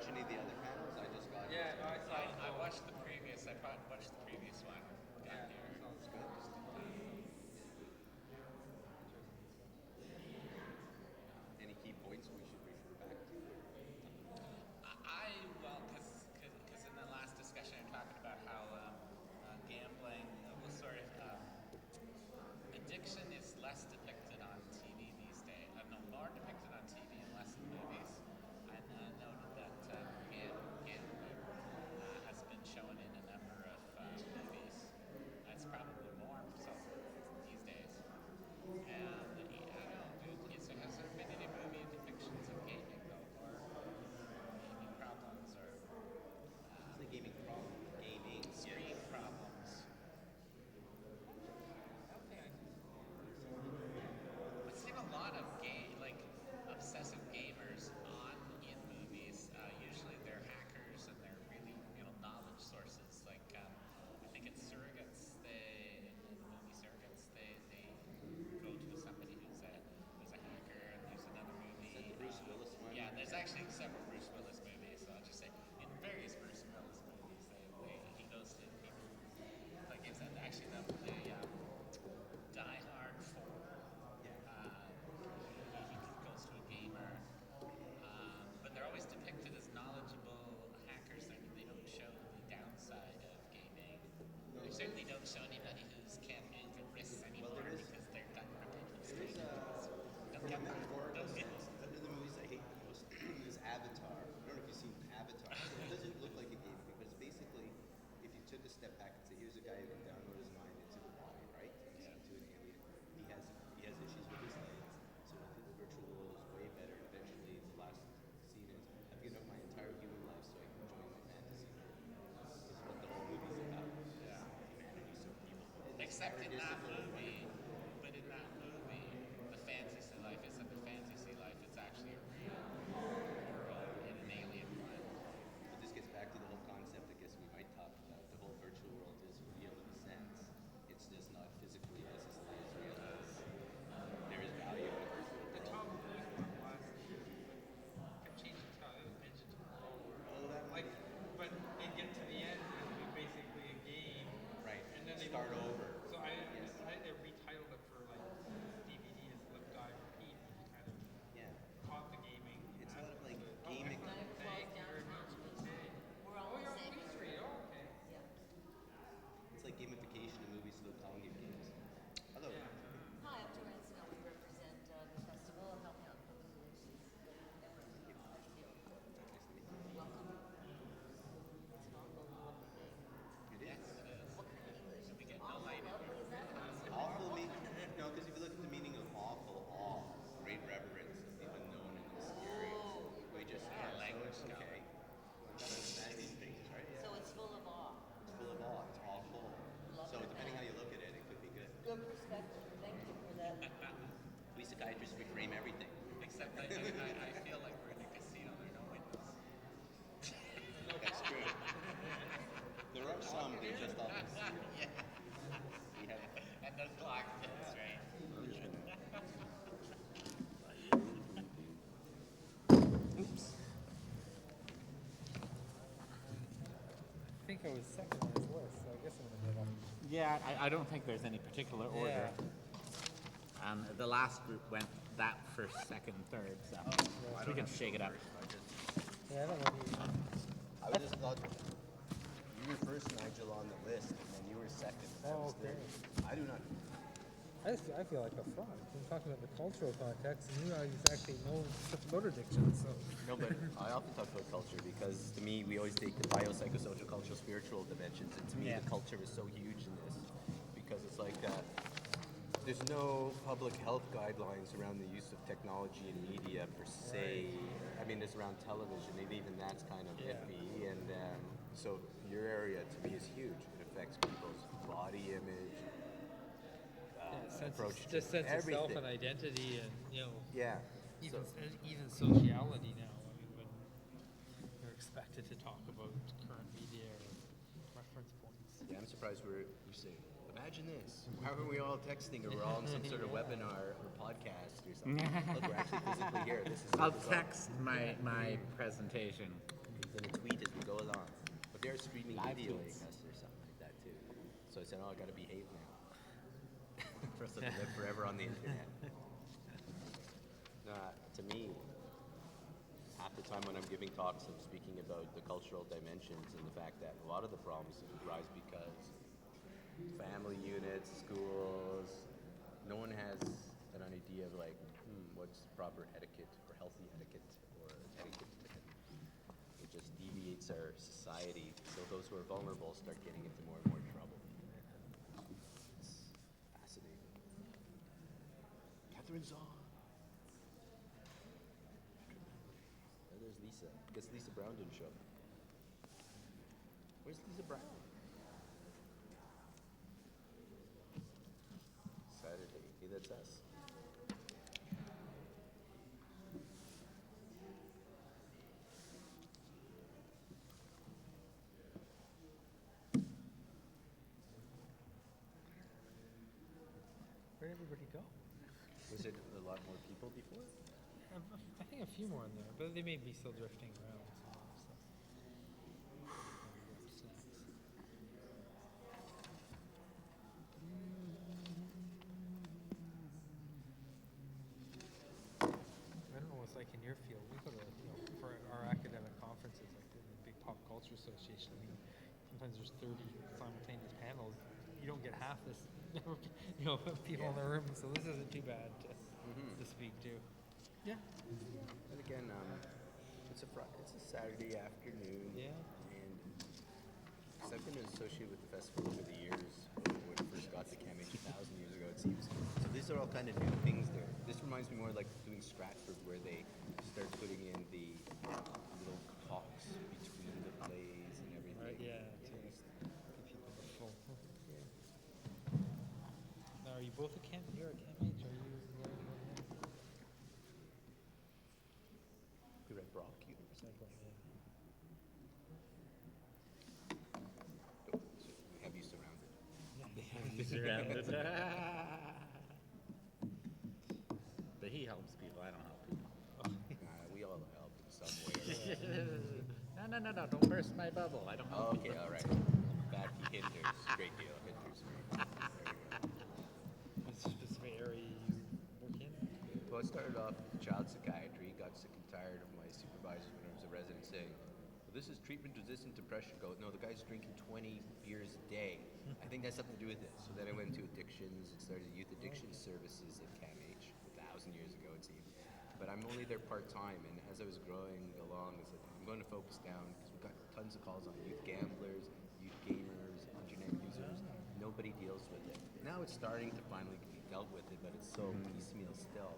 watch any of the other panels? I just got Yeah, no, I watched the previous. I watched the previous one. Got here. It's good. Any key points we should refer back to? Well, because in the last discussion, I'm talking about how gambling was sort of addiction is less depicted on TV these days. No, more depicted on TV and less in movies. I noted that gambling has been shown in a number of movies. That's probably more so these days. And I don't know, has there been any movie depictions of gaming though, or gaming problems, or It's the gaming problem. Gaming. screen problems? I've seen a lot of obsessive gamers in movies. Usually they're hackers and they're really knowledge sources. Like I think it's Surrogates. In the movie Surrogates, they go to somebody who's a hacker. And there's another movie. Is that the Bruce Willis one? Yeah, there's actually several Bruce Willis movies. So I'll just say in various Bruce Willis movies, he goes to people. Like is that actually the Die Hard 4? He goes to a gamer, but they're always depicted as knowledgeable hackers. They don't show the downside of gaming. They certainly don't show anybody who can't move their wrists anymore because they're done repetitively. From a metaphorical sense, one of the movies I hate the most is Avatar. I don't know if you've seen Avatar. It doesn't look like a game because basically, if you took a step back and say, here's a guy who can download his mind into the body, right? He's into an alien. He has issues with his legs, so the virtual world is way better. And eventually, the last scene is, I've given up my entire human life so I can join my fantasy. This is what the whole movie's about. Yeah. Humanity so evil. Except in that movie, the fantasy life isn't a fantasy life. It's actually a real world in an alien planet. But this gets back to the whole concept I guess we might talk about. The whole virtual world is real in a sense. It's just not physically necessarily as real as there is value in the virtual world. It changes how digital. Oh, that Like, but they get to the end, and it's basically a game. Right. And then they Start over. So I retitled it for like DVD as Live Die Repeat, which kind of caught the gaming. It's not like aspect. gaming. Thank you very much. Okay. We're all you're the same. on Queen Street. Oh, okay. It's like gamification of movies without calling it games. Hello. Hi, I'm Joanne Snell. We represent the festival and help out public relations. Welcome. It's an awful lovely day. It is. What kind of English? We get no Awful light lovely, is that possible? Awful no, because if you look at the meaning of awful, awe, great reverence, the unknown and the mysterious. We just language so it's okay. We gotta understand these things, right? So it's full of awe. It's full of awe. It's awful. So depending how you look at it, it could be good. Good perspective. Thank you for that. We psychiatrists reframe everything. Except I feel like we're in a casino. There are no windows. That's true. There are some, they're just all concealed. Yeah. We have And those clock tips, right? Oops. I think I was second on his list, so I guess I'm gonna get up. Yeah, I don't think there's any particular order. The last group went that first, second, third, so we can shake it up. Yeah, I don't know. I was just thought you were first, Nigel, on the list, and then you were second. That was okay. I do not. I feel like a fraud. I'm talking about the cultural context, and you actually know stuff about addiction, so. No, but I often talk about culture because to me, we always take the biopsychosocial, cultural, spiritual dimensions, and to me, the culture is so huge in this because it's like there's no public health guidelines around the use of technology and media per se. I mean, there's around television, and even that's kind of iffy. And so your area to me is huge. It affects people's body image. Approach to just sense of self everything. and identity, and So, even sociality now. I mean, when you're expected to talk about current media or reference points. yeah, I'm surprised we're saying, imagine this. How are we all texting or we're all in some sort of webinar or podcast or something? Look, we're actually physically here. This is I'll text my presentation. then a tweet as we go along. But they're streaming Live video tweets. us or something like that too. So I said, oh, I got to behave now. For us to live forever on the internet. To me, half the time when I'm giving talks, I'm speaking about the cultural dimensions and the fact that a lot of the problems arise because family units, schools, no one has an idea of like, what's proper etiquette or healthy etiquette or etiquette. It just deviates our society. So those who are vulnerable start getting into more and more trouble. It's fascinating. Catherine's on. Oh, there's Lisa. Guess Lisa Brown didn't show. Where's Lisa Brown? Saturday. Hey, that's us. Where'd everybody go? Was it a lot more people before? I think a few more in there, but they may be still drifting around. Snacks. I don't know what's like in your field. We go to, for our academic conferences, like the big pop culture association. I mean, sometimes there's 30 simultaneous panels. You don't get half this, people in the room. So this isn't too bad to speak to. Yeah. And again, it's a Saturday afternoon. Yeah. And so I've been associated with the festival over the years. When I first got to CAMH 1,000 years ago, it seems. So these are all kind of new things there. This reminds me more like doing Stratford, where they start putting in the little talks between the plays and everything. Right, yeah. To give people the full. Yeah. Now, are you both at camp? You're at CAMH? Are you? We read Brock University. Oh, so we have you surrounded. They have you surrounded. But he helps people. I don't help people. We all help in some way. No. Don't burst my bubble. I don't help Okay, people. all right. That he hinders. Great deal. Hinders. There we go. What's the specific area you work in? Well, I started off in child psychiatry, got sick and tired of my supervisors when I was a resident saying, well, this is treatment-resistant depression. Go, no, the guy's drinking 20 beers a day. I think that's something to do with it. So then I went into addictions and started youth addiction services at CAMH 1,000 years ago, it seemed. But I'm only there part-time, and as I was growing along, I said, I'm going to focus down, because we've got tons of calls on youth gamblers, youth gamers, internet users. Nobody deals with it. Now it's starting to finally be dealt with it, but it's so piecemeal still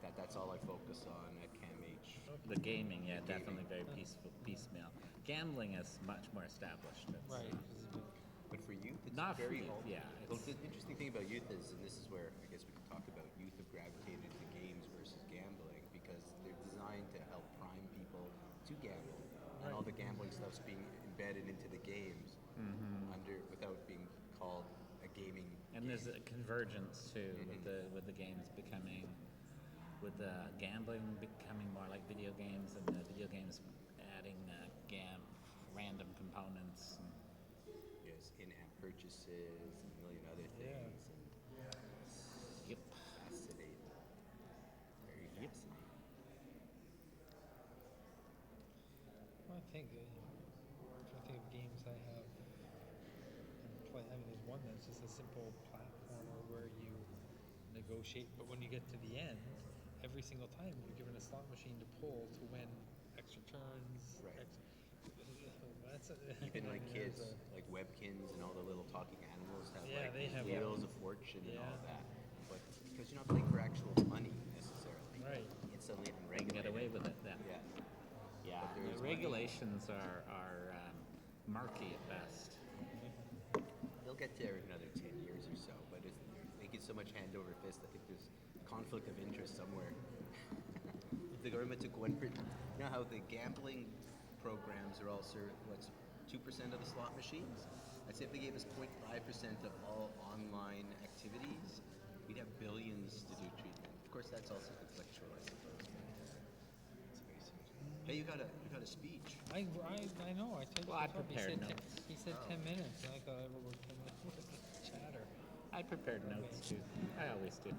that that's all I focus on at CAMH. The gaming, yeah, definitely very piecemeal. Gambling is much more established. It's, Right. But for youth, it's Not for very youth, old. yeah, Well, the interesting thing about youth is, and this is where I guess we can talk about youth have gravitated to games versus gambling, because they're designed to help prime people to gamble. And all the gambling stuff's being embedded into the games without being called a gaming. And there's a convergence too with the games becoming, with the gambling becoming more like video games, and the video games adding random components. Yes, in-app purchases and a million other things. Yep. Fascinating. Very fascinating. Well, I think of games I have play. I mean, there's one that's just a simple platformer where you negotiate, but when you get to the end, every single time you're given a slot machine to pull to win extra turns. Right. That's Even like kids, like Webkins and all the little talking animals have they have wheels of fortune and all that. But because you're not playing for actual money necessarily. Right. It's suddenly You can unregulated. get away with it then. Yeah. Yeah, But there's the regulations are murky at best. They'll get there in another 10 years or so, but they get so much hand over fist. I think there's conflict of interest somewhere. If the government took 1%, you know how the gambling programs are all 2% of the slot machines? I'd say if they gave us 0.5% of all online activities, we'd have billions to do treatment. Of course, that's also conflictual, I suppose. It's very serious. Hey, you got a speech. I know. I told Well, I you before, prepared he said notes. He said 10 minutes, and I thought I would work 10 minutes with chatter. I prepared notes too. I always do.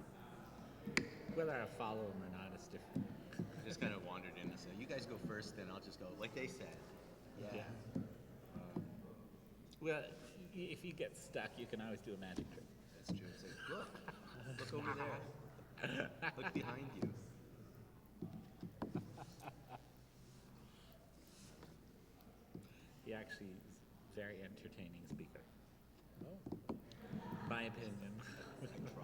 Whether I follow them or not is different. I just kind of wandered in and said, you guys go first, then I'll just go like they said. Yeah. Well, if you get stuck, you can always do a magic trick. That's true. It's like, look over there. Look behind you. He actually is a very entertaining speaker. My opinion. I try.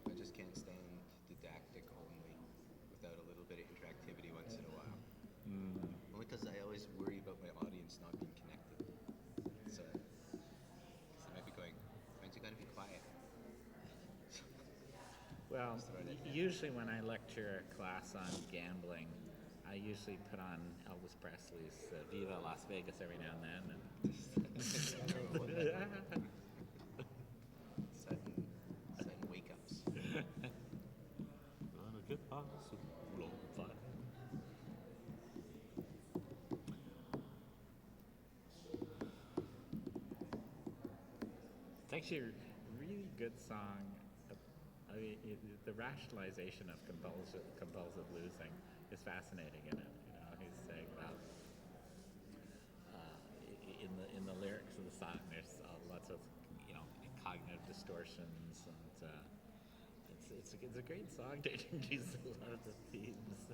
I just can't stand didactic only without a little bit of interactivity once in a while. Only because I always worry about my audience not being connected. So they might be going, aren't you going to be quiet? Well, usually when I lecture a class on gambling, I usually put on Elvis Presley's Viva Las Vegas every now and then. Sudden wake-ups. It's actually a really good song. I mean, the rationalization of compulsive losing is fascinating in it. You know, he's saying about in the lyrics of the song, there's lots of cognitive distortions, and it's a great song to introduce a lot of the themes.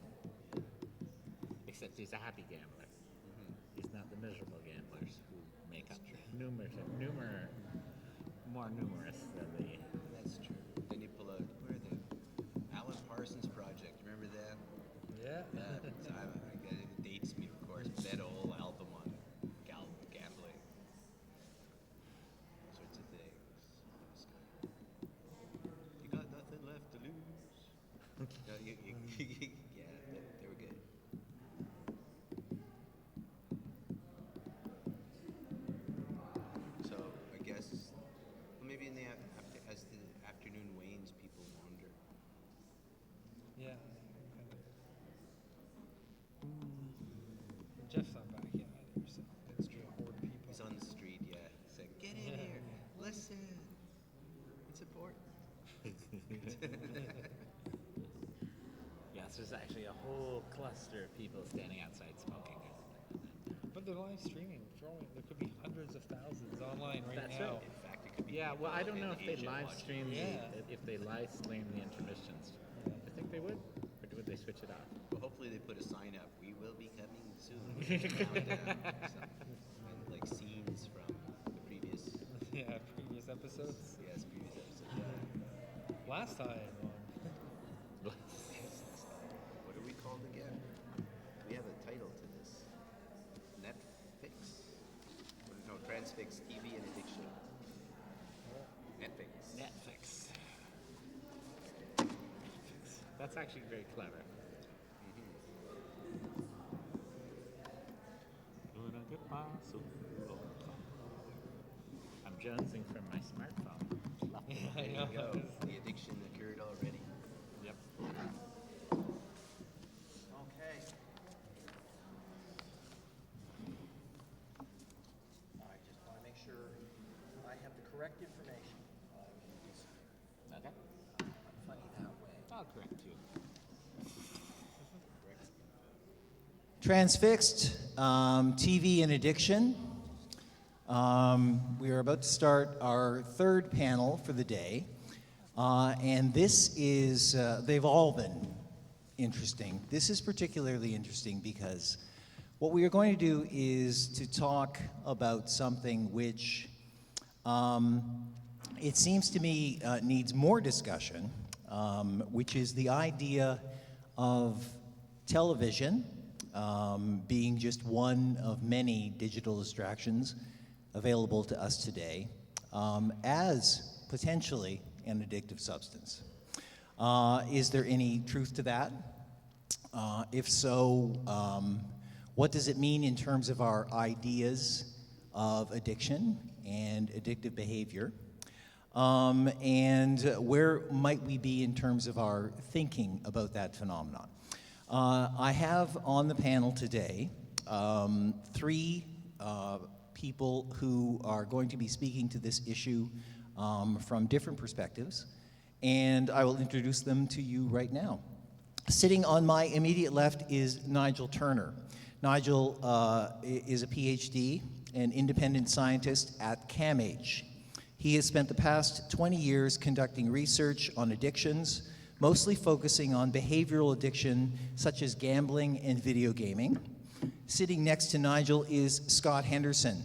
Except he's a happy gambler. He's not the miserable gamblers who make up more numerous than the. That's true. Then you pull out, where are they? Alan Parsons Project, remember that? Yeah. It dates me, of course. That old album on gambling. All sorts of things. You got nothing left to lose. No, yeah, they were good. So I guess maybe in the as the afternoon wanes, people wander. Yeah. Jeff's not back yet either, so That's true. Bored people. He's on the street, yeah. He's like, get in here, listen. It's important. Yes, there's actually a whole cluster of people standing outside smoking. But they're live streaming. There could be hundreds of thousands online right That's now. right. In fact, it could be. Yeah, well, I don't know if they Asian live watching. stream Yeah. if they live stream the intermissions. I think they would, or would they switch it off? Well, hopefully they put a sign up. We will be coming soon. Countdown or something. And like scenes from the previous. Yeah, previous episodes. Yes, previous episodes. Yeah. Last time. What are we called again? We have a title to this. Netflix. No, Transfixed TV and Addiction. Netflix. Netflix. That's actually very clever. I'm jonesing from my smartphone. There you go. The addiction occurred already. Yep. Okay. I just want to make sure I have the correct information. Okay. Funny that way. I'll correct you. Transfixed, TV and addiction. We are about to start our third panel for the day. And this is, they've all been interesting. This is particularly interesting because what we are going to do is to talk about something which it seems to me needs more discussion, which is the idea of television being just one of many digital distractions available to us today as potentially an addictive substance. Is there any truth to that? If so, what does it mean in terms of our ideas of addiction and addictive behavior? And where might we be in terms of our thinking about that phenomenon? I have on the panel today three people who are going to be speaking to this issue from different perspectives, and I will introduce them to you right now. Sitting on my immediate left is Nigel Turner. Nigel is a PhD, an independent scientist at CAMH. He has spent the past 20 years conducting research on addictions, mostly focusing on behavioral addiction such as gambling and video gaming. Sitting next to Nigel is Scott Henderson.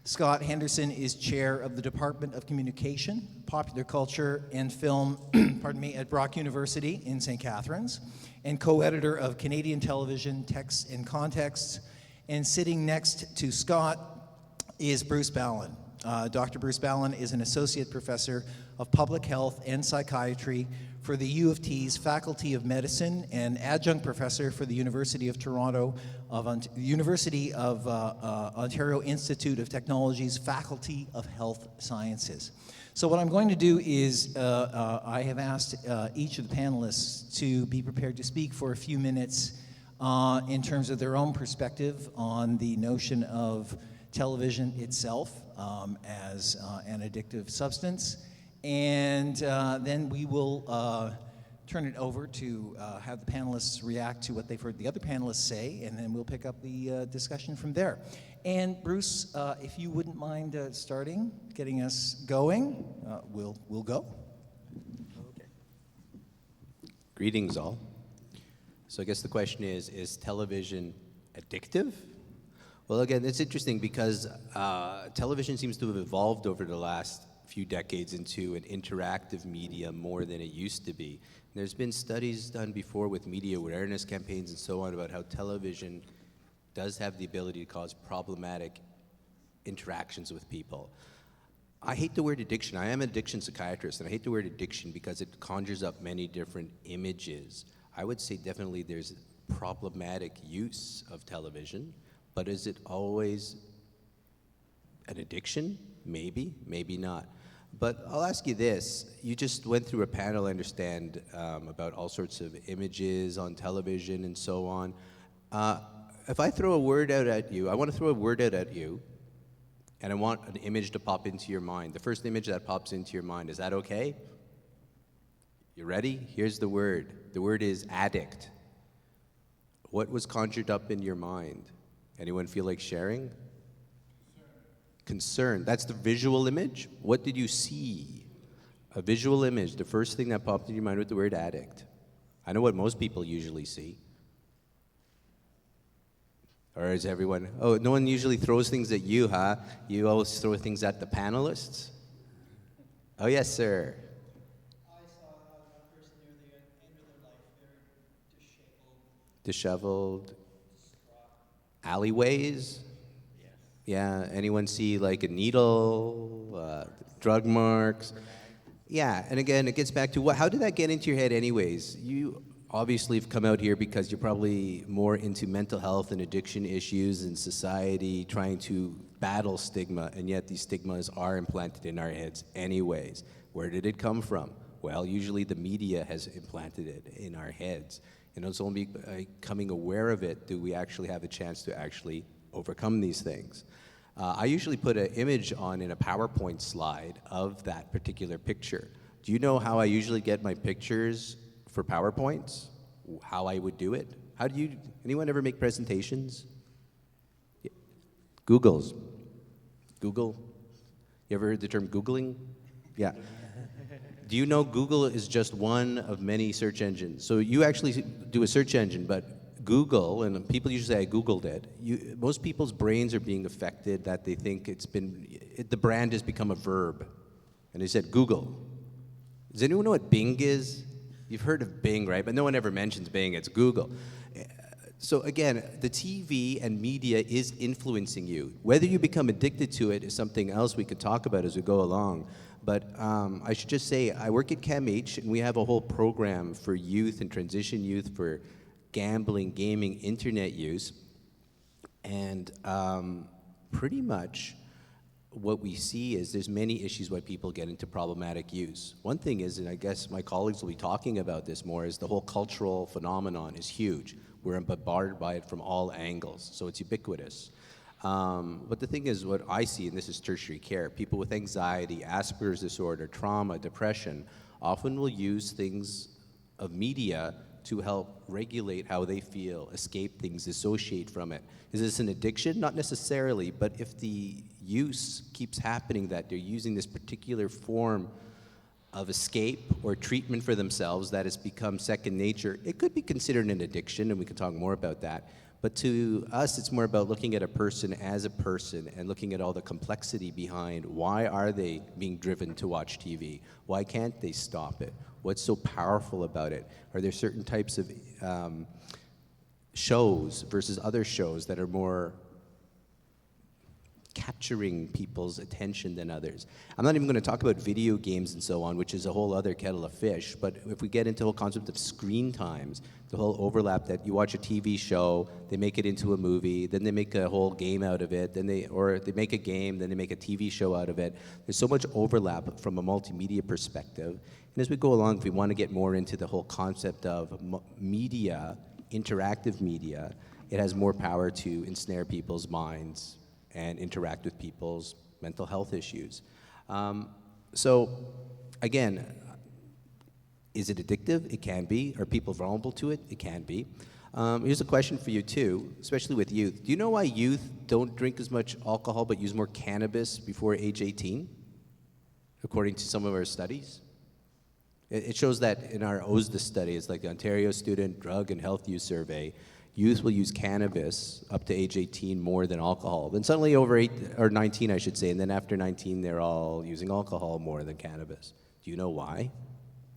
Scott Henderson is chair of the Department of Communication, Popular Culture, and Film at Brock University in St. Catharines, and co-editor of Canadian Television Texts and Contexts. And sitting next to Scott is Bruce Ballin. Dr. Bruce Ballin is an associate professor of public health and psychiatry for the U of T's Faculty of Medicine and adjunct professor for the University of Toronto University of Ontario Institute of Technology's Faculty of Health Sciences. So what I'm going to do is I have asked each of the panelists to be prepared to speak for a few minutes in terms of their own perspective on the notion of television itself as an addictive substance. And then we will turn it over to have the panelists react to what they've heard the other panelists say, and then we'll pick up the discussion from there. And Bruce, if you wouldn't mind starting, getting us going, we'll go. Okay. Greetings all. So I guess the question is television addictive? Well, again, it's interesting because television seems to have evolved over the last few decades into an interactive medium more than it used to be. There's been studies done before with media awareness campaigns and so on about how television does have the ability to cause problematic interactions with people. I hate the word addiction. I am an addiction psychiatrist, and I hate the word addiction because it conjures up many different images. I would say definitely there's problematic use of television, but is it always an addiction? Maybe, maybe not. But I'll ask you this. You just went through a panel, I understand, about all sorts of images on television and so on. If I throw a word out at you, I want to throw a word out at you, and I want an image to pop into your mind. The first image that pops into your mind, is that okay? You ready? Here's the word. The word is addict. What was conjured up in your mind? Anyone feel like sharing? Concern. That's the visual image. What did you see? A visual image. The first thing that popped in your mind with the word addict. I know what most people usually see. Or is everyone, oh, no one usually throws things at you, huh? You always throw things at the panelists? Oh, yes, sir. I saw a person near the end of their life, very Disheveled. Alleyways? Yeah, anyone see like a needle, drug marks? Yeah, and again, it gets back to how did that get into your head anyways? You obviously have come out here because you're probably more into mental health and addiction issues in society, trying to battle stigma, and yet these stigmas are implanted in our heads anyways. Where did it come from? Well, usually the media has implanted it in our heads. And it's only by becoming aware of it do we actually have a chance to actually overcome these things. I usually put an image on in a PowerPoint slide of that particular picture. Do you know how I usually get my pictures for PowerPoints? How I would do it? How do you, anyone ever make presentations? Yeah. Googles. Google. You ever heard the term Googling? Yeah. Do you know Google is just one of many search engines? So you actually do a search engine, but Google, and people usually say I Googled it, most people's brains are being affected that they think the brand has become a verb. And they said Google. Does anyone know what Bing is? You've heard of Bing, right? But no one ever mentions Bing, it's Google. So again, the TV and media is influencing you. Whether you become addicted to it is something else we could talk about as we go along. But I should just say, I work at CAMH, and we have a whole program for youth and transition youth for gambling, gaming, internet use. And pretty much what we see is there's many issues why people get into problematic use. One thing is, and I guess my colleagues will be talking about this more, is the whole cultural phenomenon is huge. We're bombarded by it from all angles, so it's ubiquitous. But the thing is, what I see, and this is tertiary care, people with anxiety, Asperger's disorder, trauma, depression, often will use things of media to help regulate how they feel, escape things, dissociate from it. Is this an addiction? Not necessarily, but if the use keeps happening, that they're using this particular form of escape or treatment for themselves that has become second nature, it could be considered an addiction, and we can talk more about that. But to us, it's more about looking at a person as a person and looking at all the complexity behind why are they being driven to watch TV? Why can't they stop it? What's so powerful about it? Are there certain types of shows versus other shows that are more capturing people's attention than others? I'm not even going to talk about video games and so on, which is a whole other kettle of fish, but if we get into the whole concept of screen times, the whole overlap that you watch a TV show, they make it into a movie, then they make a whole game out of it, or they make a game, then they make a TV show out of it. There's so much overlap from a multimedia perspective. And as we go along, if we want to get more into the whole concept of media, interactive media, it has more power to ensnare people's minds and interact with people's mental health issues. So again, is it addictive? It can be. Are people vulnerable to it? It can be. Here's a question for you too, especially with youth. Do you know why youth don't drink as much alcohol but use more cannabis before age 18? According to some of our studies. It shows that in our OSDA study, it's like the Ontario Student Drug and Health Use Survey, youth will use cannabis up to age 18 more than alcohol. Then suddenly over 19, I should say, and then after 19, they're all using alcohol more than cannabis. Do you know why?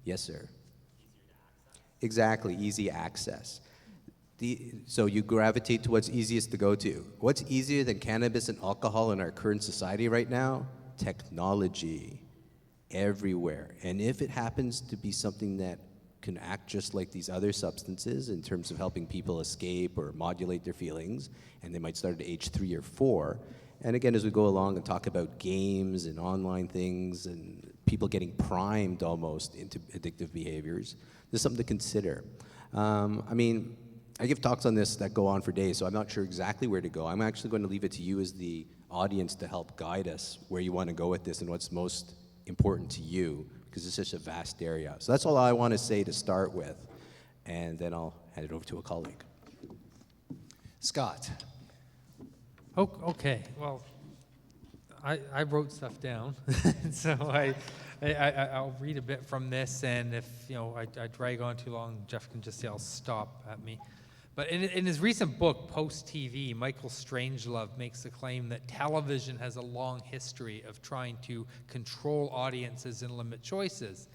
Yes, sir. Exactly, easy access. So you gravitate to what's easiest to go to. What's easier than cannabis and alcohol in our current society right now? Technology. Everywhere. And if it happens to be something that can act just like these other substances in terms of helping people escape or modulate their feelings, and they might start at age 3 or 4. And again, as we go along and talk about games and online things and people getting primed almost into addictive behaviors, there's something to consider. I mean, I give talks on this that go on for days, so I'm not sure exactly where to go. I'm actually going to leave it to you as the audience to help guide us where you want to go with this and what's most important to you, because it's such a vast area. So that's all I want to say to start with, and then I'll hand it over to a colleague. Scott. Oh, okay. Well, I wrote stuff down, so I'll read a bit from this, and if I drag on too long, Jeff can just yell stop at me. But in his recent book, Post-TV, Michael Strangelove makes the claim that television has a long history of trying to control audiences and limit choices.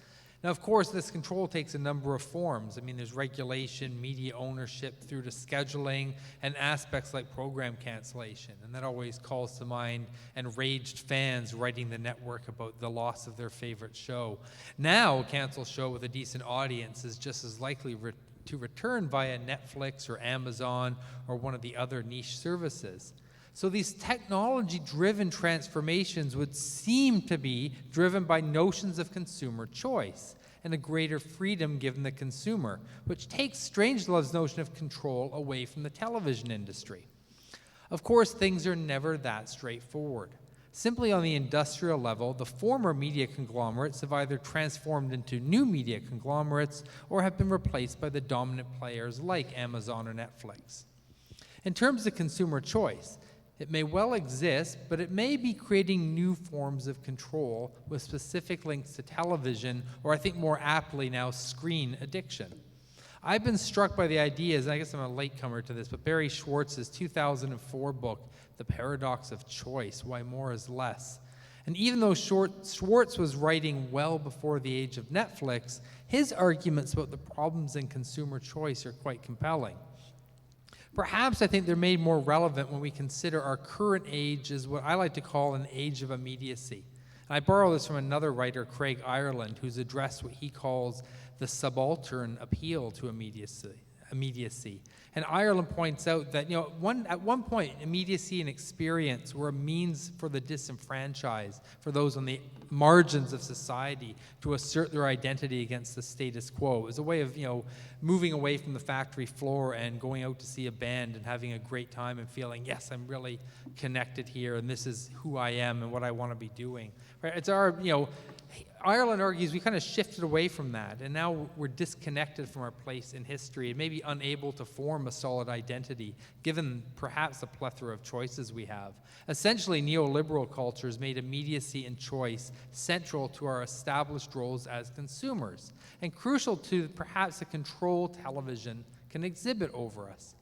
Now, of course, this control takes a number of forms. I mean, there's regulation, media ownership, through to scheduling, and aspects like program cancellation. And that always calls to mind enraged fans writing the network about the loss of their favorite show. Now, a canceled show with a decent audience is just as likely to return via Netflix or Amazon or one of the other niche services. So these technology-driven transformations would seem to be driven by notions of consumer choice and a greater freedom given the consumer, which takes Strangelove's notion of control away from the television industry. Of course, things are never that straightforward. Simply on the industrial level, the former media conglomerates have either transformed into new media conglomerates or have been replaced by the dominant players like Amazon or Netflix. In terms of consumer choice, it may well exist, but it may be creating new forms of control with specific links to television, or I think more aptly now, screen addiction. I've been struck by the ideas, and I guess I'm a latecomer to this, but Barry Schwartz's 2004 book, The Paradox of Choice, Why More is Less. And even though Schwartz was writing well before the age of Netflix, his arguments about the problems in consumer choice are quite compelling. Perhaps I think they're made more relevant when we consider our current age as what I like to call an age of immediacy. And I borrow this from another writer, Craig Ireland, who's addressed what he calls the subaltern appeal to immediacy. immediacy. And Ireland points out that, at one point, immediacy and experience were a means for the disenfranchised, for those on the margins of society, to assert their identity against the status quo. It was a way of, moving away from the factory floor and going out to see a band and having a great time and feeling, yes, I'm really connected here, and this is who I am and what I want to be doing. Right? It's our, Ireland argues we kind of shifted away from that, and now we're disconnected from our place in history and maybe unable to form a solid identity, given perhaps the plethora of choices we have. Essentially, neoliberal cultures made immediacy and choice central to our established roles as consumers, and crucial to perhaps the control television can exhibit over us.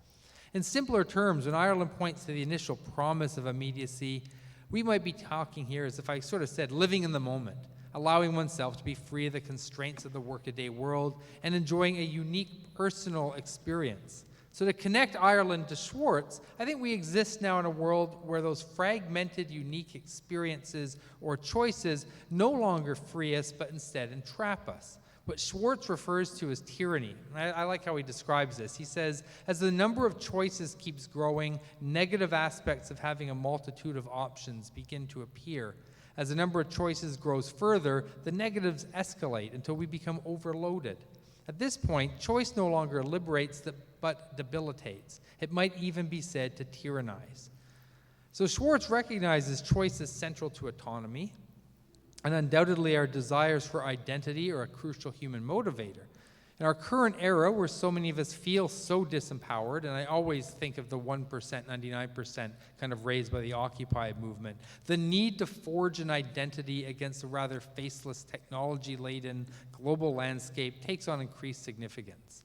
In simpler terms, when Ireland points to the initial promise of immediacy, we might be talking here, as if I sort of said, living in the moment, allowing oneself to be free of the constraints of the workaday world and enjoying a unique personal experience. So to connect Ireland to Schwartz, I think we exist now in a world where those fragmented, unique experiences or choices no longer free us, but instead entrap us. What Schwartz refers to as tyranny. I like how he describes this. He says, as the number of choices keeps growing, negative aspects of having a multitude of options begin to appear. As the number of choices grows further, the negatives escalate until we become overloaded. At this point, choice no longer liberates, but debilitates. It might even be said to tyrannize. So Schwartz recognizes choice as central to autonomy, and undoubtedly our desires for identity are a crucial human motivator. In our current era, where so many of us feel so disempowered, and I always think of the 1%, 99% kind of raised by the Occupy movement, the need to forge an identity against a rather faceless, technology-laden global landscape takes on increased significance.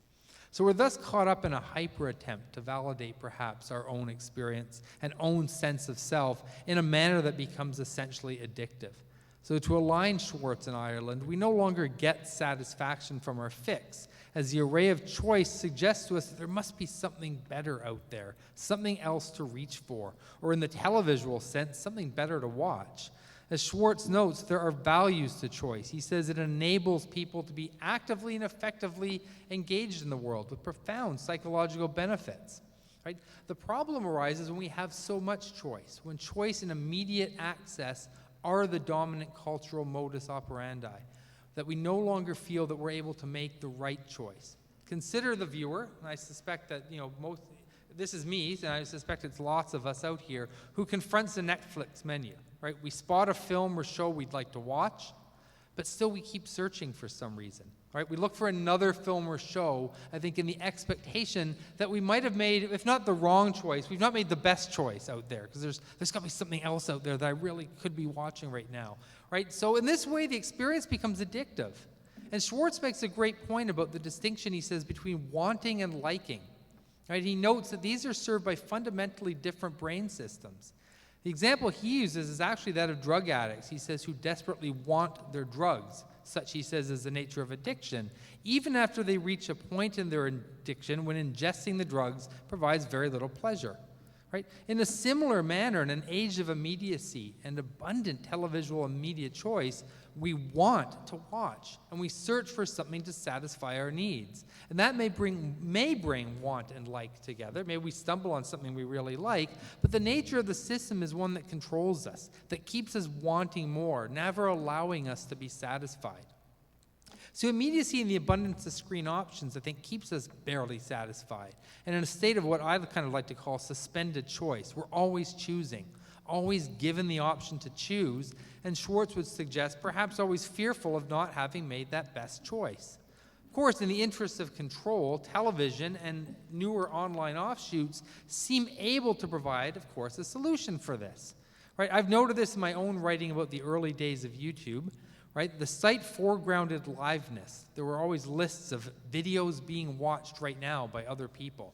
So we're thus caught up in a hyper attempt to validate perhaps our own experience and own sense of self in a manner that becomes essentially addictive. So to align Schwartz and Ireland, we no longer get satisfaction from our fix, as the array of choice suggests to us that there must be something better out there, something else to reach for, or in the televisual sense, something better to watch. As Schwartz notes, there are values to choice. He says it enables people to be actively and effectively engaged in the world with profound psychological benefits. Right? The problem arises when we have so much choice, when choice and immediate access are the dominant cultural modus operandi, that we no longer feel that we're able to make the right choice. Consider the viewer, and I suspect that, this is me, and I suspect it's lots of us out here, who confronts the Netflix menu, right? We spot a film or show we'd like to watch, but still we keep searching for some reason, right? We look for another film or show, I think, in the expectation that we might have made, if not the wrong choice, we've not made the best choice out there, because there's got to be something else out there that I really could be watching right now, right? So in this way, the experience becomes addictive. And Schwartz makes a great point about the distinction, he says, between wanting and liking, right? He notes that these are served by fundamentally different brain systems. The example he uses is actually that of drug addicts, he says, who desperately want their drugs. Such, he says, is the nature of addiction, even after they reach a point in their addiction when ingesting the drugs provides very little pleasure. Right? In a similar manner, in an age of immediacy and abundant televisual and media choice, we want to watch, and we search for something to satisfy our needs. And that may bring want and like together. Maybe we stumble on something we really like, but the nature of the system is one that controls us, that keeps us wanting more, never allowing us to be satisfied. So immediacy and the abundance of screen options, I think, keeps us barely satisfied. And in a state of what I kind of like to call suspended choice, we're always choosing, always given the option to choose, and Schwartz would suggest perhaps always fearful of not having made that best choice. Of course, in the interest of control, television and newer online offshoots seem able to provide, of course, a solution for this. Right? I've noted this in my own writing about the early days of YouTube. Right? The site foregrounded liveness. There were always lists of videos being watched right now by other people.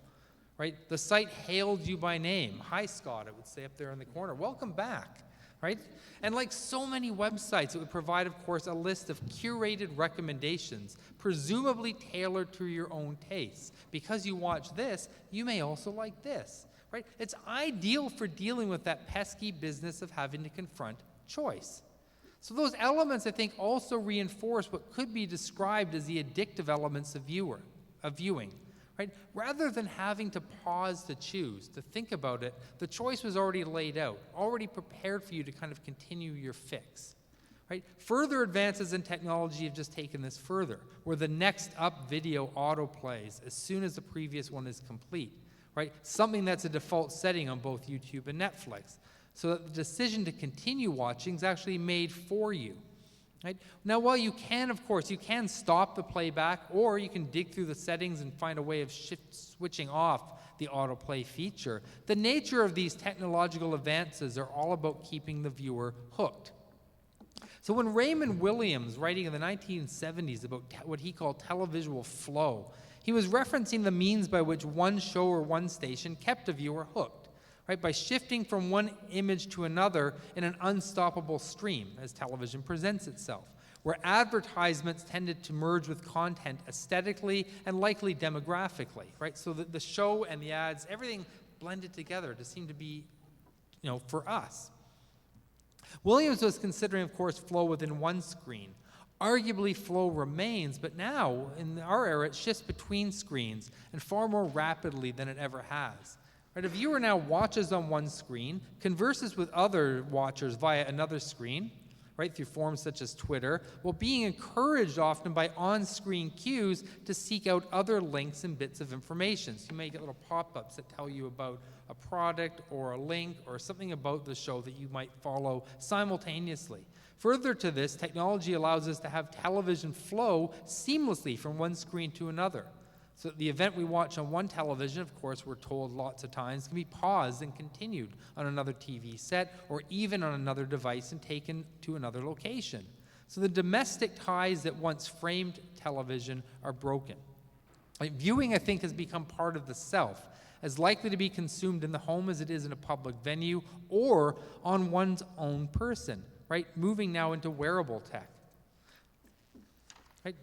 Right? The site hailed you by name. Hi, Scott, it would say up there in the corner. Welcome back. Right? And like so many websites, it would provide, of course, a list of curated recommendations, presumably tailored to your own tastes. Because you watch this, you may also like this. Right? It's ideal for dealing with that pesky business of having to confront choice. So those elements, I think, also reinforce what could be described as the addictive elements of viewing, right? Rather than having to pause to choose, to think about it, the choice was already laid out, already prepared for you to kind of continue your fix. Right? Further advances in technology have just taken this further, where the next up video autoplays as soon as the previous one is complete, right? Something that's a default setting on both YouTube and Netflix, so that the decision to continue watching is actually made for you. Right? Now, while you can, of course, you can stop the playback, or you can dig through the settings and find a way of switching off the autoplay feature, the nature of these technological advances are all about keeping the viewer hooked. So when Raymond Williams, writing in the 1970s about what he called televisual flow, he was referencing the means by which one show or one station kept a viewer hooked, right? By shifting from one image to another in an unstoppable stream as television presents itself, where advertisements tended to merge with content aesthetically and likely demographically, right? So that the show and the ads, everything blended together to seem to be, for us. Williams was considering, of course, flow within one screen. Arguably, flow remains, but now, in our era, it shifts between screens and far more rapidly than it ever has. Right? A viewer now watches on one screen, converses with other watchers via another screen, right, through forms such as Twitter, while being encouraged often by on-screen cues to seek out other links and bits of information. So you may get little pop-ups that tell you about a product or a link or something about the show that you might follow simultaneously. Further to this, technology allows us to have television flow seamlessly from one screen to another. So the event we watch on one television, of course, we're told lots of times, can be paused and continued on another TV set or even on another device and taken to another location. So the domestic ties that once framed television are broken. Like, viewing, I think, has become part of the self, as likely to be consumed in the home as it is in a public venue or on one's own person, right? Moving now into wearable tech. Right?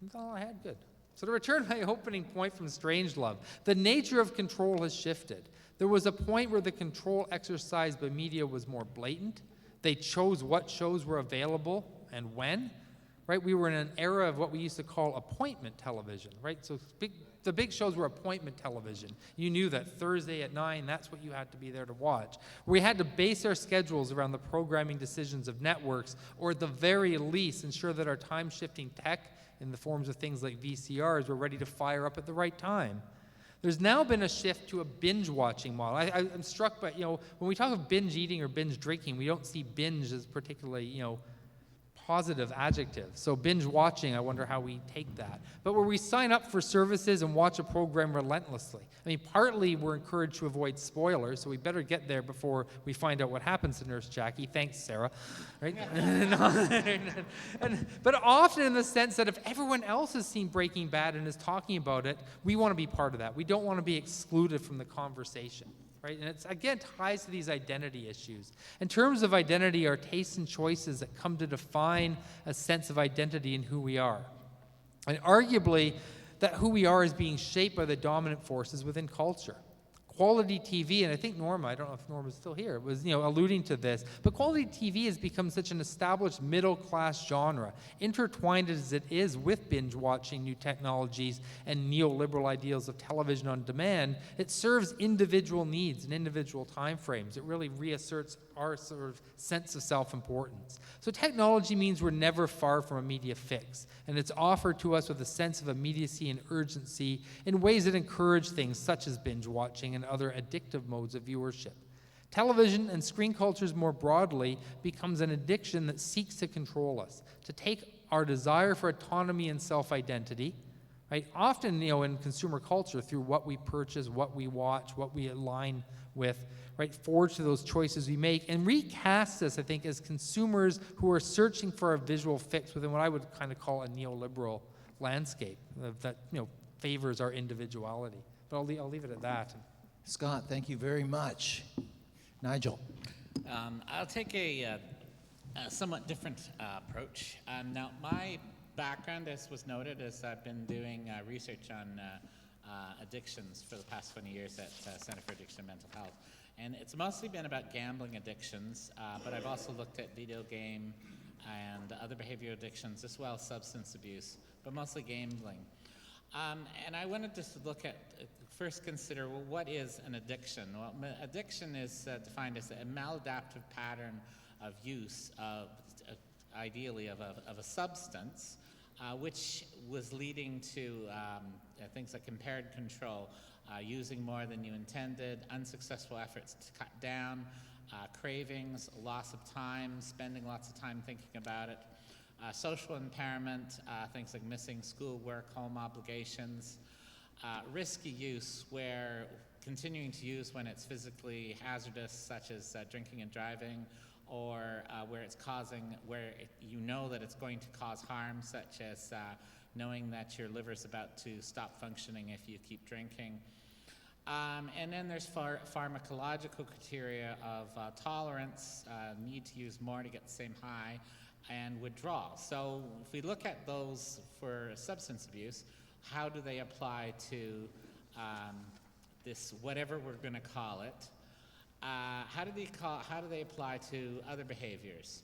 That's all I had. Good. So to return to my opening point from Strangelove, the nature of control has shifted. There was a point where the control exercised by media was more blatant. They chose what shows were available and when. Right? We were in an era of what we used to call appointment television, right? So the big shows were appointment television. You knew that Thursday at 9, that's what you had to be there to watch. We had to base our schedules around the programming decisions of networks, or at the very least ensure that our time-shifting tech in the forms of things like VCRs were ready to fire up at the right time. There's now been a shift to a binge-watching model. I'm struck by, when we talk of binge eating or binge drinking, we don't see binge as particularly, positive adjective. So binge watching, I wonder how we take that. But where we sign up for services and watch a program relentlessly. I mean, partly we're encouraged to avoid spoilers, so we better get there before we find out what happens to Nurse Jackie. Thanks, Sarah. Right? But often in the sense that if everyone else has seen Breaking Bad and is talking about it, we want to be part of that. We don't want to be excluded from the conversation. Right? And it's, again, ties to these identity issues. In terms of identity, our tastes and choices that come to define a sense of identity in who we are. And arguably, that who we are is being shaped by the dominant forces within culture. Quality TV, and I think Norma, I don't know if Norma's still here, was alluding to this, but quality TV has become such an established middle-class genre, intertwined as it is with binge-watching new technologies and neoliberal ideals of television on demand. It serves individual needs and individual time frames. It really reasserts our sort of sense of self-importance. So technology means we're never far from a media fix, and it's offered to us with a sense of immediacy and urgency in ways that encourage things such as binge-watching and other addictive modes of viewership. Television and screen cultures more broadly becomes an addiction that seeks to control us, to take our desire for autonomy and self-identity, right? Often, in consumer culture, through what we purchase, what we watch, what we align with, right? Forge to those choices we make, and recast us, I think, as consumers who are searching for a visual fix within what I would kind of call a neoliberal landscape that, favors our individuality. But I'll leave it at that. Scott, thank you very much. Nigel. I'll take a somewhat different approach. Now, my background, as was noted, is I've been doing research on addictions for the past 20 years at Center for Addiction and Mental Health. And it's mostly been about gambling addictions, but I've also looked at video game and other behavioral addictions, as well as substance abuse, but mostly gambling. And I wanted to look at, first consider, well, what is an addiction? Well, addiction is defined as a maladaptive pattern of use of, ideally, of a substance, which was leading to things like impaired control, using more than you intended, unsuccessful efforts to cut down, cravings, loss of time, spending lots of time thinking about it, social impairment, things like missing schoolwork, home obligations, risky use, where continuing to use when it's physically hazardous, such as drinking and driving, or where it's you know that it's going to cause harm, such as knowing that your liver's about to stop functioning if you keep drinking. And then there's pharmacological criteria of tolerance, need to use more to get the same high, and withdrawal. So if we look at those for substance abuse, how do they apply to this, whatever we're going to call it? How do they apply to other behaviors,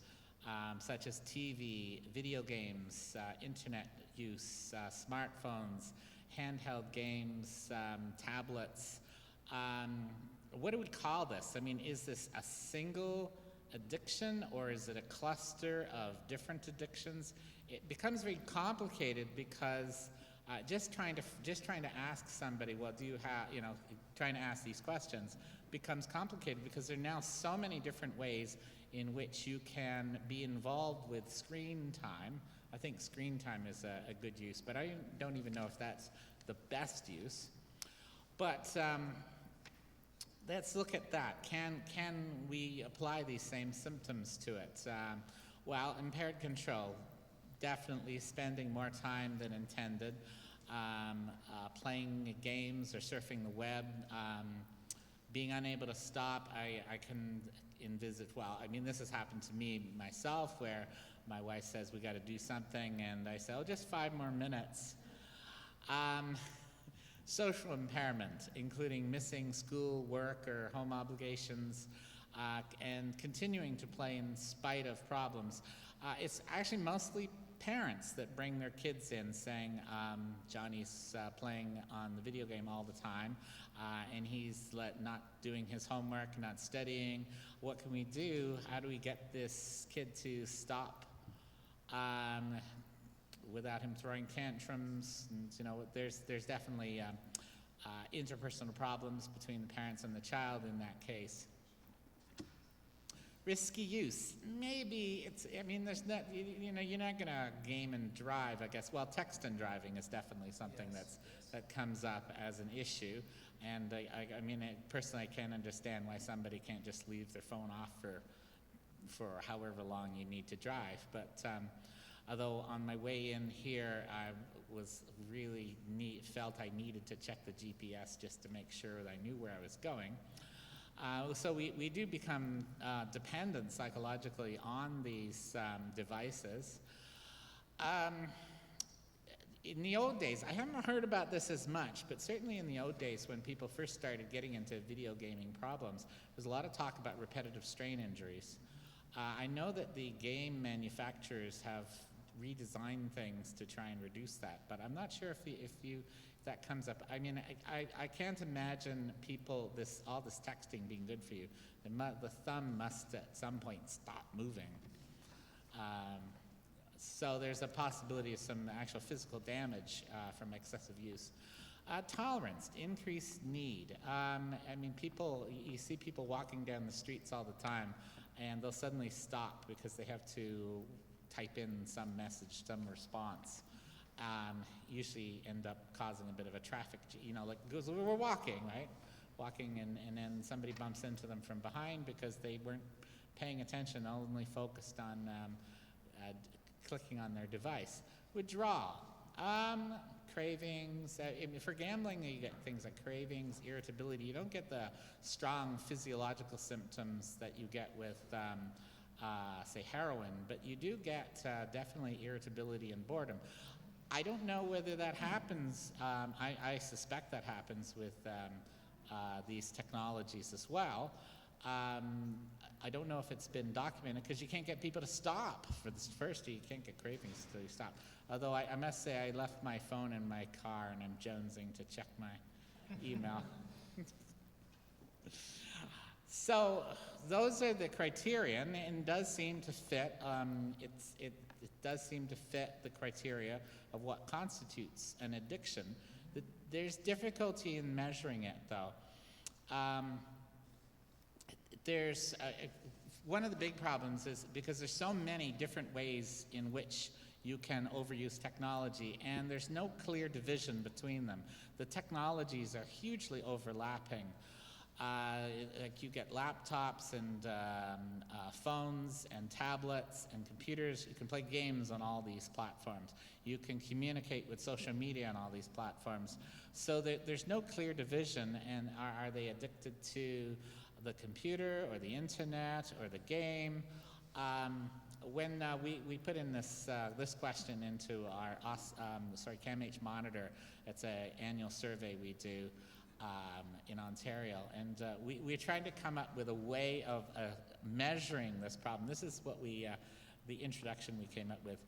such as TV, video games, internet use, smartphones, handheld games, tablets? What do we call this? I mean, is this a single addiction, or is it a cluster of different addictions? It becomes very complicated because just trying to ask somebody, well, do you have, trying to ask these questions becomes complicated because there are now so many different ways in which you can be involved with screen time. I think screen time is a good use, but I don't even know if that's the best use. But let's look at that. Can we apply these same symptoms to it? Well, impaired control, definitely spending more time than intended, playing games or surfing the web, being unable to stop. I can envisage, well, I mean, this has happened to me myself, where my wife says we got to do something, and I say, oh, just 5 more minutes. Social impairment, including missing school, work, or home obligations, and continuing to play in spite of problems. It's actually mostly parents that bring their kids in saying, Johnny's playing on the video game all the time, and he's not doing his homework, not studying. What can we do? How do we get this kid to stop without him throwing tantrums? And, there's definitely interpersonal problems between the parents and the child in that case. Risky use, maybe there's not, you're not gonna game and drive, I guess. Well, text and driving is definitely something that comes up as an issue. And personally, I can't understand why somebody can't just leave their phone off for however long you need to drive. But although on my way in here, I was really felt I needed to check the GPS just to make sure that I knew where I was going. So we do become dependent psychologically on these devices. In the old days, I haven't heard about this as much, but certainly in the old days when people first started getting into video gaming problems, there's a lot of talk about repetitive strain injuries. I know that the game manufacturers have redesigned things to try and reduce that, but I'm not sure if that comes up. I mean, I can't imagine all this texting being good for you. The thumb must at some point stop moving. So there's a possibility of some actual physical damage from excessive use. Tolerance, increased need. You see people walking down the streets all the time, and they'll suddenly stop because they have to type in some message, some response. Usually end up causing a bit of a traffic, because we're walking, right? Walking, and then somebody bumps into them from behind because they weren't paying attention, only focused on clicking on their device. Withdrawal, cravings. For gambling, you get things like cravings, irritability. You don't get the strong physiological symptoms that you get with, say, heroin, but you do get definitely irritability and boredom. I don't know whether that happens. I suspect that happens with these technologies as well. I don't know if it's been documented because you can't get people to stop. For this first, you can't get cravings to stop. Although I must say I left my phone in my car and I'm jonesing to check my email. So those are the criteria, and it does seem to fit. It does seem to fit the criteria of what constitutes an addiction. There's difficulty in measuring it, though. There's one of the big problems is because there's so many different ways in which you can overuse technology, and there's no clear division between them. The technologies are hugely overlapping. Like you get laptops and phones and tablets and computers. You can play games on all these platforms. You can communicate with social media on all these platforms. So there's no clear division, and are they addicted to the computer or the internet or the game? When we put in this question into our CAMH Monitor, it's an annual survey we do in Ontario, and we're trying to come up with a way of measuring this problem. This is what the introduction we came up with.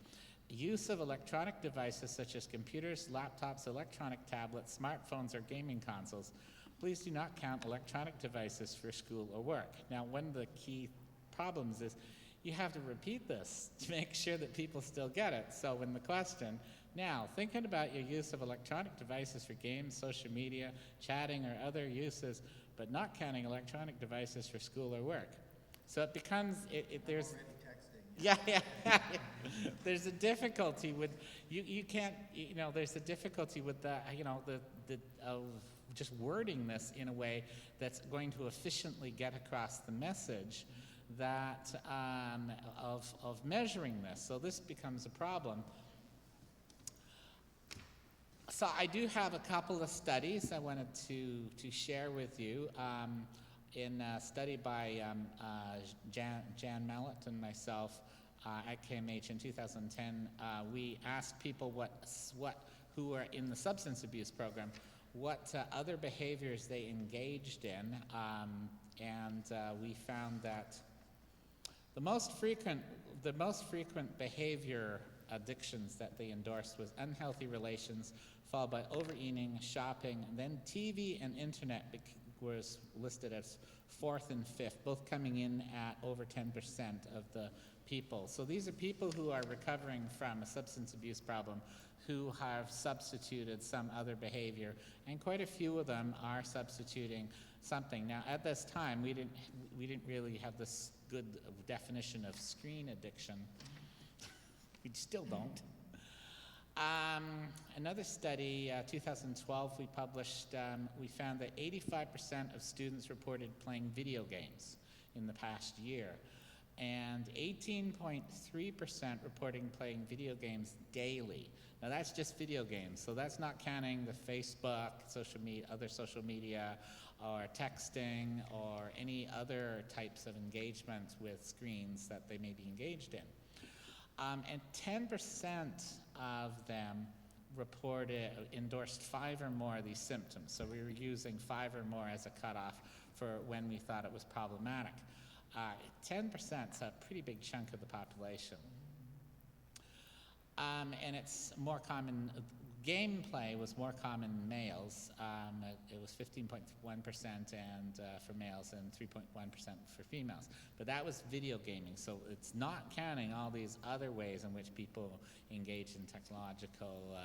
Use of electronic devices such as computers, laptops, electronic tablets, smartphones, or gaming consoles. Please do not count electronic devices for school or work. Now, one of the key problems is you have to repeat this to make sure that people still get it. So when the question, now, thinking about your use of electronic devices for games, social media, chatting, or other uses, but not counting electronic devices for school or work. So it becomes, there's... Yeah. There's a difficulty with, you can't, there's a difficulty with just wording this in a way that's going to efficiently get across the message that of measuring this. So this becomes a problem. So I do have a couple of studies I wanted to share with you. In a study by Jan Mallett and myself at KMH in 2010, we asked people who are in the substance abuse program what other behaviors they engaged in, and we found that the most frequent behavior addictions that they endorsed was unhealthy relations, followed by overeating, shopping, and then TV and internet was listed as fourth and fifth, both coming in at over 10% of the people. So these are people who are recovering from a substance abuse problem who have substituted some other behavior, and quite a few of them are substituting something. Now, at this time, we didn't really have this good definition of screen addiction. We still don't. Another study, 2012, we published, we found that 85% of students reported playing video games in the past year, and 18.3% reporting playing video games daily. Now that's just video games, so that's not counting the Facebook, other social media, or texting, or any other types of engagement with screens that they may be engaged in. And 10% of them endorsed 5 or more of these symptoms. So we were using 5 or more as a cutoff for when we thought it was problematic. 10% is a pretty big chunk of the population. And it's more common, gameplay was more common in males. It was 15.1% and for males and 3.1% for females. But that was video gaming, so it's not counting all these other ways in which people engage in technological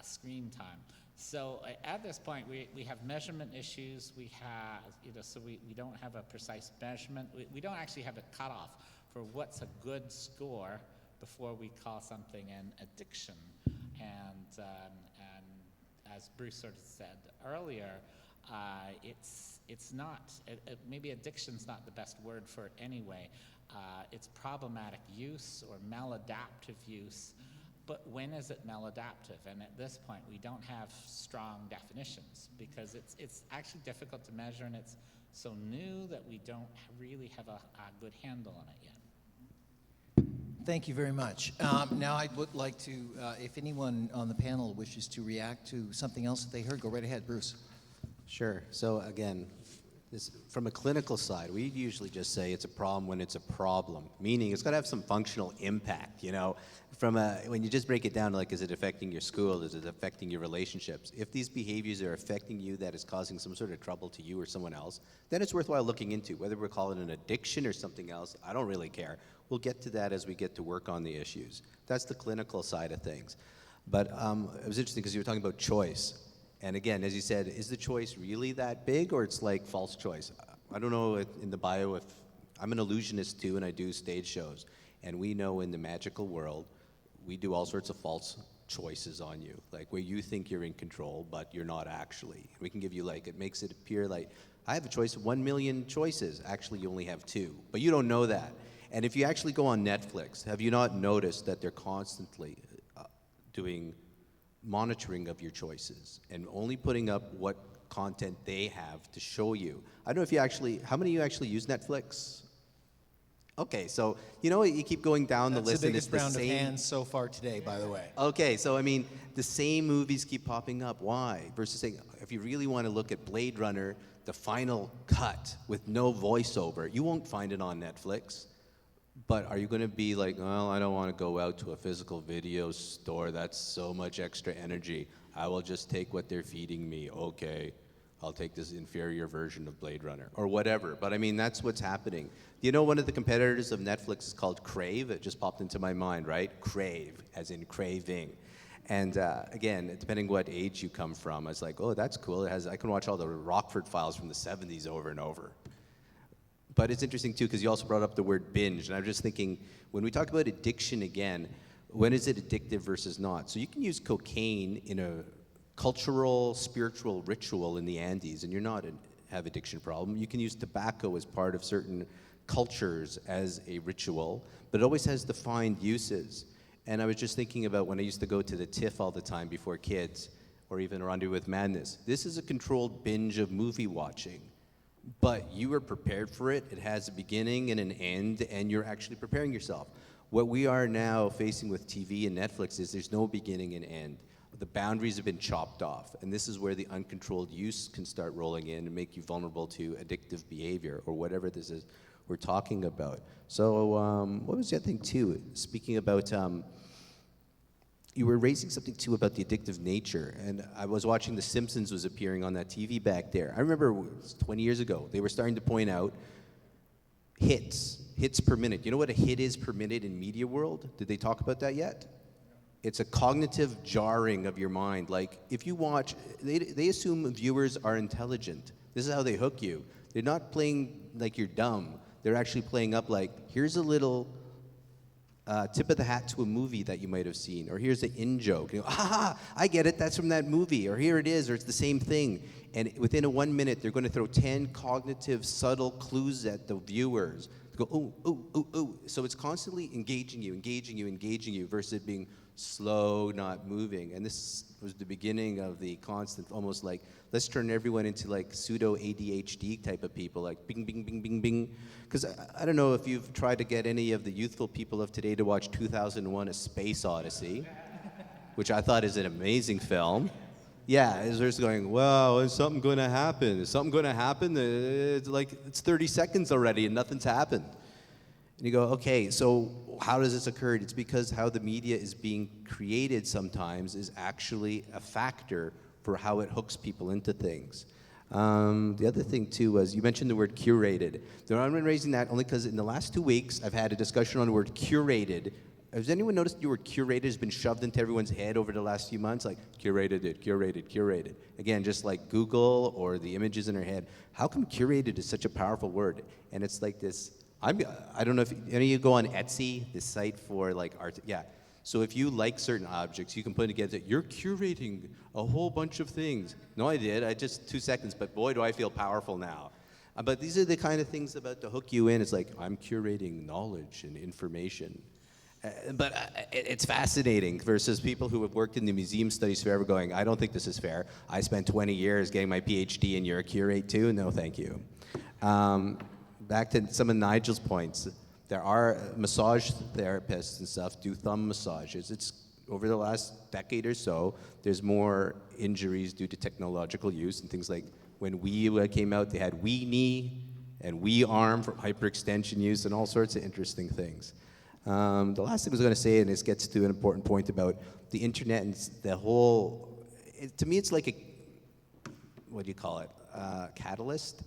screen time. So at this point, we have measurement issues. We have, so we don't have a precise measurement. We don't actually have a cutoff for what's a good score before we call something an addiction. And as Bruce sort of said earlier, it's not, maybe addiction's not the best word for it anyway. It's problematic use or maladaptive use, but when is it maladaptive? And at this point, we don't have strong definitions because it's actually difficult to measure, and it's so new that we don't really have a good handle on it yet. Thank you very much. Now I would like to, if anyone on the panel wishes to react to something else that they heard, go right ahead, Bruce. Sure. So again, From a clinical side, we usually just say it's a problem when it's a problem, meaning it's got to have some functional impact, you know. When you just break it down, like, is it affecting your school? Is it affecting your relationships? If these behaviors are affecting you that is causing some sort of trouble to you or someone else, then it's worthwhile looking into. Whether we're calling it an addiction or something else, I don't really care. We'll get to that as we get to work on the issues. That's the clinical side of things. But it was interesting because you were talking about choice. And again, as you said, is the choice really that big, or it's like false choice? I don't know in the bio if I'm an illusionist too, and I do stage shows. And we know in the magical world, we do all sorts of false choices on you, like where you think you're in control, but you're not actually. We can give you it makes it appear like, I have a choice of 1 million choices. Actually, you only have 2, but you don't know that. And if you actually go on Netflix, have you not noticed that they're constantly doing monitoring of your choices and only putting up what content they have to show you? I don't know if how many of you actually use Netflix? Okay, so you know what, you keep going down the list That's the and it's biggest the round same. of hands so far today, by the way. Okay, so I mean, the same movies keep popping up. Why? Versus saying, if you really want to look at Blade Runner, the final cut with no voiceover, you won't find it on Netflix. But are you going to be like, well, I don't want to go out to a physical video store. That's so much extra energy. I will just take what they're feeding me. Okay, I'll take this inferior version of Blade Runner or whatever. But I mean, that's what's happening. You know, one of the competitors of Netflix is called Crave. It just popped into my mind, right? Crave, as in craving. And again, depending what age you come from, I was like, oh, that's cool. I can watch all the Rockford Files from the 70s over and over. But it's interesting, too, because you also brought up the word binge. And I'm just thinking, when we talk about addiction again, when is it addictive versus not? So you can use cocaine in a cultural, spiritual ritual in the Andes, and you're not have addiction problem. You can use tobacco as part of certain cultures as a ritual, but it always has defined uses. And I was just thinking about when I used to go to the TIFF all the time before kids, or even Rendezvous with Madness. This is a controlled binge of movie watching. But you are prepared for it. It has a beginning and an end, and you're actually preparing yourself. What we are now facing with TV and Netflix is there's no beginning and end. The boundaries have been chopped off, and this is where the uncontrolled use can start rolling in and make you vulnerable to addictive behavior or whatever this is we're talking about. So what was the other thing, too? Speaking about, you were raising something, too, about the addictive nature, and I was watching The Simpsons was appearing on that TV back there. I remember 20 years ago, they were starting to point out hits per minute. You know what a hit is per minute in media world? Did they talk about that yet? It's a cognitive jarring of your mind. Like, if you watch, they assume viewers are intelligent. This is how they hook you. They're not playing like you're dumb. They're actually playing up like, here's a little tip of the hat to a movie that you might have seen, or here's an in-joke. You go, I get it, that's from that movie, or here it is, or it's the same thing. And within a 1 minute, they're going to throw 10 cognitive, subtle clues at the viewers. Go, ooh, ooh, ooh, ooh. So it's constantly engaging you, versus it being slow, not moving. And this was the beginning of the constant, almost like, let's turn everyone into like pseudo ADHD type of people, like bing, bing, bing, bing, bing. Because I don't know if you've tried to get any of the youthful people of today to watch 2001: A Space Odyssey, which I thought is an amazing film. Yeah, they're just going, wow, is something going to happen? Is something going to happen? It's like, it's 30 seconds already and nothing's happened. And you go, okay, so how does this occur? It's because how the media is being created sometimes is actually a factor for how it hooks people into things. The other thing, too, was you mentioned the word curated. I'm raising that only because in the last 2 weeks, I've had a discussion on the word curated. Has anyone noticed the word curated has been shoved into everyone's head over the last few months? Like, curated it, curated, curated. Again, just like Google or the images in our head. How come curated is such a powerful word? And it's like this, I don't know if any of you go on Etsy, this site for like art. Yeah. So if you like certain objects, you can put together, you're curating a whole bunch of things. No, I did. I just 2 seconds, but boy, do I feel powerful now. But these are the kind of things about to hook you in. It's like, I'm curating knowledge and information. But it's fascinating versus people who have worked in the museum studies forever going, I don't think this is fair. I spent 20 years getting my PhD and you're a curate too? No, thank you. Back to some of Nigel's points. There are massage therapists and stuff do thumb massages. It's over the last decade or so, there's more injuries due to technological use and things like When Wii came out, they had Wii Knee and Wii Arm for hyperextension use and all sorts of interesting things. The last thing I was going to say, and this gets to an important point about the internet and the whole, to me it's like a, what do you call it, catalyst.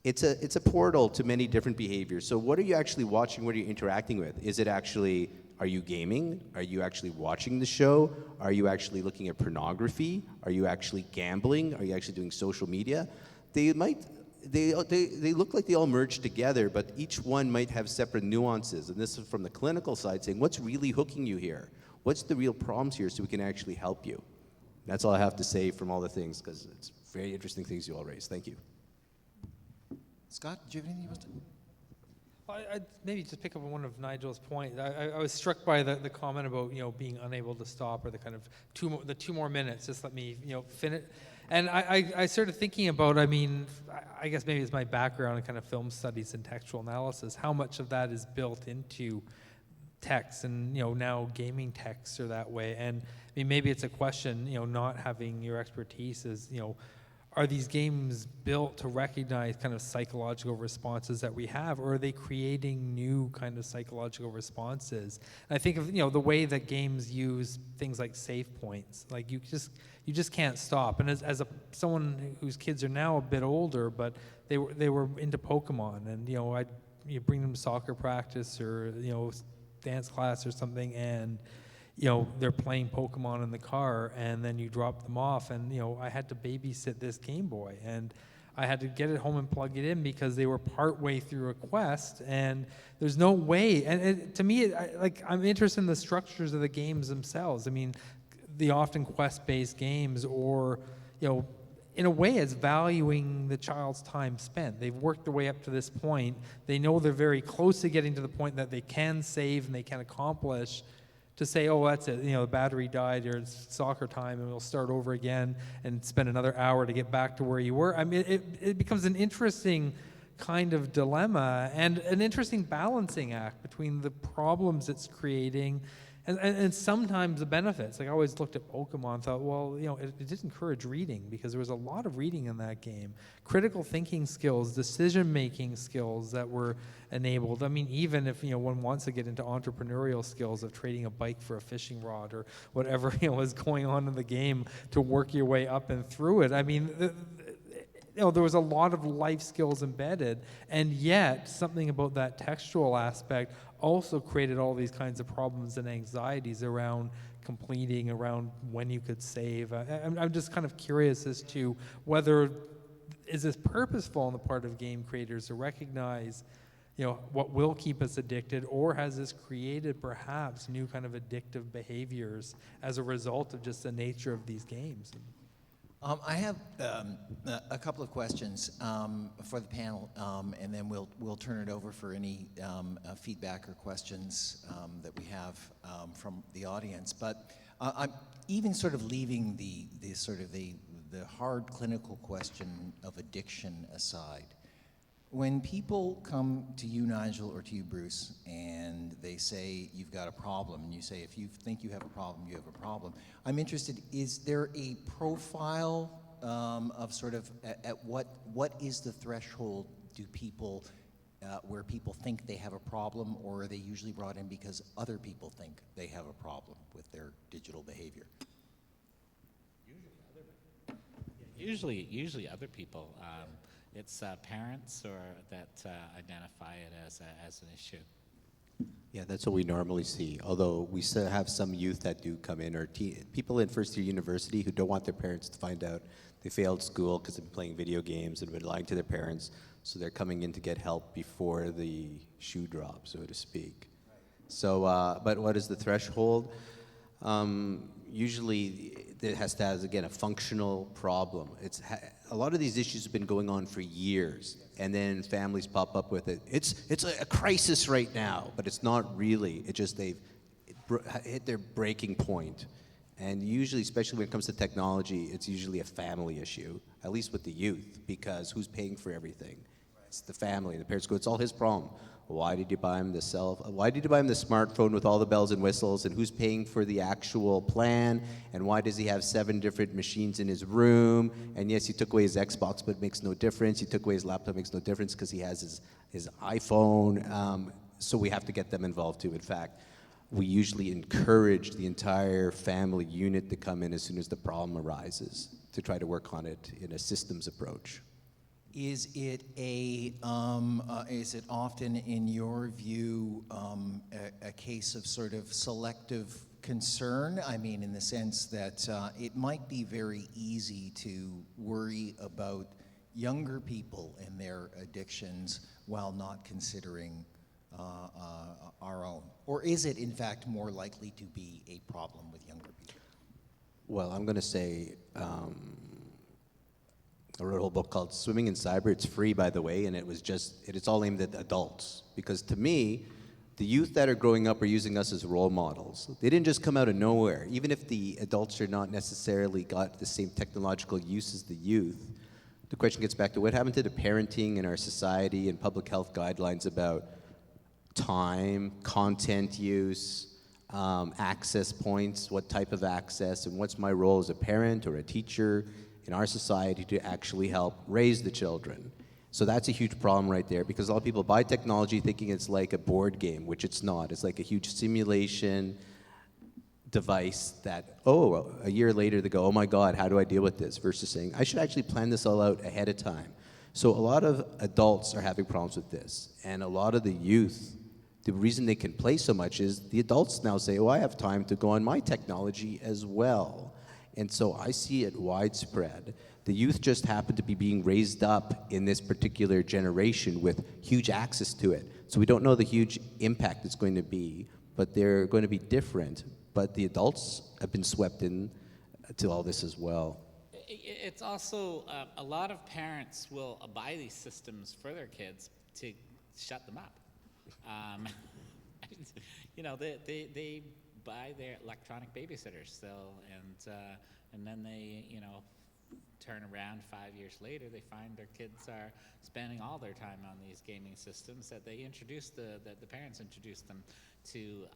It's a portal to many different behaviors. So what are you actually watching? What are you interacting with? Is it actually, are you gaming? Are you actually watching the show? Are you actually looking at pornography? Are you actually gambling? Are you actually doing social media? They look like they all merge together, but each one might have separate nuances. And this is from the clinical side, saying what's really hooking you here? What's the real problems here so we can actually help you? That's all I have to say from all the things, because it's very interesting things you all raised. Thank you. Scott, do you have anything you want to? I'd maybe just pick up on one of Nigel's points. I was struck by the comment about being unable to stop, or the kind of two more minutes. Just let me finish. And I started thinking about. I mean, I guess maybe it's my background in kind of film studies and textual analysis. How much of that is built into text, and now gaming texts are that way. And I mean, maybe it's a question. Not having your expertise is are these games built to recognize kind of psychological responses that we have, or are they creating new kind of psychological responses? And I think of the way that games use things like save points. Like you just can't stop. And as someone whose kids are now a bit older, but they were into Pokemon, and you bring them to soccer practice or dance class or something, and they're playing Pokemon in the car, and then you drop them off, and I had to babysit this Game Boy, and I had to get it home and plug it in because they were partway through a quest, and there's no way. And to me, I'm interested in the structures of the games themselves. I mean, the often quest-based games, or in a way, it's valuing the child's time spent. They've worked their way up to this point. They know they're very close to getting to the point that they can save and they can accomplish. To say, oh, that's it, the battery died, or it's soccer time, and we'll start over again and spend another hour to get back to where you were. I mean, it becomes an interesting kind of dilemma and an interesting balancing act between the problems it's creating and sometimes the benefits. Like I always looked at Pokemon and thought, well, it did encourage reading because there was a lot of reading in that game. Critical thinking skills, decision-making skills that were enabled. I mean, even if, one wants to get into entrepreneurial skills of trading a bike for a fishing rod or whatever, is going on in the game to work your way up and through it. I mean, there was a lot of life skills embedded, and yet something about that textual aspect also created all these kinds of problems and anxieties around completing, around when you could save. I'm just kind of curious as to whether is this purposeful on the part of game creators to recognize what will keep us addicted, or has this created perhaps new kind of addictive behaviors as a result of just the nature of these games? I have a couple of questions for the panel, and then we'll turn it over for any feedback or questions that we have from the audience. But I'm even sort of leaving the hard clinical question of addiction aside. When people come to you, Nigel, or to you, Bruce, and they say you've got a problem, and you say if you think you have a problem, you have a problem, I'm interested, is there a profile of sort of at what is the threshold do people, where people think they have a problem, or are they usually brought in because other people think they have a problem with their digital behavior? Usually other people. It's parents or that identify it as an issue. Yeah, that's what we normally see. Although we still have some youth that do come in, or people in first-year university who don't want their parents to find out they failed school because they've been playing video games and been lying to their parents. So they're coming in to get help before the shoe drops, so to speak. Right. So, but what is the threshold? Usually it has to have, again, a functional problem. A lot of these issues have been going on for years, and then families pop up with it. It's a crisis right now, but it's not really. It just they've hit their breaking point. And usually, especially when it comes to technology, it's usually a family issue, at least with the youth, because who's paying for everything? It's the family. The parents go, it's all his problem. Why did you buy him the Why did you buy him the smartphone with all the bells and whistles? And who's paying for the actual plan? And why does he have 7 different machines in his room? And yes, you took away his Xbox, but it makes no difference. You took away his laptop, makes no difference because he has his iPhone. So we have to get them involved too. In fact, we usually encourage the entire family unit to come in as soon as the problem arises to try to work on it in a systems approach. Is it is it often, in your view, a case of sort of selective concern? I mean, in the sense that it might be very easy to worry about younger people and their addictions while not considering our own? Or is it, in fact, more likely to be a problem with younger people? Well, I'm going to say, I wrote a whole book called Swimming in Cyber. It's free, by the way, and it's all aimed at adults. Because to me, the youth that are growing up are using us as role models. They didn't just come out of nowhere. Even if the adults are not necessarily got the same technological use as the youth, the question gets back to what happened to the parenting in our society and public health guidelines about time, content use, access points, what type of access, and what's my role as a parent or a teacher in our society to actually help raise the children. So that's a huge problem right there, because a lot of people buy technology thinking it's like a board game, which it's not. It's like a huge simulation device that, a year later they go, oh my God, how do I deal with this? Versus saying, I should actually plan this all out ahead of time. So a lot of adults are having problems with this. And a lot of the youth, the reason they can play so much is the adults now say, I have time to go on my technology as well. And so I see it widespread. The youth just happen to be being raised up in this particular generation with huge access to it. So we don't know the huge impact it's going to be, but they're going to be different. But the adults have been swept in to all this as well. It's also, a lot of parents will buy these systems for their kids to shut them up. They buy their electronic babysitters still, and then they, turn around 5 years later, they find their kids are spending all their time on these gaming systems that they introduced, that the parents introduced them to.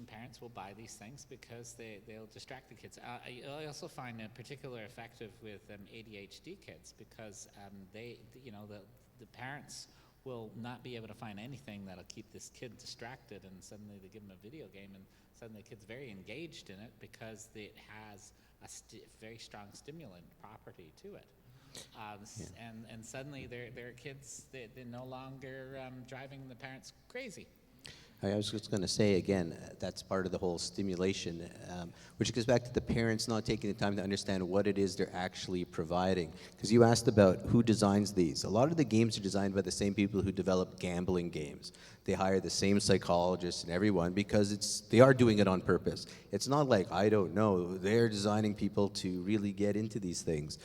Parents will buy these things because they'll distract the kids. I also find it particularly effective with ADHD kids because the parents will not be able to find anything that'll keep this kid distracted, and suddenly they give them a video game, and suddenly the kid's very engaged in it because it has a very strong stimulant property to it. And suddenly their kids, they're no longer driving the parents crazy. I was just going to say again, that's part of the whole stimulation, which goes back to the parents not taking the time to understand what it is they're actually providing. Because you asked about who designs these. A lot of the games are designed by the same people who develop gambling games. They hire the same psychologists and everyone because they are doing it on purpose. It's not like, I don't know, they're designing people to really get into these things.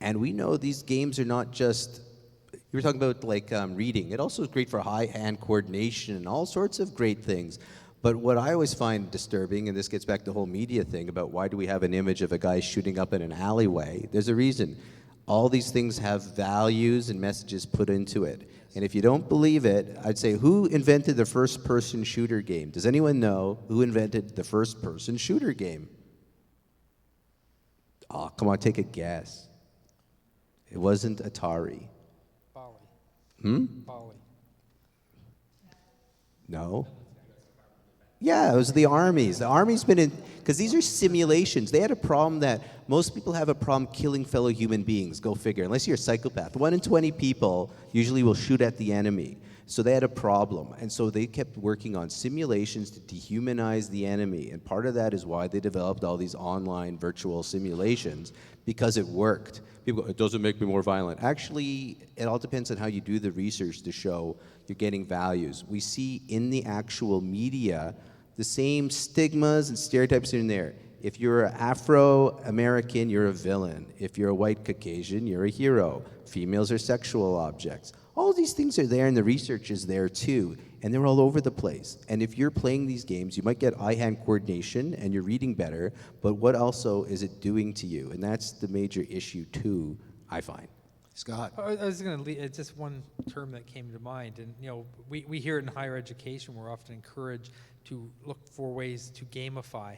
And we know these games are not just, you were talking about reading. It also is great for high-hand coordination and all sorts of great things. But what I always find disturbing, and this gets back to the whole media thing about why do we have an image of a guy shooting up in an alleyway, there's a reason. All these things have values and messages put into it. And if you don't believe it, I'd say, who invented the first-person shooter game? Does anyone know who invented the first-person shooter game? Oh, come on, take a guess. It wasn't Atari. Bali. No. Yeah, it was the armies. The army's been in, because these are simulations. They had a problem that most people have a problem killing fellow human beings. Go figure. Unless you're a psychopath. 1 in 20 people usually will shoot at the enemy. So they had a problem. And so they kept working on simulations to dehumanize the enemy. And part of that is why they developed all these online virtual simulations, because it worked. People go, it doesn't make me more violent. Actually, it all depends on how you do the research to show you're getting values. We see in the actual media the same stigmas and stereotypes in there. If you're Afro-American, you're a villain. If you're a white Caucasian, you're a hero. Females are sexual objects. All these things are there, and the research is there too, and they're all over the place. And if you're playing these games, you might get eye-hand coordination, and you're reading better, but what also is it doing to you? And that's the major issue too, I find. Scott? I was going to just one term that came to mind, and we hear it in higher education. We're often encouraged to look for ways to gamify.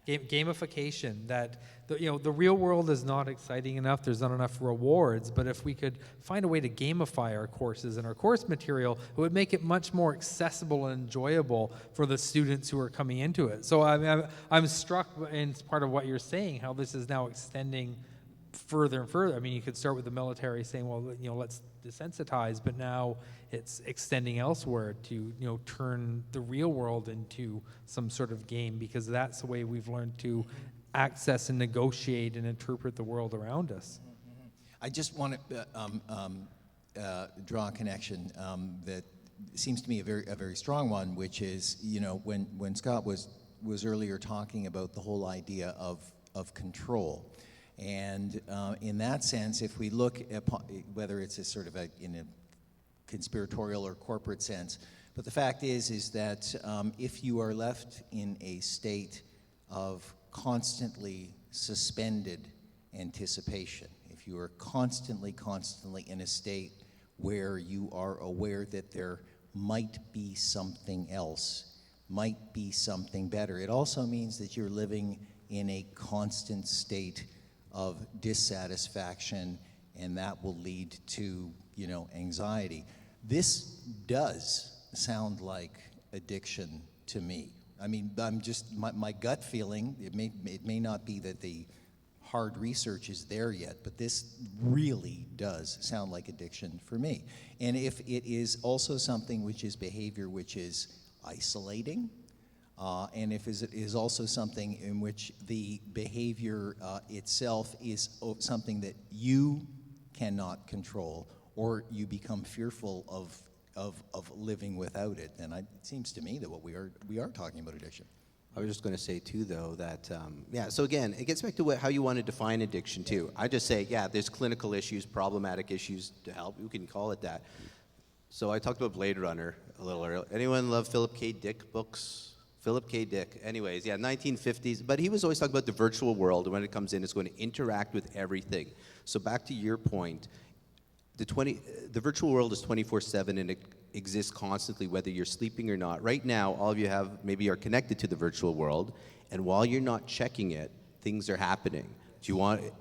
Gamification, that the real world is not exciting enough, there's not enough rewards, but if we could find a way to gamify our courses and our course material, it would make it much more accessible and enjoyable for the students who are coming into it. So I'm struck in part of what you're saying, how this is now extending further and further. I mean, you could start with the military saying, well, let's desensitize, but now it's extending elsewhere to, turn the real world into some sort of game, because that's the way we've learned to access and negotiate and interpret the world around us. I just want to draw a connection that seems to me a very strong one, which is, when Scott was earlier talking about the whole idea of control. And in that sense, if we look at whether it's a sort of in a conspiratorial or corporate sense, but the fact is that if you are left in a state of constantly suspended anticipation, if you are constantly in a state where you are aware that there might be something else, might be something better, it also means that you're living in a constant state of dissatisfaction, and that will lead to, anxiety. This does sound like addiction to me. I mean, I'm just, my gut feeling, it may not be that the hard research is there yet, but this really does sound like addiction for me. And if it is also something which is behavior which is isolating, and if it is also something in which the behavior itself is something that you cannot control, or you become fearful of living without it, then it seems to me that what we are talking about addiction. I was just going to say too, though, that so again, it gets back to how you want to define addiction too. I just say, there's clinical issues, problematic issues to help. You can call it that. So I talked about Blade Runner a little earlier. Anyone love Philip K. Dick books? Philip K. Dick. Anyways, 1950s. But he was always talking about the virtual world, and when it comes in, it's going to interact with everything. So back to your point, the virtual world is 24/7, and it exists constantly, whether you're sleeping or not. Right now, all of you maybe are connected to the virtual world, and while you're not checking it, things are happening.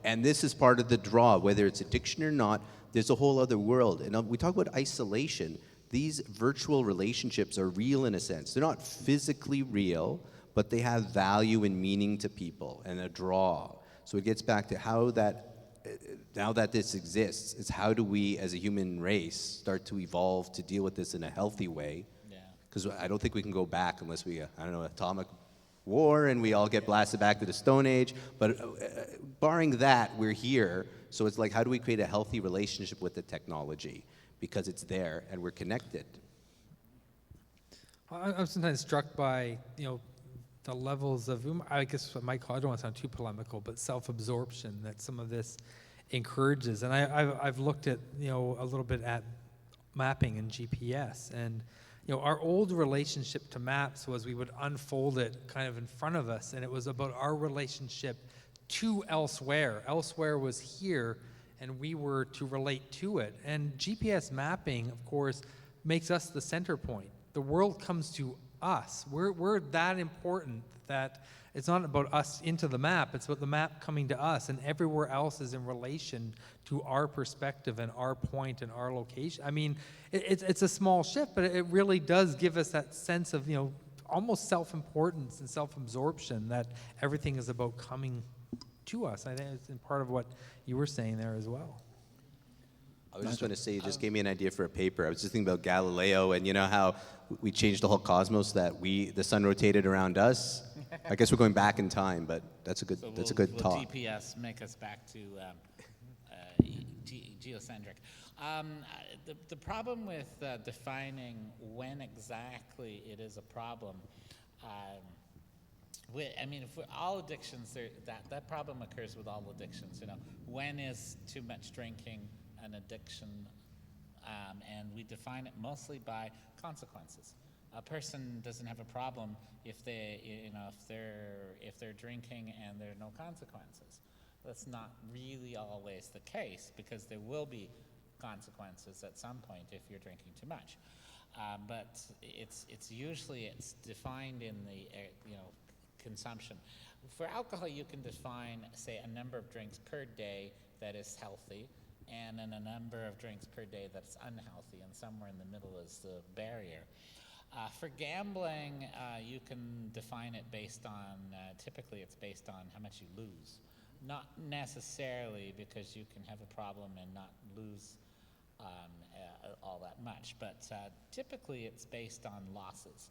And this is part of the draw, whether it's addiction or not, there's a whole other world. And we talk about isolation. These virtual relationships are real in a sense. They're not physically real, but they have value and meaning to people and a draw. So it gets back to now that this exists, it's how do we as a human race start to evolve to deal with this in a healthy way? Because I don't think we can go back unless we, atomic war and we all get blasted back to the Stone Age. But barring that, we're here. So it's like, how do we create a healthy relationship with the technology? Because it's there and we're connected. I'm sometimes struck by, the levels of, I guess what I don't want to sound too polemical, but self-absorption that some of this encourages. And I've looked at, a little bit at mapping and GPS. And, our old relationship to maps was we would unfold it kind of in front of us, and it was about our relationship to elsewhere. Elsewhere was here, and we were to relate to it. And GPS mapping, of course, makes us the center point. The world comes to us. We're that important that it's not about us into the map, it's about the map coming to us, and everywhere else is in relation to our perspective and our point and our location. I mean, it's a small shift, but it really does give us that sense of, almost self-importance and self-absorption, that everything is about coming to us. I think it's part of what you were saying there as well. I was just going to say, you just gave me an idea for a paper. I was just thinking about Galileo and how we changed the whole cosmos, that the sun rotated around us. I guess we're going back in time, but that's a good will talk. GPS make us back to geocentric? The problem with defining when exactly it is a problem, all addictions, that problem occurs with all addictions. When is too much drinking an addiction? And we define it mostly by consequences. A person doesn't have a problem if they're drinking and there are no consequences. That's not really always the case, because there will be consequences at some point if you're drinking too much. But it's usually defined in the consumption. For alcohol, you can define, say, a number of drinks per day that is healthy, and then a number of drinks per day that's unhealthy, and somewhere in the middle is the barrier. For gambling, you can define it based on, typically it's based on how much you lose. Not necessarily because you can have a problem and not lose all that much, but typically it's based on losses.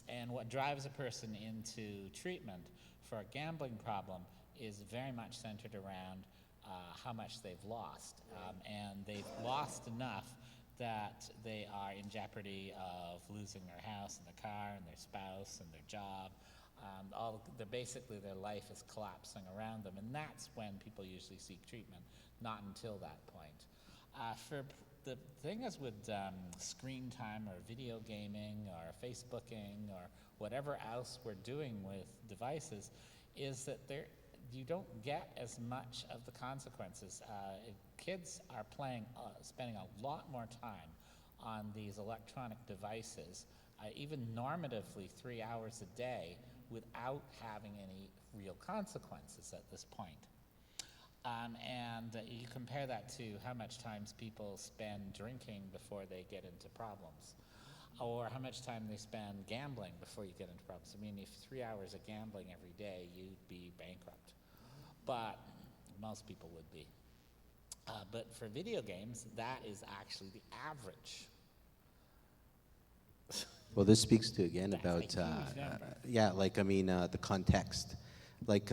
And what drives a person into treatment for a gambling problem is very much centered around how much they've lost. And they've lost enough that they are in jeopardy of losing their house and their car and their spouse and their job. Basically their life is collapsing around them, and that's when people usually seek treatment, not until that point. The thing is with screen time or video gaming or Facebooking or whatever else we're doing with devices is that you don't get as much of the consequences. Kids are spending a lot more time on these electronic devices, even normatively 3 hours a day, without having any real consequences at this point. And you compare that to how much time people spend drinking before they get into problems, or how much time they spend gambling before you get into problems. I mean, if 3 hours of gambling every day, you'd be bankrupt. But most people would be. But for video games, that is actually the average. Well, this speaks to, again, about, the context. Like,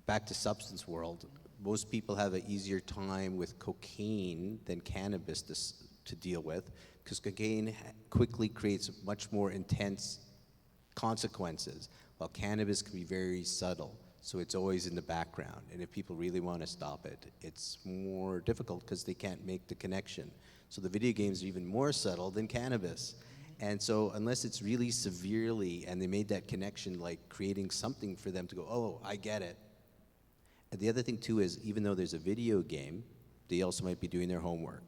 back to substance world, most people have an easier time with cocaine than cannabis to deal with, because cocaine quickly creates much more intense consequences, while cannabis can be very subtle. So it's always in the background. And if people really want to stop it, it's more difficult because they can't make the connection. So the video games are even more subtle than cannabis. And so unless it's really severely, and they made that connection, like creating something for them to go, oh, I get it. And the other thing too is, even though there's a video game, they also might be doing their homework.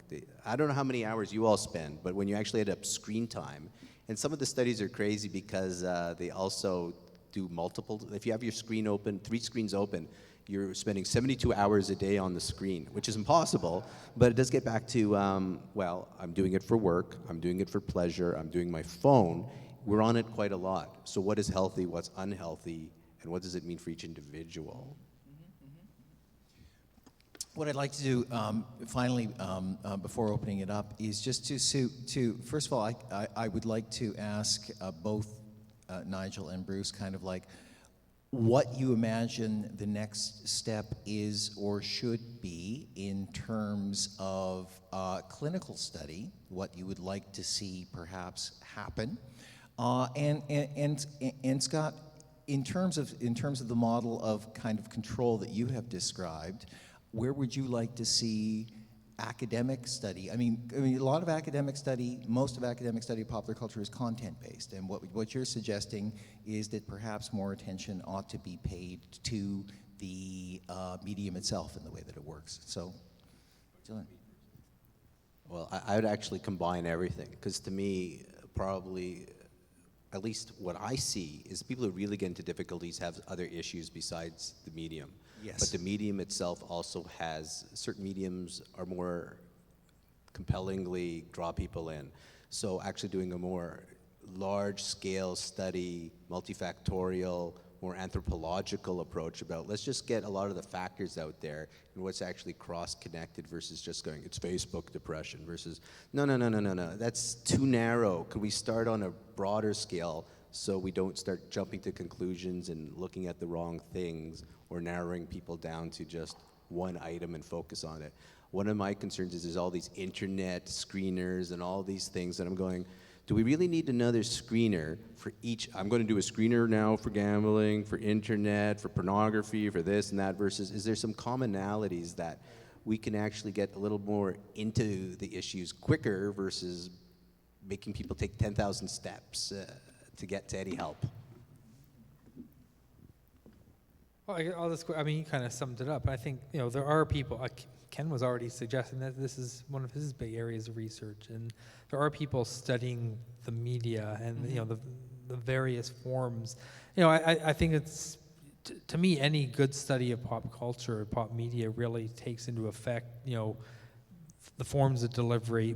I don't know how many hours you all spend, but when you actually add up screen time, and some of the studies are crazy because they also do multiple, if you have your screen open, 3 screens open, you're spending 72 hours a day on the screen, which is impossible, but it does get back to, I'm doing it for work, I'm doing it for pleasure, I'm doing my phone. We're on it quite a lot. So what is healthy, what's unhealthy, and what does it mean for each individual? What I'd like to do, finally, before opening it up, is just to first of all, I would like to ask both Nigel and Bruce kind of like what you imagine the next step is or should be in terms of clinical study, what you would like to see perhaps happen, and Scott, in terms of the model of kind of control that you have described, where would you like to see academic study? I mean, a lot of academic study, most of academic study of popular culture is content-based, and what you're suggesting is that perhaps more attention ought to be paid to the medium itself and the way that it works. So, Dylan. Well, I would actually combine everything, because to me, probably, at least what I see, is people who really get into difficulties have other issues besides the medium. Yes. But the medium itself also has, certain mediums are more compellingly draw people in. So actually doing a more large-scale study, multifactorial, more anthropological approach about, let's just get a lot of the factors out there and what's actually cross-connected versus just going, it's Facebook depression versus, no, that's too narrow. Could we start on a broader scale so we don't start jumping to conclusions and looking at the wrong things or narrowing people down to just one item and focus on it? One of my concerns is there's all these internet screeners and all these things that I'm going, do we really need another screener for each? I'm going to do a screener now for gambling, for internet, for pornography, for this and that, versus is there some commonalities that we can actually get a little more into the issues quicker versus making people take 10,000 steps to get to any help. Well, all this, I mean, you kind of summed it up. I think, there are people, Ken was already suggesting that this is one of his big areas of research, and there are people studying the media and, the various forms. I think it's, to me, any good study of pop culture or pop media really takes into effect, the forms of delivery,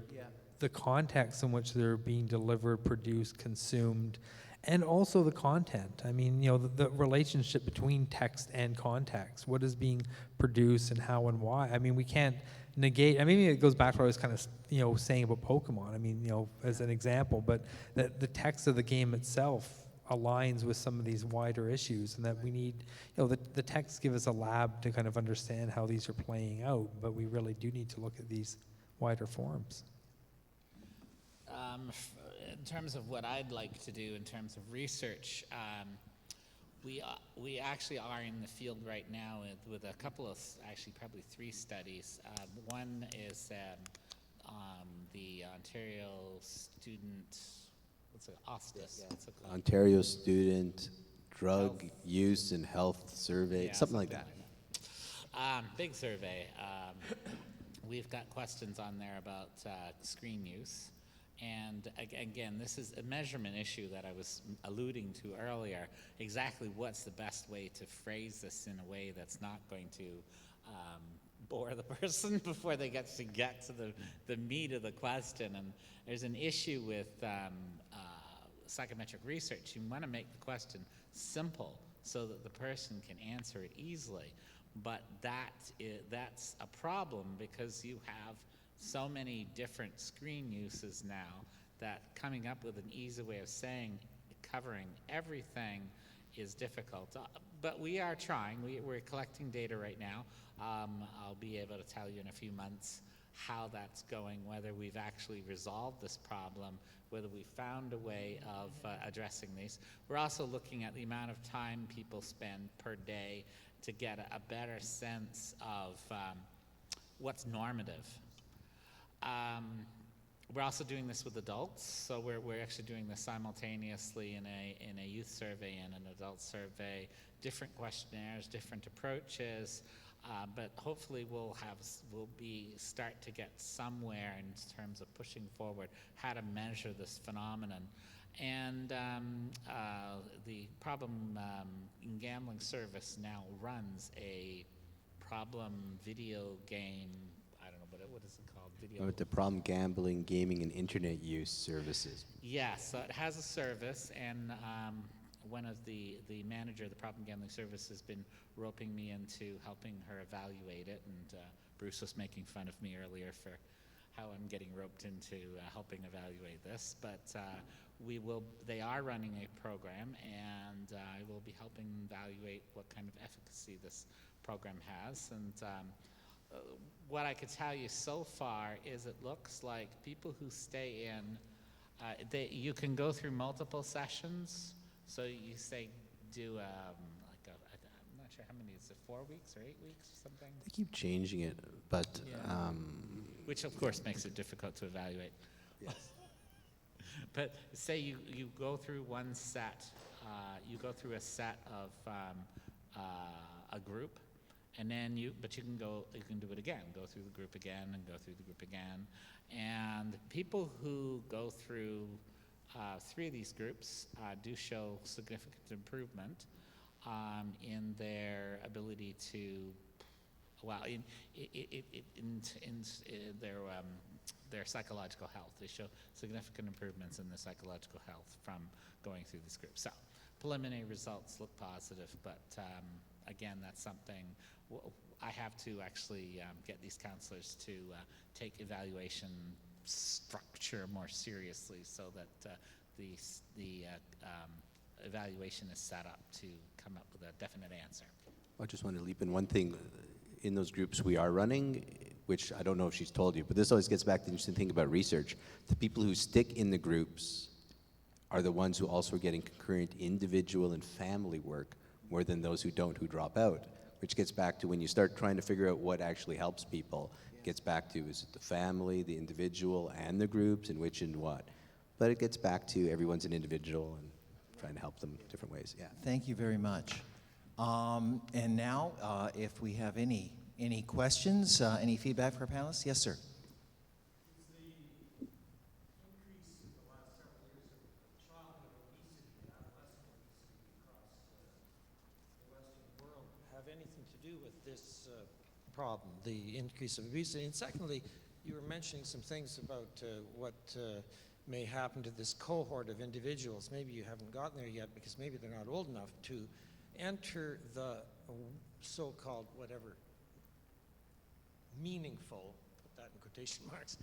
the context in which they're being delivered, produced, consumed, and also the content. I mean, the relationship between text and context, what is being produced and how and why. I mean, we can't negate, I mean, maybe it goes back to what I was kind of, saying about Pokemon, I mean, as an example, but that the text of the game itself aligns with some of these wider issues, and that we need, the texts give us a lab to kind of understand how these are playing out, but we really do need to look at these wider forms. In terms of what I'd like to do in terms of research, we actually are in the field right now with a couple of, actually probably 3 studies. One is the Ontario Student, what's it, OSTIS? What's it called? Ontario Student Drug Use and Health Survey, something like that. Big survey. We've got questions on there about screen use. And again, this is a measurement issue that I was alluding to earlier. Exactly what's the best way to phrase this in a way that's not going to bore the person before they get to the meat of the question. And there's an issue with psychometric research. You want to make the question simple so that the person can answer it easily. But that's a problem because you have so many different screen uses now that coming up with an easy way of saying, covering everything is difficult. But we are trying. We're collecting data right now. I'll be able to tell you in a few months how that's going, whether we've actually resolved this problem, whether we found a way of addressing these. We're also looking at the amount of time people spend per day to get a better sense of what's normative. We're also doing this with adults, so we're actually doing this simultaneously in a youth survey and an adult survey, different questionnaires, different approaches, but hopefully we'll start to get somewhere in terms of pushing forward how to measure this phenomenon. And the Problem in Gambling Service now runs a problem video game, I don't know, what is it called? With the Problem Gambling, Gaming, and Internet Use Services. Yes, so it has a service, and one of the manager of the Problem Gambling Service has been roping me into helping her evaluate it, and Bruce was making fun of me earlier for how I'm getting roped into helping evaluate this, but they are running a program, and I will be helping evaluate what kind of efficacy this program has. And what I could tell you so far is it looks like people who stay in, you can go through multiple sessions. So you say do I'm not sure how many, is it 4 weeks or 8 weeks or something? They keep changing it, but which of course makes it difficult to evaluate. Yes. But say you go through one set, you go through a set of a group, and then you can do it again, go through the group again and go through the group again. And people who go through 3 of these groups do show significant improvement in their ability to, in their psychological health. They show significant improvements in their psychological health from going through this group. So preliminary results look positive, but again, that's something I have to actually get these counselors to take evaluation structure more seriously, so that the evaluation is set up to come up with a definite answer. I just want to leap in one thing. In those groups we are running, which I don't know if she's told you, but this always gets back to the interesting thing about research. The people who stick in the groups are the ones who also are getting concurrent individual and family work more than those who don't, who drop out, which gets back to when you start trying to figure out what actually helps people, it gets back to is it the family, the individual, and the groups, and which and what. But it gets back to everyone's an individual and trying to help them different ways. Yeah. Thank you very much. And now, if we have any questions, any feedback for our panelists? Yes, sir. Have anything to do with this problem, the increase of obesity? And secondly, you were mentioning some things about what may happen to this cohort of individuals. Maybe you haven't gotten there yet because maybe they're not old enough to enter the so-called whatever meaningful, put that in quotation marks,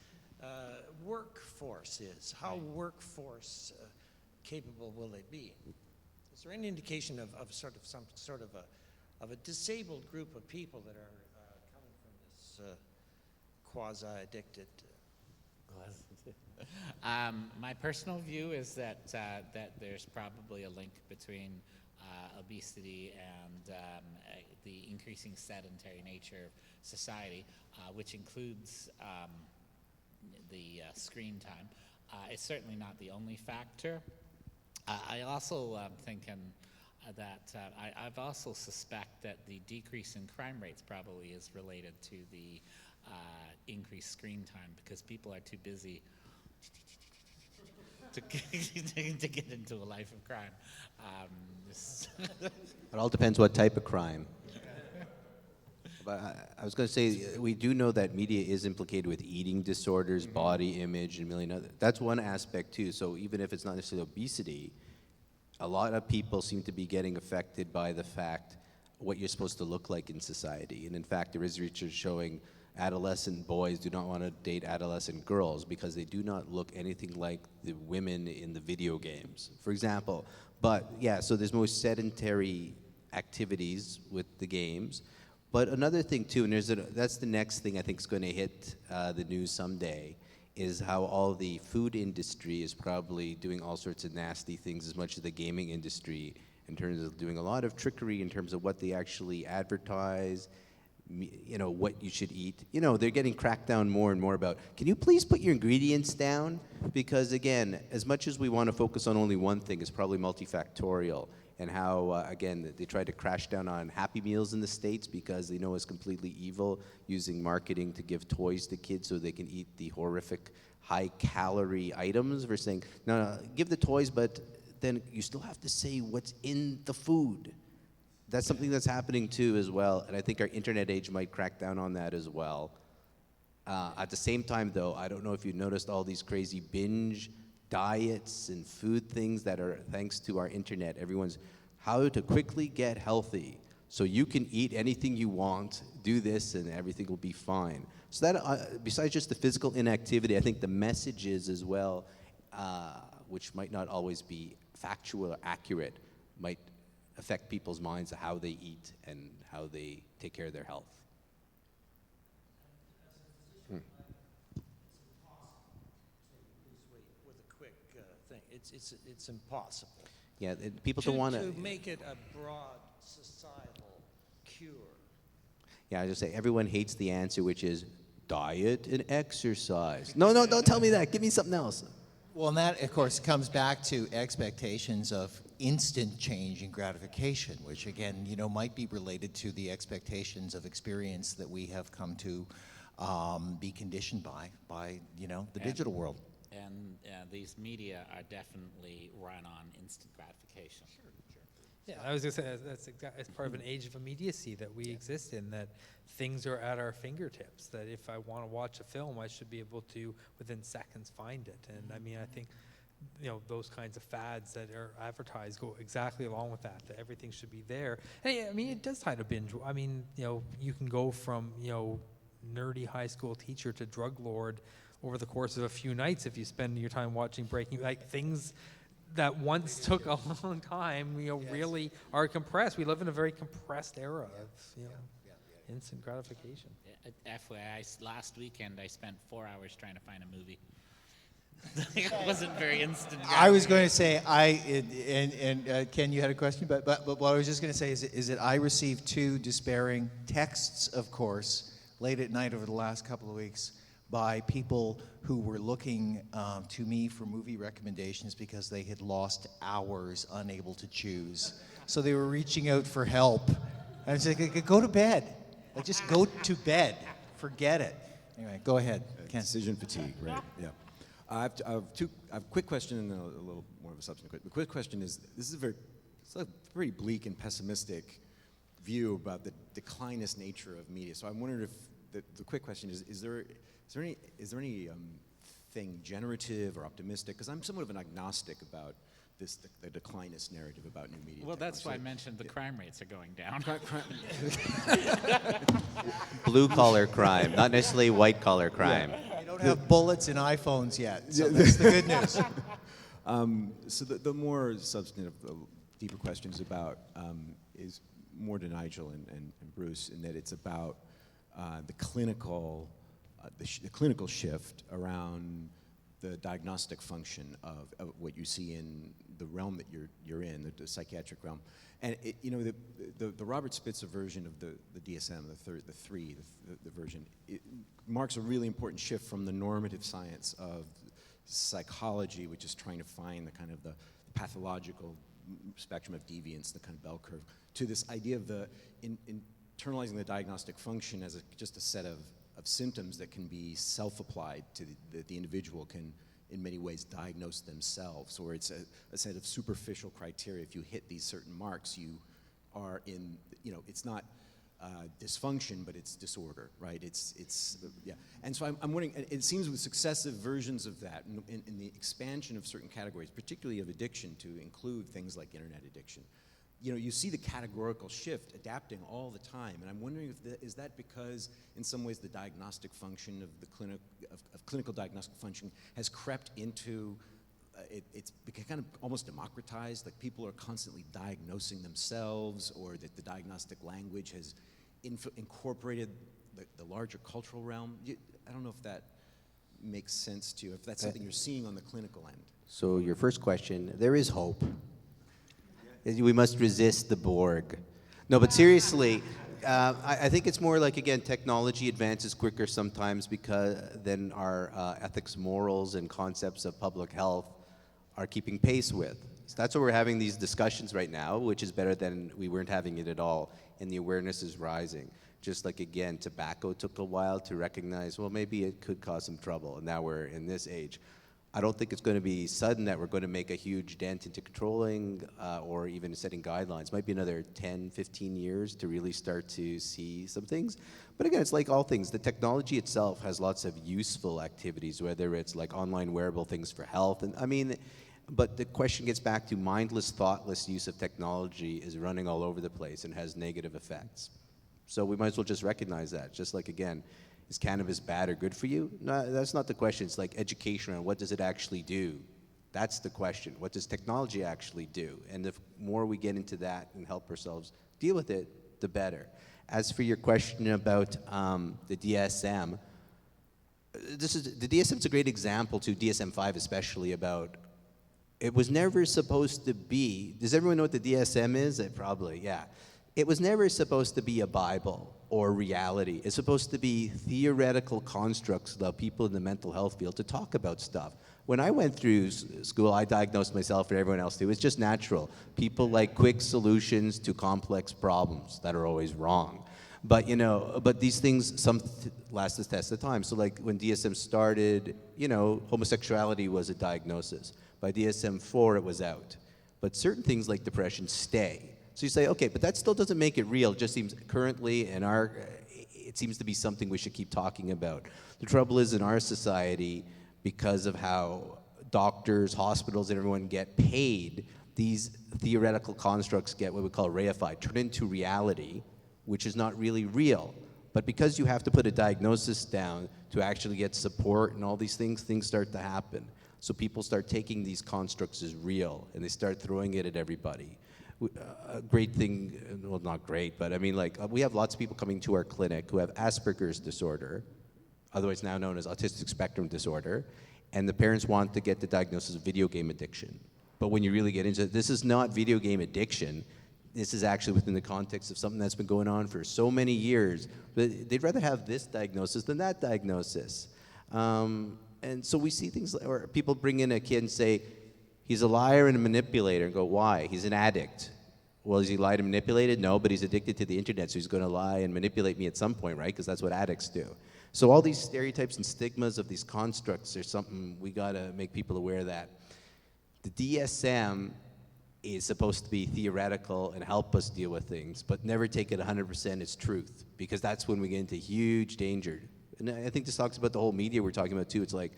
workforce is. How workforce capable will they be? Is there any indication of some sort of a disabled group of people that are coming from this quasi-addicted? My personal view is that there's probably a link between obesity and the increasing sedentary nature of society, which includes the screen time. It's certainly not the only factor. I also think that I've also suspect that the decrease in crime rates probably is related to the increased screen time because people are too busy to get into a life of crime. It all depends what type of crime. But I was going to say, we do know that media is implicated with eating disorders, body image, and a million other. That's one aspect too. So even if it's not necessarily obesity, a lot of people seem to be getting affected by the fact what you're supposed to look like in society. And in fact, there is research showing adolescent boys do not want to date adolescent girls because they do not look anything like the women in the video games, for example. But yeah, so there's more sedentary activities with the games. But another thing too, and that's the next thing I think is going to hit the news someday, is how all the food industry is probably doing all sorts of nasty things as much as the gaming industry in terms of doing a lot of trickery in terms of what they actually advertise, you know, what you should eat. You know, they're getting cracked down more and more about, can you please put your ingredients down? Because again, as much as we want to focus on only one thing, it's probably multifactorial. And how, again, they try to crash down on Happy Meals in the States because they know it's completely evil, using marketing to give toys to kids so they can eat the horrific high-calorie items. We're saying, no, give the toys, but then you still have to say what's in the food. That's something that's happening too as well, and I think our internet age might crack down on that as well. At the same time, though, I don't know if you noticed all these crazy binge diets and food things that are thanks to our internet. Everyone's how to quickly get healthy so you can eat anything you want, do this, and everything will be fine. So that, besides just the physical inactivity, I think the messages as well, which might not always be factual or accurate, might affect people's minds of how they eat and how they take care of their health. It's impossible. Yeah, people don't want to make it a broad societal cure. Yeah, I just say everyone hates the answer, which is diet and exercise. No, don't tell me that. Give me something else. Well, and that, of course, comes back to expectations of instant change and gratification, which, again, you know, might be related to the expectations of experience that we have come to be conditioned by you know, the digital world. And these media are definitely run on instant gratification. Sure. Yeah, I was going to say that's it's part of an age of immediacy that we exist in, that things are at our fingertips, that if I want to watch a film, I should be able to, within seconds, find it. And I mean, I think, you know, those kinds of fads that are advertised go exactly along with that everything should be there. And I mean, it does tie to binge. I mean, you know, you can go from, you know, nerdy high school teacher to drug lord over the course of a few nights if you spend your time watching Breaking, like things that once took a long time, you know, really are compressed. We live in a very compressed era of, you know, instant gratification. FYI, last weekend I spent 4 hours trying to find a movie. It wasn't very instant. I was going to say, Ken, you had a question, but what I was just going to say is that I received 2 despairing texts, of course, late at night over the last couple of weeks by people who were looking to me for movie recommendations because they had lost hours unable to choose. So they were reaching out for help. And I was like, go to bed. Like, just go to bed. Forget it. Anyway, go ahead, Ken. Decision fatigue, right? Yeah. I have a quick question and then a little more of a substantive. The quick question is: this is it's a pretty bleak and pessimistic view about the declinist nature of media. So I'm wondering if the quick question is there any thing generative or optimistic? Because I'm somewhat of an agnostic about the declinist narrative about new media. Well, that's why I mentioned the crime rates are going down. Blue collar crime, not necessarily white collar crime. You don't have bullets in iPhones yet, so that's the good news. So the more substantive, deeper questions about is more to Nigel and Bruce, in that it's about the clinical shift around the diagnostic function of what you see in the realm that you're in, the psychiatric realm. And the Robert Spitzer version of the DSM, the version, it marks a really important shift from the normative science of psychology, which is trying to find the kind of the pathological spectrum of deviance, the kind of bell curve, to this idea of internalizing the diagnostic function as just a set of symptoms that can be self-applied to the individual can in many ways diagnose themselves, or it's a set of superficial criteria. If you hit these certain marks, you are in, it's not dysfunction, but it's disorder, right? Yeah. And so I'm wondering, it seems with successive versions of that, in the expansion of certain categories, particularly of addiction, to include things like internet addiction, you see the categorical shift adapting all the time, and I'm wondering if is that because, in some ways, the diagnostic function of the clinical diagnostic function has crept into it's become kind of almost democratized, like people are constantly diagnosing themselves, or that the diagnostic language has incorporated the larger cultural realm. I don't know if that makes sense to you, if that's something you're seeing on the clinical end. So your first question, there is hope. We must resist the Borg. No, but seriously, I think it's more like, again, technology advances quicker sometimes than our ethics, morals, and concepts of public health are keeping pace with. So that's why we're having these discussions right now, which is better than we weren't having it at all, and the awareness is rising. Just like, again, tobacco took a while to recognize, well, maybe it could cause some trouble, and now we're in this age. I don't think it's going to be sudden that we're going to make a huge dent into controlling or even setting guidelines. Might be another 10, 15 years to really start to see some things. But again, it's like all things. The technology itself has lots of useful activities, whether it's like online wearable things for health. But the question gets back to mindless, thoughtless use of technology is running all over the place and has negative effects. So we might as well just recognize that. Just like, again, is cannabis bad or good for you? No, that's not the question. It's like education on what does it actually do. That's the question. What does technology actually do? And the more we get into that and help ourselves deal with it, the better. As for your question about the DSM, the DSM's a great example to DSM-5 especially about, it was never supposed to be, does everyone know what the DSM is? Probably, yeah. It was never supposed to be a Bible or reality. It's supposed to be theoretical constructs that people in the mental health field to talk about stuff. When I went through school, I diagnosed myself and everyone else too. It's just natural. People like quick solutions to complex problems that are always wrong. But but these things last the test of time. So like when DSM started, homosexuality was a diagnosis. By DSM-4, it was out. But certain things like depression stay. So you say, okay, but that still doesn't make it real. It just seems currently it seems to be something we should keep talking about. The trouble is in our society, because of how doctors, hospitals, and everyone get paid, these theoretical constructs get what we call reified, turned into reality, which is not really real. But because you have to put a diagnosis down to actually get support and all these things start to happen. So people start taking these constructs as real, and they start throwing it at everybody. A great thing, well, not great, but I mean, like, we have lots of people coming to our clinic who have Asperger's disorder, otherwise now known as autistic spectrum disorder, and the parents want to get the diagnosis of video game addiction. But when you really get into it, this is not video game addiction. This is actually within the context of something that's been going on for so many years. But they'd rather have this diagnosis than that diagnosis. And so we see things, or people bring in a kid and say, he's a liar and a manipulator, and go, why? He's an addict. Well, is he lied and manipulated? No, but he's addicted to the internet, so he's going to lie and manipulate me at some point, right? Because that's what addicts do. So all these stereotypes and stigmas of these constructs are something we got to make people aware that the DSM is supposed to be theoretical and help us deal with things, but never take it 100% as truth, because that's when we get into huge danger. And I think this talks about the whole media we're talking about too. It's like,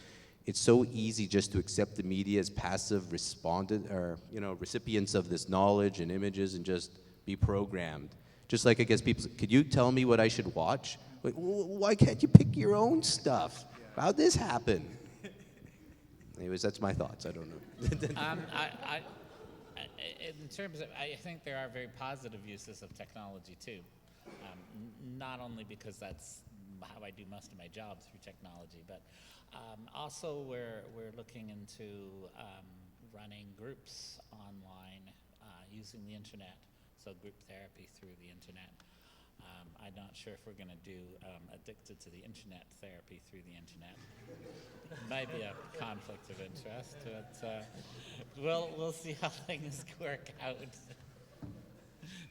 it's so easy just to accept the media as passive respondent, or recipients of this knowledge and images, and just be programmed. Just like, I guess people say, could you tell me what I should watch? Like, why can't you pick your own stuff? How'd this happen? Anyways, that's my thoughts. I don't know. In terms of, I think there are very positive uses of technology too. Not only because that's how I do most of my job, through technology, but also we're looking into running groups online using the internet, so group therapy through the internet. I'm not sure if we're going to do addicted to the internet therapy through the internet. Might be a conflict of interest, but we'll see how things work out.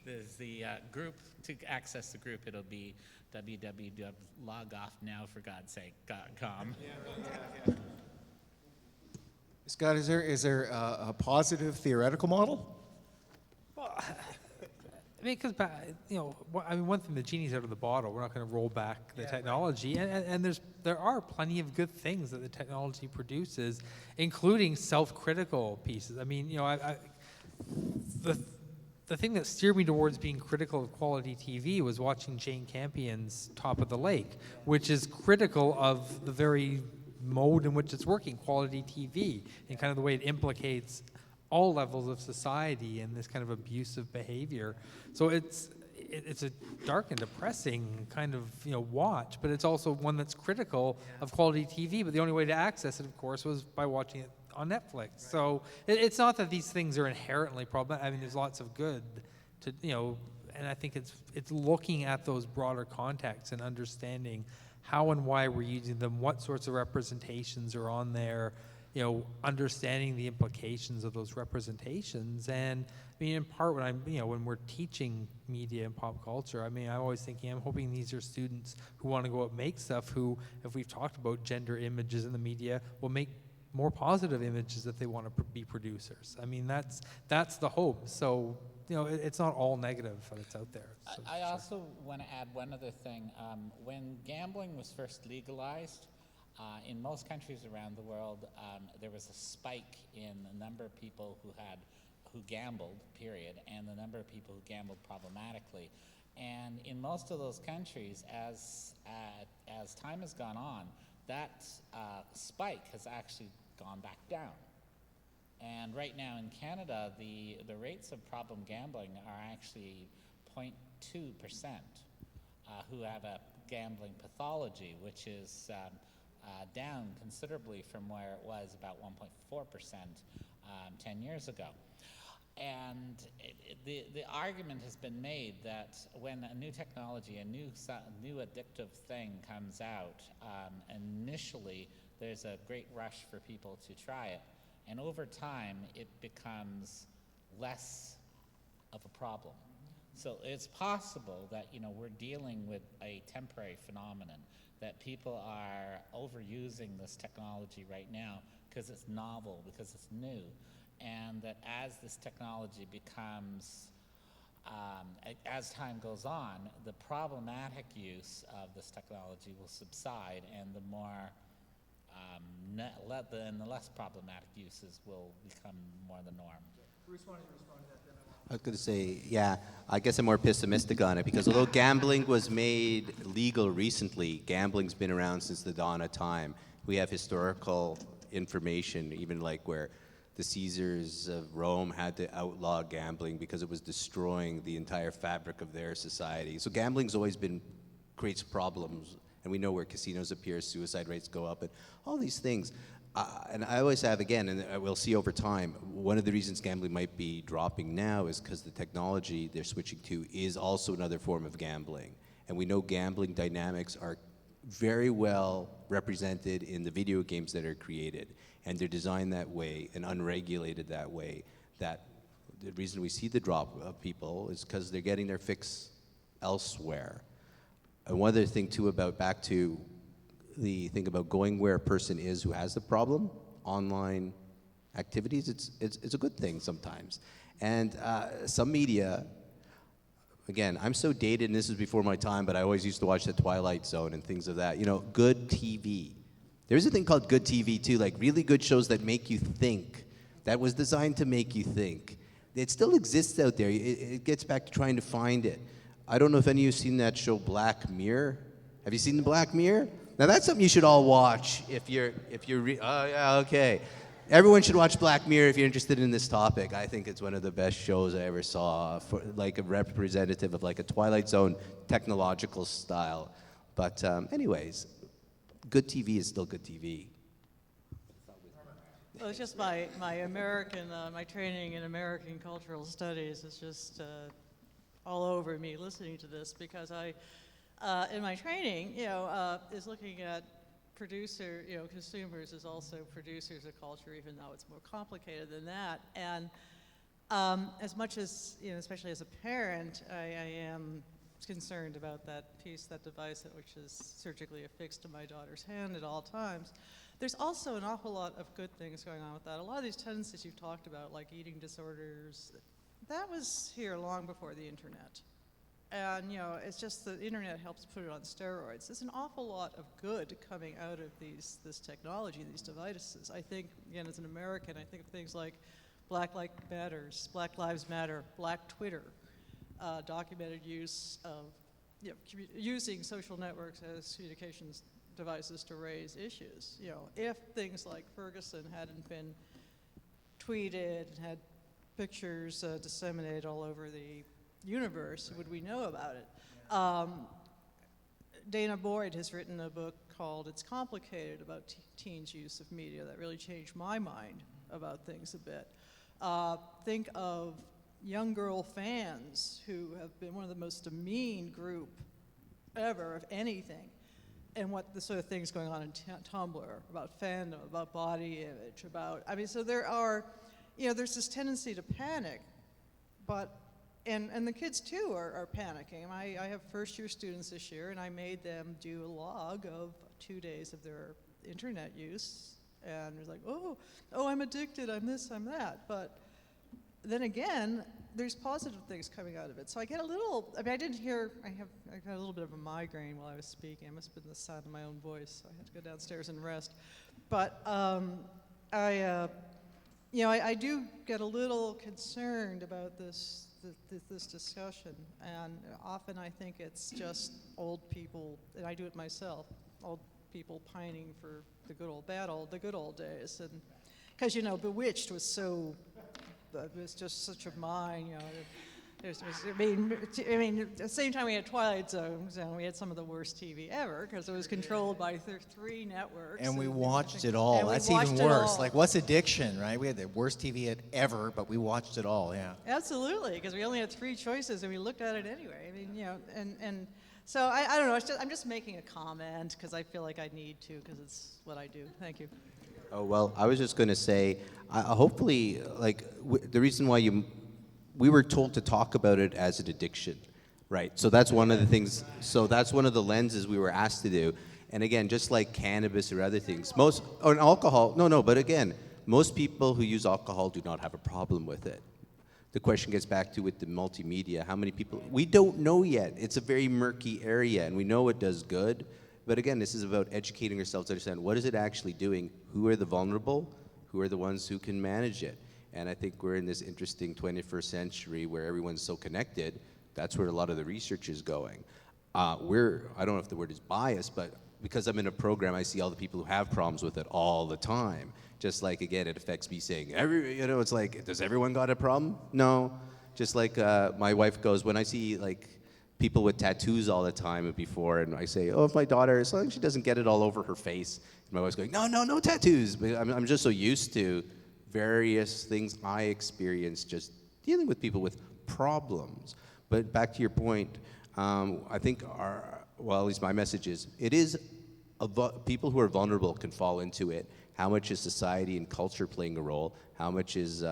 There's the group. To access the group, it'll be www.logoffnowforgodsake.com. Scott, is there a positive theoretical model? Well, I mean, because one thing, the genie's out of the bottle. We're not going to roll back the technology, and there are plenty of good things that the technology produces, including self-critical pieces. I mean, the thing that steered me towards being critical of quality TV was watching Jane Campion's Top of the Lake, which is critical of the very mode in which it's working, quality TV, and kind of the way it implicates all levels of society and this kind of abusive behavior. So it's a dark and depressing kind of watch, but it's also one that's critical of quality TV. But the only way to access it, of course, was by watching it on Netflix. Right. So it's not that these things are inherently problematic. I mean, there's lots of good to and I think it's looking at those broader contexts and understanding how and why we're using them, what sorts of representations are on there, understanding the implications of those representations. And I mean, in part, when we're teaching media and pop culture, I mean, I'm always thinking, I'm hoping these are students who want to go out and make stuff who, if we've talked about gender images in the media, will make more positive images if they want to be producers. I mean, that's the hope. So, it's not all negative that it's out there. So I also want to add one other thing. When gambling was first legalized, in most countries around the world, there was a spike in the number of people who gambled, period, and the number of people who gambled problematically. And in most of those countries, as time has gone on, that spike has actually gone back down. And right now in Canada, the rates of problem gambling are actually 0.2% who have a gambling pathology, which is down considerably from where it was about 1.4% 10 years ago. And the argument has been made that when a new technology, a new addictive thing comes out, initially there's a great rush for people to try it. And over time, it becomes less of a problem. So it's possible that we're dealing with a temporary phenomenon, that people are overusing this technology right now because it's novel, because it's new, and that as this technology becomes, as time goes on, the problematic use of this technology will subside, and the more and the less problematic uses will become more the norm. Bruce, why don't you respond to that then? I was going to say, yeah, I guess I'm more pessimistic on it, because although gambling was made legal recently, gambling's been around since the dawn of time. We have historical information, even like where the Caesars of Rome had to outlaw gambling because it was destroying the entire fabric of their society. So gambling's always creates problems. And we know where casinos appear, suicide rates go up, and all these things. And I always have, again, and we'll see over time, one of the reasons gambling might be dropping now is because the technology they're switching to is also another form of gambling. And we know gambling dynamics are very well represented in the video games that are created. And they're designed that way and unregulated that way, that the reason we see the drop of people is because they're getting their fix elsewhere. And one other thing too about, back to the thing about going where a person is who has the problem, online activities, it's a good thing sometimes. And some media, again, I'm so dated, and this is before my time, but I always used to watch The Twilight Zone and things of that. You know, good TV. There's a thing called good TV too, like really good shows that make you think, that was designed to make you think. It still exists out there. It gets back to trying to find it. I don't know if any of you have seen that show Black Mirror. Have you seen the Black Mirror? Now that's something you should all watch if you're oh yeah, okay. Everyone should watch Black Mirror if you're interested in this topic. I think it's one of the best shows I ever saw, for like a representative of like a Twilight Zone technological style. But anyways, good TV is still good TV. Well, it's just my American, my training in American cultural studies is just all over me listening to this, because I, in my training, is looking at consumers as also producers of culture, even though it's more complicated than that. And as much as, especially as a parent, I am concerned about that piece, that device which is surgically affixed to my daughter's hand at all times. There's also an awful lot of good things going on with that. A lot of these tendencies you've talked about, like eating disorders, that was here long before the internet. And, it's just the internet helps put it on steroids. There's an awful lot of good coming out of this technology, these devices. I think, again, as an American, I think of things like Black Lives Matter, Black Twitter, documented use of, using social networks as communications devices to raise issues. If things like Ferguson hadn't been tweeted and had pictures disseminated all over the universe, would we know about it? Dana Boyd has written a book called It's Complicated about teens' use of media that really changed my mind about things a bit. Think of young girl fans who have been one of the most demeaned group ever of anything, and what the sort of things going on in Tumblr about fandom, about body image, so there are, there's this tendency to panic, but, and the kids too are panicking. I have first-year students this year, and I made them do a log of 2 days of their internet use, and it was like, oh, I'm addicted, I'm this, I'm that, but then again, there's positive things coming out of it. So I get a little, I got a little bit of a migraine while I was speaking. It must have been the sound of my own voice, so I had to go downstairs and rest. But I do get a little concerned about this discussion, and often I think it's just old people, and I do it myself, old people pining for the good old days, and because Bewitched was so. It was just such a mine, at the same time we had Twilight Zone, and we had some of the worst TV ever, because it was controlled by 3 networks. And we watched it all. That's even worse. Like, what's addiction, right? We had the worst TV ever, but we watched it all, yeah. Absolutely, because we only had 3 choices, and we looked at it anyway. And so I don't know, I'm just making a comment, because I feel like I need to, because it's what I do. Thank you. Oh, well, I was just going to say, hopefully, the reason why we were told to talk about it as an addiction, right? So that's one of the things, so that's one of the lenses we were asked to do. And again, just like cannabis or other things, alcohol, but again, most people who use alcohol do not have a problem with it. The question gets back to with the multimedia, how many people, we don't know yet. It's a very murky area, and we know it does good. But again, this is about educating ourselves to understand what is it actually doing, who are the vulnerable, who are the ones who can manage it. And I think we're in this interesting 21st century where everyone's so connected. That's where a lot of the research is going. I don't know if the word is biased, but because I'm in a program, I see all the people who have problems with it all the time. Just like, again, it affects me saying, it's like, does everyone got a problem? No. Just like my wife goes, when I see people with tattoos all the time before, and I say, oh, if my daughter, as long as she doesn't get it all over her face, and my wife's going, no, no, no tattoos. But I'm just so used to various things I experience just dealing with people with problems. But back to your point, I think well, at least my message is, it is, people who are vulnerable can fall into it. How much is society and culture playing a role? How much is,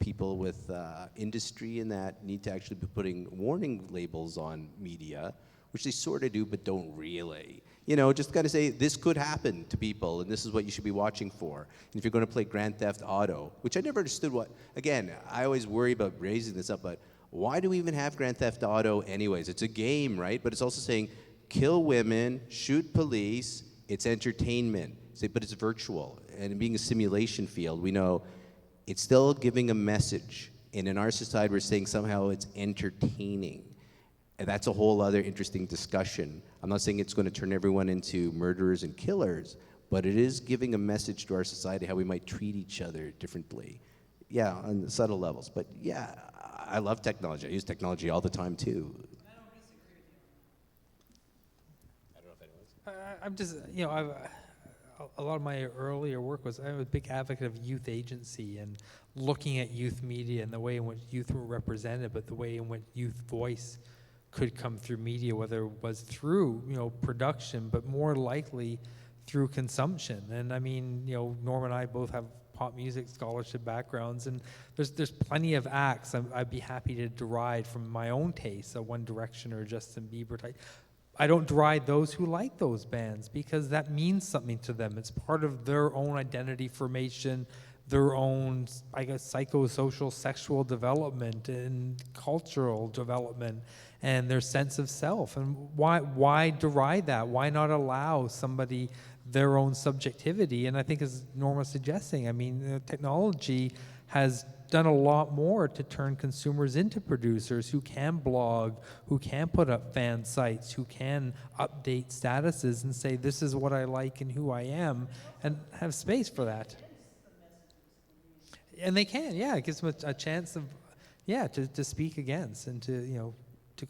people with industry and that need to actually be putting warning labels on media, which they sort of do, but don't really. Just kind of say, this could happen to people, and this is what you should be watching for. And if you're going to play Grand Theft Auto, which I never understood again, I always worry about raising this up, but why do we even have Grand Theft Auto anyways? It's a game, right? But it's also saying, kill women, shoot police, it's entertainment. But it's virtual, and being a simulation field, we know it's still giving a message. And in our society, we're saying somehow it's entertaining. And that's a whole other interesting discussion. I'm not saying it's going to turn everyone into murderers and killers, but it is giving a message to our society how we might treat each other differently. Yeah, on the subtle levels. But yeah, I love technology. I use technology all the time, too. I'm just, a lot of my earlier work was, I'm a big advocate of youth agency and looking at youth media and the way in which youth were represented, but the way in which youth voice could come through media, whether it was through, production, but more likely through consumption. And I mean, Norm and I both have pop music scholarship backgrounds, and there's plenty of acts I'd be happy to deride from my own taste, a One Direction or Justin Bieber type. I don't deride those who like those bands because that means something to them. It's part of their own identity formation, their own, I guess, psychosocial, sexual development and cultural development and their sense of self. And why deride that? Why not allow somebody their own subjectivity? And I think, as Norma suggesting, I mean, technology has done a lot more to turn consumers into producers who can blog, who can put up fan sites, who can update statuses and say, this is what I like and who I am, and have space for that. And they can, yeah, it gives them a chance of, to speak against and to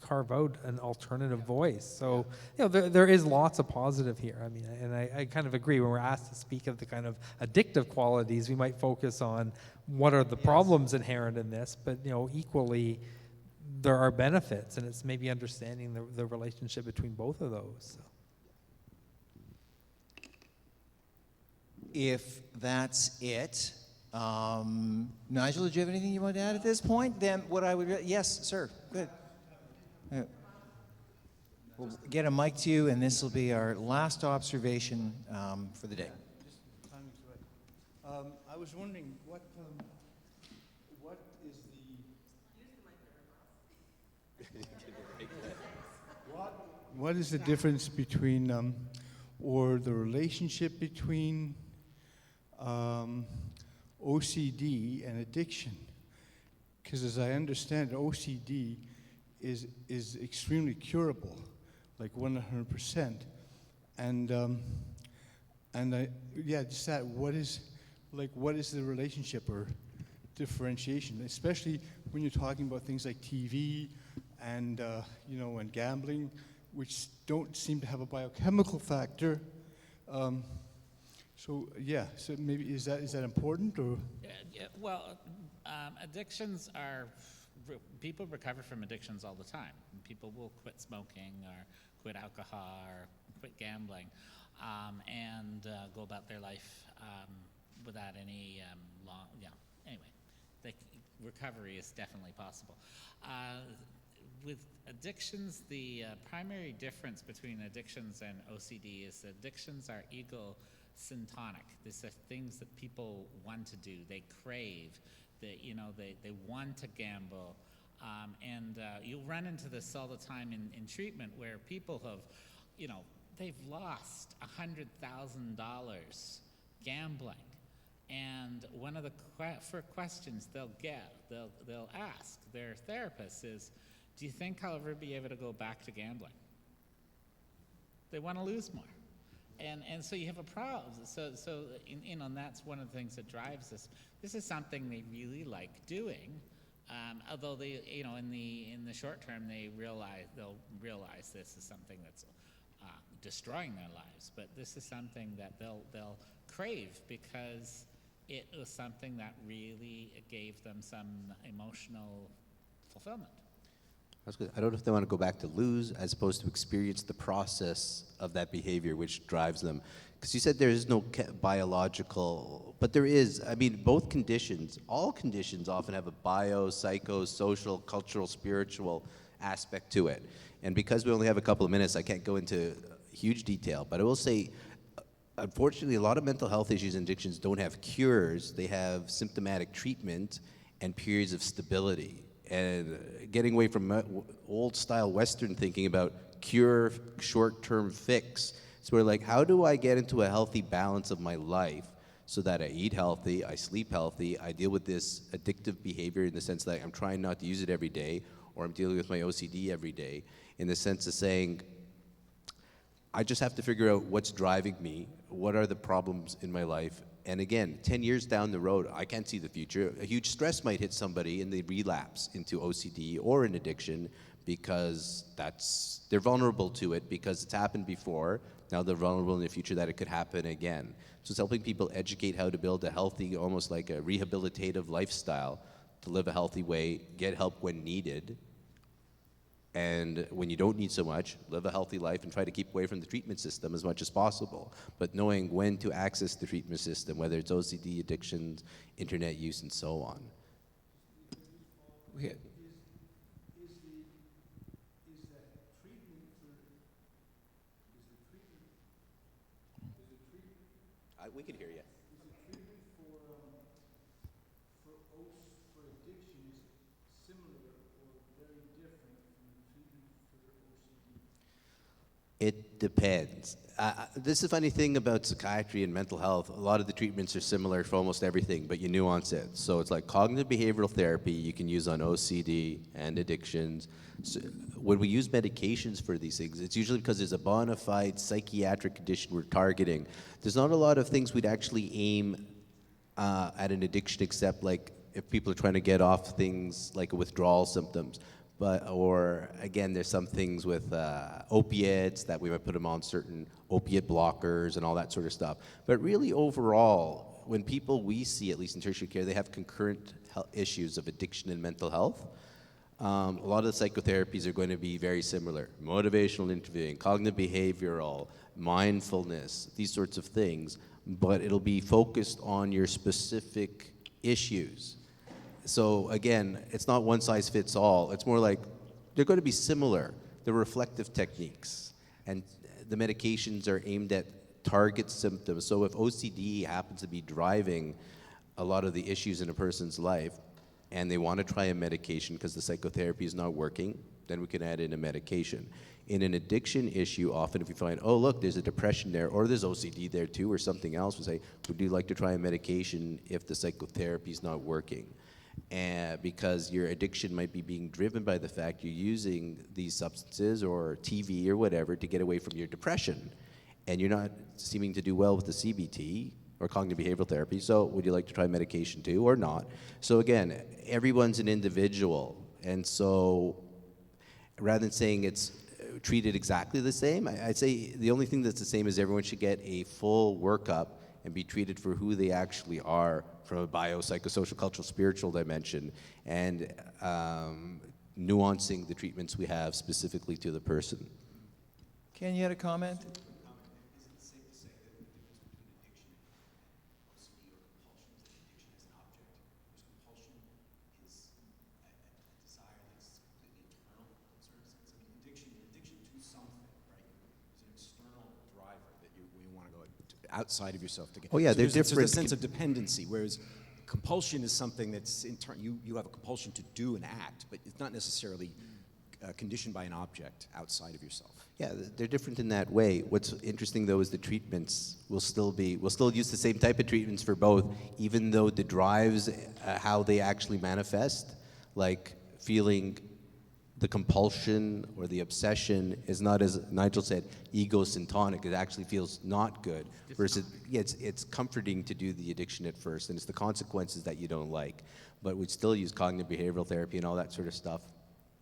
carve out an alternative voice. So, there is lots of positive here. I mean, and I kind of agree, when we're asked to speak of the kind of addictive qualities, we might focus on what are the problems inherent in this, but, equally, there are benefits, and it's maybe understanding the relationship between both of those. So. If that's it, Nigel, did you have anything you want to add at this point? Then what I would, yes, sir, good. We'll get a mic to you, and this will be our last observation for the day. I was wondering what is what is the difference between or the relationship between OCD and addiction? Because as I understand, OCD is extremely curable, like 100%. And just that. What is the relationship or differentiation, especially when you're talking about things like TV and and gambling, which don't seem to have a biochemical factor. So maybe is that important or? Well, addictions are. People recover from addictions all the time. People will quit smoking or quit alcohol or quit gambling and go about their life without any anyway, recovery is definitely possible. With addictions, the primary difference between addictions and OCD is that addictions are egosyntonic. These are things that people want to do. They crave. They want to gamble. And you'll run into this all the time in treatment where people have, they've lost $100,000 gambling. And one of the questions they'll ask their therapist is, do you think I'll ever be able to go back to gambling? They want to lose more. And so you have a problem. So and that's one of the things that drives this. This is something they really like doing, Although they, in the short term, they'll realize this is something that's destroying their lives. But this is something that they'll crave because it was something that really gave them some emotional fulfillment. That's good. I don't know if they want to go back to lose as opposed to experience the process of that behavior which drives them. Because you said there is no biological, but there is. I mean, both conditions, all conditions often have a bio, psycho, social, cultural, spiritual aspect to it. And because we only have a couple of minutes, I can't go into huge detail. But I will say, unfortunately, a lot of mental health issues and addictions don't have cures. They have symptomatic treatment and periods of stability. And getting away from old-style Western thinking about cure, short-term fix. So we're like, how do I get into a healthy balance of my life so that I eat healthy, I sleep healthy, I deal with this addictive behavior in the sense that I'm trying not to use it every day, or I'm dealing with my OCD every day, in the sense of saying, I just have to figure out what's driving me, what are the problems in my life. And again, 10 years down the road, I can't see the future. A huge stress might hit somebody and they relapse into OCD or an addiction because they're vulnerable to it because it's happened before. Now they're vulnerable in the future that it could happen again. So it's helping people educate how to build a healthy, almost like a rehabilitative lifestyle to live a healthy way, get help when needed, and when you don't need so much, live a healthy life and try to keep away from the treatment system as much as possible. But knowing when to access the treatment system, whether it's OCD, addictions, internet use, and so on. Is We can hear you. Is the treatment for addictions similar or very different from the treatment for OCD? It depends. This is the funny thing about psychiatry and mental health. A lot of the treatments are similar for almost everything, but you nuance it. So it's like cognitive behavioral therapy you can use on OCD and addictions. So when we use medications for these things, it's usually because there's a bona fide psychiatric condition we're targeting. There's not a lot of things we'd actually aim at an addiction except like if people are trying to get off things like withdrawal symptoms. Or again, there's some things with opiates that we might put them on certain opiate blockers and all that sort of stuff. But really overall, when people we see, at least in tertiary care, they have concurrent issues of addiction and mental health. A lot of the psychotherapies are going to be very similar. Motivational interviewing, cognitive behavioral, mindfulness, these sorts of things. But it'll be focused on your specific issues. So again, it's not one size fits all. It's more like they're going to be similar. They're reflective techniques. And the medications are aimed at target symptoms. So if OCD happens to be driving a lot of the issues in a person's life, and they want to try a medication because the psychotherapy is not working, then we can add in a medication. In an addiction issue, often if you find, oh, look, there's a depression there, or there's OCD there too, or something else, we say, would you like to try a medication if the psychotherapy is not working? And because your addiction might be being driven by the fact you're using these substances or TV or whatever to get away from your depression, and you're not seeming to do well with the CBT or cognitive behavioral therapy, so would you like to try medication too or not? So again, everyone's an individual, and so rather than saying it's treated exactly the same, I'd say the only thing that's the same is everyone should get a full workup and be treated for who they actually are from a bio, psychosocial, cultural, spiritual dimension, and nuancing the treatments we have specifically to the person. Ken, you had a comment? Outside of yourself to get. Oh yeah, so they're there's different. a sense of dependency, whereas compulsion is something that's you have a compulsion to do an act, but it's not necessarily conditioned by an object outside of yourself. Yeah, they're different in that way. What's interesting though is the treatments we'll still use the same type of treatments for both, even though the drives how they actually manifest, like feeling the compulsion or the obsession is not, as Nigel said, ego-syntonic. It actually feels not good. Versus, yeah, it's comforting to do the addiction at first, and it's the consequences that you don't like. But we'd still use cognitive behavioral therapy and all that sort of stuff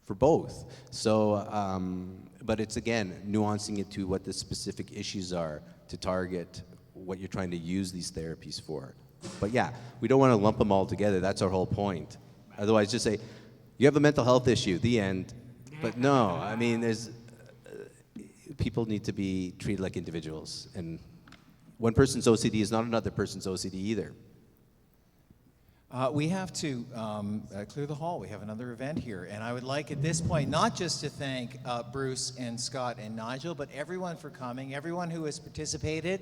for both. So, but it's again, nuancing it to what the specific issues are to target what you're trying to use these therapies for. But yeah, we don't want to lump them all together. That's our whole point. Otherwise, just say, you have a mental health issue, the end. But no, I mean, there's, people need to be treated like individuals. And one person's OCD is not another person's OCD either. We have to clear the hall. We have another event here. And I would like at this point not just to thank Bruce and Scott and Nigel, but everyone for coming, everyone who has participated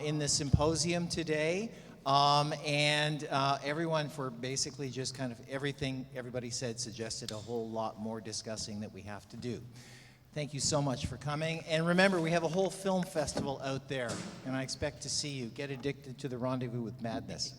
in the symposium today, and everyone for basically just kind of everything everybody said suggested a whole lot more discussing that we have to do. Thank you so much for coming. And remember, we have a whole film festival out there, and I expect to see you. Get addicted to the Rendezvous with Madness.